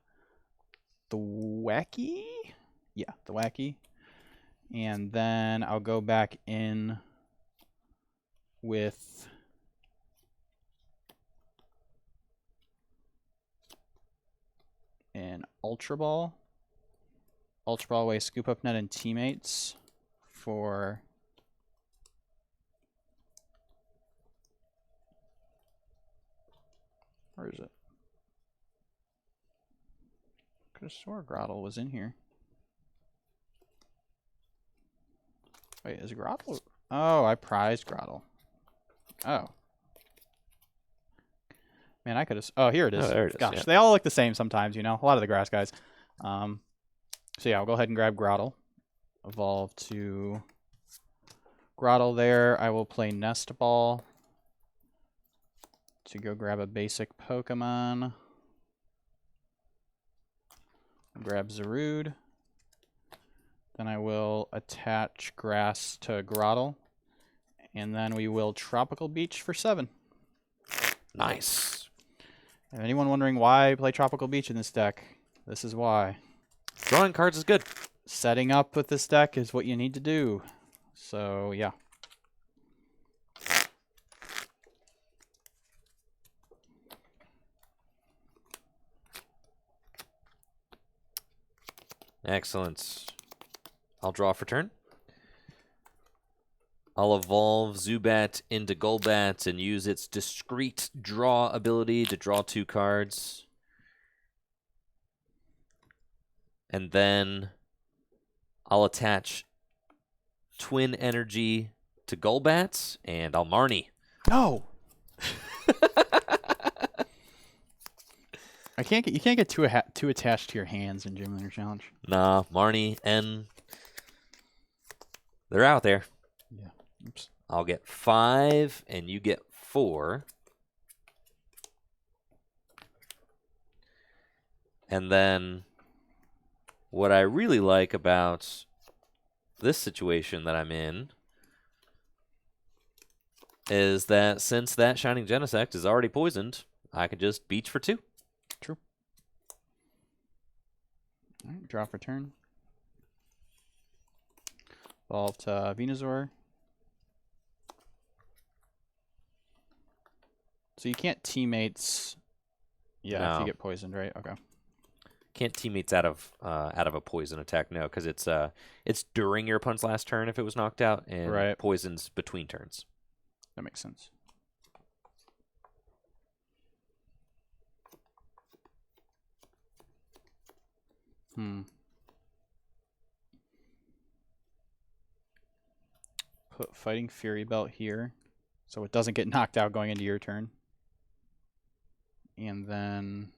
the Thwackey. Yeah, the Thwackey. And then I'll go back in with an Ultra Ball. Ultra Ball away Scoop Up Net and Teammates for where is it? Could have swore Grottle was in here. Wait, is Grottle? Oh, I prized Grottle. Oh. Man, I could have. Oh, here it is. Oh, there it is. Gosh, Yeah. they all look the same sometimes, you know? A lot of the grass guys. So yeah, I'll go ahead and grab Grottle. Evolve to Grottle there. I will play Nest Ball to go grab a basic Pokemon. Grab Zarude. Then I will attach Grass to Grottle. And then we will Tropical Beach for 7. Nice. And anyone wondering why I play Tropical Beach in this deck, this is why. Drawing cards is good. Setting up with this deck is what you need to do. So, yeah. Excellent. I'll draw for turn. I'll evolve Zubat into Golbat and use its discrete draw ability to draw 2 cards. And then I'll attach Twin Energy to Golbat, and I'll Marnie. No! You can't get too attached to your hands in Gym Leader Challenge. Nah, Marnie and they're out there. Yeah. Oops. I'll get 5, and you get 4. And then what I really like about this situation that I'm in is that since that Shining Genesect is already poisoned, I can just beach for 2. True. All right, draw for turn. Evolve to Venusaur. So you can't teammates. Yeah, if No. you get poisoned, right? Okay. Can't teammates out of a poison attack, no, because it's during your opponent's last turn if it was knocked out, and Right. poisons between turns. That makes sense. Put Fighting Fury Belt here, so it doesn't get knocked out going into your turn. And then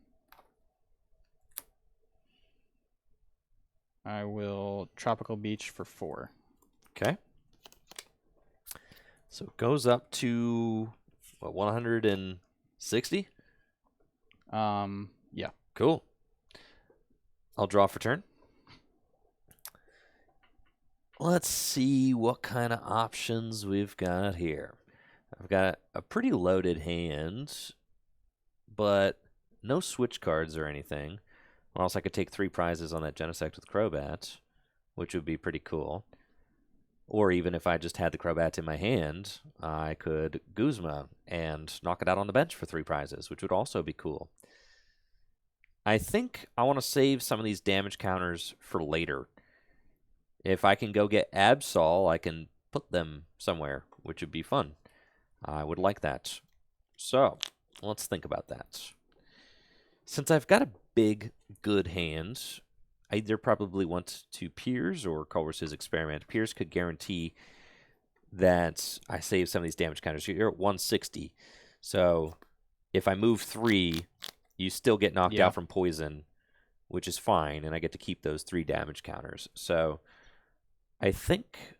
I will Tropical Beach for 4. Okay. So it goes up to what, 160? Yeah. Cool. I'll draw for turn. Let's see what kind of options we've got here. I've got a pretty loaded hand, but no switch cards or anything. Or else I could take 3 prizes on that Genesect with Crobat, which would be pretty cool. Or even if I just had the Crobat in my hand, I could Guzma and knock it out on the bench for 3 prizes, which would also be cool. I think I want to save some of these damage counters for later. If I can go get Absol, I can put them somewhere, which would be fun. I would like that. So, let's think about that. Since I've got a big, good hand, I either probably want to Piers or Culver's Experiment. Piers could guarantee that I save some of these damage counters. You're at 160. So, if I move 3, you still get knocked out from poison, which is fine, and I get to keep those 3 damage counters. So, I think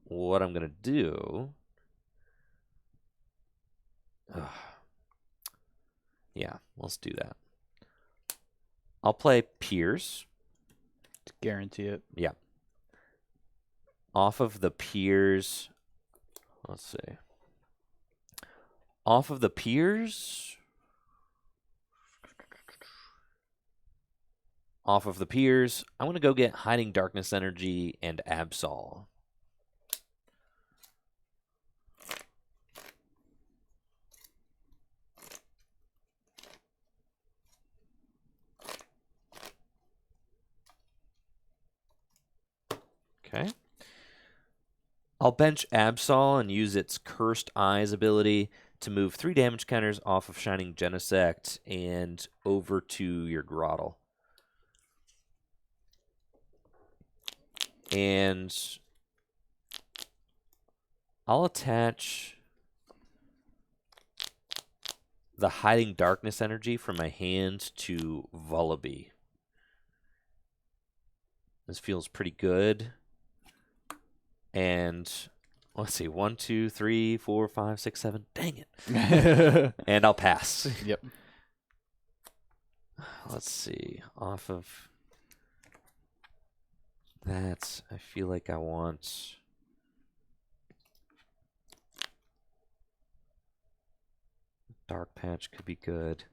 what I'm going to do... yeah, let's do that. I'll play Piers. To guarantee it. Yeah. Off of the Piers... let's see. Off of the Piers... I'm going to go get Hiding Darkness Energy and Absol. Okay. I'll bench Absol and use its Cursed Eyes ability to move 3 damage counters off of Shining Genesect and over to your Grottle. And I'll attach the Hiding Darkness Energy from my hand to Vullaby. This feels pretty good. And let's see, 1, 2, 3, 4, 5, 6, 7. Dang it. And I'll pass. Yep. Let's see. Off of that, I feel like I want... Dark Patch could be good.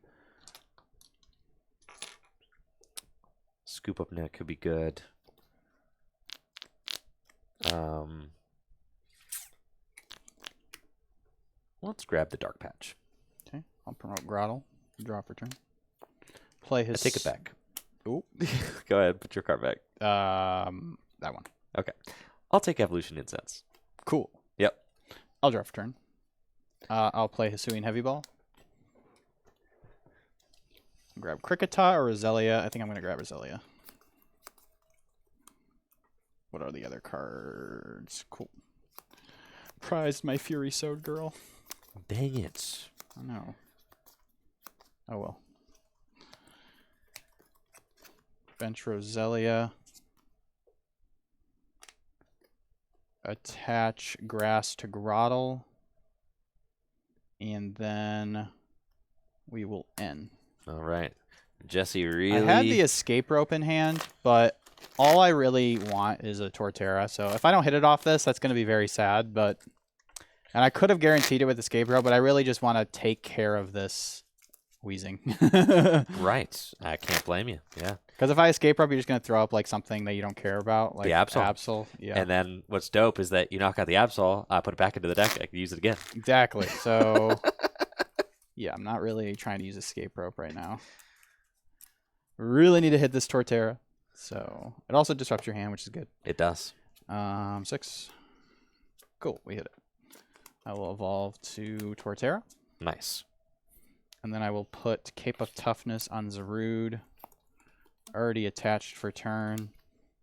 Scoop Up Net could be good. Let's grab the Dark Patch. Okay, I'll promote Grottle. Draw for turn. Play his. I take it back. Ooh. Go ahead, put your card back. That one. Okay. I'll take Evolution Incense. Cool. Yep. I'll draw for turn. I'll play Hisuian Heavy Ball. Grab Krikata or Roselia. I think I'm going to grab Roselia. What are the other cards? Cool. Prized my Fury Sword girl. Dang it. I know. Oh well. Bench Roselia. Attach Grass to Grottle. And then we will end. All right. Jesse really... I had the Escape Rope in hand, but all I really want is a Torterra. So if I don't hit it off this, that's going to be very sad. But and I could have guaranteed it with Escape Rope, but I really just want to take care of this wheezing. Right. I can't blame you. Yeah. Because if I Escape Rope, you're just going to throw up like something that you don't care about. Like the Absol. Absol. Yeah. And then what's dope is that you knock out the Absol, I put it back into the deck, I can use it again. Exactly. So yeah, I'm not really trying to use Escape Rope right now. Really need to hit this Torterra. So it also disrupts your hand, which is good. It does. 6. Cool, we hit it. I will evolve to Torterra. Nice. And then I will put Cape of Toughness on Zarude. Already attached for turn.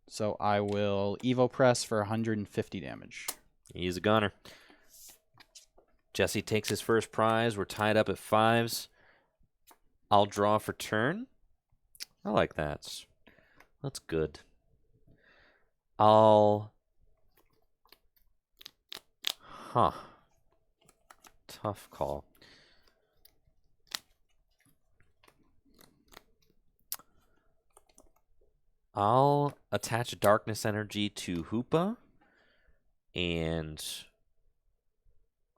So I will Evo Press for 150 damage. He's a gunner. Jesse takes his first prize. We're tied up at 5s. I'll draw for turn. I like that. That's good. I'll... Huh. Tough call. I'll attach Darkness Energy to Hoopa, and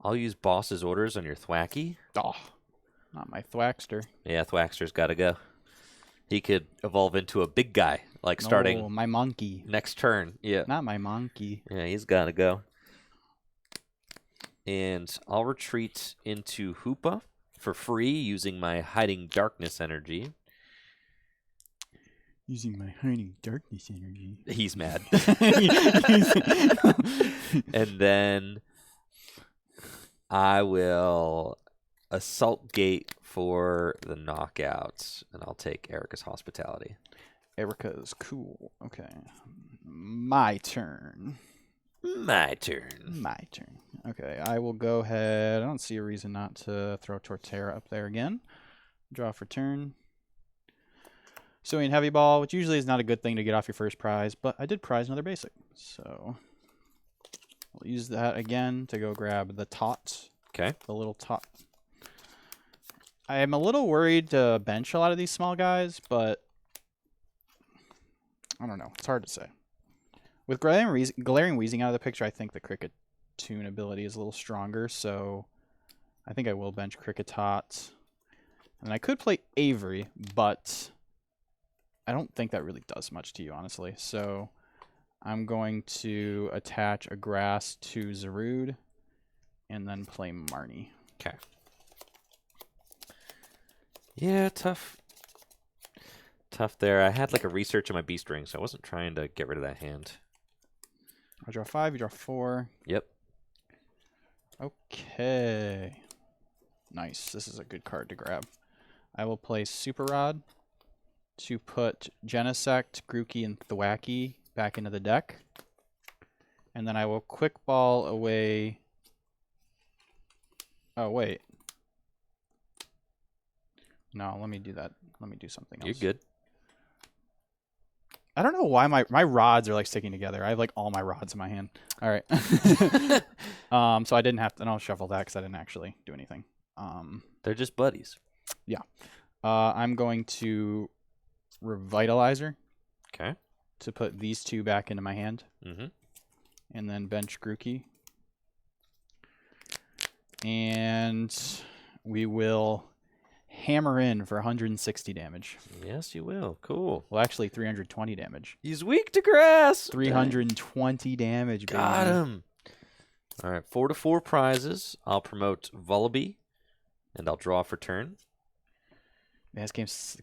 I'll use Boss's Orders on your Thwacky. Oh, not my Thwackster. Yeah, Thwackster's got to go. He could evolve into a big guy, like starting No, my monkey. next turn. Yeah. Not my monkey. Yeah, he's got to go. And I'll retreat into Hoopa for free using my Hiding Darkness Energy. Using my Hiding Darkness Energy. He's mad. And then I will Assault Gate for the knockout, and I'll take Erica's Hospitality. Erica's cool. Okay. My turn. My turn. My turn. Okay, I will go ahead. I don't see a reason not to throw Torterra up there again. Draw for turn. Hisuian Heavy Ball, which usually is not a good thing to get off your first prize, but I did prize another basic. So I'll use that again to go grab the tot. Okay. The little tot. I am a little worried to bench a lot of these small guys, but I don't know. It's hard to say. With Glaring Wheezing out of the picture, I think the Cricket Tune ability is a little stronger, so I think I will bench Kricketot. And I could play Avery, but I don't think that really does much to you, honestly. So I'm going to attach a Grass to Zarude and then play Marnie. Okay. Yeah, tough. Tough there. I had like a research on my Beast Ring, so I wasn't trying to get rid of that hand. I draw 5, you draw 4. Yep. Okay. Nice. This is a good card to grab. I will play Super Rod to put Genesect, Grookey, and Thwacky back into the deck. And then I will Quick Ball away. Oh, wait. No, let me do that. Let me do something else. You're good. I don't know why my rods are like sticking together. I have like all my rods in my hand. All right. So I didn't have to. And I'll shuffle that because I didn't actually do anything. They're just buddies. Yeah. I'm going to Revitalizer. Okay. To put these two back into my hand. Mm-hmm. And then bench Grookey. And we will hammer in for 160 damage. Yes, you will. Cool. Well, actually, 320 damage. He's weak to grass. 320 damage, baby. Got him. All right, 4-4 prizes. I'll promote Vullaby, and I'll draw for turn. Man, this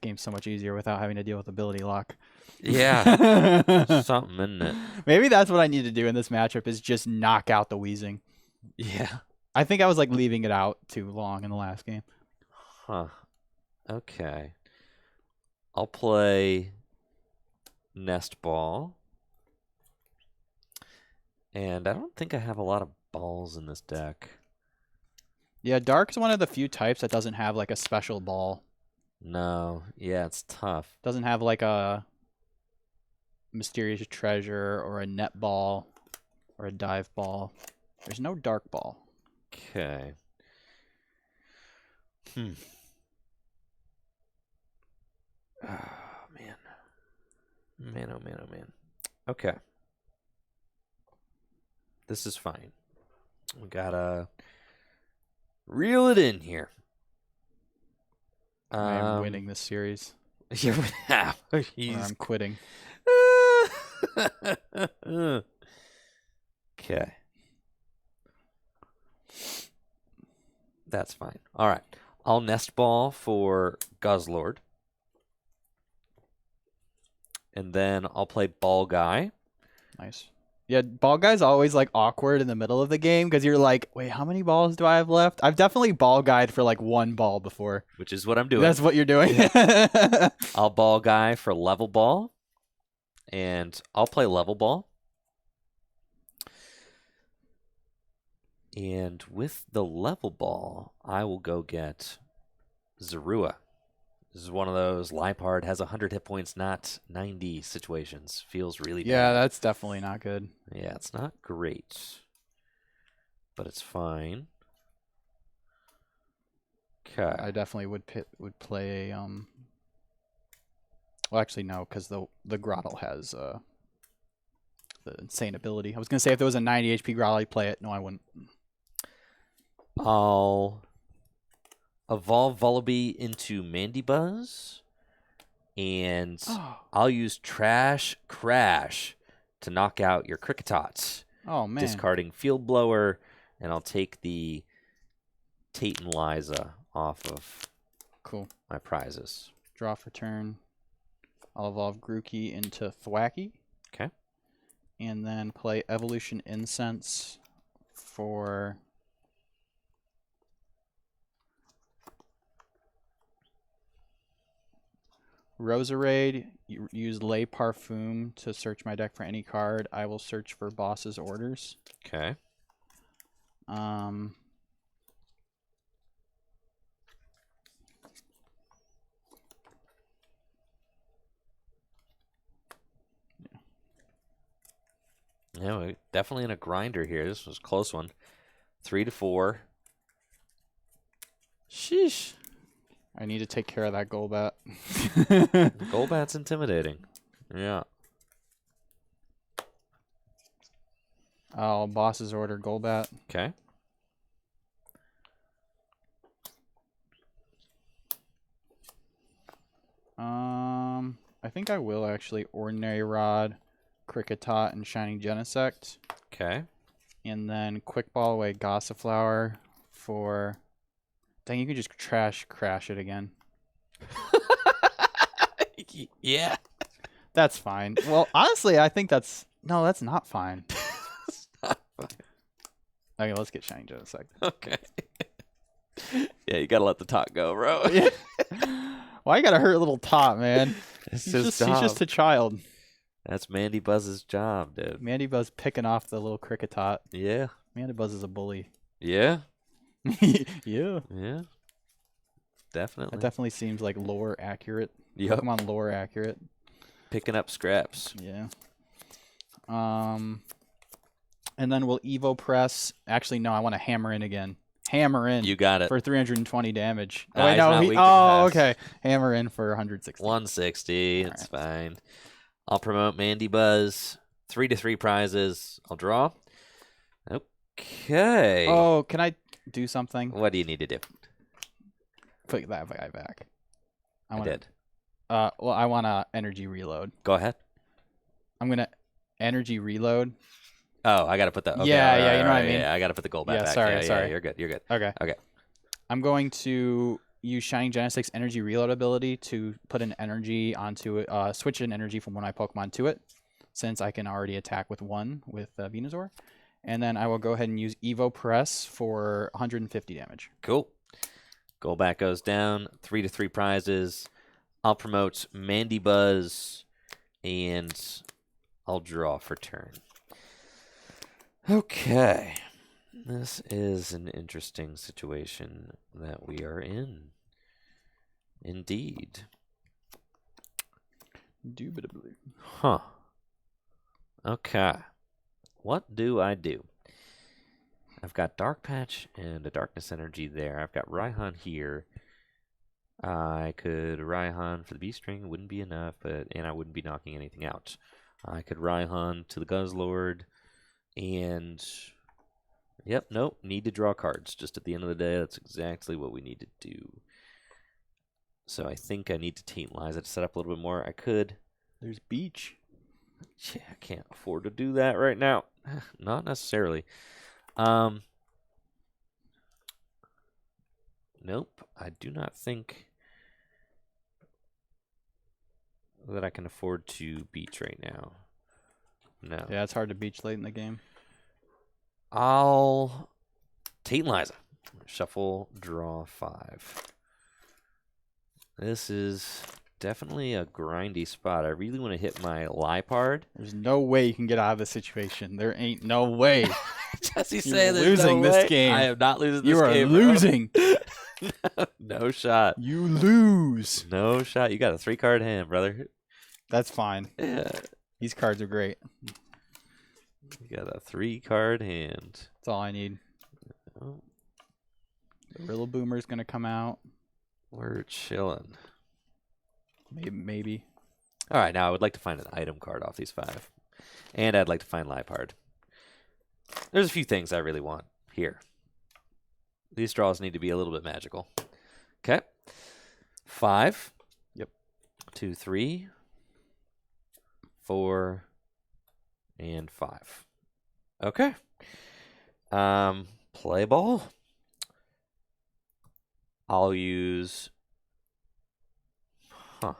game's so much easier without having to deal with ability lock. Yeah. Something, isn't it? Maybe that's what I need to do in this matchup is just knock out the wheezing. Yeah. I think I was like leaving it out too long in the last game. Huh. Okay. I'll play Nest Ball. And I don't think I have a lot of balls in this deck. Yeah, Dark's one of the few types that doesn't have like a special ball. No. Yeah, it's tough. Doesn't have like a mysterious treasure or a net ball or a dive ball. There's no dark ball. Okay. Oh, man. Man, oh, man, oh, man. Okay. This is fine. We gotta reel it in here. I am winning this series. Yeah, Or I'm quitting. Okay. That's fine. All right. I'll Nest Ball for Guzzlord. And then I'll play Ball Guy. Nice. Yeah, ball guy's always like awkward in the middle of the game because you're like, wait, how many balls do I have left? I've definitely ball guyed for like one ball before. Which is what I'm doing. That's what you're doing. I'll Ball Guy for Level Ball. And I'll play Level Ball. And with the Level Ball, I will go get Zorua. This is one of those Liepard has 100 hit points, not 90 situations. Feels really bad. Yeah, that's definitely not good. Yeah, it's not great. But it's fine. Okay. I definitely would play a well, actually no, because the Grottle has the insane ability. I was gonna say if there was a 90 HP Grottle, I'd play it. No, I wouldn't. I'll evolve Vullaby into Mandibuzz, and I'll use Trash Crash to knock out your Cricketots. Oh, man. Discarding Field Blower, and I'll take the Tate and Liza off of my prizes. Draw for turn. I'll evolve Grookey into Thwacky. Okay. And then play Evolution Incense for Roserade. Use Lay Parfum to search my deck for any card. I will search for Boss's Orders. Okay. Yeah, we're definitely in a grinder here. This was a close one. 3-4. Sheesh. I need to take care of that Golbat. Golbat's intimidating. Yeah. I'll Boss's Order Golbat. Okay. I think I will actually Ordinary Rod, Cricketot, and Shining Genesect. Okay. And then Quick Ball away Gossiflower for... Dang, you can just crash it again. Yeah. That's fine. Well, honestly, I think that's... No, that's not fine. It's not fine. Okay, let's get Shining Genesect. Okay. Yeah, you gotta let the talk go, bro. Yeah. Why you gotta hurt little Tot, man? It's He's just a child. That's Mandibuzz's job, dude. Mandibuzz picking off the little Cricketot. Yeah. Mandibuzz is a bully. Yeah. Yeah. Yeah. Definitely. That definitely seems like lore accurate. Yep. Pokemon lore accurate. Picking up scraps. Yeah. And then we'll Evo Press. Actually, no, I want to hammer in again. Hammer in. You got it. For 320 damage. Nah, Oh, wait, he's no, not weak to oh, pass. okay. Hammer in for 160. 160. It's fine. I'll promote Mandibuzz. 3-3 prizes. I'll draw. Okay. Oh, can I do something? What do you need to do? put that guy back. I did. Well, I want to energy reload. Go ahead. I'm going to energy reload. Oh, I got to put the... Okay, Yeah, all right, you know what I all right, mean? Yeah, I got to put the gold back. Yeah, sorry. Yeah, you're good. You're good. Okay. Okay. I'm going to use Shining Genestic's energy reload ability to put an energy onto it, switch an energy from one of my Pokemon to it, since I can already attack with one with Venusaur. And then I will go ahead and use Evo Press for 150 damage. Cool. Goldback goes down. 3-3 prizes. I'll promote Mandy Buzz, and I'll draw for turn. Okay. This is an interesting situation that we are in. Indeed. Indubitably. Huh. Okay. What do I do? I've got Dark Patch and a Darkness Energy there. I've got Raihan here. I could Raihan for the B-String. Wouldn't be enough, and I wouldn't be knocking anything out. I could Raihan to the Guzzlord, and... Yep, nope, need to draw cards. Just at the end of the day, that's exactly what we need to do. So I think I need to Tantalize it to set up a little bit more. I could. There's Beach. Yeah, I can't afford to do that right now. Not necessarily. Nope, I do not think that I can afford to Beach right now. No. Yeah, it's hard to Beach late in the game. I'll Tantalize. Shuffle, draw 5. This is definitely a grindy spot. I really want to hit my Lipard. There's no way you can get out of this situation. There ain't no way. Jesse You're saying there's losing no this way. game. I am not losing this You are game. Bro. losing. No shot. You lose. No shot. You got a 3-card hand, brother. That's fine. Yeah. These cards are great. You got a 3-card hand. That's all I need. Oh, The Rillaboom Boomer's going to come out. we're chilling. Maybe. All right, now I would like to find an item card off these 5. And I'd like to find Lipard. There's a few things I really want here. These draws need to be a little bit magical. Okay. 5. Yep. 2, 3. 4. And 5. Okay. Play ball. I'll use... Huh.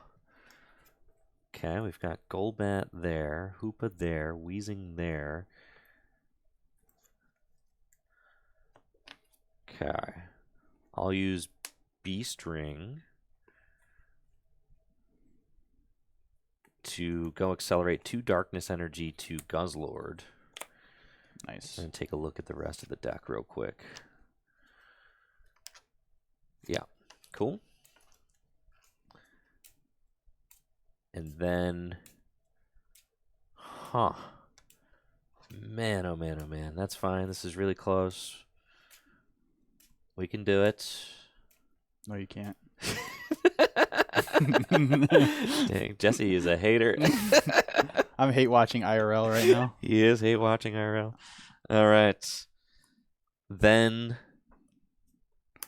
Okay, we've got Golbat there, Hoopa there, Weezing there. Okay. I'll use B-String to go accelerate 2 Darkness Energy to Guzzlord. Nice. And take a look at the rest of the deck real quick. Yeah, cool. And then, huh. Man, oh man, oh man. That's fine. This is really close. We can do it. No, you can't. Dang, Jesse is a hater. I'm hate watching IRL right now. He is hate watching IRL. All right. Then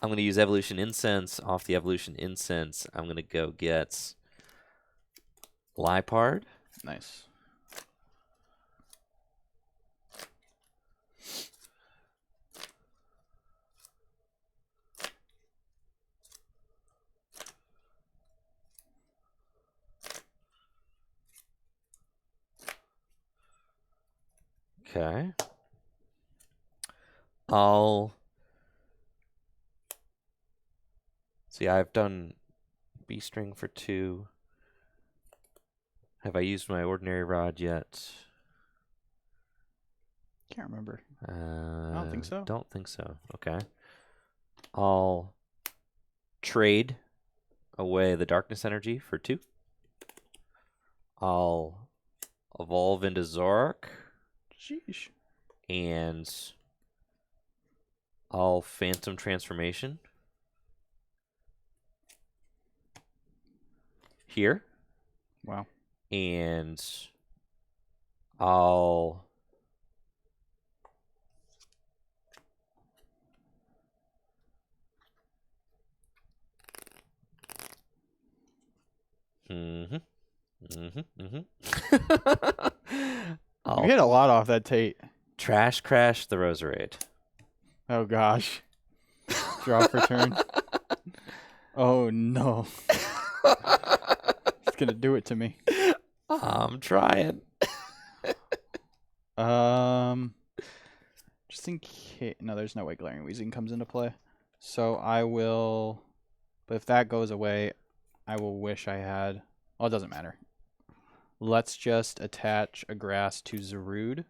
I'm going to use Evolution Incense. Off the Evolution Incense, I'm going to go get Lipard. Nice. Okay. I'll see. I've done B string for 2. Have I used my ordinary rod yet? Can't remember. I don't think so. Don't think so. Okay. I'll trade away the darkness energy for 2. I'll evolve into Zoroark. Sheesh. And I'll Phantom Transformation here. Wow. And I'll Mm-hmm. Mm-hmm. Mm-hmm. You I'll hit a lot off that Tate. trash crash the Roserade. Oh gosh. Draw for turn. Oh no. It's gonna do it to me. I'm trying. Just in case. No, there's no way Glaring Wheezing comes into play. So I will. But if that goes away, I will wish I had. Well, it doesn't matter. Let's just attach a grass to Zarude.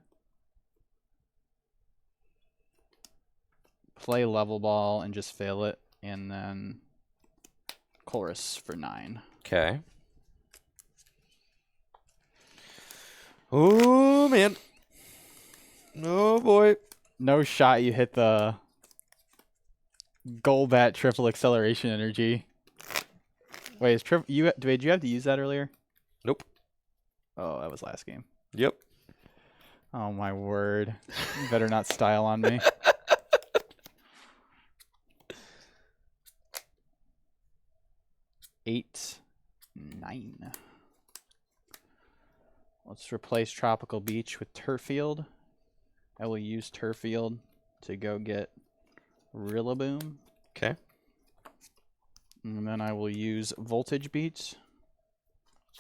Play level ball and just fail it, and then chorus for 9. Okay. Oh man. Oh boy. No shot you hit the Golbat triple acceleration energy. Wait, is did you have to use that earlier? Nope. Oh, that was last game. Yep. Oh my word. You better not style on me. Eight, 9. Let's replace Tropical Beach with Turfield. I will use Turfield to go get Rillaboom. Okay. And then I will use Voltage Beat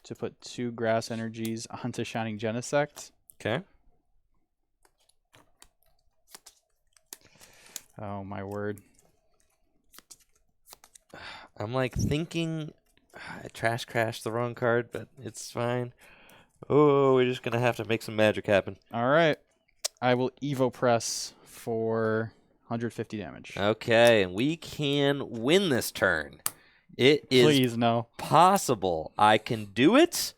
to put 2 grass energies onto Shining Genesect. Okay. Oh my word. I'm like thinking I trash crashed the wrong card, but it's fine. Oh, we're just gonna have to make some magic happen. All right. I will Evo Press for 150 damage. Okay, and we can win this turn. It is Please, no. possible. I can do it.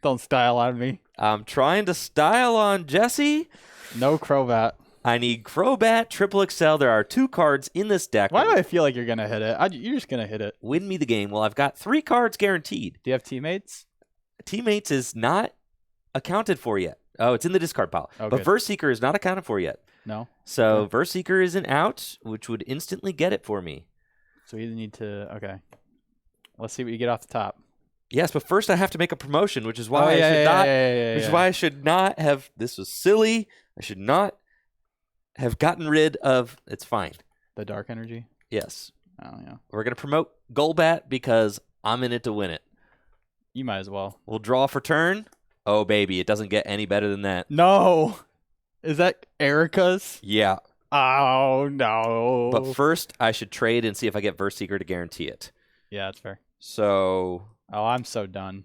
Don't style on me. I'm trying to style on Jesse. No Crobat. I need Crobat, Triple Excel. There are 2 cards in this deck. Why do I feel like you're going to hit it? You're just going to hit it. Win me the game. Well, I've got 3 cards guaranteed. Do you have teammates? Teammates is not accounted for yet. Oh, it's in the discard pile. Oh, but good. Verse Seeker is not accounted for yet. No? So Okay. Verse Seeker isn't out, which would instantly get it for me. So we either need to... Okay. Let's see what you get off the top. Yes, but first I have to make a promotion, which is why Oh, I yeah, should yeah, not. yeah, Which is why I should not have. This was silly. I should not have gotten rid of. It's fine. The Dark Energy? Yes, Oh, yeah. we're gonna promote Golbat because I'm in it to win it. You might as well. We'll draw for turn. Oh baby, it doesn't get any better than that. No! Is that Erica's? Yeah, Oh, no. but first I should trade and see if I get Verse Seeker to guarantee it. Yeah, that's fair. So. Oh, I'm so done.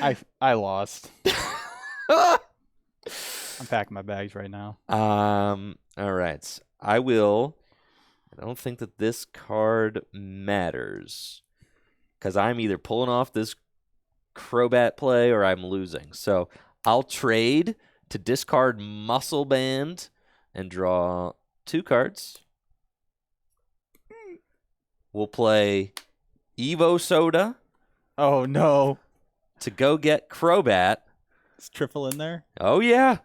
I lost. I'm packing my bags right now. All right. I don't think that this card matters because I'm either pulling off this Crobat play or I'm losing. So I'll trade to discard Muscle Band and draw 2 cards. We'll play Evo Soda Oh, no. to go get Crobat. Is triple in there? Oh, yeah.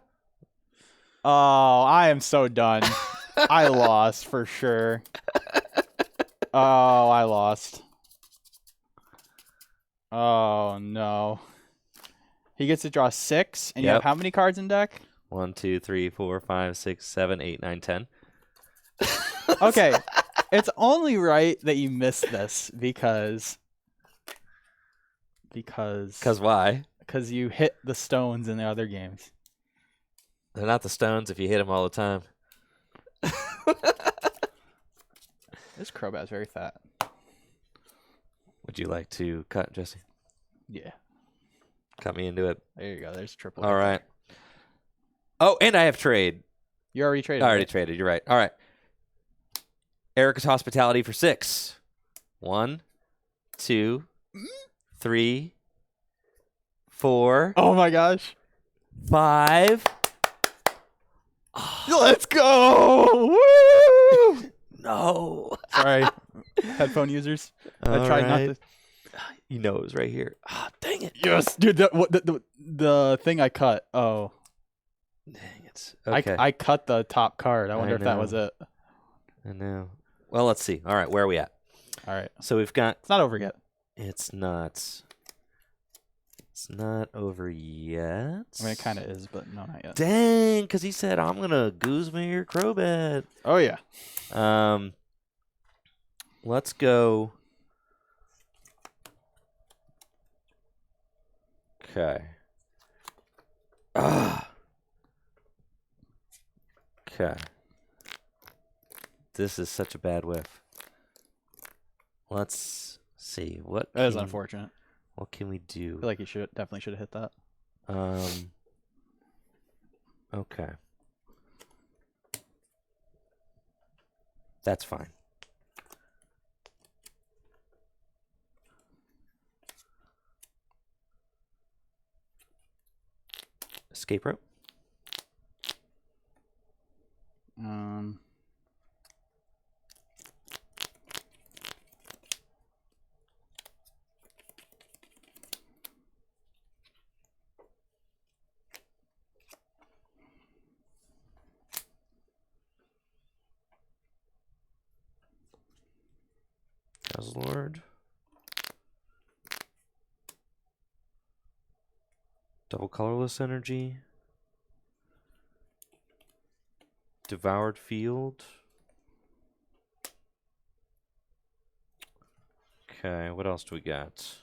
Oh, I am so done. I lost for sure. Oh, I lost. Oh, no. He gets to draw 6, and you have Yep. how many cards in deck? 1, 2, 3, 4, 5, 6, 7, 8, 9, 10. Okay. It's only right that you missed this because Why? because you hit the stones in the other games. They're not the stones if you hit them all the time. This Crobat's very fat. Would you like to cut, Jesse? Yeah. Cut me into it. There you go. There's triple. All right. Oh, and I have trade. You already traded. I already right? traded. You're right. All right. Erica's Hospitality for 6. 1, 2, 3, 4, Oh my gosh. 5. Let's go. Woo! No. Sorry, headphone users. I All tried right. not to. You know it was right here. Ah, dang it. Yes, dude. The thing I cut. Oh, Dang it. Okay. I cut the top card. I wonder if that know. was it. I know. Well, let's see. All right. Where are we at? All right. So we've got. It's not over yet. It's not. It's not over yet. I mean, it kind of is, but no, not yet. Dang, because he said, I'm going to Guzma your Crobat. Oh, yeah. Let's go. Okay. Okay. This is such a bad whiff. Let's see. That is unfortunate. What can we do? I feel like he definitely should have hit that. Okay. That's fine. Escape rope. Lord. Double colorless energy. Devoured field. Okay, what else do we got?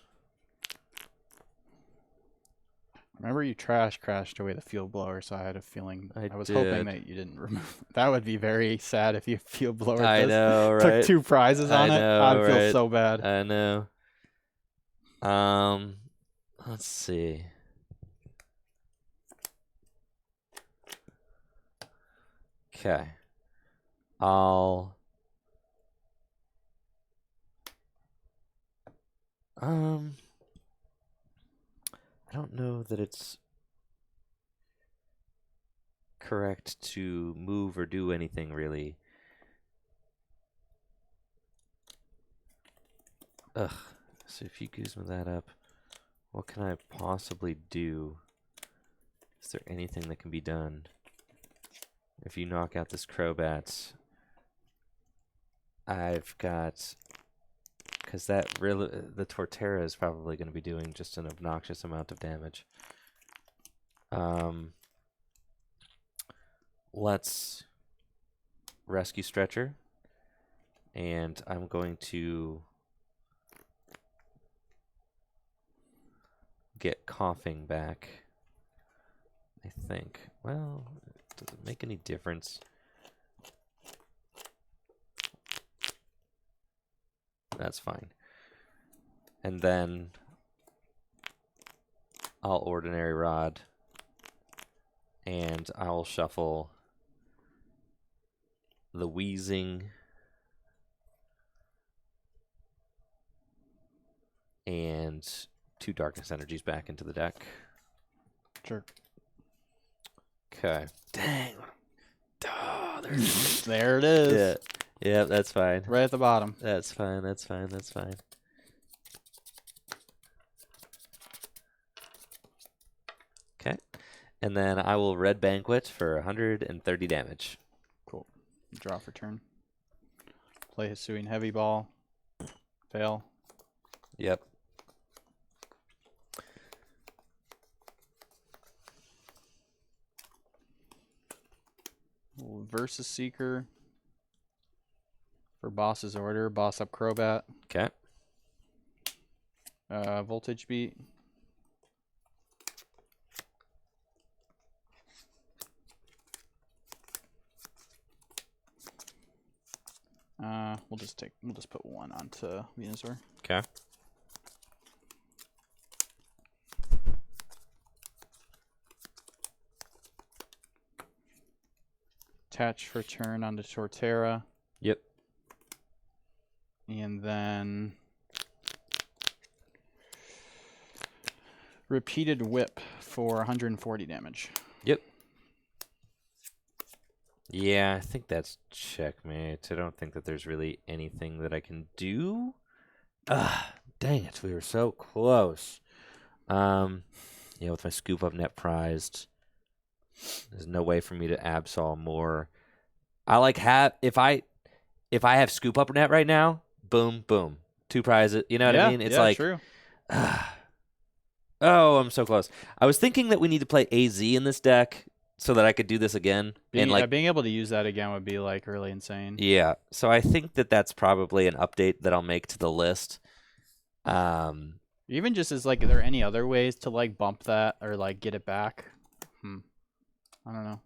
Remember you crashed away the field blower, so I had a feeling. I was did. hoping that you didn't remove. That would be very sad if you field blower I know, right? took 2 prizes on it. I'd feel so bad. I know. Let's see. Okay. I don't know that it's correct to move or do anything really. Ugh. So if you Guzma that up, what can I possibly do? Is there anything that can be done? If you knock out this Crobat, I've got, because that really, the Torterra is probably going to be doing just an obnoxious amount of damage. Let's rescue Stretcher, and I'm going to get Coughing back, I think. Well, does it make any difference? That's fine. And then I'll Ordinary Rod, and I'll shuffle the Wheezing and 2 Darkness Energies back into the deck. Sure. Okay. Dang. Oh, there it is. Yeah. Yeah, that's fine. Right at the bottom. That's fine. That's fine. That's fine. Okay. And then I will Red Banquet for 130 damage. Cool. Draw for turn. Play Hisuian Heavy Ball. Fail. Yep. Versus Seeker. For Boss's Order. Boss up Crobat. Okay. Voltage Beat. We'll just put 1 onto Venusaur. Okay. Attach for turn onto Torterra. Yep. And then repeated whip for 140 damage. Yep. Yeah, I think that's checkmate. I don't think that there's really anything that I can do. Dang it, we were so close. Yeah, with my scoop up net prized, there's no way for me to Absol more. I like if I have scoop up net right now, boom, boom. 2 prizes. You know what I mean? It's like, true. Oh, I'm so close. I was thinking that we need to play AZ in this deck so that I could do this again. Being able to use that again would be like really insane. Yeah. So I think that that's probably an update that I'll make to the list. Even just as like, are there any other ways to like bump that or like get it back? I don't know.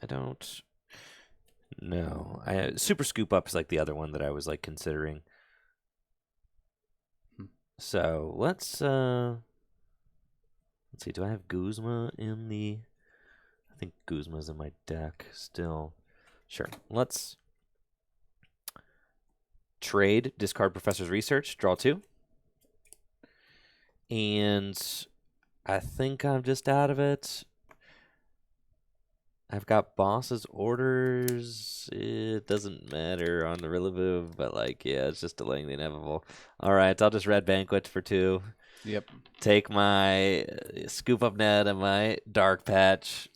I don't know. Super Scoop Up is like the other one that I was like considering. So let's see. Do I have Guzma in the? I think Guzma's in my deck still. Sure. Let's trade, discard Professor's Research, draw 2. And I think I'm just out of it. I've got Boss's Orders. It doesn't matter on the relative, but like, yeah, it's just delaying the inevitable. All right, I'll just Red Banquet for 2. Yep. Take my Scoop Up Net and my Dark Patch.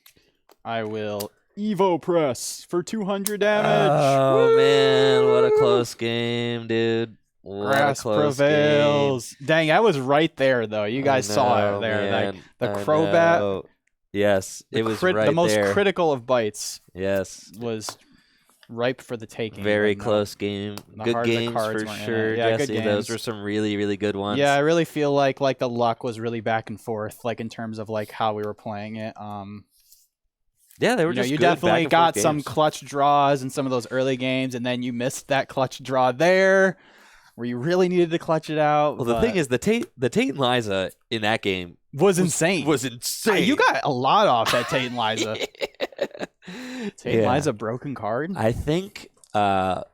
I will Evo Press for 200 damage. Oh, Woo! man, what a close game, dude. What Grass a close prevails. game. Dang, I was right there, though. You guys saw it there. Man. Like, the Crobat. Yes, it was right the most there. critical of bites. Yes. Was ripe for the taking. Very close game. Good games for sure, yeah, Jesse. Those were some really, really good ones. Yeah, I really feel like the luck was really back and forth, like in terms of like how we were playing it. Yeah, they were just you good definitely got games. some clutch draws in some of those early games, and then you missed that clutch draw there, where you really needed to clutch it out. Well, the thing is, the Tate and Liza in that game was insane. Was insane. You got a lot off that Tate and Liza. Tate and Liza broken card. I think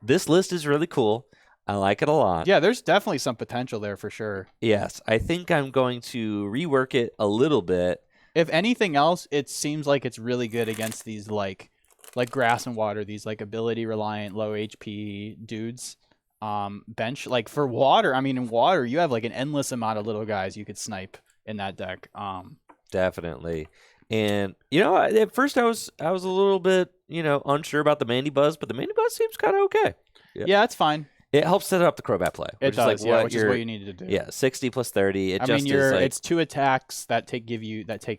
this list is really cool. I like it a lot. Yeah, there's definitely some potential there for sure. Yes, I think I'm going to rework it a little bit. If anything else, it seems like it's really good against these like Grass and Water, these like ability reliant low HP dudes. Bench like for Water. I mean, in Water, you have like an endless amount of little guys you could snipe in that deck. Definitely. And at first I was a little bit unsure about the Mandy Buzz, but the Mandy Buzz seems kind of okay. Yeah, it's fine. It helps set up the Crobat play. It does, which is what you needed to do. Yeah, 60 plus 30. It's 2 attacks that take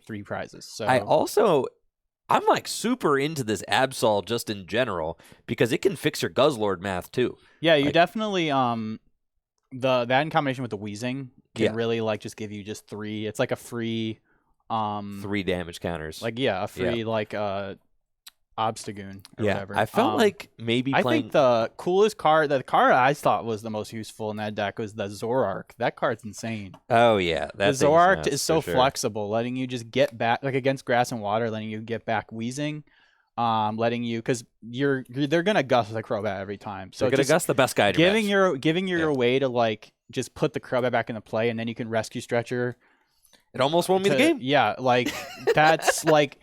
3 prizes. So I'm like super into this Absol just in general because it can fix your Guzzlord math too. Yeah, you definitely that in combination with the Wheezing can really like just give you just 3. It's like a free 3 damage counters. Like a free like Obstagoon or whatever. I felt like maybe playing... I think the coolest card, the card I thought was the most useful in that deck was the Zoroark. That card's insane. Oh, yeah. The Zoroark is so flexible, letting you just get back, like against Grass and Water, letting you get back Wheezing, letting you, because they're going to gust the Crobat every time. So they're going to gust the best guy to giving your way to like just put the Crobat back into play, and then you can Rescue Stretcher. It almost won me the game. Yeah, like that's like...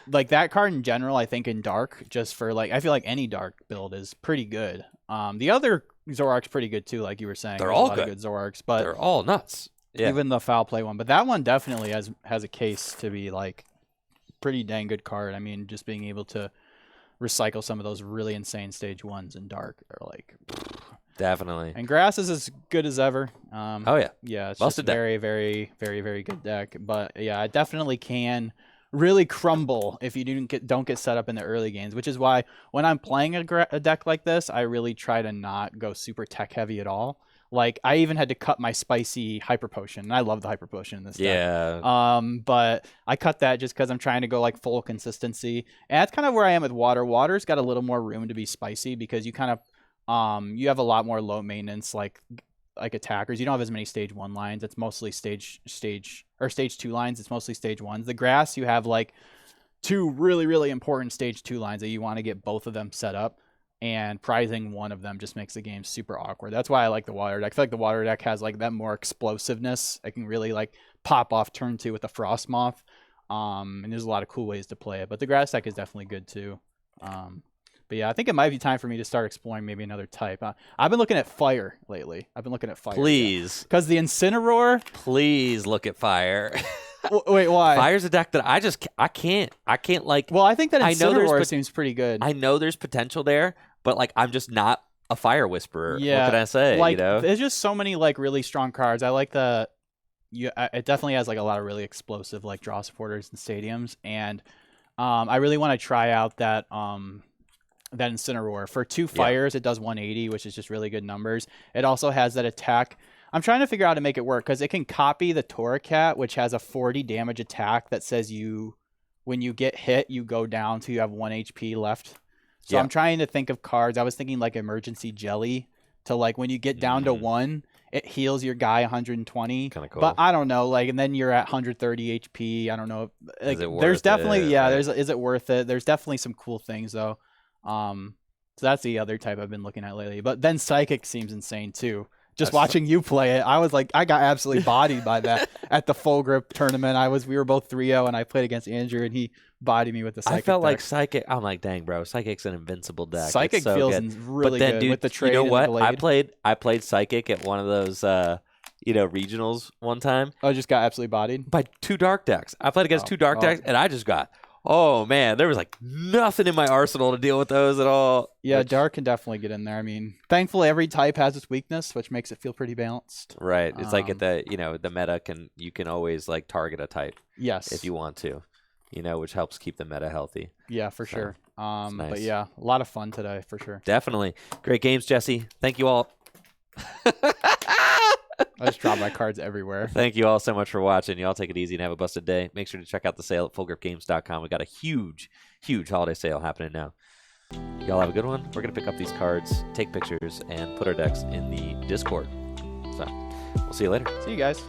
Like that card in general, I think in Dark, just for like, I feel like any Dark build is pretty good. The other Zoroark's pretty good too, like you were saying. They're all good Zoroarks, but they're all nuts. Yeah. Even the foul play one, but that one definitely has a case to be like pretty dang good card. I mean, just being able to recycle some of those really insane stage 1s in Dark are like definitely. And Grass is as good as ever. Yeah, it's just very, very, very, very good deck. But yeah, it definitely can really crumble if you don't get set up in the early games, which is why when I'm playing a deck like this, I really try to not go super tech heavy at all. Like I even had to cut my spicy Hyper Potion, and I love the Hyper Potion in this deck. Yeah. But I cut that just because I'm trying to go like full consistency, and that's kind of where I am with Water. Water's got a little more room to be spicy because you kind of you have a lot more low maintenance like attackers. You don't have as many stage 1 lines. It's mostly stage 2 lines. It's mostly stage 1s. The Grass, you have like 2 really, really important stage 2 lines that you want to get both of them set up, and prizing one of them just makes the game super awkward. That's why I like the Water deck. I feel like the Water deck has like that more explosiveness. It can really like pop off turn 2 with the Frostmoth. And there's a lot of cool ways to play it, but the Grass deck is definitely good too. But yeah, I think it might be time for me to start exploring maybe another type. I've been looking at Fire lately. Please. Because the Incineroar. Please look at Fire. Wait, why? Fire's a deck that I can't like. Well, I think that Incineroar seems pretty good. I know there's potential there, but like I'm just not a fire whisperer. Yeah, what can I say? like You know, there's just so many like really strong cards. I like the it definitely has like a lot of really explosive like draw supporters in stadiums, and I really want to try out that Incineroar for 2 fires. It does 180, which is just really good numbers. It also has that attack. I'm trying to figure out how to make it work because it can copy the Torracat, which has a 40 damage attack that says when you get hit, you go down to you have 1 HP left. So I'm trying to think of cards. I was thinking like Emergency Jelly to like when you get down to 1, it heals your guy 120. Kind of cool. But I don't know, like, and then you're at 130 HP. I don't know. Like, Is it worth there's definitely, it? yeah, Right. is it worth it? There's definitely some cool things though. So that's the other type I've been looking at lately. But then Psychic seems insane too. Just watching you play it, I was like, I got absolutely bodied by that at the full grip tournament. We were both 3-0, and I played against Andrew, and he bodied me with the Psychic. I felt like deck. Psychic. I'm like, dang, bro, Psychic's an invincible deck. Psychic It's so feels good. really But then, good dude, with the trade. you know and what? the Blade. I played Psychic at one of those, regionals one time Oh, just got absolutely bodied. by 2 dark decks. I played against 2 dark decks, and I just got. Oh man, there was like nothing in my arsenal to deal with those at all. Yeah, dark can definitely get in there. I mean, thankfully every type has its weakness, which makes it feel pretty balanced. Right. It's like at the the meta you can always like target a type Yes. if you want to, which helps keep the meta healthy. Yeah, for sure. nice. But yeah, a lot of fun today for sure. Definitely. Great games, Jesse. Thank you all. I just drop my cards everywhere. Thank you all so much for watching. Y'all take it easy and have a busted day. Make sure to check out the sale at fullgripgames.com. We got a huge, huge holiday sale happening now. Y'all have a good one. We're going to pick up these cards, take pictures, and put our decks in the Discord. So, we'll see you later. See you guys.